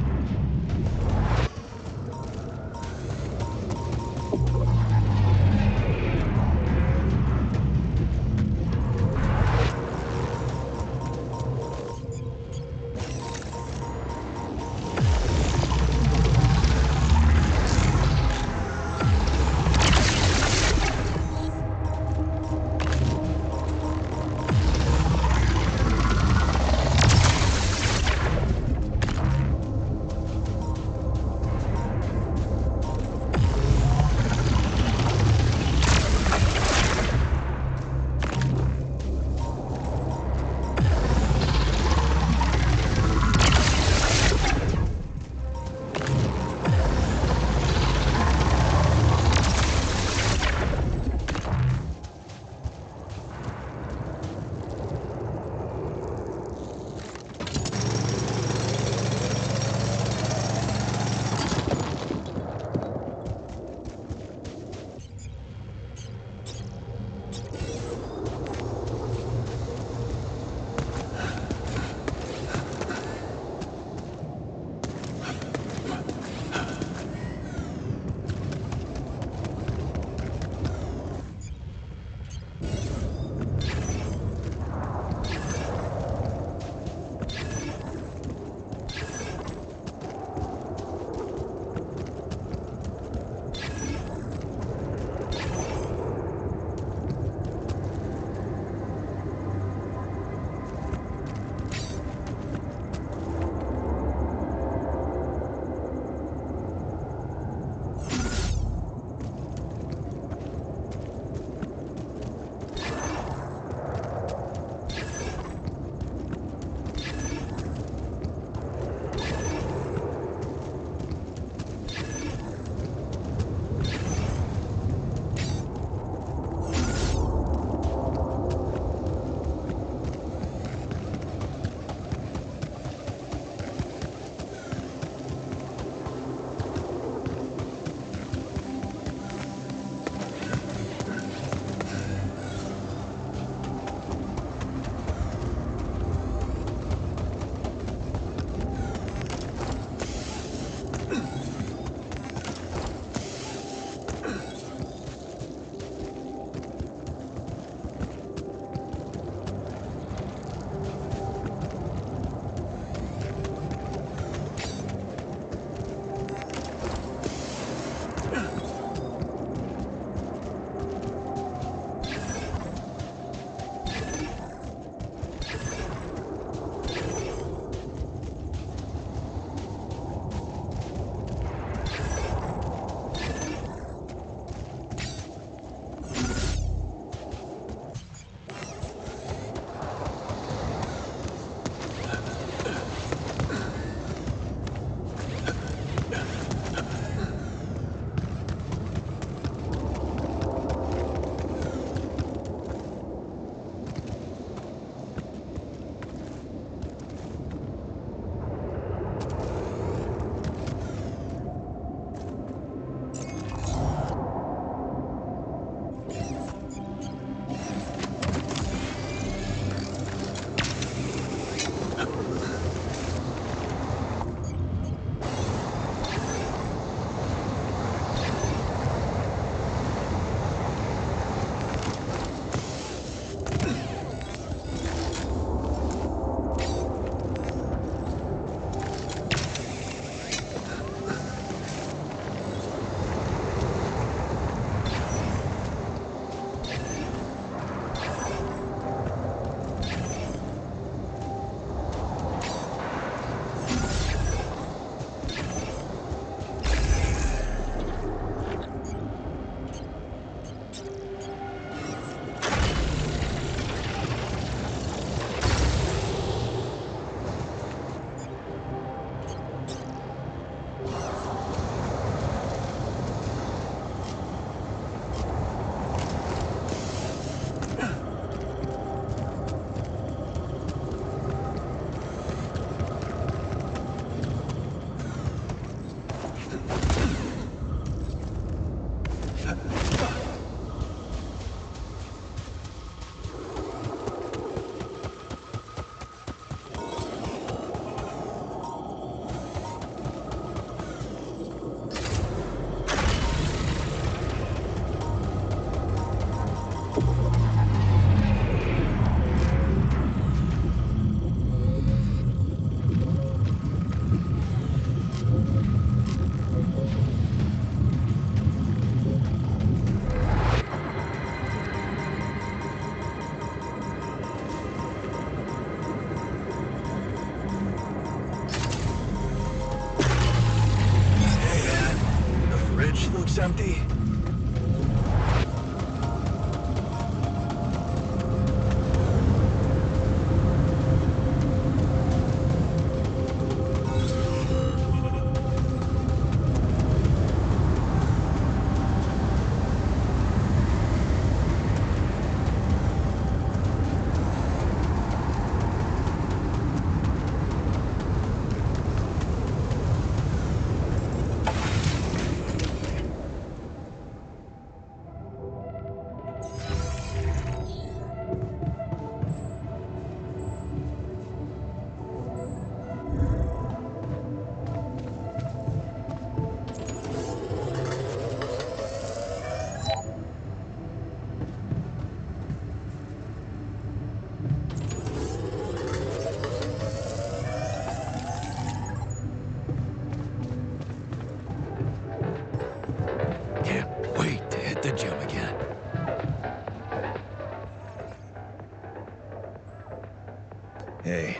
Hey,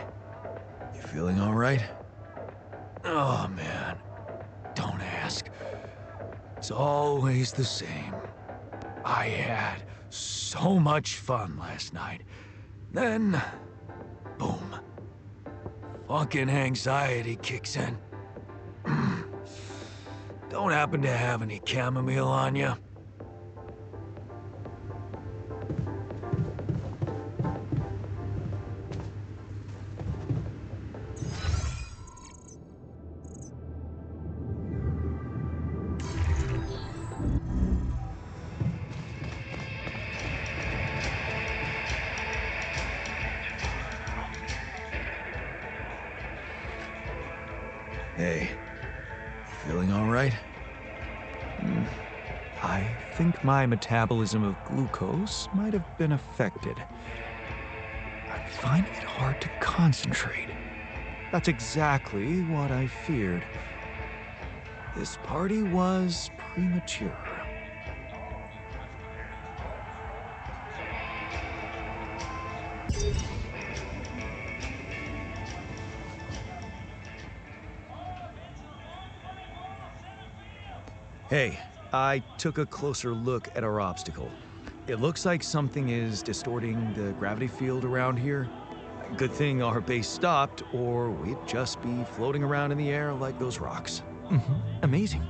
you feeling all right? Oh, man. Don't ask. It's always the same. I had so much fun last night. Then, boom. Fucking anxiety kicks in. Don't happen to have any chamomile on you? Hey, feeling all right? I think my metabolism of glucose might have been affected. I'm finding it hard to concentrate. That's exactly what I feared. This party was premature. Hey, I took a closer look at our obstacle. It looks like something is distorting the gravity field around here. Good thing our base stopped, or we'd just be floating around in the air like those rocks. Amazing.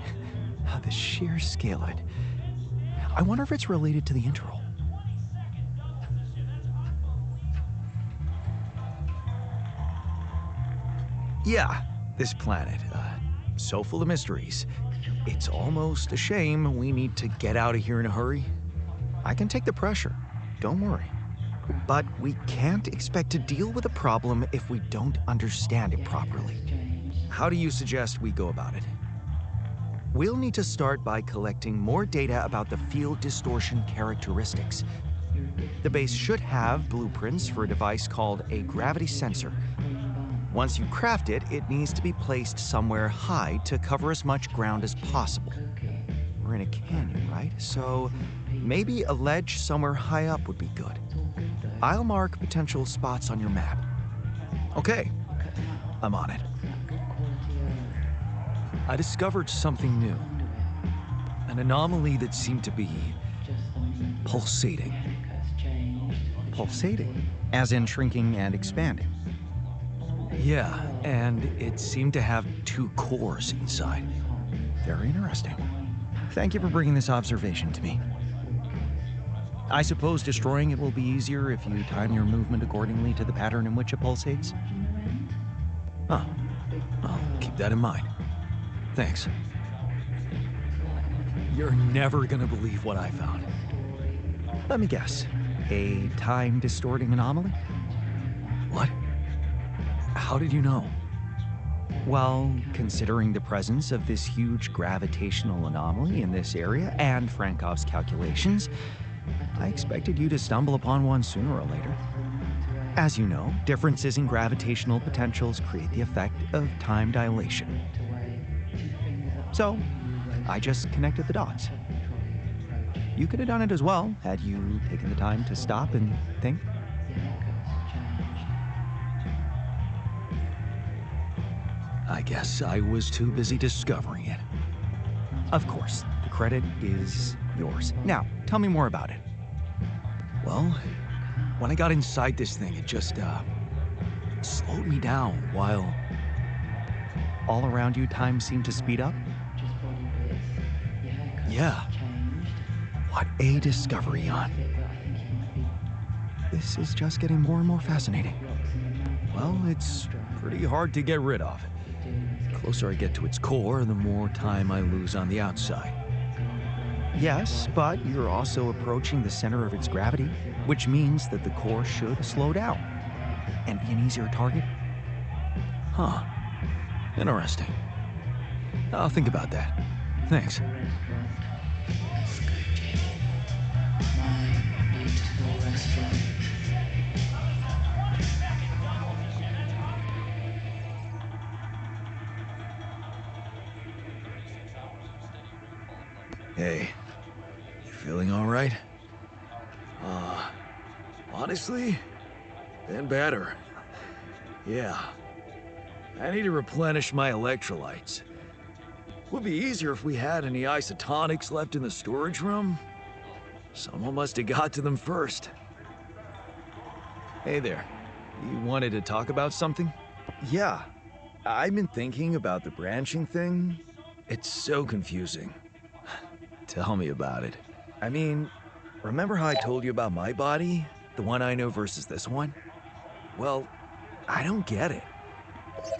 The sheer scale of it. I wonder if it's related to the interval. Yeah, this planet, so full of mysteries. It's almost a shame we need to get out of here in a hurry. I can take the pressure, don't worry. But we can't expect to deal with a problem if we don't understand it properly. How do you suggest we go about it? We'll need to start by collecting more data about the field distortion characteristics. The base should have blueprints for a device called a gravity sensor. Once you craft it, it needs to be placed somewhere high to cover as much ground as possible. We're in a canyon, right? So maybe a ledge somewhere high up would be good. I'll mark potential spots on your map. Okay, I'm on it. I discovered something new. An anomaly that seemed to be pulsating. Pulsating? As in shrinking and expanding? Yeah, and it seemed to have two cores inside. Very interesting. Thank you for bringing this observation to me. I suppose destroying it will be easier if you time your movement accordingly to the pattern in which it pulsates? Huh. I'll keep that in mind. Thanks. You're never gonna believe what I found. Let me guess. A time-distorting anomaly? What? How did you know? Well, considering the presence of this huge gravitational anomaly in this area and Frankov's calculations, I expected you to stumble upon one sooner or later. As you know, differences in gravitational potentials create the effect of time dilation. So, I just connected the dots. You could have done it as well, had you taken the time to stop and think. I guess I was too busy discovering it. Of course, the credit is yours. Now, tell me more about it. Well, when I got inside this thing, it just, slowed me down while... All around you, time seemed to speed up? Yeah. What a discovery, Jan. This is just getting more and more fascinating. Well, it's pretty hard to get rid of. The closer I get to its core, the more time I lose on the outside. Yes, but you're also approaching the center of its gravity, which means that the core should slow down and be an easier target. Huh. Interesting. I'll think about that. Thanks. Hey, you feeling all right? Honestly, been better. Yeah. I need to replenish my electrolytes. Would be easier if we had any isotonics left in the storage room. Someone must have got to them first. Hey there. You wanted to talk about something? Yeah. I've been thinking about the branching thing. It's so confusing. Tell me about it. I mean, remember how I told you about my body? The one I know versus this one? Well, I don't get it.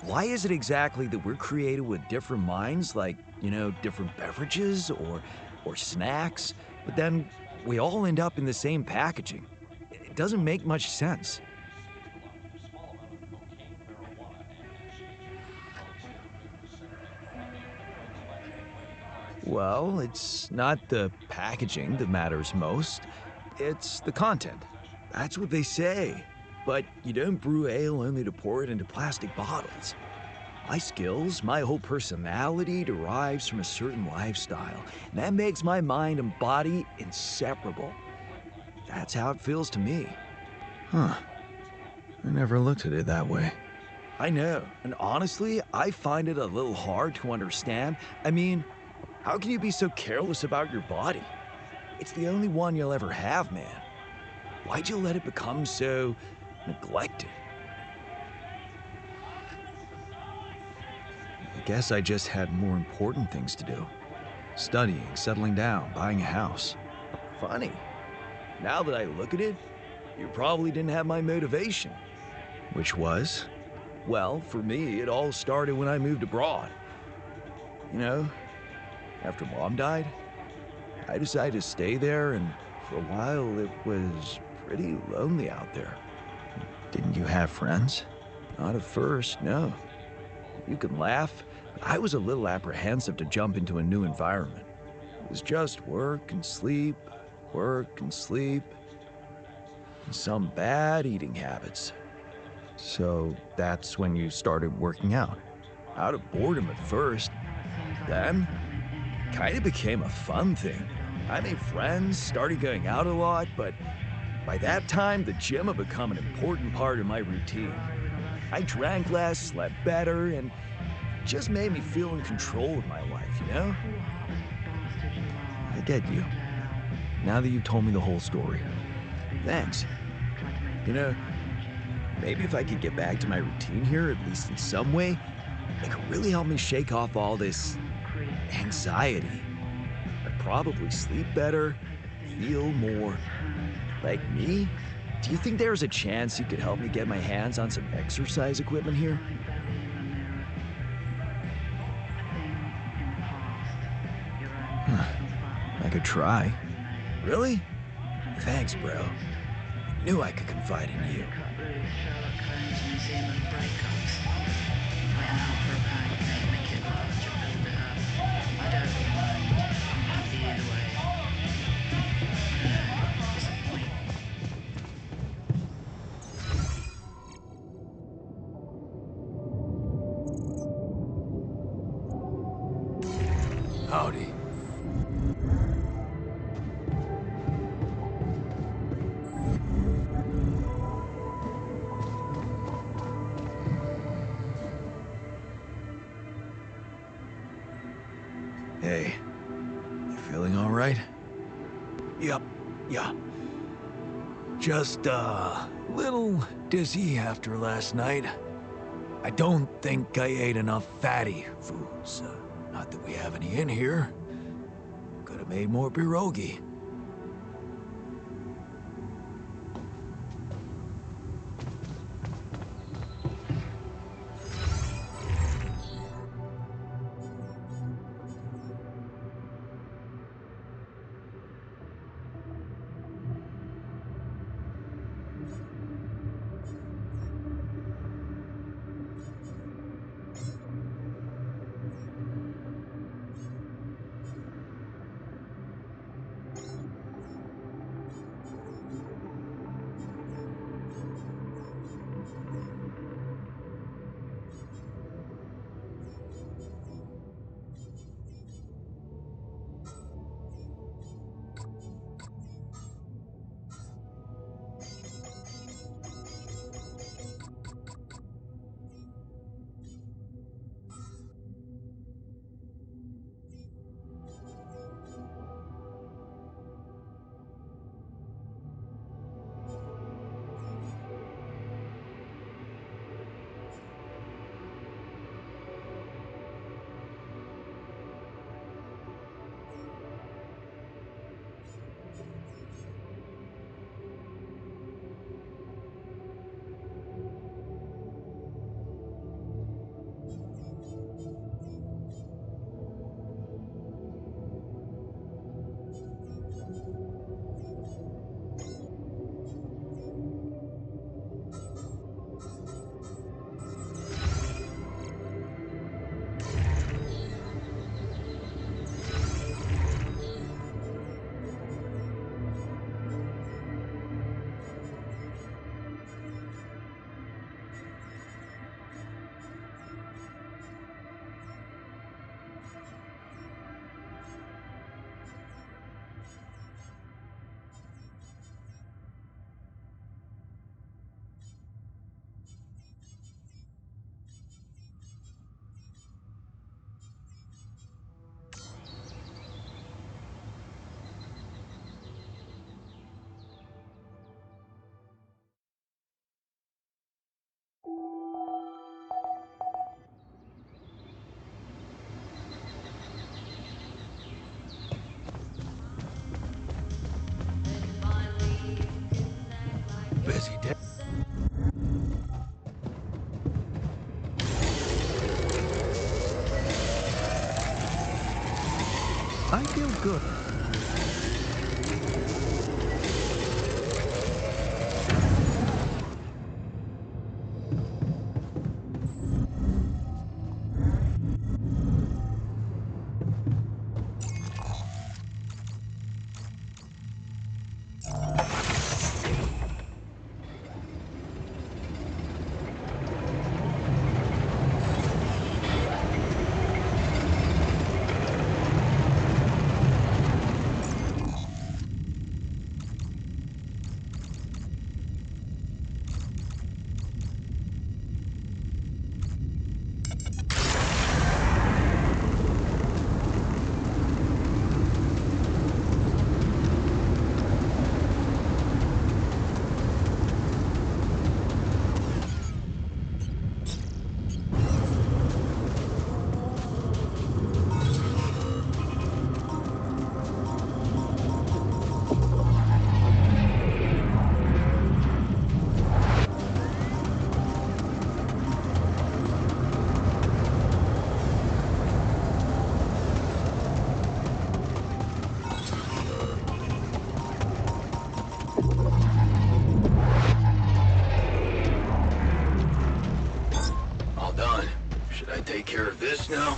Why is it exactly that we're created with different minds, like, you know, different beverages or snacks, but then we all end up in the same packaging? It doesn't make much sense. Well, it's not the packaging that matters most. It's the content. That's what they say. But you don't brew ale only to pour it into plastic bottles. My skills, my whole personality derives from a certain lifestyle, and that makes my mind and body inseparable. That's how it feels to me. Huh. I never looked at it that way. I know, and honestly, I find it a little hard to understand. I mean, how can you be so careless about your body? It's the only one you'll ever have, man. Why'd you let it become so neglected? I guess I just had more important things to do. Studying, settling down, buying a house. Funny. Now that I look at it, you probably didn't have my motivation. Which was? Well, for me, it all started when I moved abroad. You know, after Mom died, I decided to stay there, and for a while it was pretty lonely out there. Didn't you have friends? Not at first, no. You can laugh, but I was a little apprehensive to jump into a new environment. It was just work and sleep, and some bad eating habits. So that's when you started working out? Out of boredom at first. Then, kind of became a fun thing. I made friends, started going out a lot, but by that time, the gym had become an important part of my routine. I drank less, slept better, and it just made me feel in control of my life, you know? I get you. Now that you've told me the whole story. Thanks. You know, maybe if I could get back to my routine here, at least in some way, it could really help me shake off all this anxiety. I'd probably sleep better, feel more like me. Do you think there's a chance you could help me get my hands on some exercise equipment here? I could try. Really? Thanks, bro. I knew I could confide in you. Howdy. Hey, you feeling all right? Yep, yeah. Just a little dizzy after last night. I don't think I ate enough fatty foods. Not that we have any in here. Could have made more pierogi. busy day. I feel good. All done. Should I take care of this now?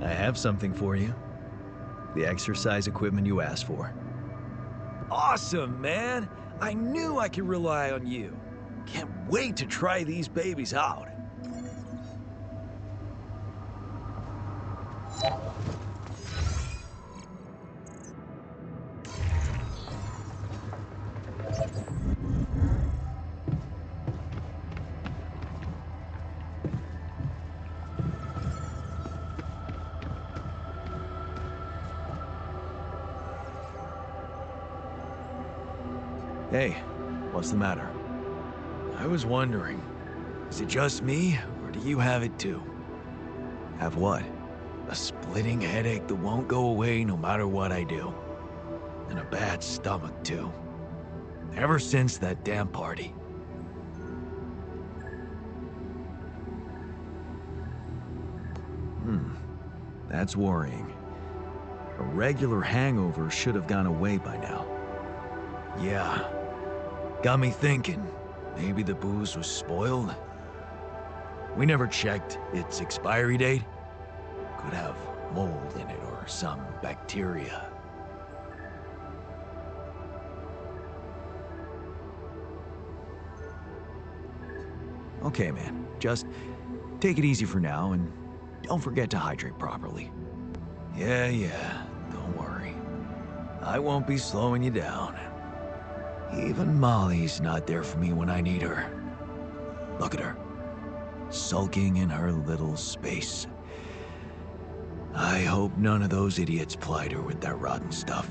I have something for you. The exercise equipment you asked for. Awesome, man! I knew I could rely on you. Can't wait to try these babies out. Hey, what's the matter? I was wondering, is it just me, or do you have it too? Have what? A splitting headache that won't go away no matter what I do. And a bad stomach too. Ever since that damn party. That's worrying. A regular hangover should have gone away by now. Yeah. Got me thinking, maybe the booze was spoiled? We never checked its expiry date. Could have mold in it or some bacteria. Okay, man. Just take it easy for now and don't forget to hydrate properly. Yeah, don't worry. I won't be slowing you down. Even Molly's not there for me when I need her. Look at her, sulking in her little space. I hope none of those idiots plied her with that rotten stuff.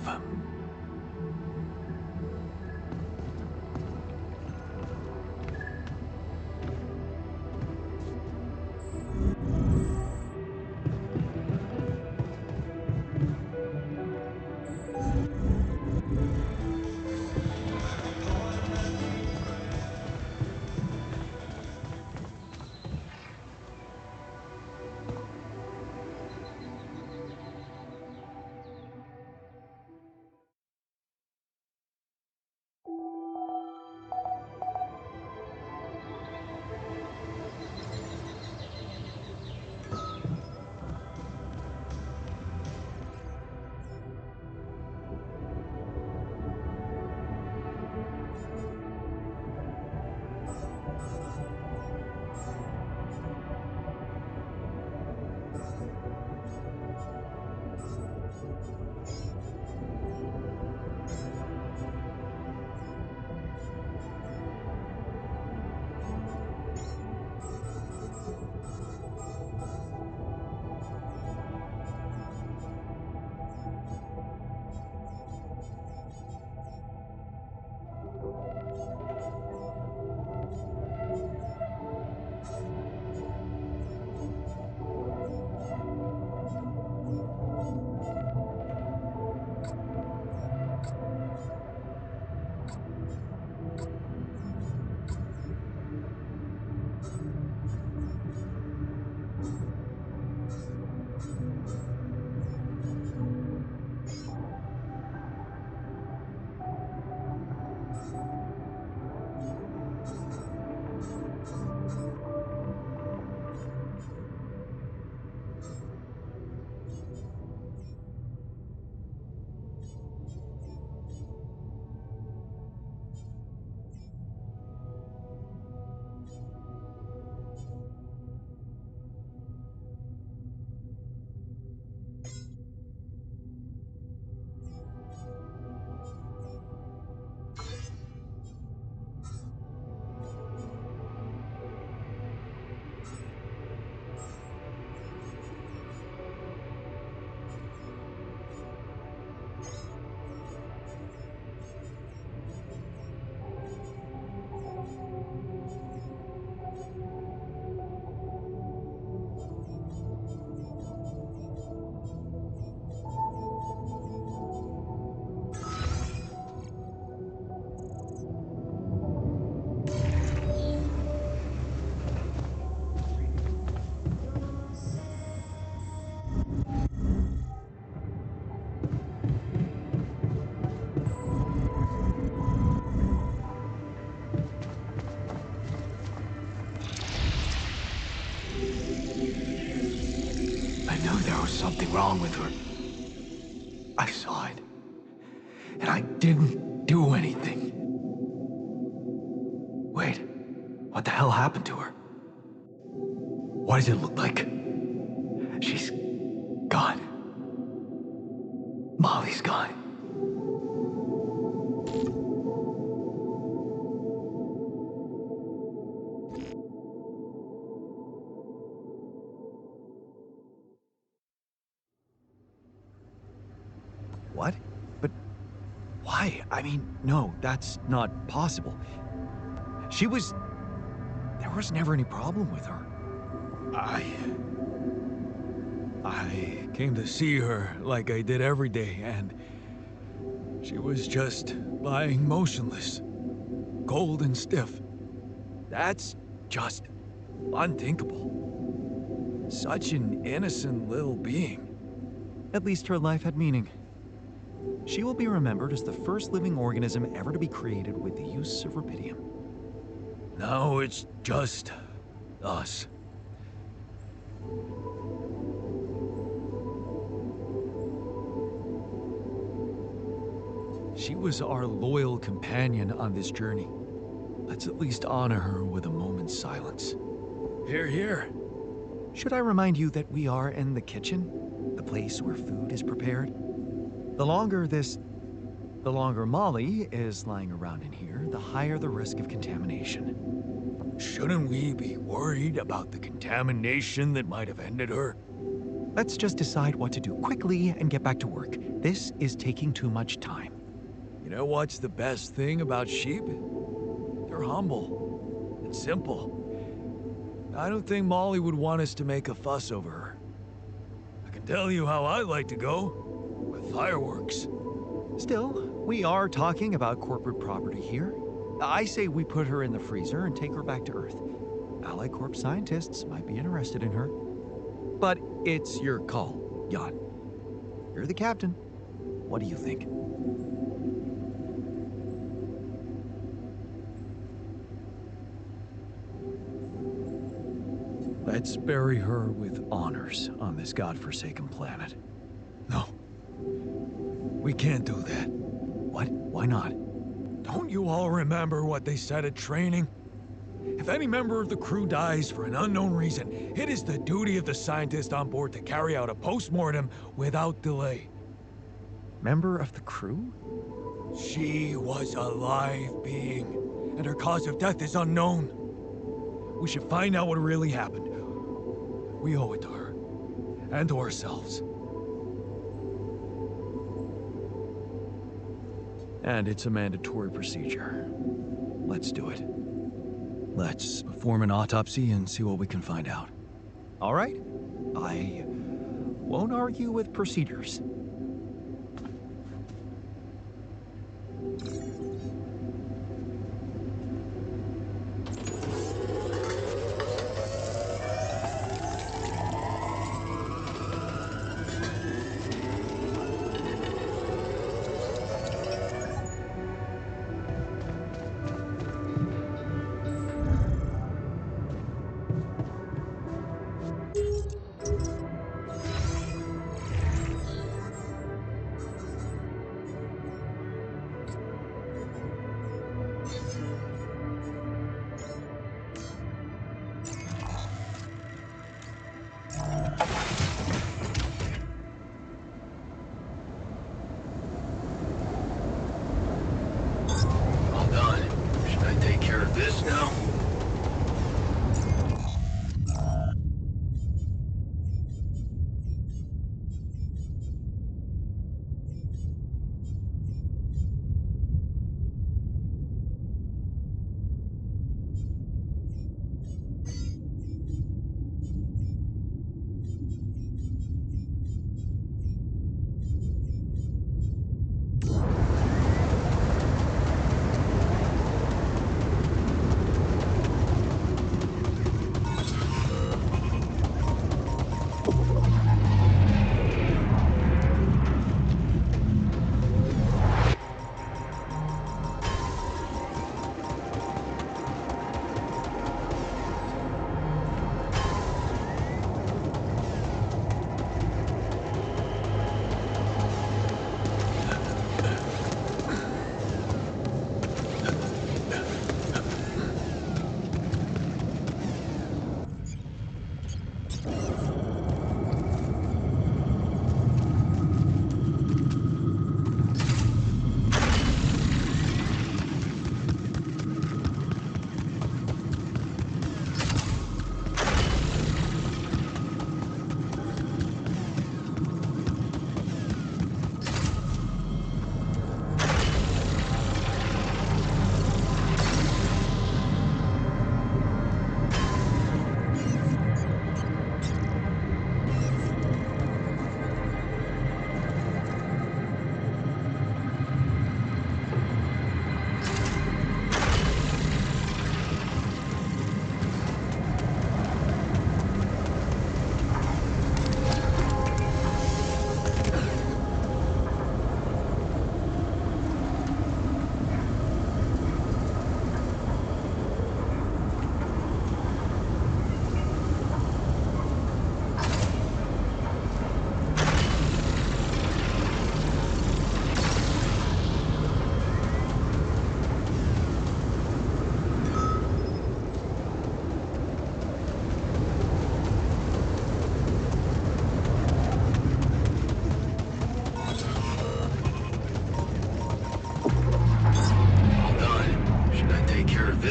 I knew there was something wrong with her. I saw it. And I didn't do anything. What the hell happened to her? What does it look like? She's gone. Molly's gone. What? But why? I mean, no, that's not possible. There was never any problem with her. I came to see her like I did every day, and she was just lying motionless, cold and stiff. That's just unthinkable. Such an innocent little being. At least her life had meaning. She will be remembered as the first living organism ever to be created with the use of rubidium. Now it's just us. She was our loyal companion on this journey. Let's at least honor her with a moment's silence. Here, here. Should I remind you that we are in the kitchen, the place where food is prepared? The longer Molly is lying around in here, the higher the risk of contamination. Shouldn't we be worried about the contamination that might have ended her? Let's just decide what to do quickly and get back to work. This is taking too much time. You know what's the best thing about sheep? They're humble and simple. I don't think Molly would want us to make a fuss over her. I can tell you how I like to go. With fireworks. Still, we are talking about corporate property here. I say we put her in the freezer and take her back to Earth. Ally Corp scientists might be interested in her. But it's your call, Jan. You're the captain. What do you think? Let's bury her with honors on this godforsaken planet. No. We can't do that. What? Why not? Don't you all remember what they said at training? If any member of the crew dies for an unknown reason, it is the duty of the scientist on board to carry out a post-mortem without delay. Member of the crew? She was a live being, and her cause of death is unknown. We should find out what really happened. We owe it to her, and to ourselves. And it's a mandatory procedure. Let's do it. Let's perform an autopsy and see what we can find out. All right. I won't argue with procedures.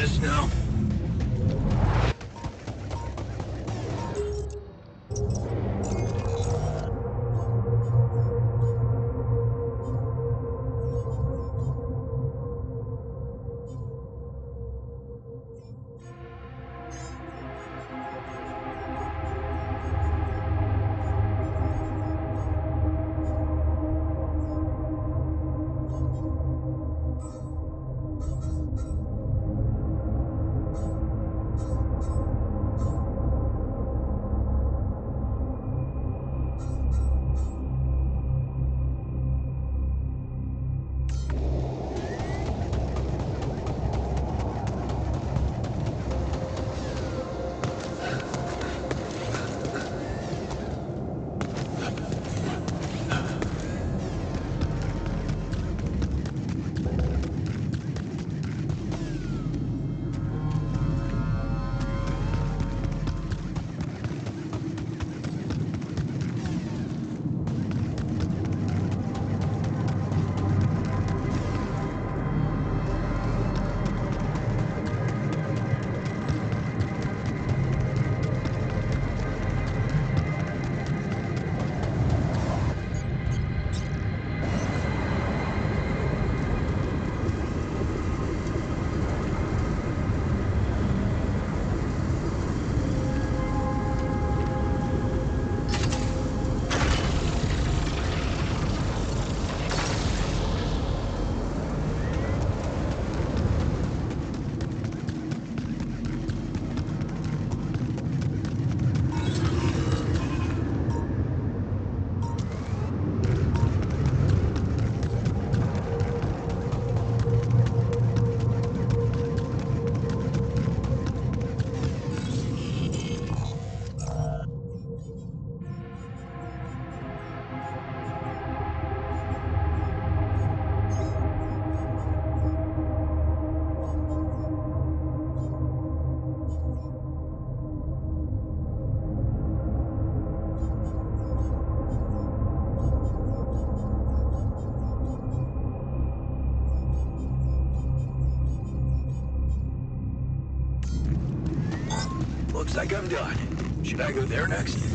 this now? Looks like I'm done. Should I go there next?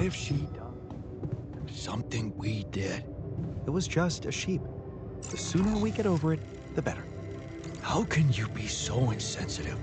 if she died? Something we did. It was just a sheep. The sooner we get over it, the better. How can you be so insensitive?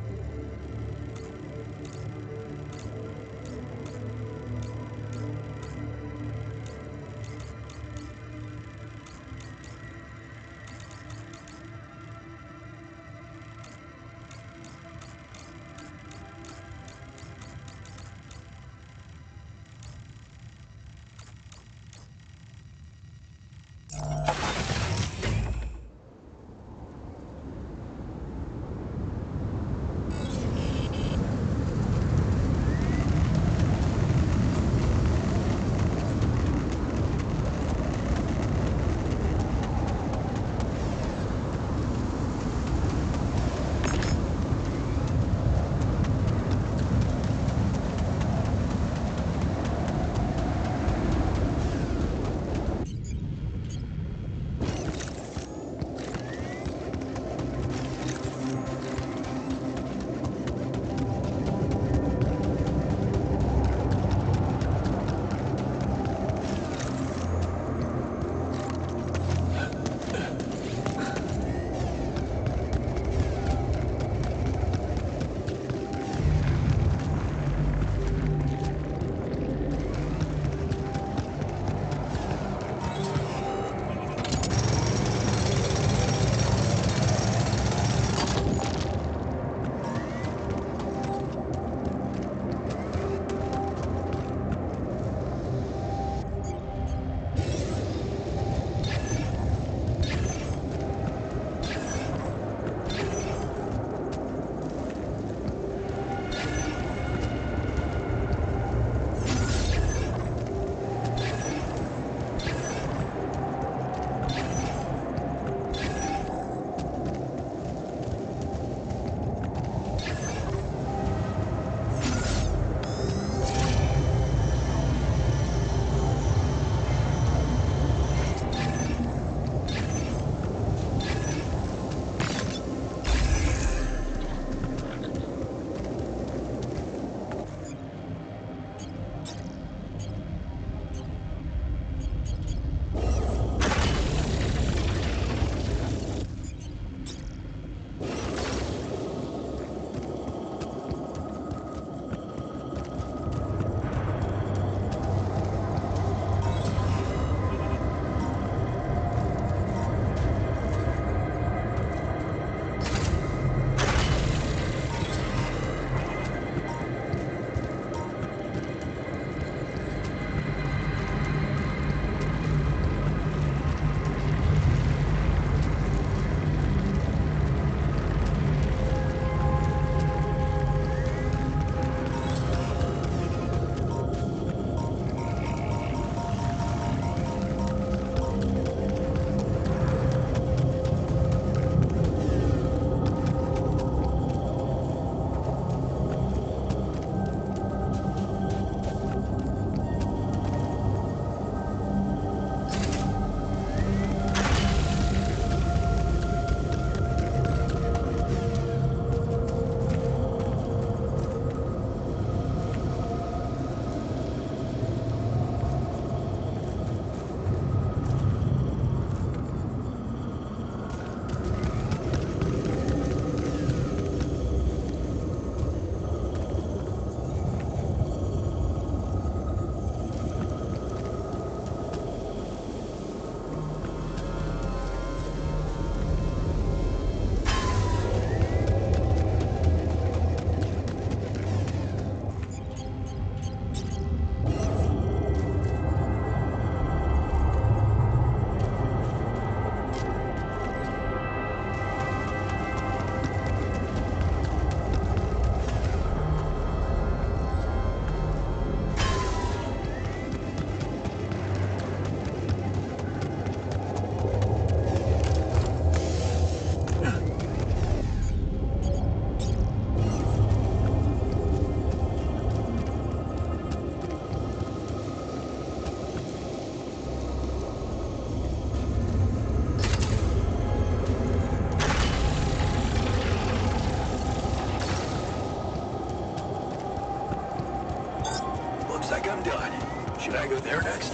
I go there next?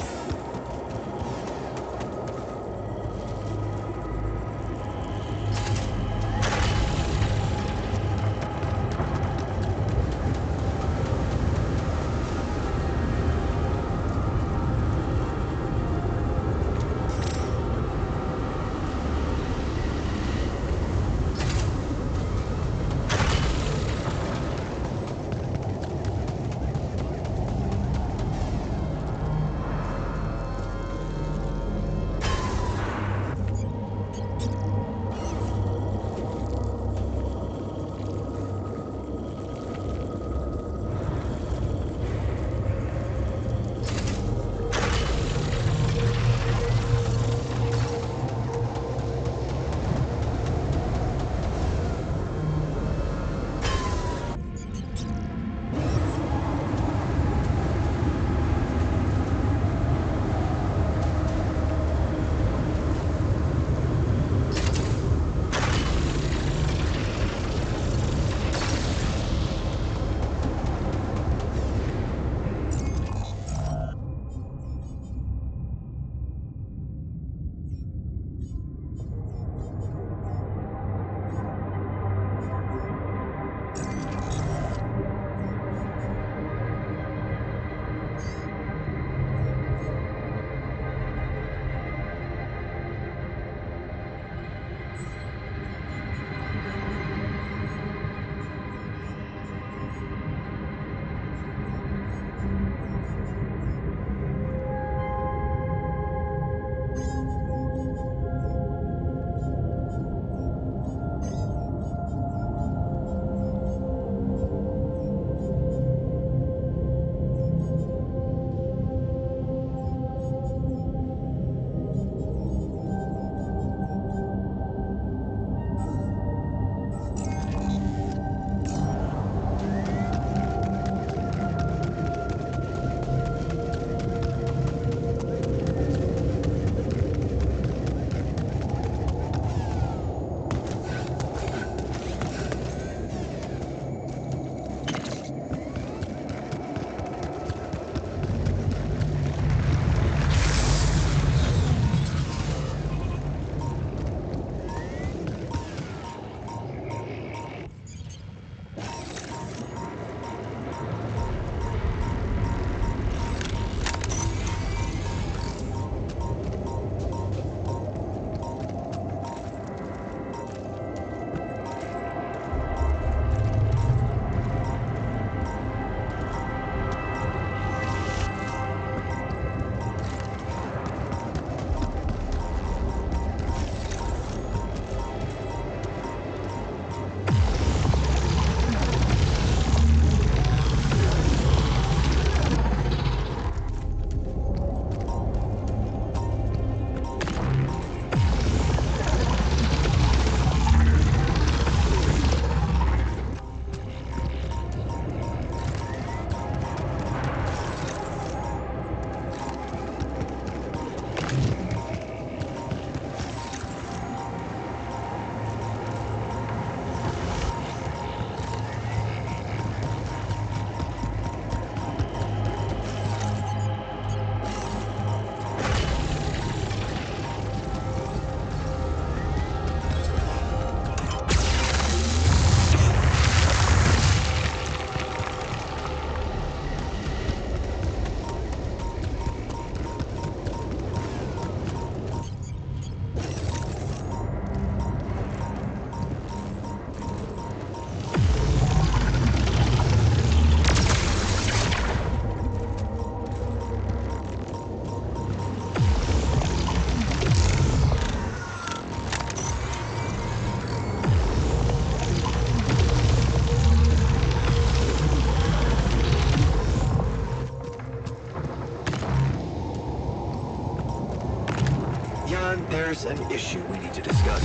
Jan, there's an issue we need to discuss.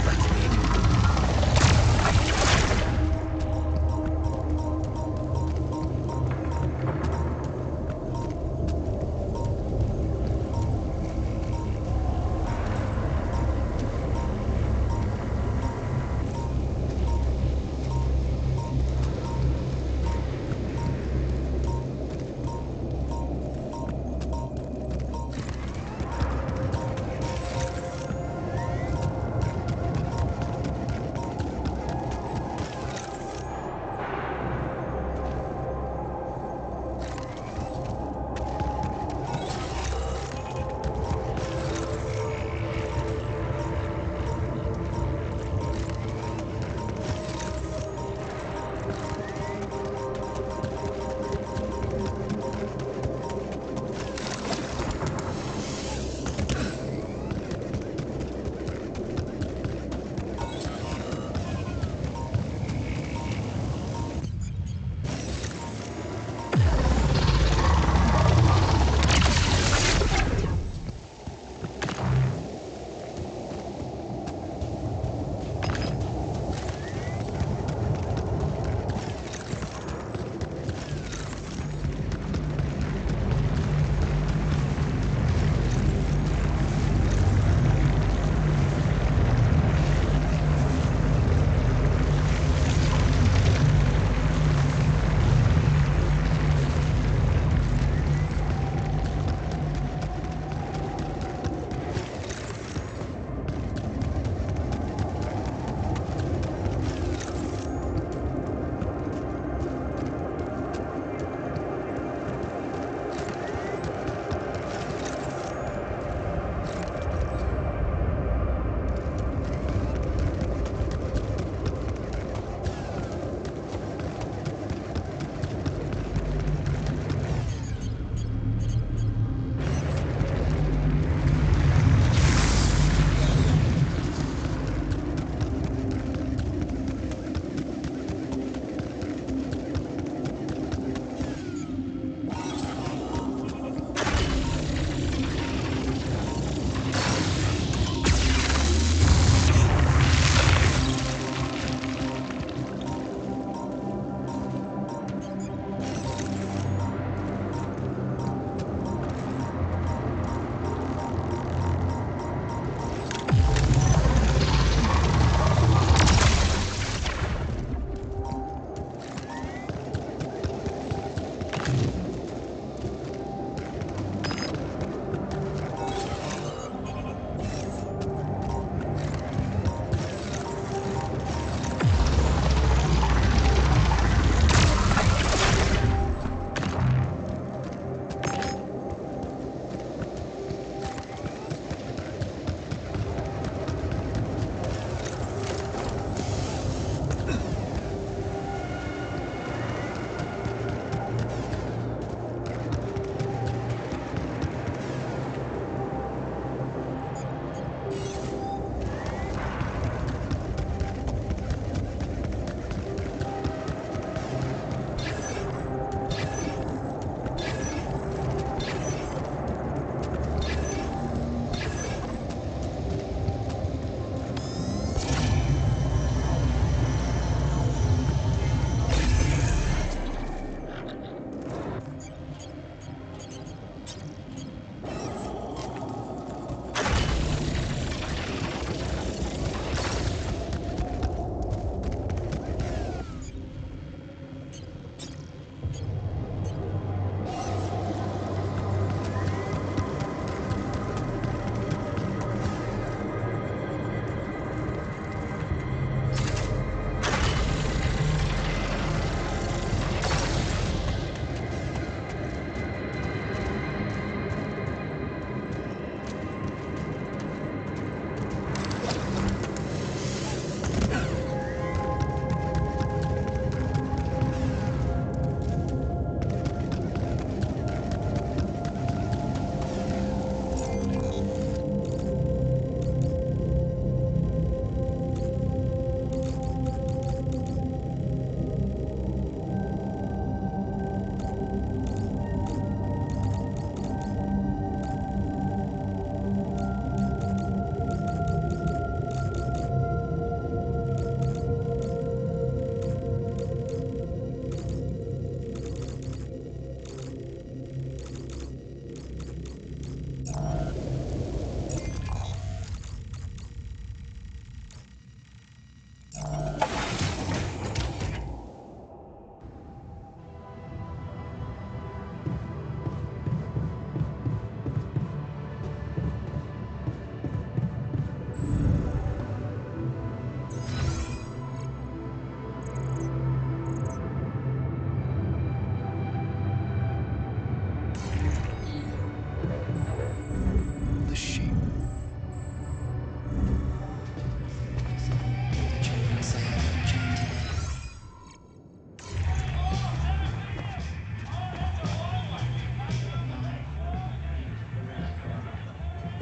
Let's meet.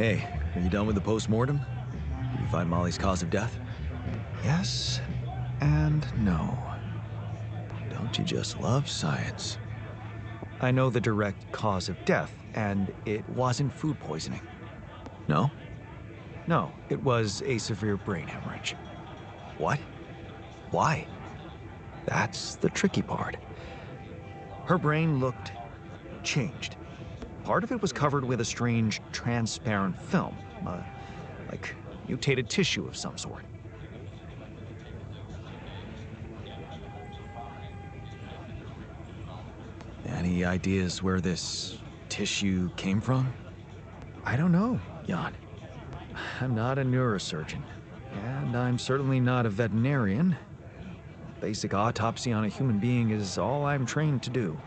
Hey, are you done with the post-mortem? Did you find Molly's cause of death? Yes and no. Don't you just love science? I know the direct cause of death, and it wasn't food poisoning. No? No, it was a severe brain hemorrhage. What? Why? That's the tricky part. Her brain looked changed. Part of it was covered with a strange, transparent film, like mutated tissue of some sort. Any ideas where this tissue came from? I don't know. Jan, I'm not a neurosurgeon, and I'm certainly not a veterinarian. Basic autopsy on a human being is all I'm trained to do.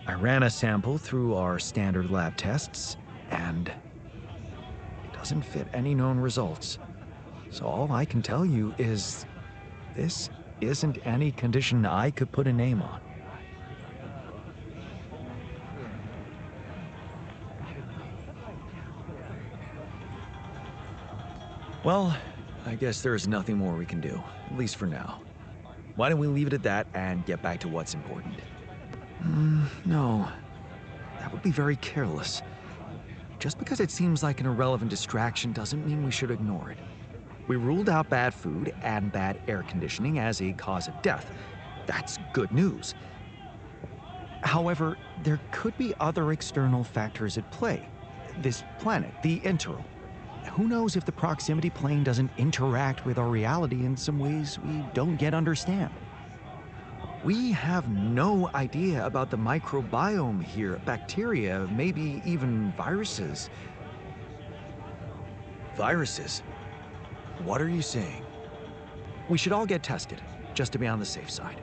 I ran a sample through our standard lab tests, and it doesn't fit any known results. So all I can tell you is this isn't any condition I could put a name on. Well, I guess there is nothing more we can do, at least for now. Why don't we leave it at that and get back to what's important? No. That would be very careless. Just because it seems like an irrelevant distraction doesn't mean we should ignore it. We ruled out bad food and bad air conditioning as a cause of death. That's good news. However, there could be other external factors at play. This planet, the Interral. Who knows if the proximity plane doesn't interact with our reality in some ways we don't yet understand? We have no idea about the microbiome here, bacteria, maybe even viruses. Viruses? What are you saying? We should all get tested, just to be on the safe side.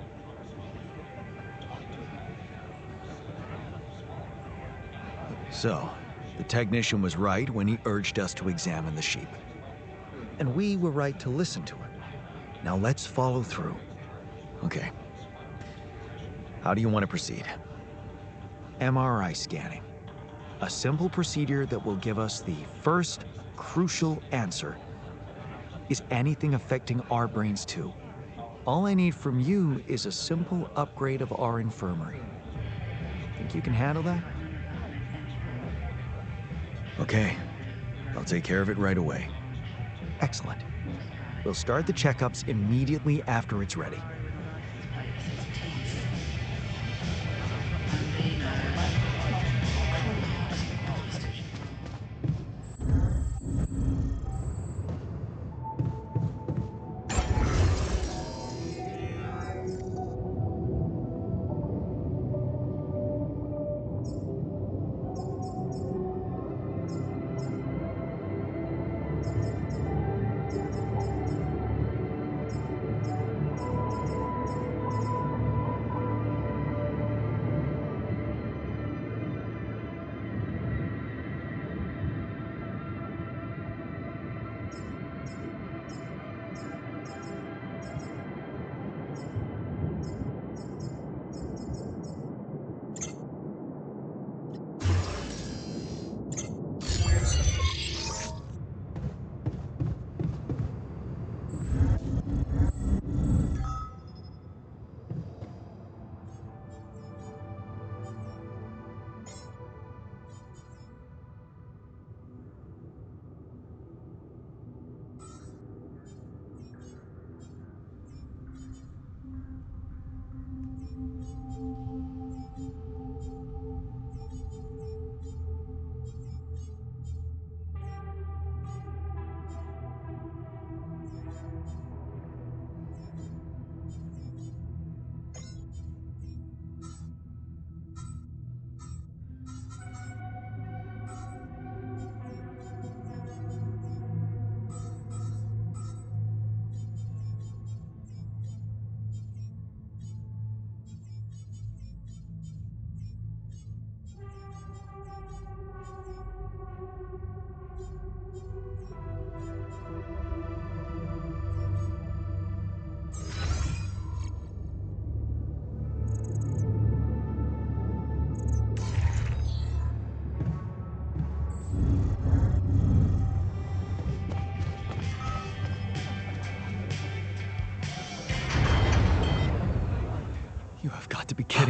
So, the technician was right when he urged us to examine the sheep. And we were right to listen to him. Now let's follow through. Okay. How do you want to proceed? MRI scanning. A simple procedure that will give us the first crucial answer. Is anything affecting our brains too? All I need from you is a simple upgrade of our infirmary. Think you can handle that? Okay. I'll take care of it right away. Excellent. We'll start the checkups immediately after it's ready.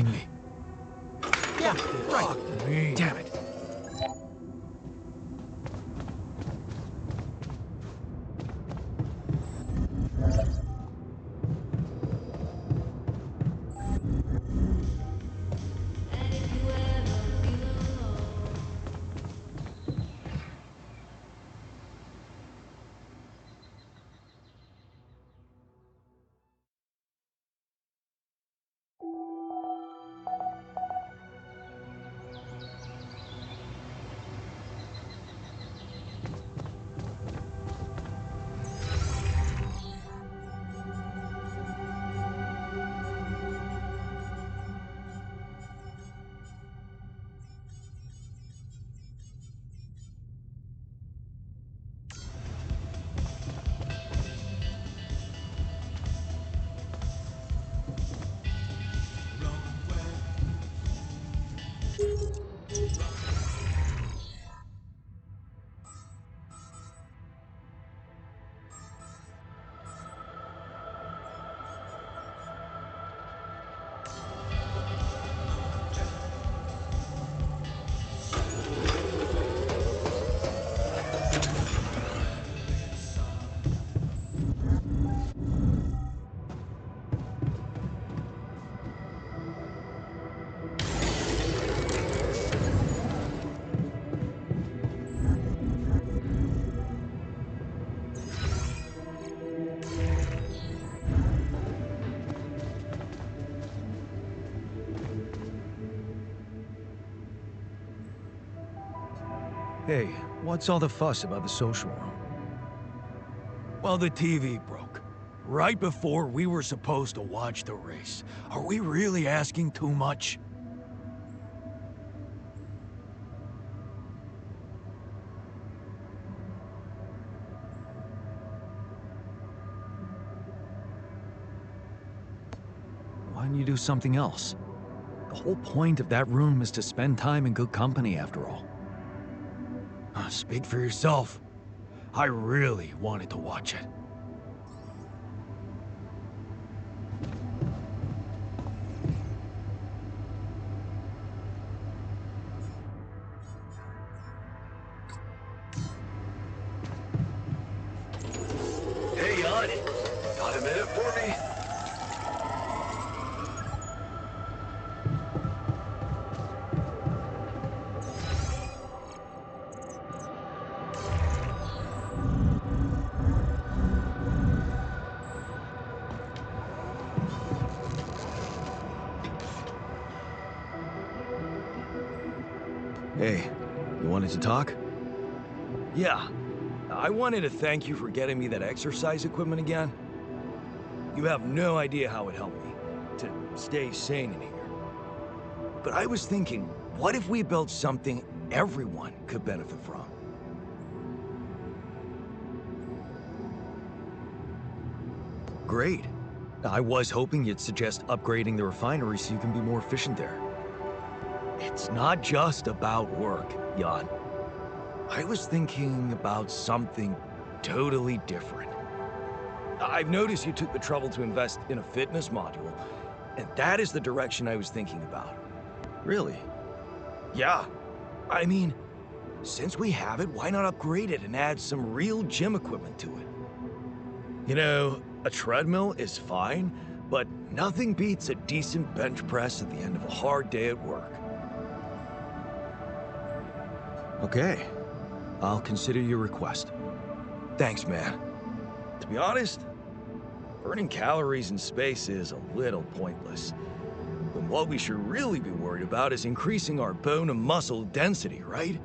kidding me? Yeah, right. Fuck me. Damn it. Hey, what's all the fuss about the social room? Well, the TV broke. Right before we were supposed to watch the race. Are we really asking too much? Why don't you do something else? The whole point of that room is to spend time in good company, after all. Speak for yourself. I really wanted to watch it. Hey, Jan. Got a minute for me? Hey, you wanted to talk? Yeah, I wanted to thank you for getting me that exercise equipment again. You have no idea how it helped me to stay sane in here. But I was thinking, what if we built something everyone could benefit from? Great. I was hoping you'd suggest upgrading the refinery so you can be more efficient there. It's not just about work, Jan. I was thinking about something totally different. I've noticed you took the trouble to invest in a fitness module, and that is the direction I was thinking about. Really? Yeah. I mean, since we have it, why not upgrade it and add some real gym equipment to it? You know, a treadmill is fine, but nothing beats a decent bench press at the end of a hard day at work. Okay. I'll consider your request. Thanks, man. To be honest, burning calories in space is a little pointless. When what we should really be worried about is increasing our bone and muscle density, right?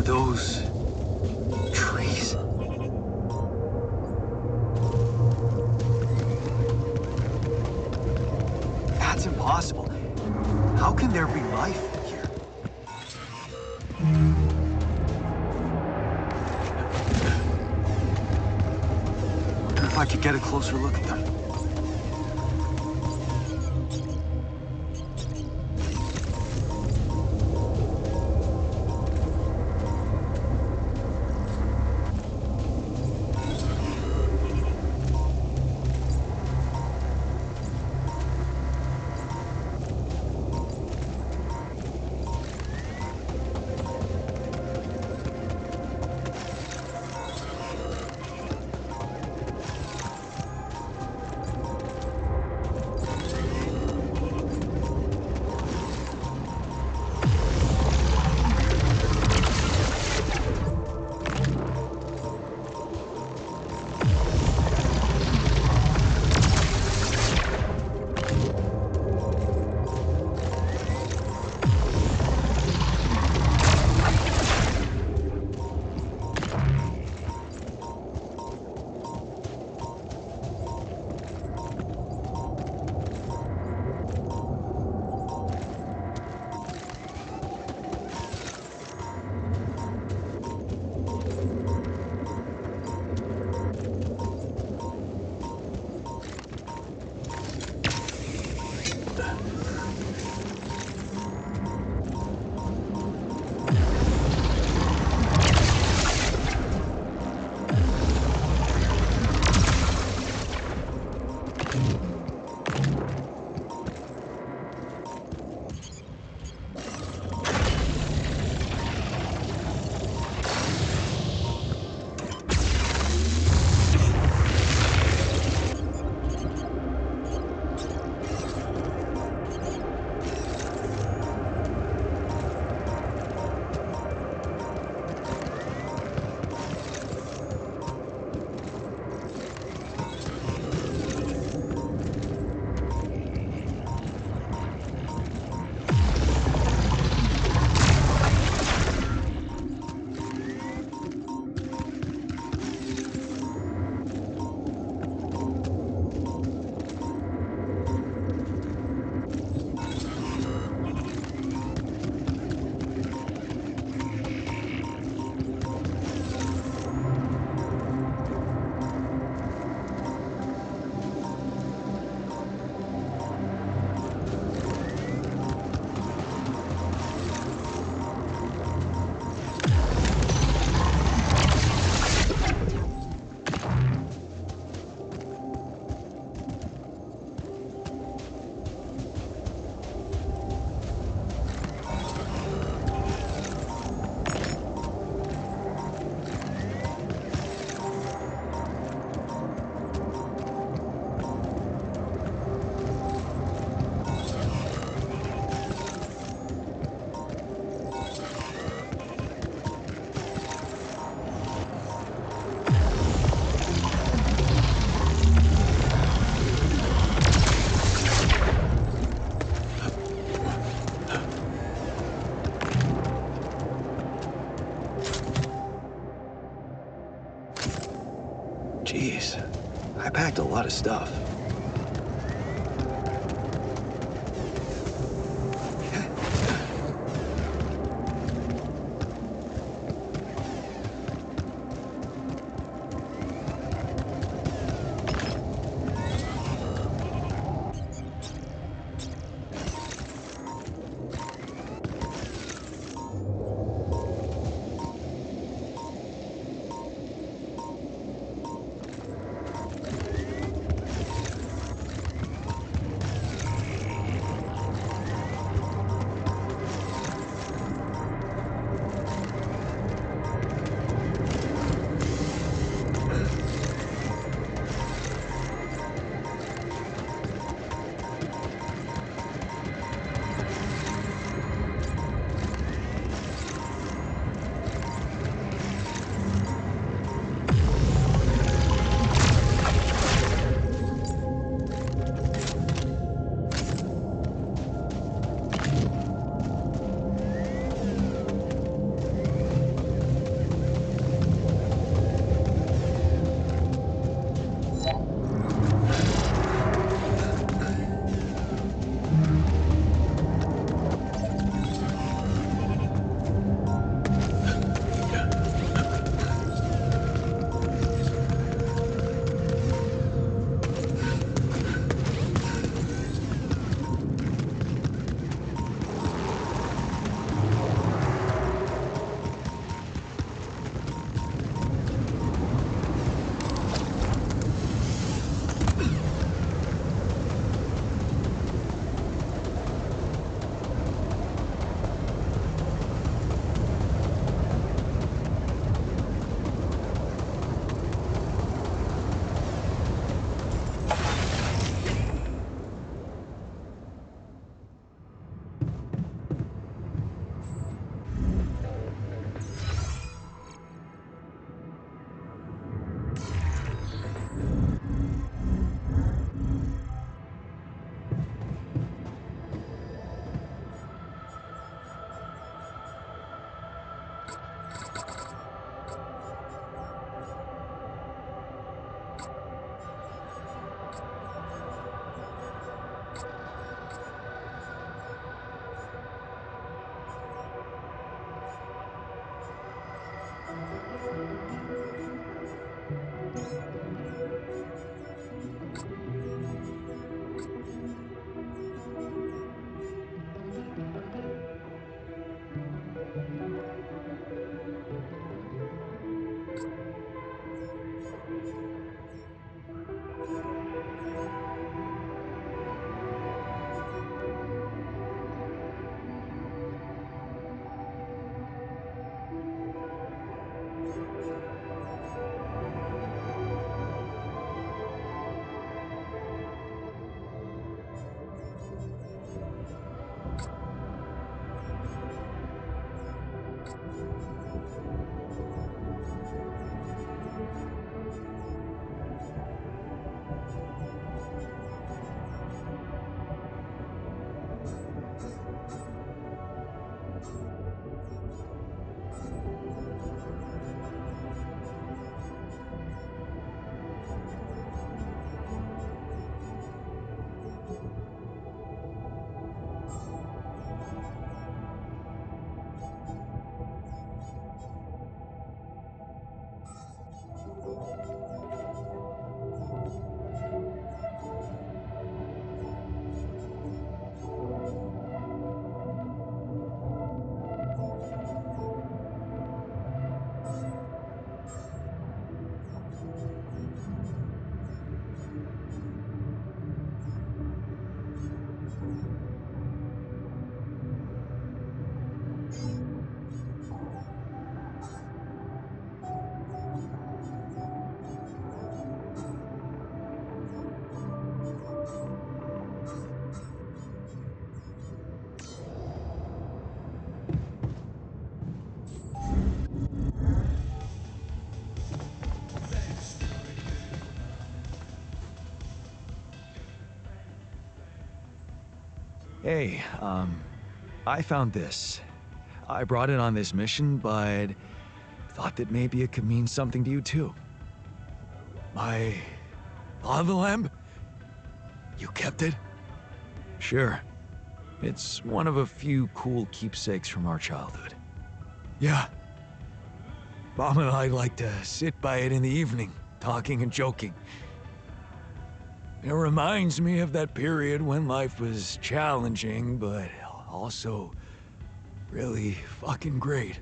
those trees? That's impossible. How can there be life here? Wonder if I could get a closer look at them. Jeez, I packed a lot of stuff. Hey, I found this. I brought it on this mission, but thought that maybe it could mean something to you too. My lava lamp? You kept it? Sure. It's one of a few cool keepsakes from our childhood. Yeah. Mom and I like to sit by it in the evening, talking and joking. It reminds me of that period when life was challenging, but also really fucking great.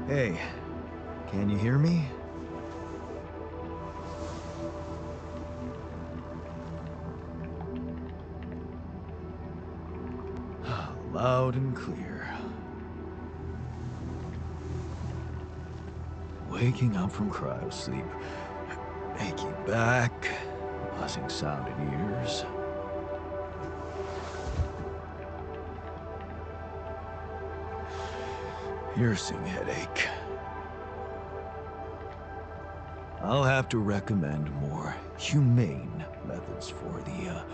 Hey, can you hear me? Loud and clear. Waking up from cryosleep, achy back, buzzing sound in ears. Piercing headache. I'll have to recommend more humane methods for the,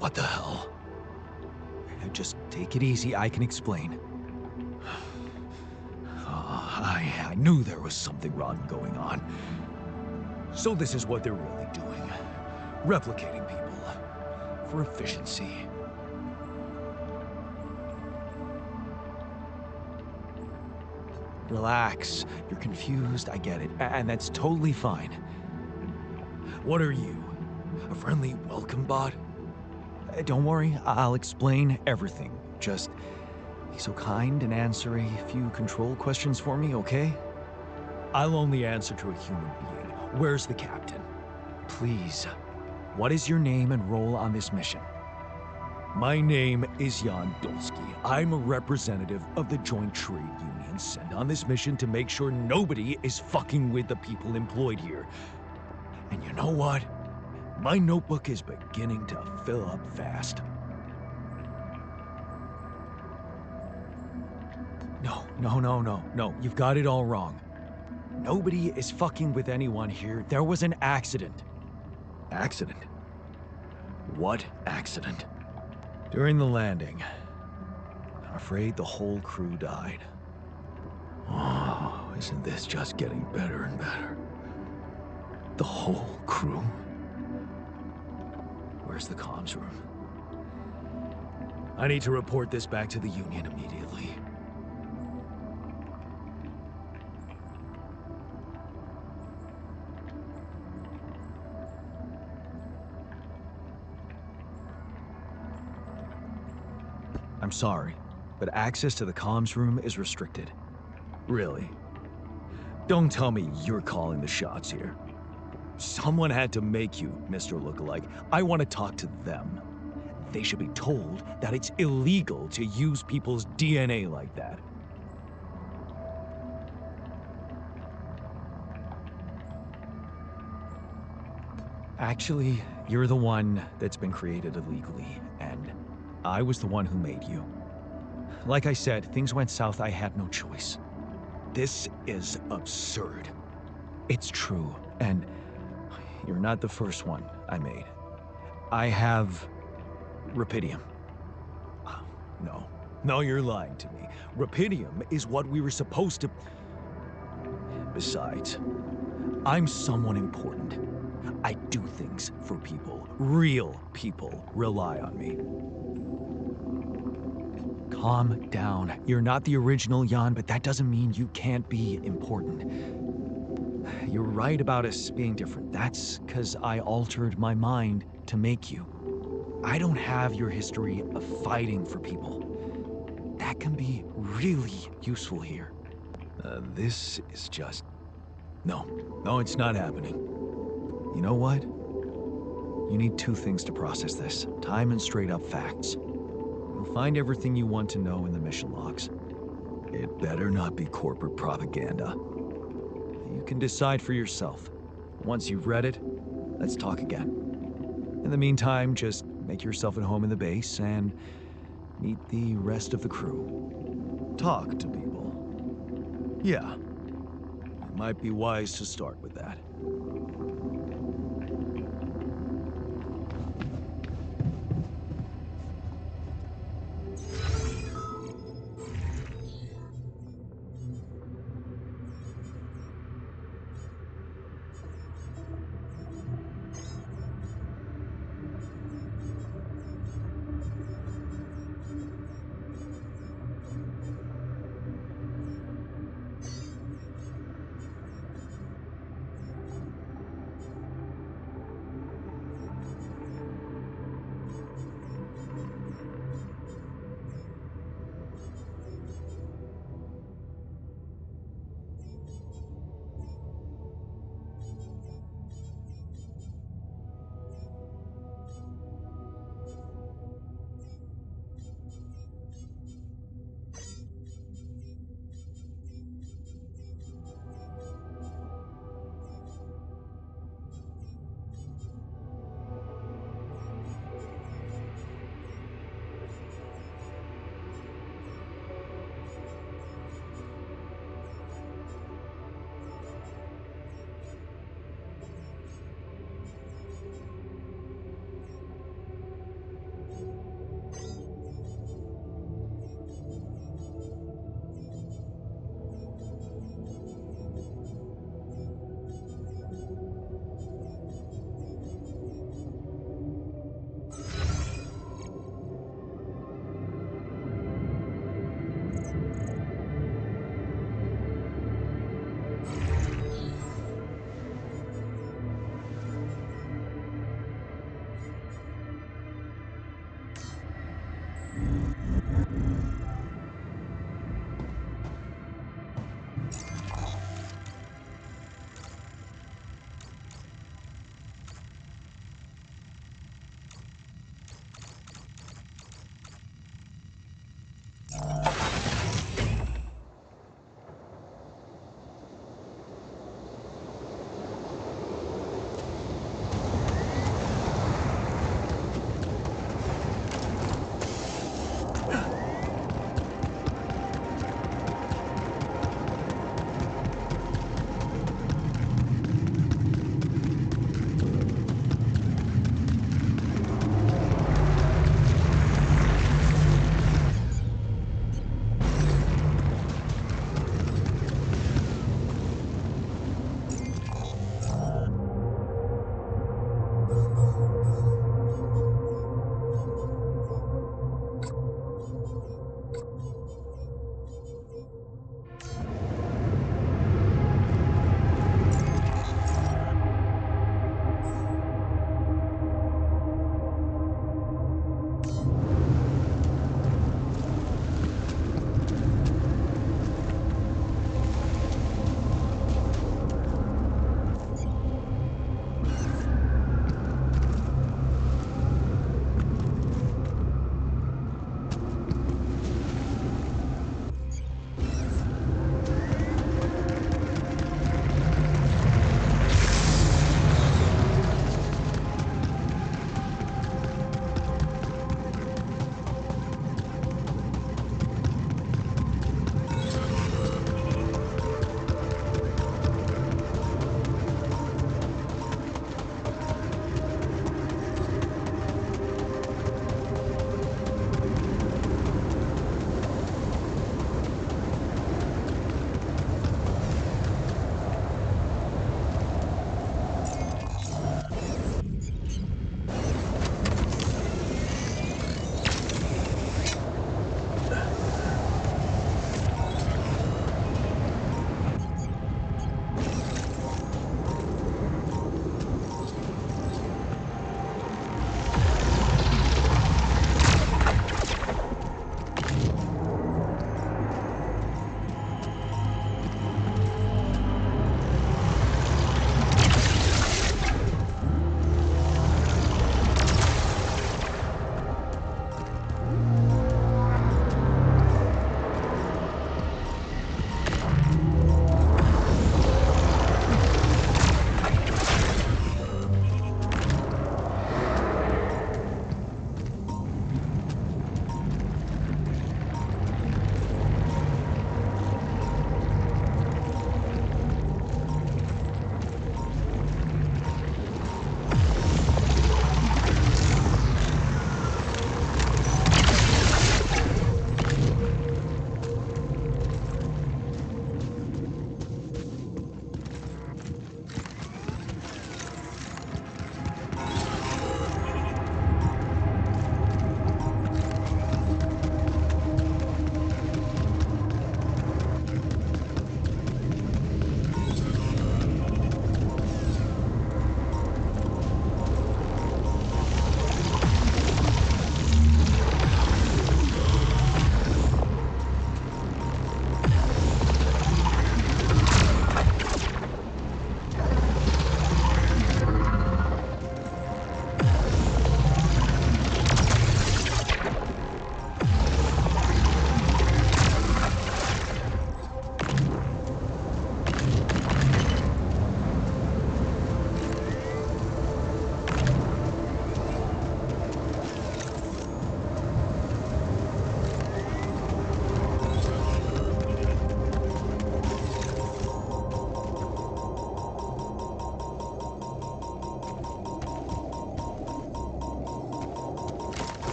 what the hell? Just take it easy, I can explain. I knew there was something rotten going on. So this is what they're really doing. Replicating people. For efficiency. Relax. You're confused, I get it. And that's totally fine. What are you? A friendly welcome bot? Don't worry, I'll explain everything. Just be so kind and answer a few control questions for me, okay? I'll only answer to a human being. Where's the captain? Please, what is your name and role on this mission? My name is Jan Dolski. I'm a representative of the Joint Trade Union sent on this mission to make sure nobody is fucking with the people employed here. And you know what? My notebook is beginning to fill up fast. No. You've got it all wrong. Nobody is fucking with anyone here. There was an accident. Accident? What accident? During the landing, I'm afraid the whole crew died. Oh, isn't this just getting better and better? The whole crew? Where's the comms room? I need to report this back to the Union immediately. I'm sorry, but access to the comms room is restricted. Really. Don't tell me you're calling the shots here. Someone had to make you, Mr. Lookalike. I want to talk to them. They should be told that it's illegal to use people's DNA like that. Actually, you're the one that's been created illegally, and I was the one who made you. Like I said, things went south, I had no choice. This is absurd. It's true, and you're not the first one I made. I have Rapidium. No, you're lying to me. Rapidium is what we were supposed to... Besides, I'm someone important. I do things for people. Real people rely on me. Calm down. You're not the original Jan, but that doesn't mean you can't be important. You're right about us being different. That's because I altered my mind to make you. I don't have your history of fighting for people. That can be really useful here. This is just... No, it's not happening. You know what? You need two things to process this. Time and straight up facts. You'll find everything you want to know in the mission logs. It better not be corporate propaganda. You can decide for yourself. Once you've read it, let's talk again. In the meantime, just make yourself at home in the base and meet the rest of the crew. Talk to people. Yeah. It might be wise to start with that.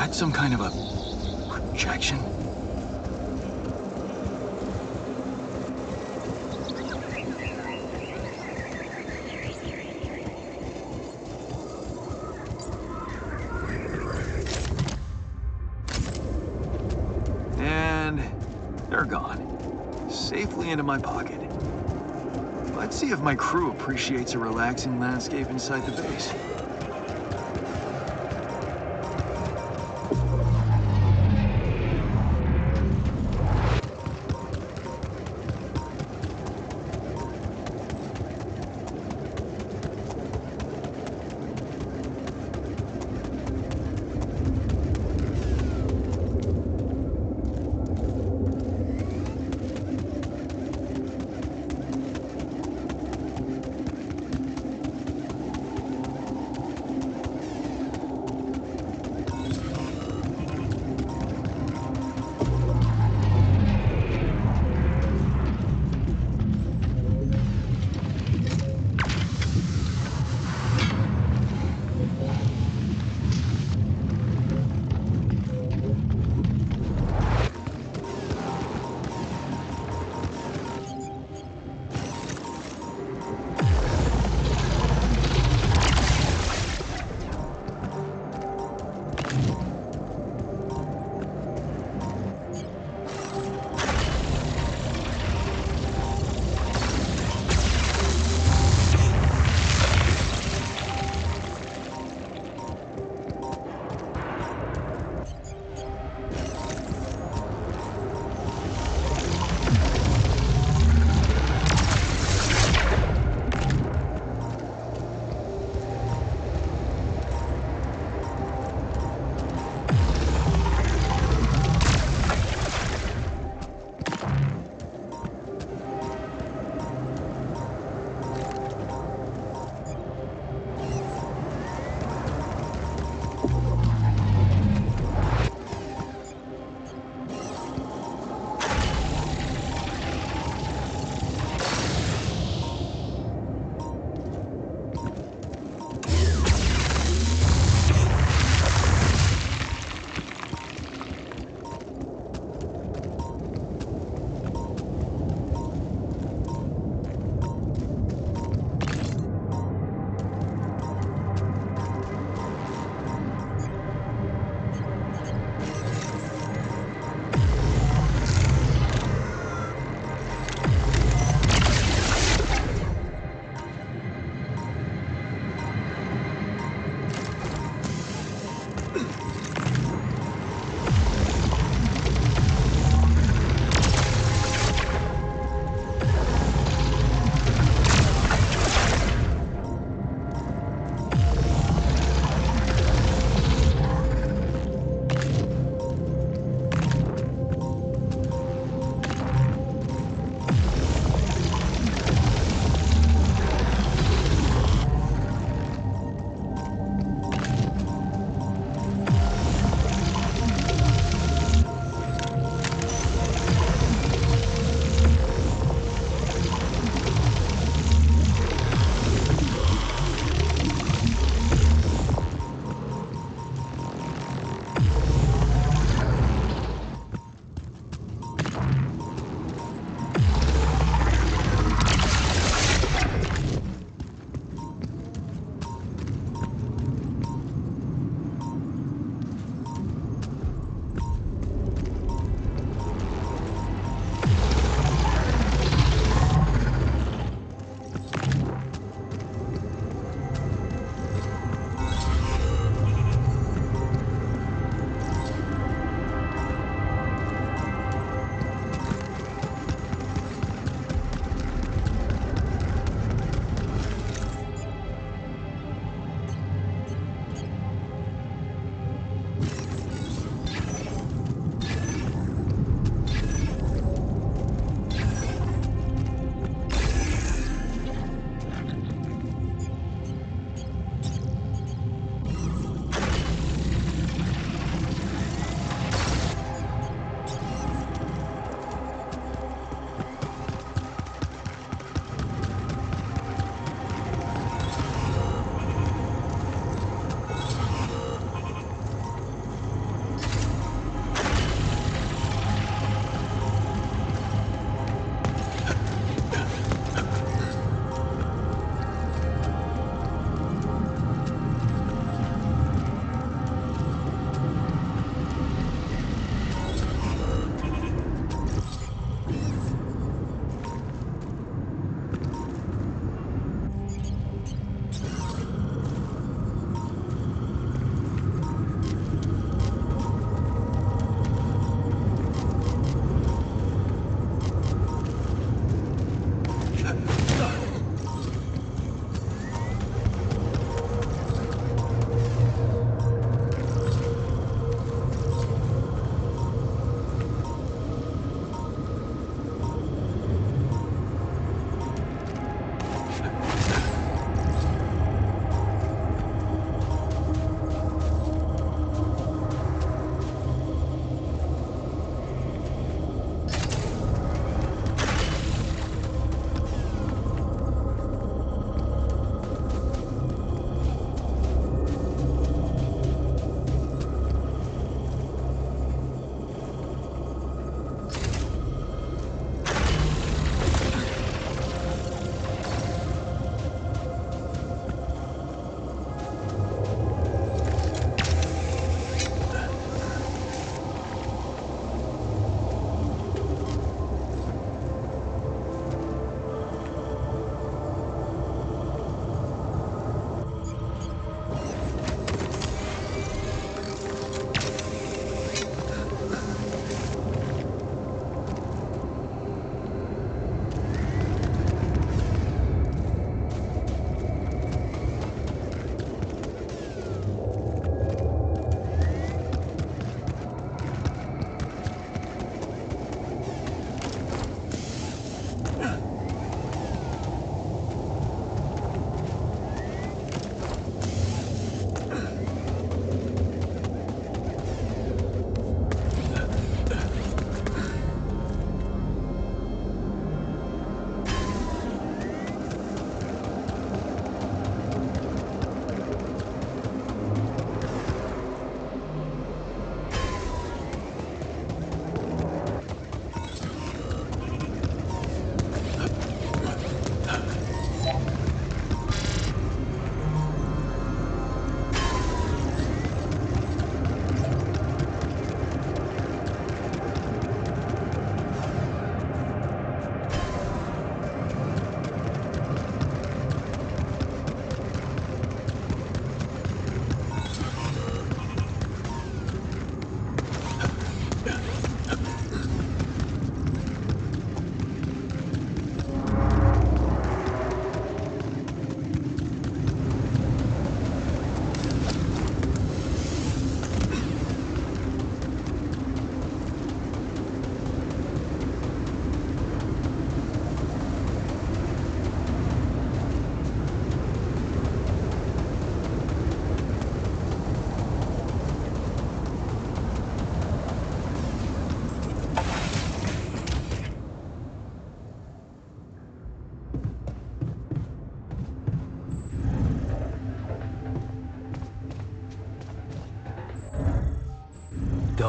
that some kind of a projection? And they're gone. Safely into my pocket. Let's see if my crew appreciates a relaxing landscape inside the base.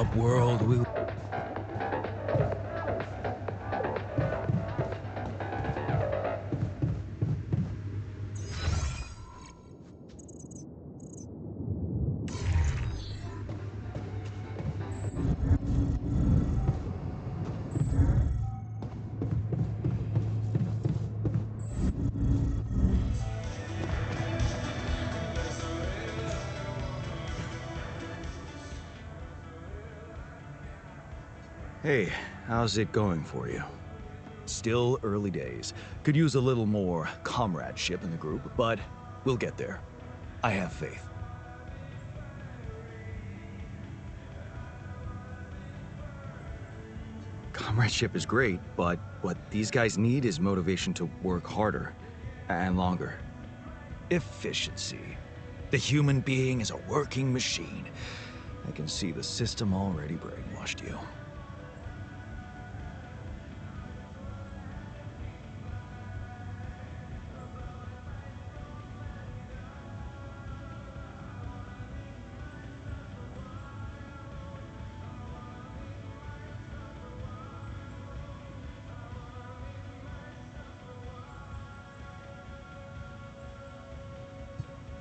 up, world? We... Hey, how's it going for you? Still early days. Could use a little more comradeship in the group, but we'll get there. I have faith. Comradeship is great, but what these guys need is motivation to work harder and longer. Efficiency. The human being is a working machine. I can see the system already brainwashed you.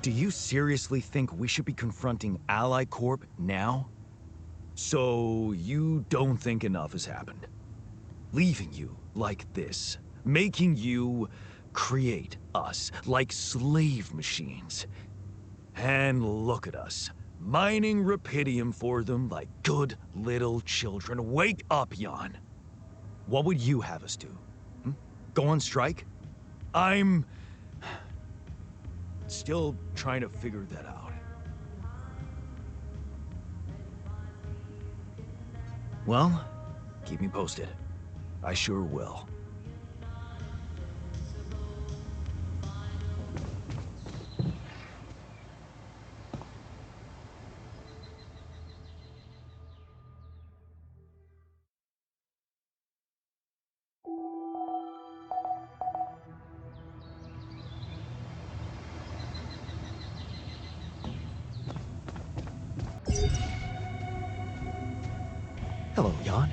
Do you seriously think we should be confronting Ally Corp now? So you don't think enough has happened? Leaving you like this, making you create us like slave machines. And look at us, mining rupidium for them like good little children. Wake up, Jan. What would you have us do? Go on strike? I'm still trying to figure that out. Well, keep me posted. I sure will. Hello, Jan.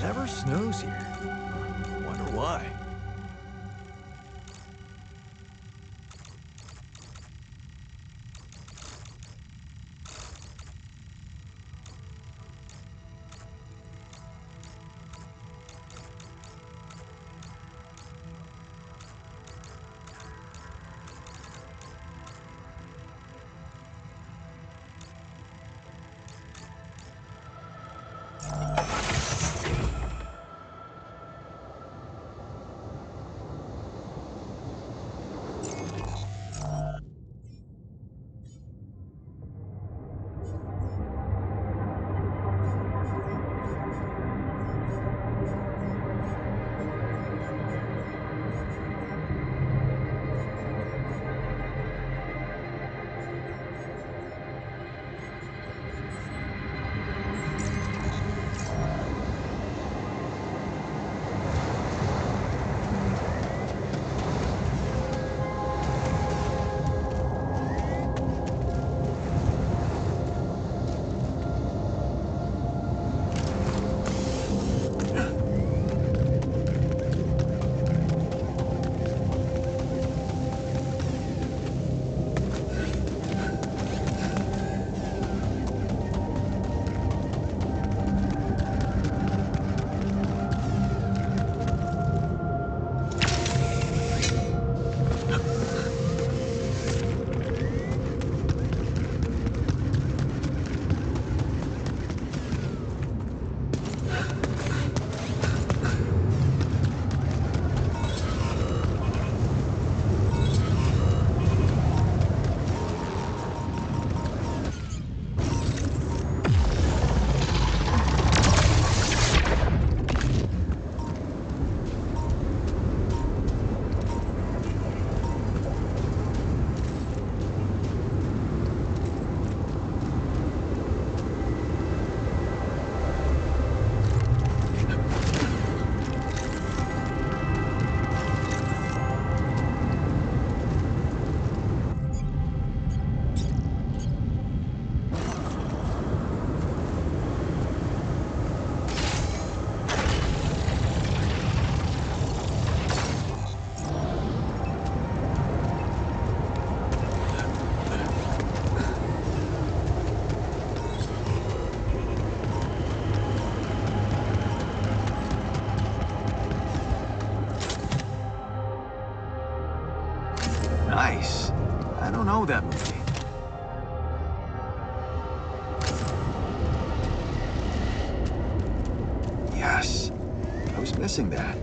Never snows here. Wonder why. know that movie. Yes. I was missing that.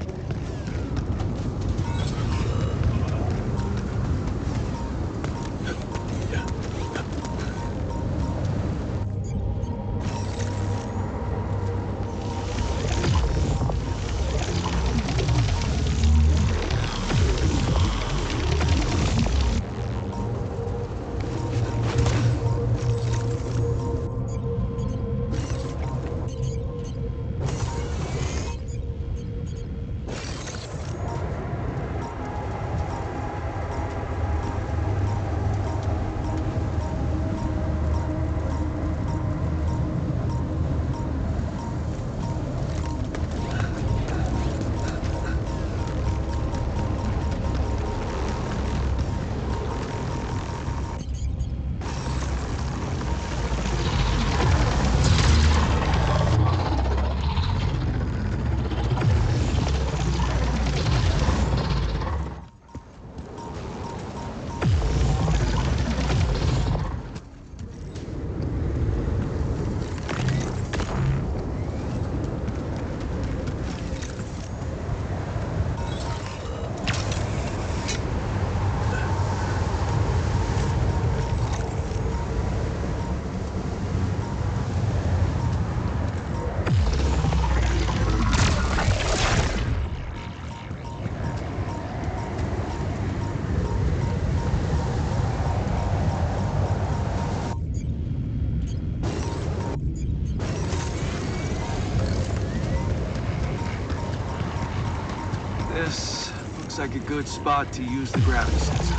This looks like a good spot to use the gravity sensor.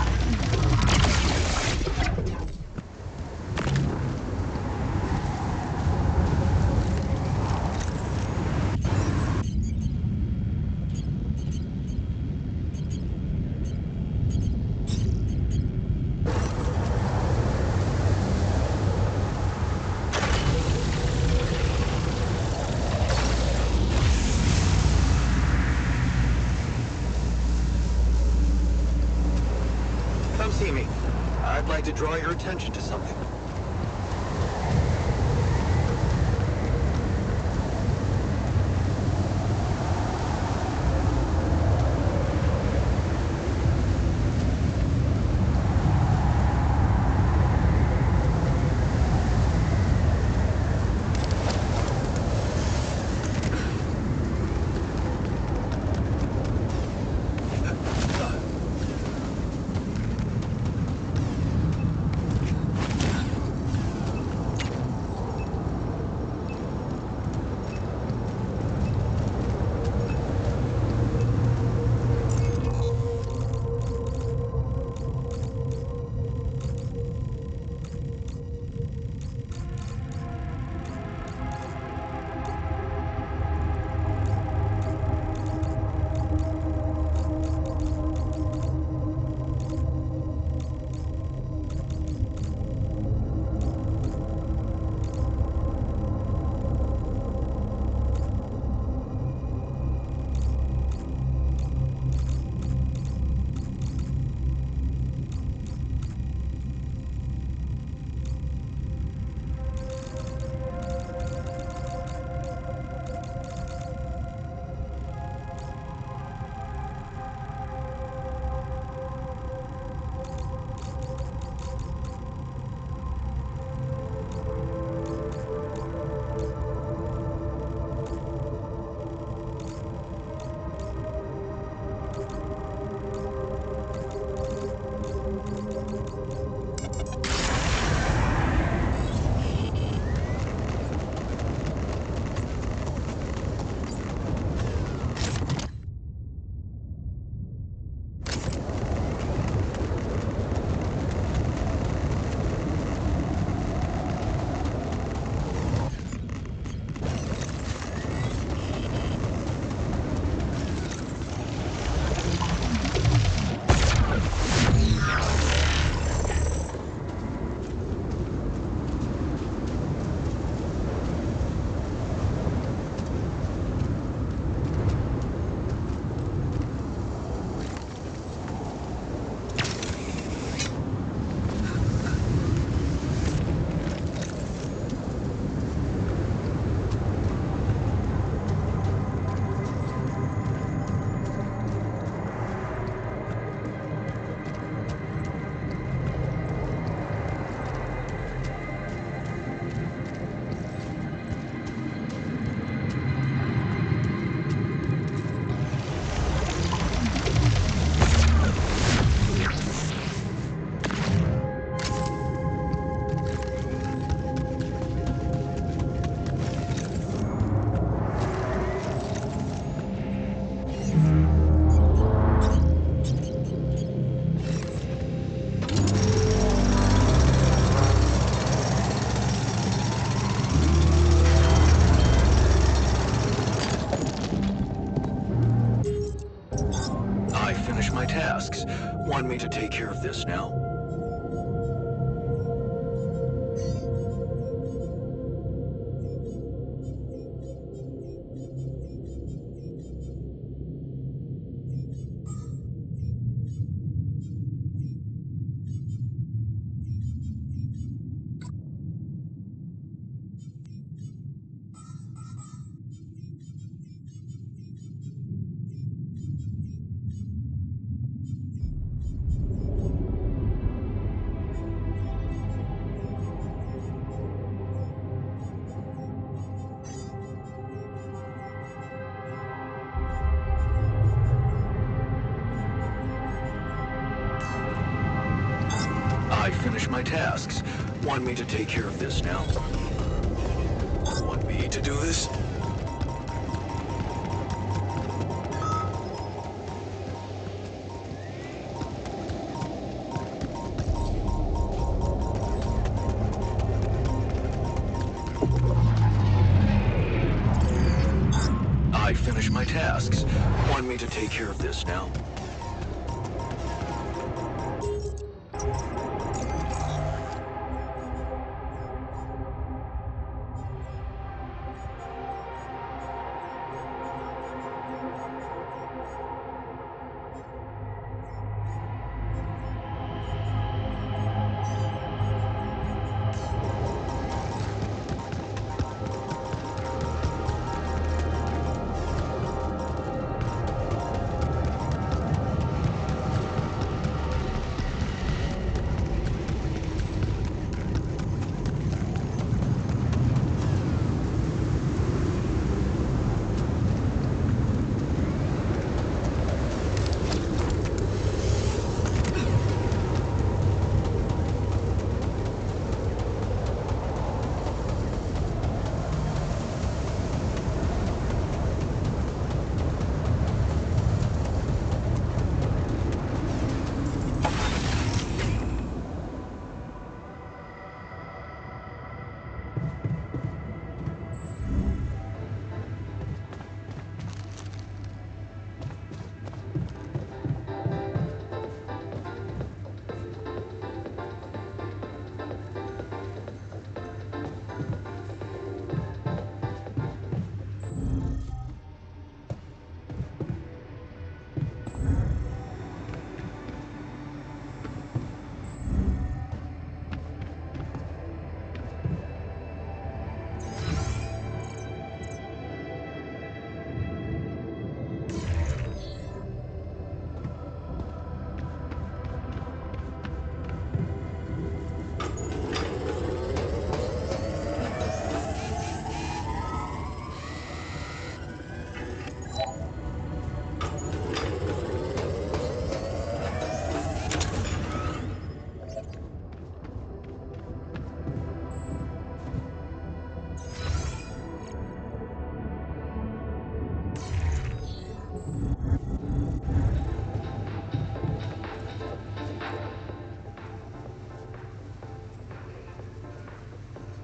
Come see me. I'd like to draw your attention to something. tasks. Want me to take care of this now? I finished my tasks. Want me to take care of this now? Want me to do this? I finished my tasks. Want me to take care of this now?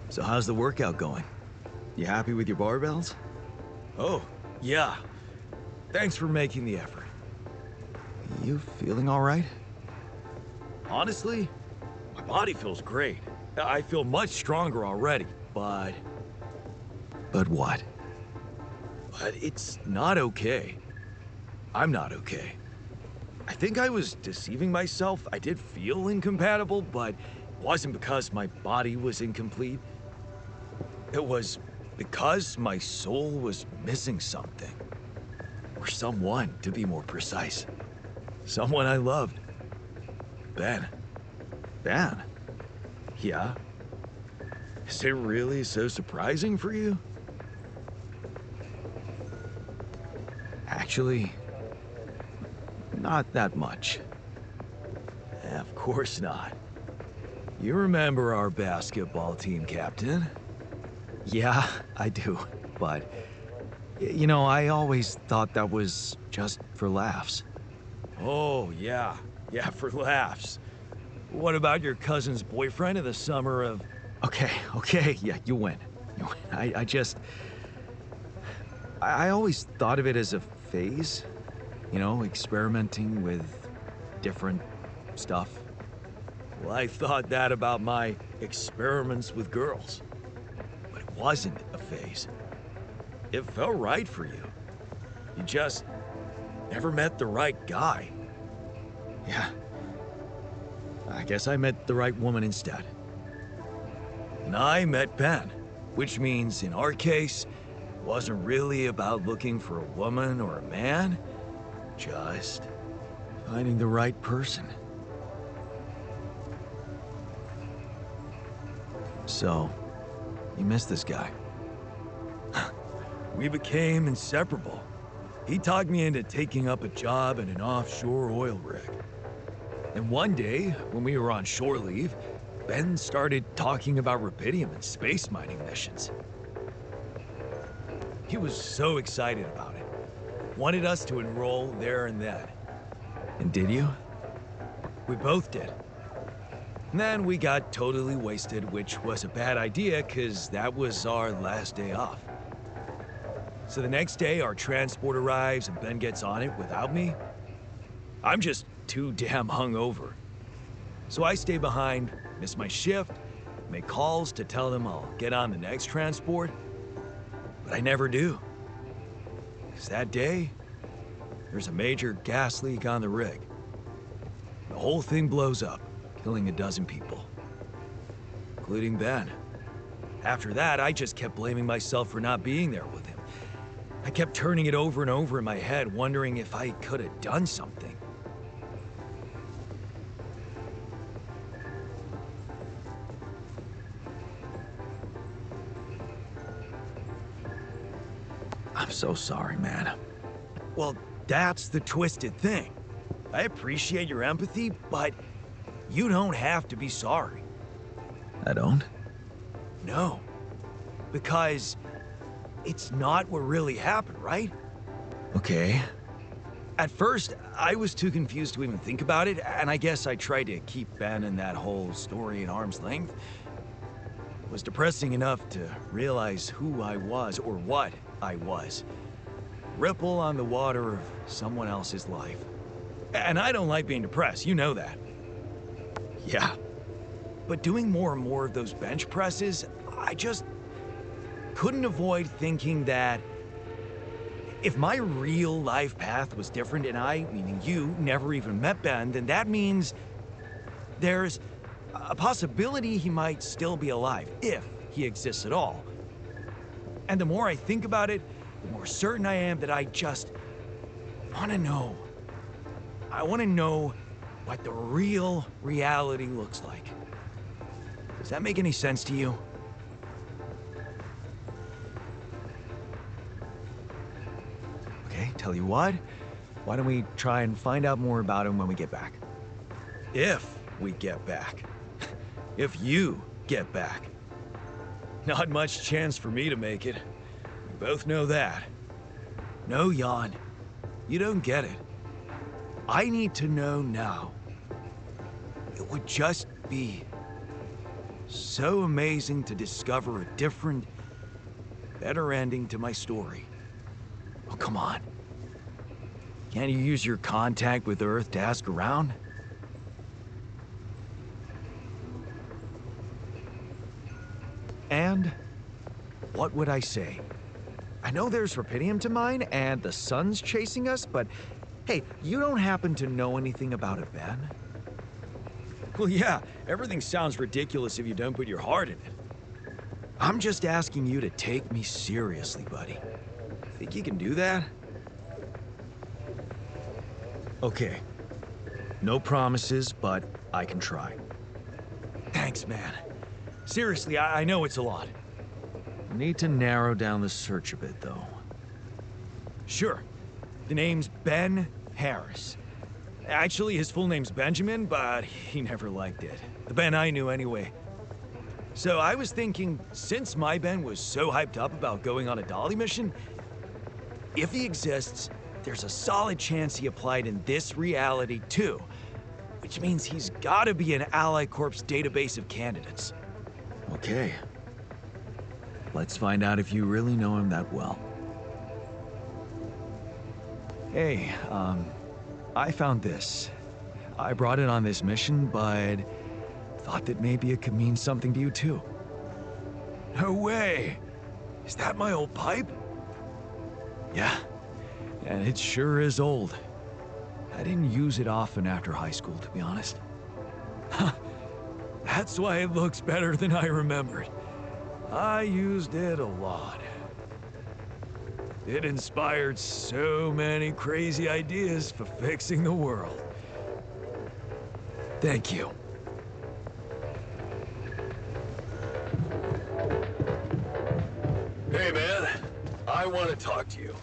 So how's the workout going? You happy with your barbells? Oh, yeah. Thanks for making the effort. You feeling all right? Honestly, my body feels great. I feel much stronger already, but what? But it's not okay. I'm not okay. I think I was deceiving myself. I did feel incompatible, but it wasn't because my body was incomplete. It was because my soul was missing something. Or someone, to be more precise. Someone I loved. Ben. Ben? Yeah? Is it really so surprising for you? Actually, not that much. Of course not. You remember our basketball team captain? Yeah, I do, but you know, I always thought that was just for laughs. Oh, yeah. Yeah, for laughs. What about your cousin's boyfriend in the summer of... Okay, yeah, you win. You win. I always thought of it as a phase, you know, experimenting with different stuff? Well, I thought that about my experiments with girls. But it wasn't a phase. It felt right for you. You just never met the right guy. Yeah. I guess I met the right woman instead. And I met Ben, which means in our case, it wasn't really about looking for a woman or a man, just Finding the right person. So, you missed this guy. we became inseparable. He talked me into taking up a job at an offshore oil rig. And one day, when we were on shore leave, Ben started talking about rubidium and space mining missions. He was so excited about it. Wanted us to enroll there and then. And did you? We both did. And then we got totally wasted, which was a bad idea, because that was our last day off. So the next day, our transport arrives and Ben gets on it without me. I'm just too damn hungover. So I stay behind, miss my shift, make calls to tell them I'll get on the next transport. But I never do. Because that day, there's a major gas leak on the rig. The whole thing blows up, killing a dozen people, including Ben. After that, I just kept blaming myself for not being there with him. I kept turning it over and over in my head, wondering if I could have done something. I'm so sorry, man. Well, that's the twisted thing. I appreciate your empathy, but you don't have to be sorry. I don't? No. Because it's not what really happened, right? Okay. At first, I was too confused to even think about it, and I guess I tried to keep Ben and that whole story at arm's length. It was depressing enough to realize who I was, or what I was. Ripple on the water of someone else's life. And I don't like being depressed, you know that. Yeah. But doing more and more of those bench presses, I just couldn't avoid thinking that if my real life path was different and I, meaning you, never even met Ben, then that means there's a possibility he might still be alive, if he exists at all. And the more I think about it, the more certain I am that I just want to know. I want to know what the real reality looks like. Does that make any sense to you? Okay, tell you what. Why don't we try and find out more about him when we get back? If we get back. If you get back. Not much chance for me to make it. We both know that. No, Jan. You don't get it. I need to know now. It would just be so amazing to discover a different, better ending to my story. Oh, come on. Can't you use your contact with Earth to ask around? And what would I say? I know there's rubidium to mine and the sun's chasing us, but hey, you don't happen to know anything about it, Ben? Well, yeah, everything sounds ridiculous if you don't put your heart in it. I'm just asking you to take me seriously, buddy. Think you can do that? Okay. No promises, but I can try. Thanks, man. Seriously, I know it's a lot. Need to narrow down the search a bit, though. Sure. The name's Ben Harris. Actually, his full name's Benjamin, but he never liked it. The Ben I knew anyway. So I was thinking, since my Ben was so hyped up about going on a Dolly mission, if he exists, there's a solid chance he applied in this reality too, which means he's gotta be an Ally Corps database of candidates. Okay. Let's find out if you really know him that well. Hey, I found this. I brought it on this mission, but thought that maybe it could mean something to you too. No way! Is that my old pipe? Yeah, and it sure is old. I didn't use it often after high school, to be honest. That's why it looks better than I remembered. I used it a lot. It inspired so many crazy ideas for fixing the world. Thank you. Hey man, I want to talk to you.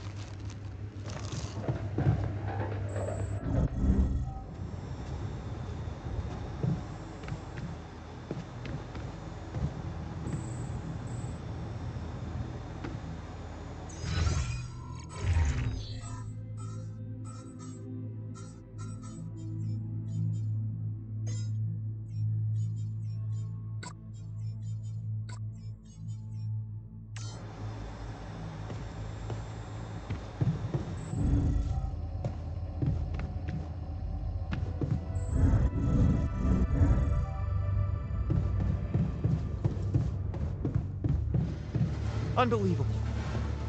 Unbelievable.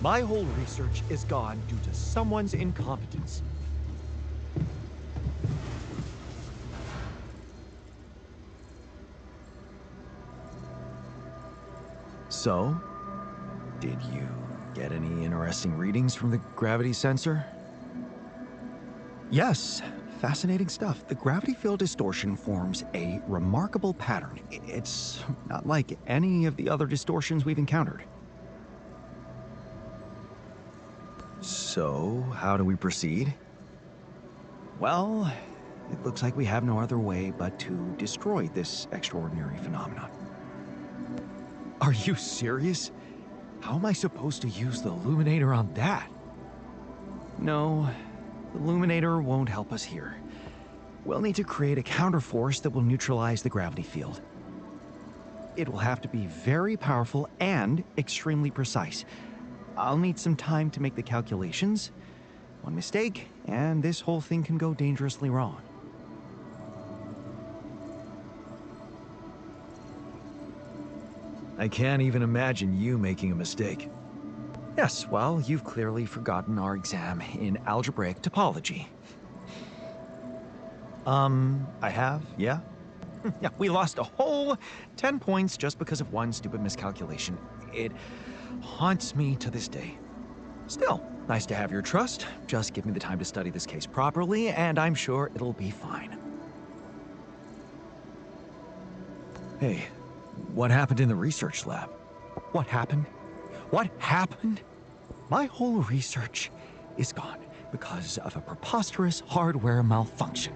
My whole research is gone due to someone's incompetence. So, did you get any interesting readings from the gravity sensor? Yes, fascinating stuff. The gravity field distortion forms a remarkable pattern. It's not like any of the other distortions we've encountered. So, how do we proceed? Well, it looks like we have no other way but to destroy this extraordinary phenomenon. Are you serious? How am I supposed to use the illuminator on that? No, the illuminator won't help us here. We'll need to create a counterforce that will neutralize the gravity field. It will have to be very powerful and extremely precise. I'll need some time to make the calculations. One mistake, and this whole thing can go dangerously wrong. I can't even imagine you making a mistake. Yes, well, you've clearly forgotten our exam in algebraic topology. I have, yeah? Yeah, we lost a whole 10 points just because of one stupid miscalculation. It haunts me to this day. Still, nice to have your trust. Just give me the time to study this case properly, and I'm sure it'll be fine. Hey, what happened in the research lab? What happened? What happened? My whole research is gone because of a preposterous hardware malfunction.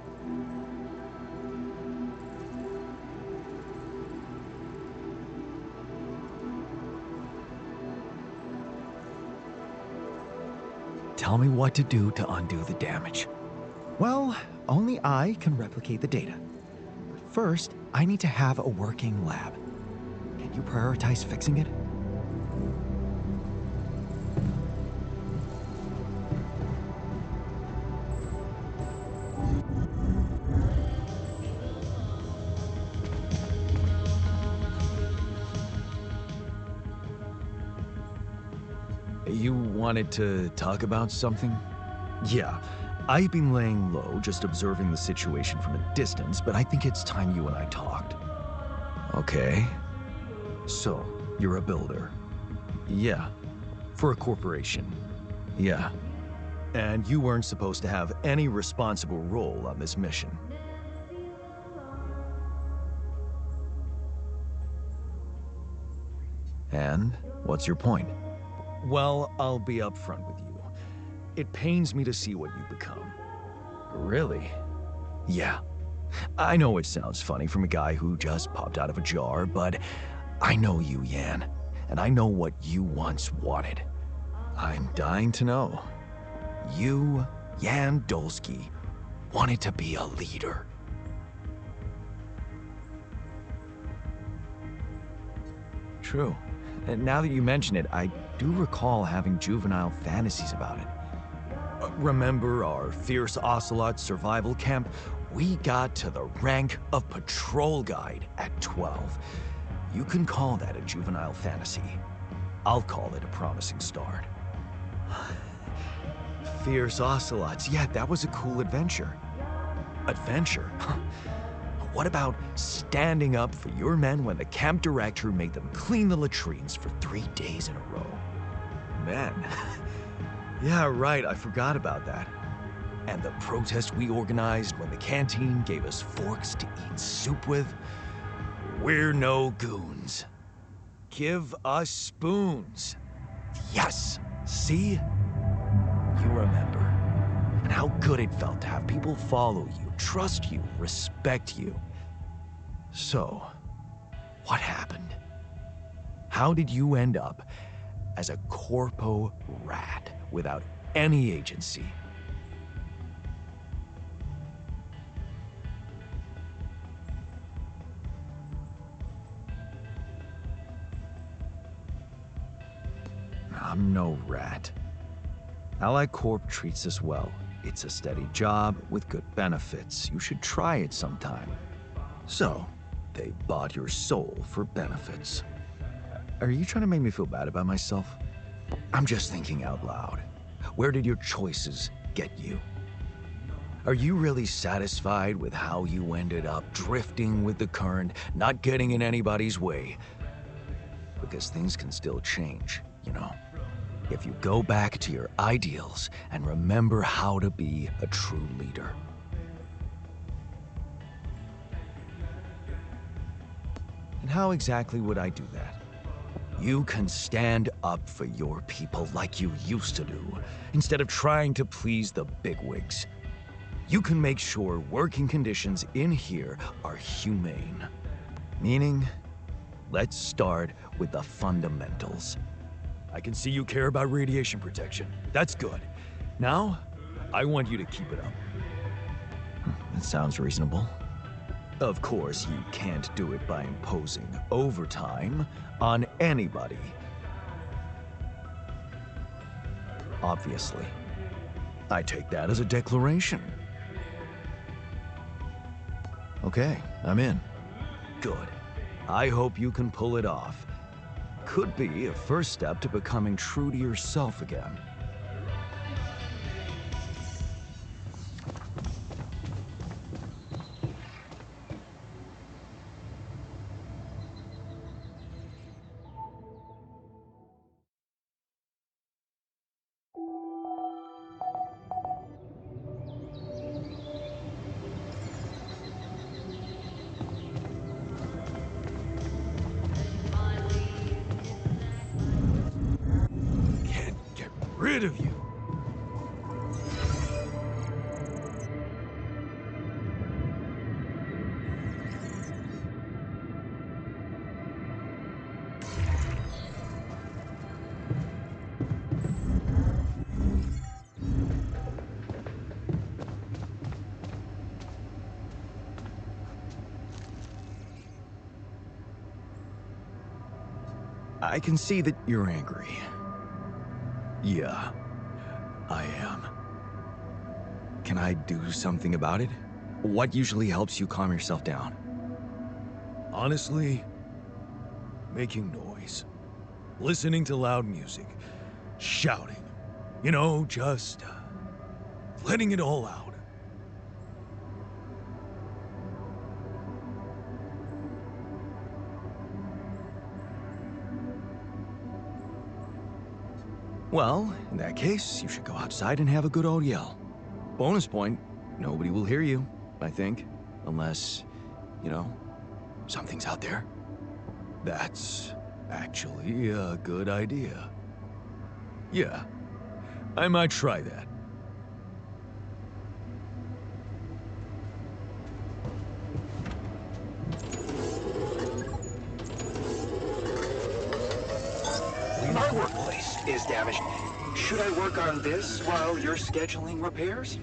Tell me what to do to undo the damage. Well, only I can replicate the data. But first, I need to have a working lab. Can you prioritize fixing it? You wanted to talk about something? Yeah, I've been laying low, just observing the situation from a distance, but I think it's time you and I talked. Okay. So, you're a builder? Yeah. For a corporation? Yeah. And you weren't supposed to have any responsible role on this mission? And what's your point? Well, I'll be upfront with you. It pains me to see what you've become. Really? Yeah. I know it sounds funny from a guy who just popped out of a jar, but I know you, Jan, and I know what you once wanted. I'm dying to know. You, Jan Dolski, wanted to be a leader. True. And now that you mention it, I do recall having juvenile fantasies about it. Remember our fierce ocelot survival camp? We got to the rank of patrol guide at 12. You can call that a juvenile fantasy. I'll call it a promising start. Fierce ocelots. Yeah, that was a cool adventure. Adventure? What about standing up for your men when the camp director made them clean the latrines for 3 days in a row? Men? Yeah, right, I forgot about that. And the protest we organized when the canteen gave us forks to eat soup with? We're no goons. Give us spoons. Yes! See? You remember. And how good it felt to have people follow you, trust you, respect you. So, what happened? How did you end up as a corpo rat without any agency? I'm no rat. Allied Corp treats us well. It's a steady job with good benefits. You should try it sometime. So, they bought your soul for benefits. Are you trying to make me feel bad about myself? I'm just thinking out loud. Where did your choices get you? Are you really satisfied with how you ended up drifting with the current, not getting in anybody's way? Because things can still change, you know? If you go back to your ideals and remember how to be a true leader. And how exactly would I do that? You can stand up for your people like you used to do, instead of trying to please the bigwigs. You can make sure working conditions in here are humane. Meaning, let's start with the fundamentals. I can see you care about radiation protection. That's good. Now, I want you to keep it up. That sounds reasonable. Of course, you can't do it by imposing overtime on anybody. Obviously. I take that as a declaration. Okay, I'm in. Good. I hope you can pull it off. Could be a first step to becoming true to yourself again. Rid of you. I can see that you're angry. Yeah. I am. Can I do something about it? What usually helps you calm yourself down? Honestly, making noise. Listening to loud music. Shouting. You know, just letting it all out. Well, in that case, you should go outside and have a good old yell. Bonus point, nobody will hear you, I think. Unless, you know, something's out there. That's actually a good idea. Yeah, I might try that. My workplace is damaged. Should I work on this while you're scheduling repairs?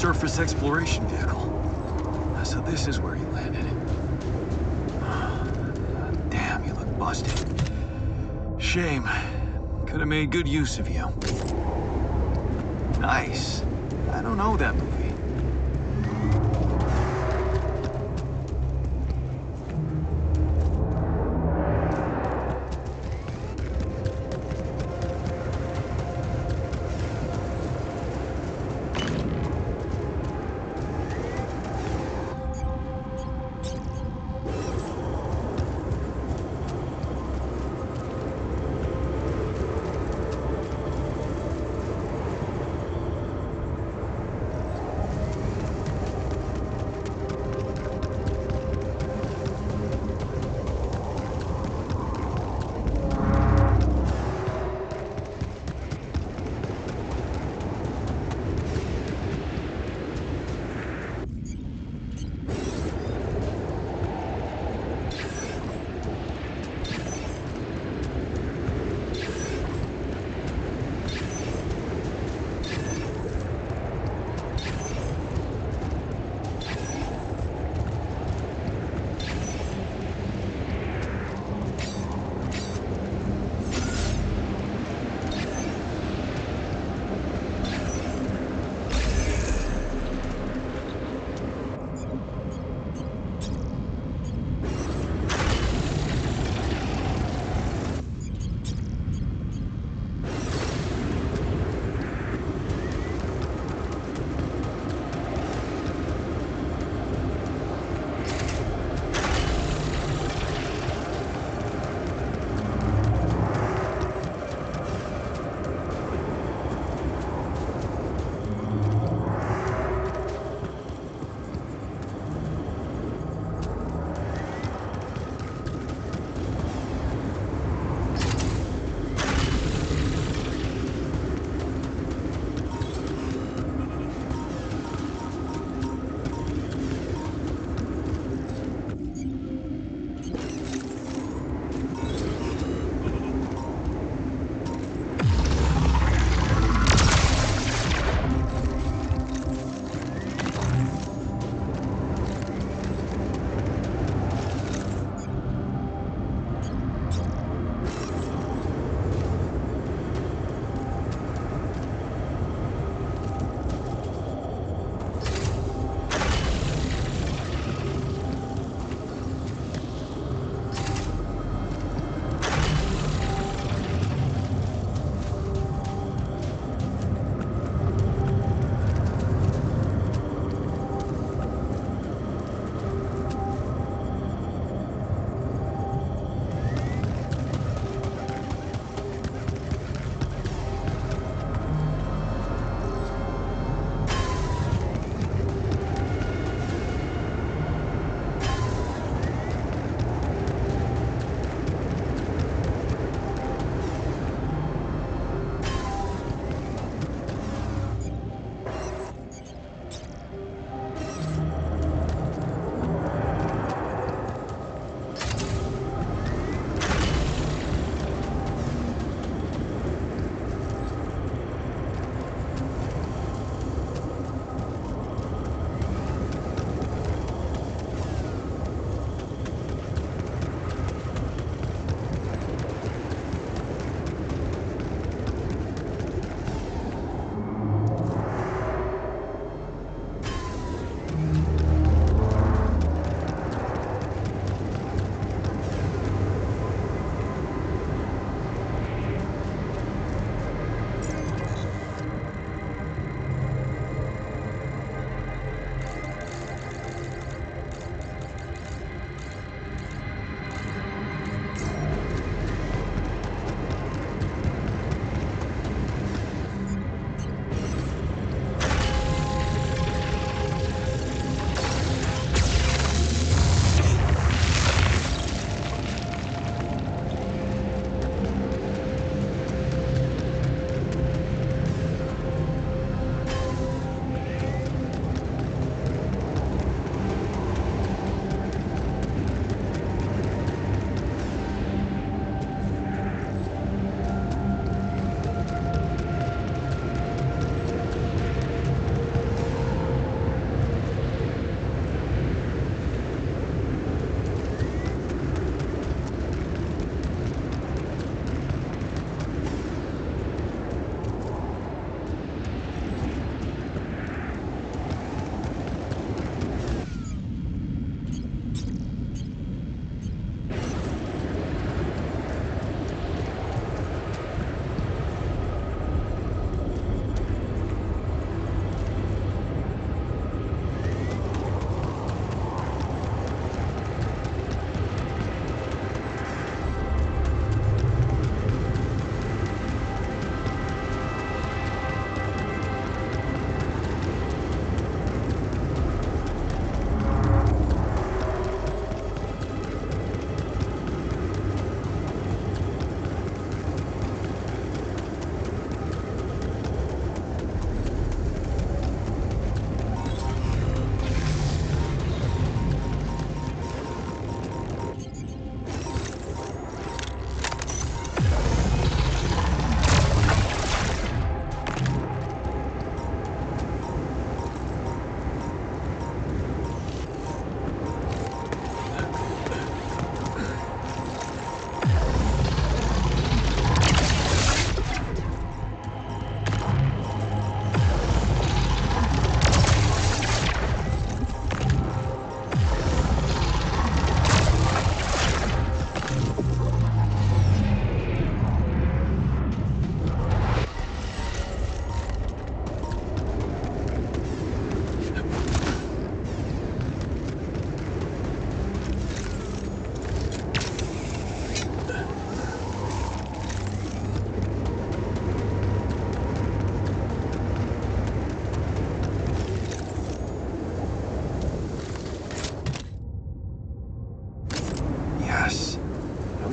surface exploration vehicle. So this is where you landed. Damn, you look busted. Shame. Could have made good use of you. Nice. I don't know that movie.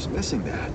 was missing that.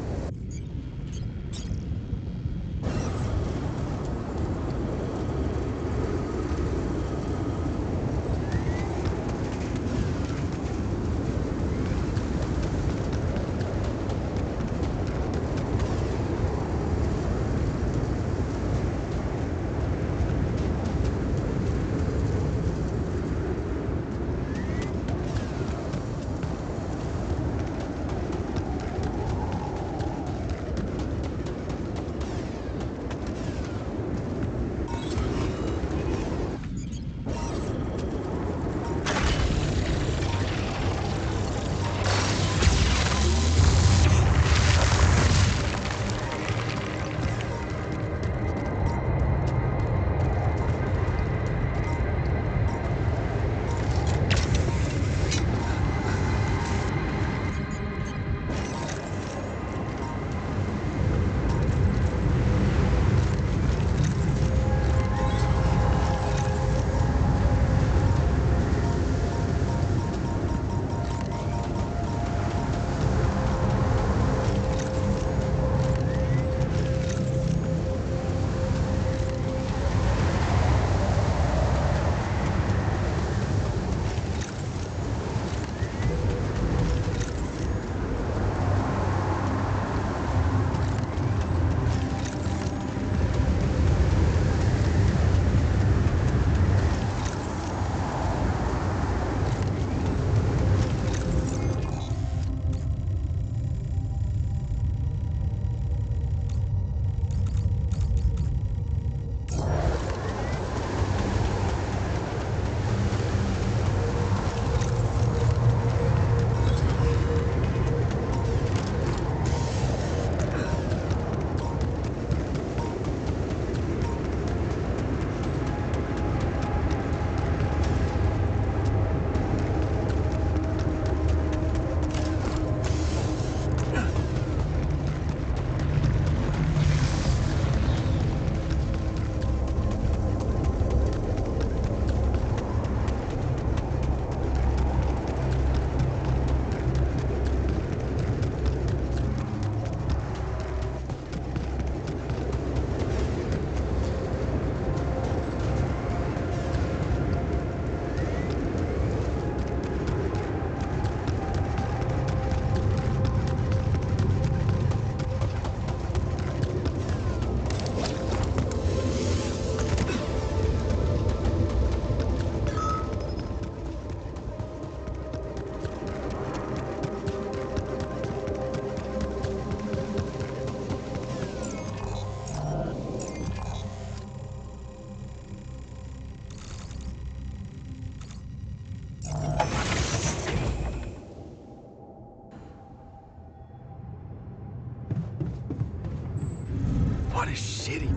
What a shitty...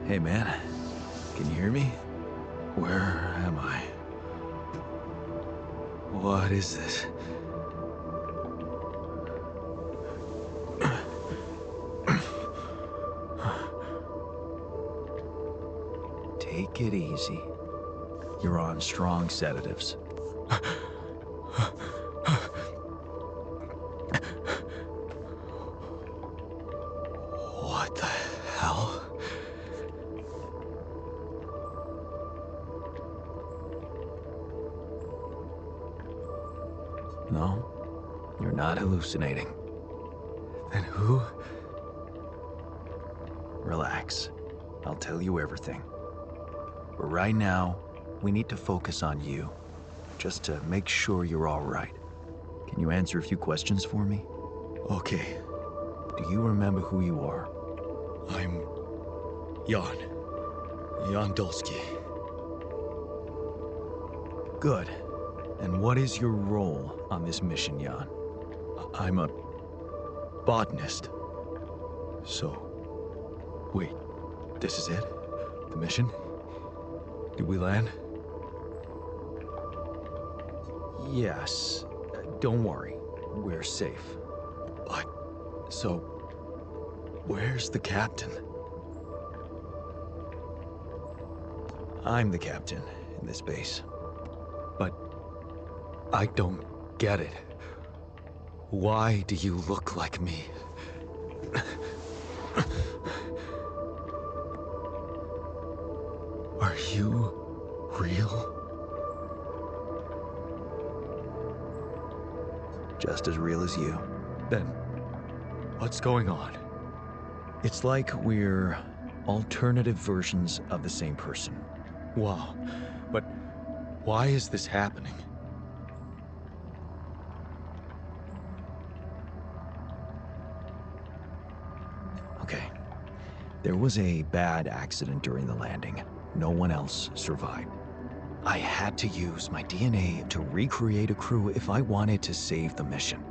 Hey, man. Can you hear me? Where am I? What is this? Take it easy. You're on strong sedatives. What the hell? No, you're not hallucinating. Then who? Relax. I'll tell you everything. But right now, we need to focus on you, just to make sure you're all right. Can you answer a few questions for me? Okay. Do you remember who you are? I'm... Jan Dolski. Good. And what is your role on this mission, Jan? I'm a... botanist. So... Wait, this is it? The mission? Did we land? Yes. Don't worry. we're safe. But, so, where's the captain? I'm the captain in this base. But I don't get it. Why do you look like me? Are you real? Just as real as you. Then, what's going on? It's like we're alternative versions of the same person. Wow, but why is this happening? Okay, there was a bad accident during the landing. No one else survived. I had to use my DNA to recreate a crew if I wanted to save the mission.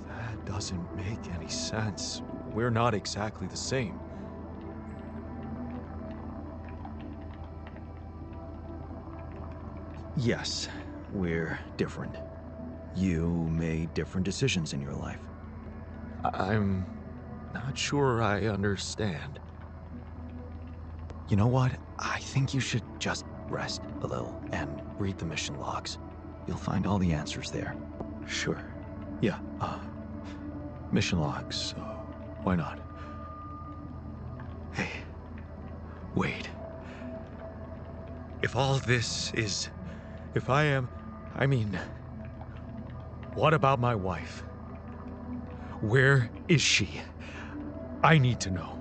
That doesn't make any sense. We're not exactly the same. Yes, we're different. You made different decisions in your life. I'm not sure I understand. You know what? I think you should just rest a little and read the mission logs. You'll find all the answers there. Sure. Yeah, mission logs. Why not? Hey, wait. If all this is... If I mean... What about my wife? Where is she? I need to know.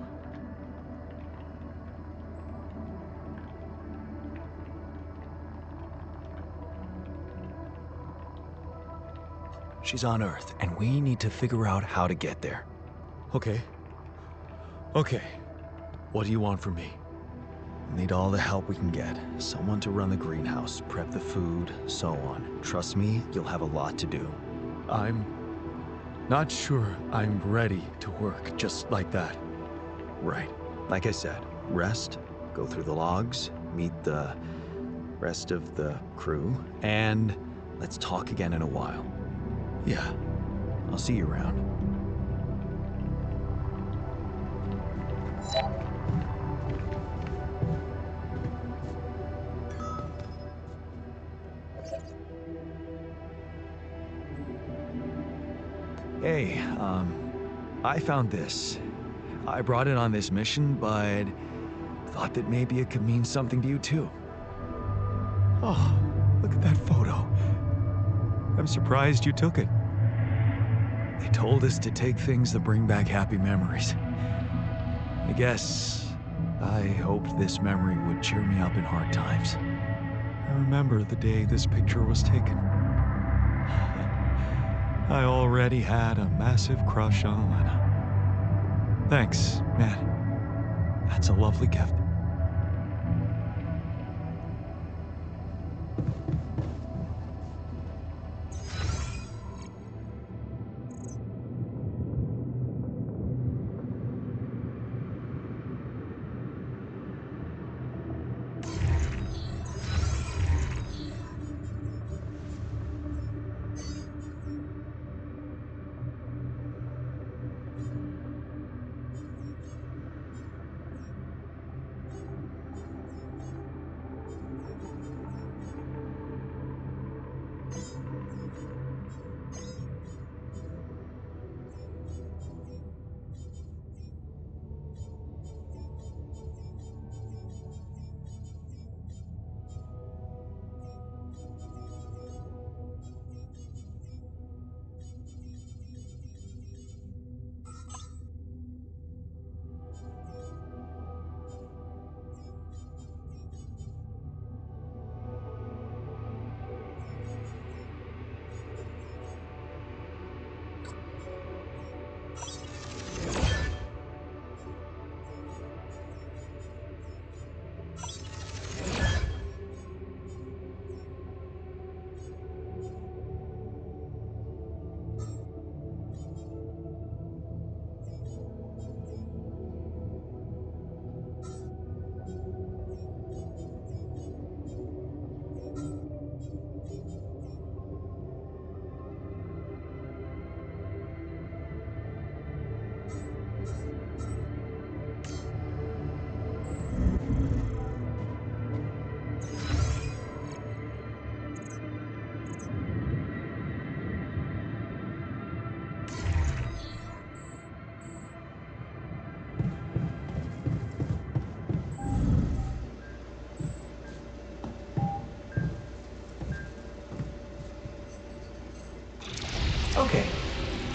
She's on Earth, and we need to figure out how to get there. Okay. Okay. What do you want from me? Need all the help we can get. Someone to run the greenhouse, prep the food, so on. Trust me, you'll have a lot to do. I'm not sure I'm ready to work just like that. Right. Like I said, rest, go through the logs, meet the rest of the crew, and let's talk again in a while. Yeah, I'll see you around. Hey, I found this. I brought it on this mission, but thought that maybe it could mean something to you too. Oh, look at that photo. I'm surprised you took it. They told us to take things that bring back happy memories. I guess I hoped this memory would cheer me up in hard times. I remember the day this picture was taken. I already had a massive crush on Lena. Thanks, man. That's a lovely gift.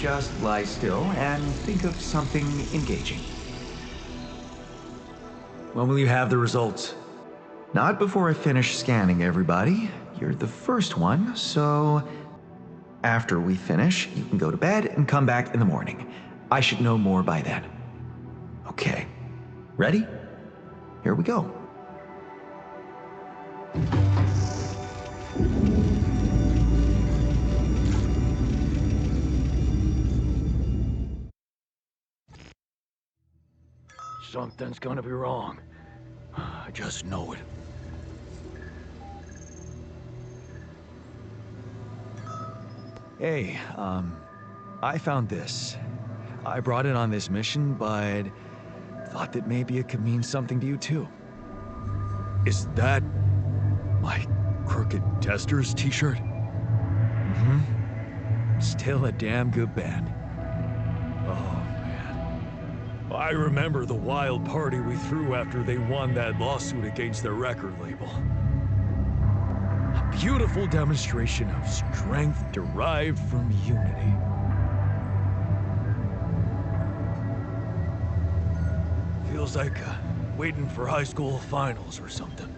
just lie still and think of something engaging. When will you have the results? Not before I finish scanning everybody. You're the first one, so after we finish, you can go to bed and come back in the morning. I should know more by then. Okay. Ready? Here we go. Something's gonna be wrong. I just know it. Hey, I found this. I brought it on this mission, but thought that maybe it could mean something to you too. Is that my Crooked Testers t-shirt? Mm-hmm. Still a damn good band. Oh, man. I remember the wild party we threw after they won that lawsuit against their record label. A beautiful demonstration of strength derived from unity. Feels like waiting for high school finals or something.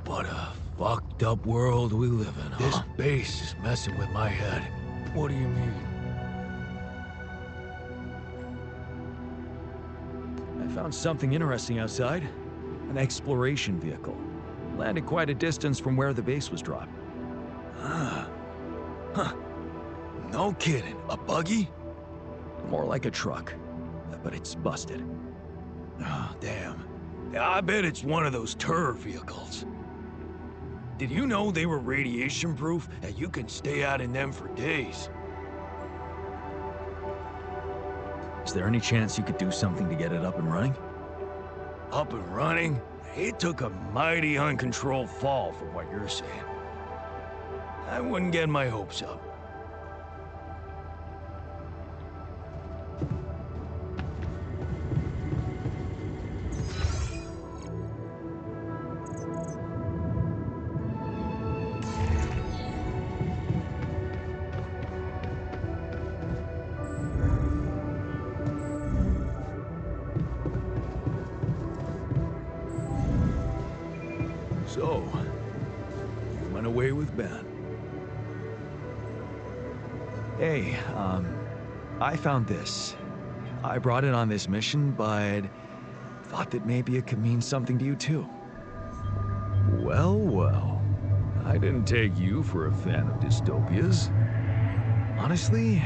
What a fucked up world we live in, huh? This base is messing with my head. What do you mean? I found something interesting outside. An exploration vehicle. Landed quite a distance from where the base was dropped. Ah. Huh. No kidding. A buggy? More like a truck, but it's busted. Oh, damn. Yeah, I bet it's one of those tour vehicles. Did you know they were radiation-proof and you can stay out in them for days? Is there any chance you could do something to get it up and running? Up and running? It took a mighty uncontrolled fall from what you're saying. I wouldn't get my hopes up. So, you went away with Ben. Hey, I found this. I brought it on this mission, but thought that maybe it could mean something to you too. Well, well. I didn't take you for a fan of dystopias. Honestly,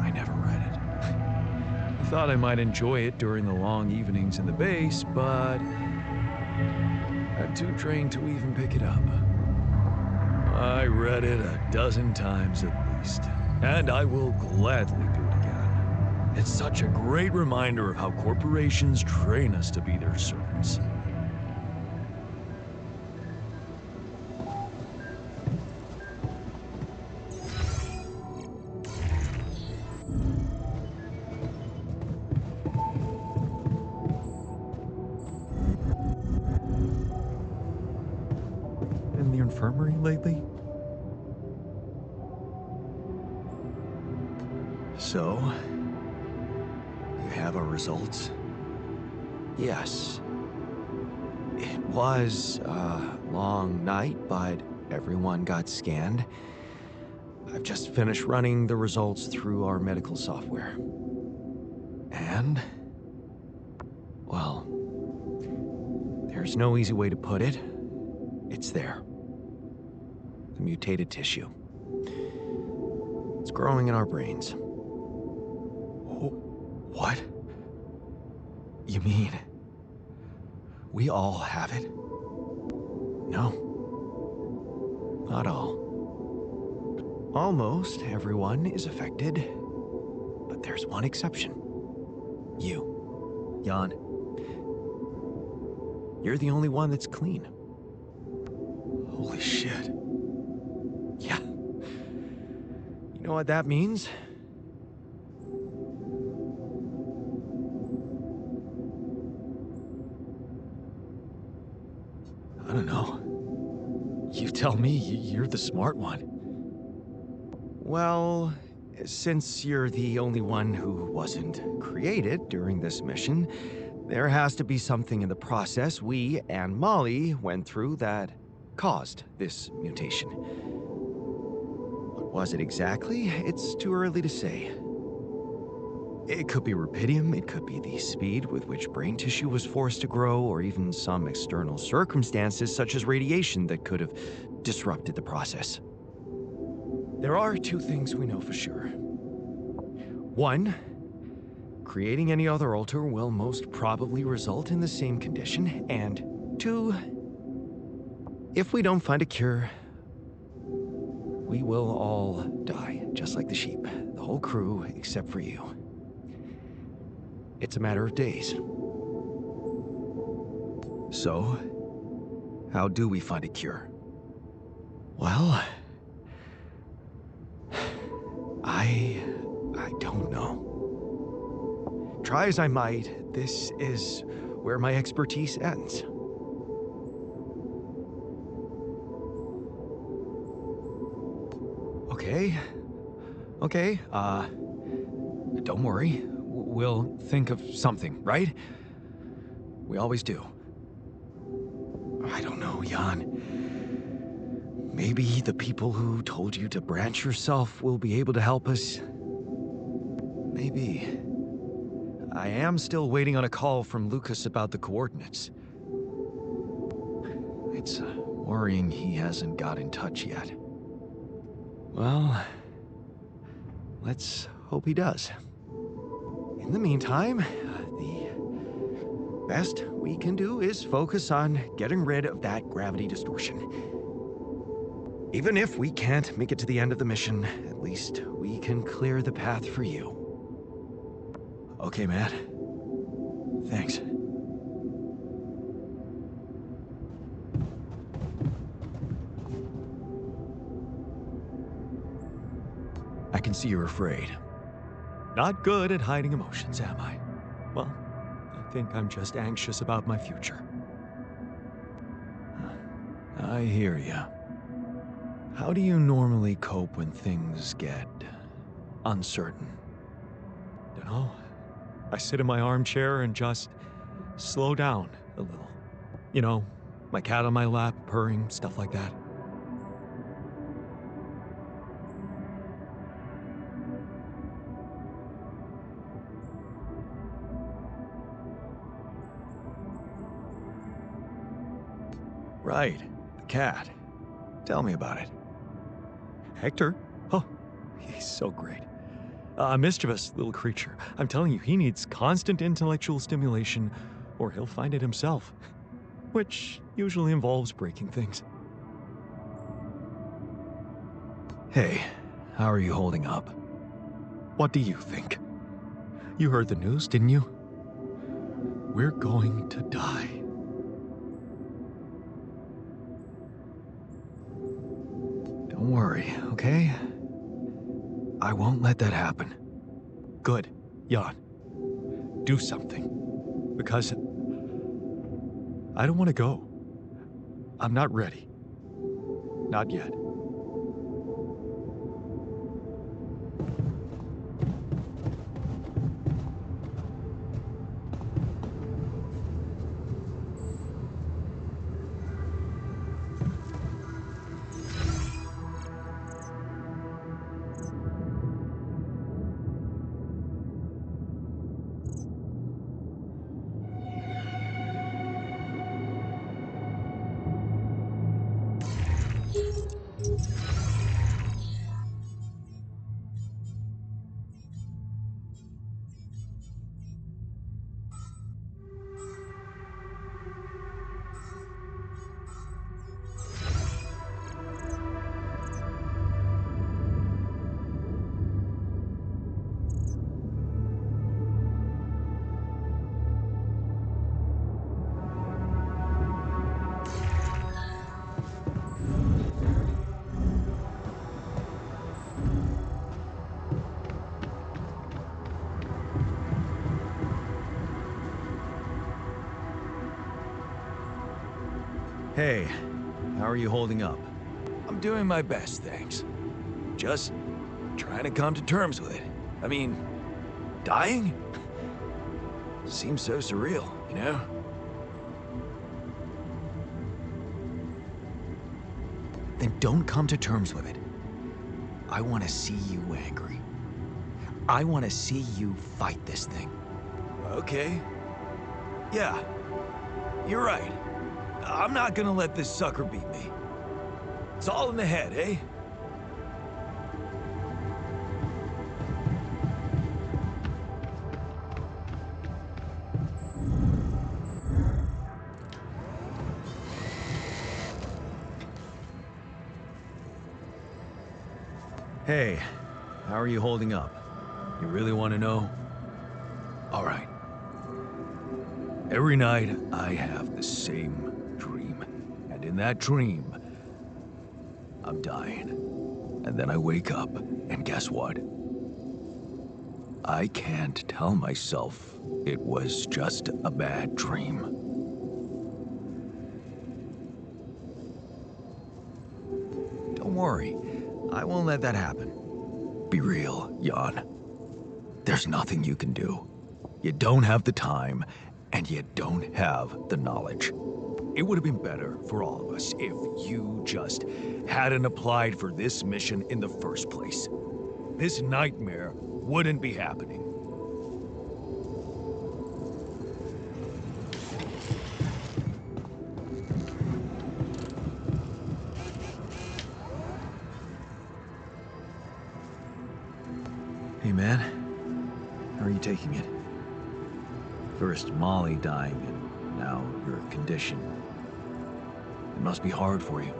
I never read it. I thought I might enjoy it during the long evenings in the base, but I'm too drained to even pick it up. I read it a dozen times at least, and I will gladly do it again. It's such a great reminder of how corporations train us to be their servants. infirmary lately? So, you have our results? Yes. It was a long night, but everyone got scanned. I've just finished running the results through our medical software. And, well, there's no easy way to put it. It's there. The mutated tissue. It's growing in our brains. What? You mean we all have it? No. Not all. Almost everyone is affected, but there's one exception. You, Jan. You're the only one that's clean. Holy shit. Yeah. You know what that means? I don't know. You tell me, you're the smart one. Well, since you're the only one who wasn't created during this mission, there has to be something in the process we and Molly went through that caused this mutation. What was it exactly? It's too early to say. It could be rubidium, it could be the speed with which brain tissue was forced to grow, or even some external circumstances such as radiation that could have disrupted the process. There are two things we know for sure. One, creating any other alter will most probably result in the same condition, and two, if we don't find a cure, we will all die, just like the sheep, the whole crew except for you. It's a matter of days. So, how do we find a cure? Well, I don't know. Try as I might, this is where my expertise ends. Okay, don't worry. We'll think of something, right? We always do. I don't know, Jan. Maybe the people who told you to branch yourself will be able to help us. Maybe. I am still waiting on a call from Lucas about the coordinates. It's worrying he hasn't got in touch yet. Well, let's hope he does. In the meantime, the best we can do is focus on getting rid of that gravity distortion. Even if we can't make it to the end of the mission, at least we can clear the path for you. Okay, Matt. Thanks. I can see you're afraid. Not good at hiding emotions, am I? Well, I think I'm just anxious about my future. I hear ya. How do you normally cope when things get uncertain? Dunno. I sit in my armchair and just slow down a little. You know, my cat on my lap, purring, stuff like that. Right, the cat. Tell me about it. Hector? Oh, he's so great. A mischievous little creature. I'm telling you, he needs constant intellectual stimulation, or he'll find it himself. Which usually involves breaking things. Hey, how are you holding up? What do you think? You heard the news, didn't you? We're going to die. Don't worry, okay? I won't let that happen. Good, Jan. Do something. Because I don't want to go. I'm not ready. Not yet. Hey, how are you holding up? I'm doing my best, thanks. Just trying to come to terms with it. I mean, dying? Seems so surreal, you know? Then don't come to terms with it. I want to see you angry. I want to see you fight this thing. Okay. Yeah, you're right. I'm not gonna let this sucker beat me. It's all in the head, eh? Hey, how are you holding up? You really want to know? All right. Every night, I have the same dream. And in that dream, I'm dying. And then I wake up, and guess what? I can't tell myself it was just a bad dream. Don't worry. I won't let that happen. Be real, Jan. There's nothing you can do. You don't have the time, and you don't have the knowledge. It would have been better for all of us if you just hadn't applied for this mission in the first place. This nightmare wouldn't be happening. Hey, man. How are you taking it? First Molly dying, and now your condition. It must be hard for you.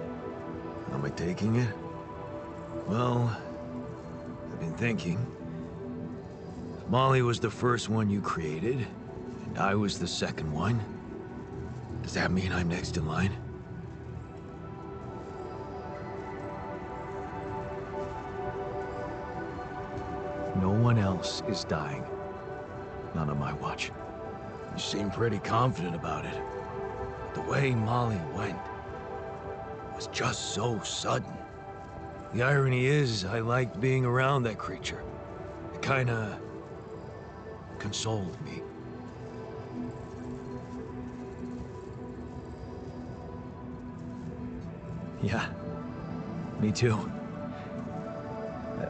How am I taking it? Well, I've been thinking. If Molly was the first one you created, and I was the second one, does that mean I'm next in line? No one else is dying. Not on my watch. You seem pretty confident about it. The way Molly went was just so sudden. The irony is, I liked being around that creature. It kinda consoled me. Yeah, me too.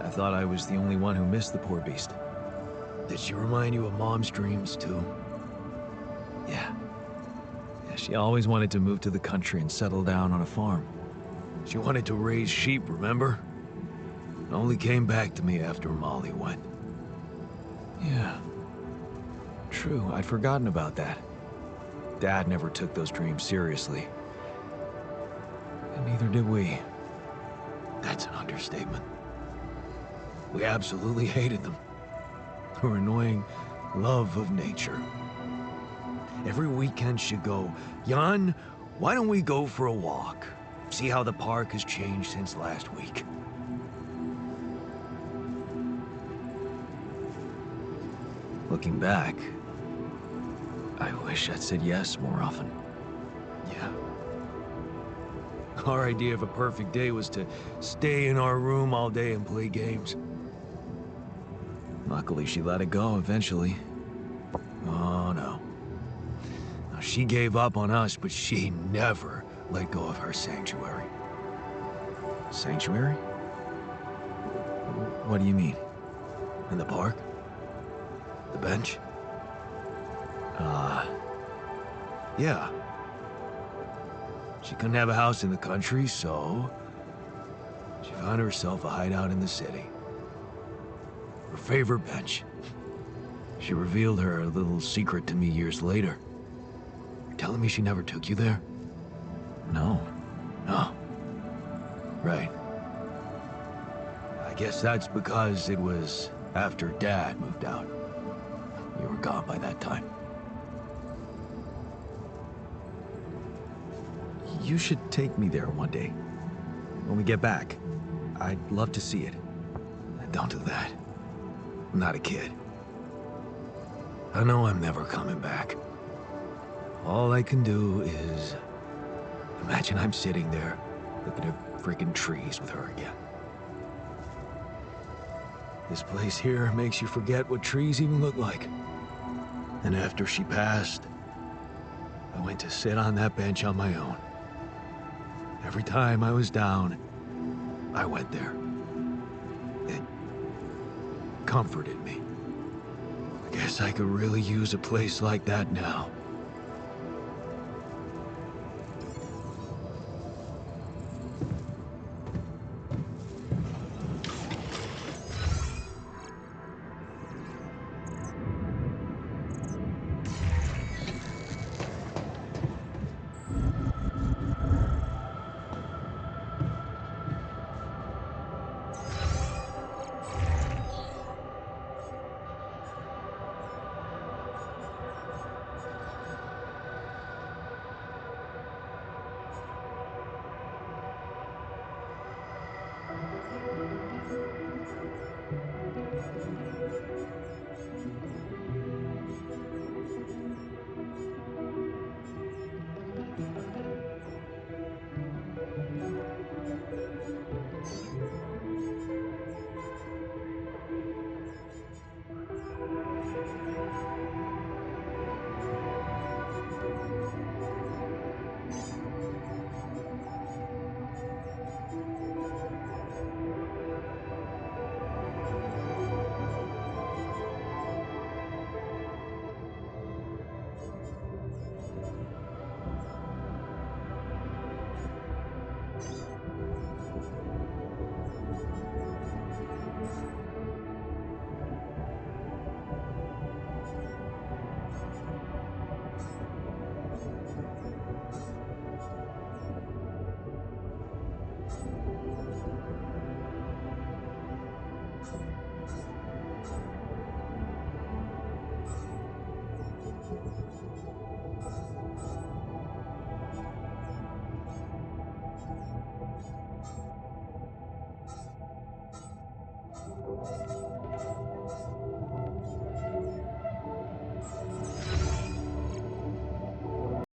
I thought I was the only one who missed the poor beast. Did she remind you of Mom's dreams, too? Yeah. Yeah, she always wanted to move to the country and settle down on a farm. She wanted to raise sheep, remember? It only came back to me after Molly went. Yeah. True, I'd forgotten about that. Dad never took those dreams seriously. And neither did we. That's an understatement. We absolutely hated them. Her annoying love of nature. Every weekend she'd go, Jan, why don't we go for a walk? See how the park has changed since last week. Looking back, I wish I'd said yes more often. Yeah. Our idea of a perfect day was to stay in our room all day and play games. Luckily, she let it go eventually. Oh, no. Now, she gave up on us, but she never let go of her sanctuary. Sanctuary? What do you mean? In the park? The bench? Yeah. She couldn't have a house in the country, so she found herself a hideout in the city. Her favorite bench. She revealed her little secret to me years later. You're telling me she never took you there? No. No. Right. I guess that's because it was after Dad moved out. You were gone by that time. You should take me there one day. When we get back. I'd love to see it. Don't do that. I'm not a kid. I know I'm never coming back. All I can do is imagine I'm sitting there looking at freaking trees with her again. This place here makes you forget what trees even look like. And after she passed, I went to sit on that bench on my own. Every time I was down, I went there. It comforted me. I guess I could really use a place like that now.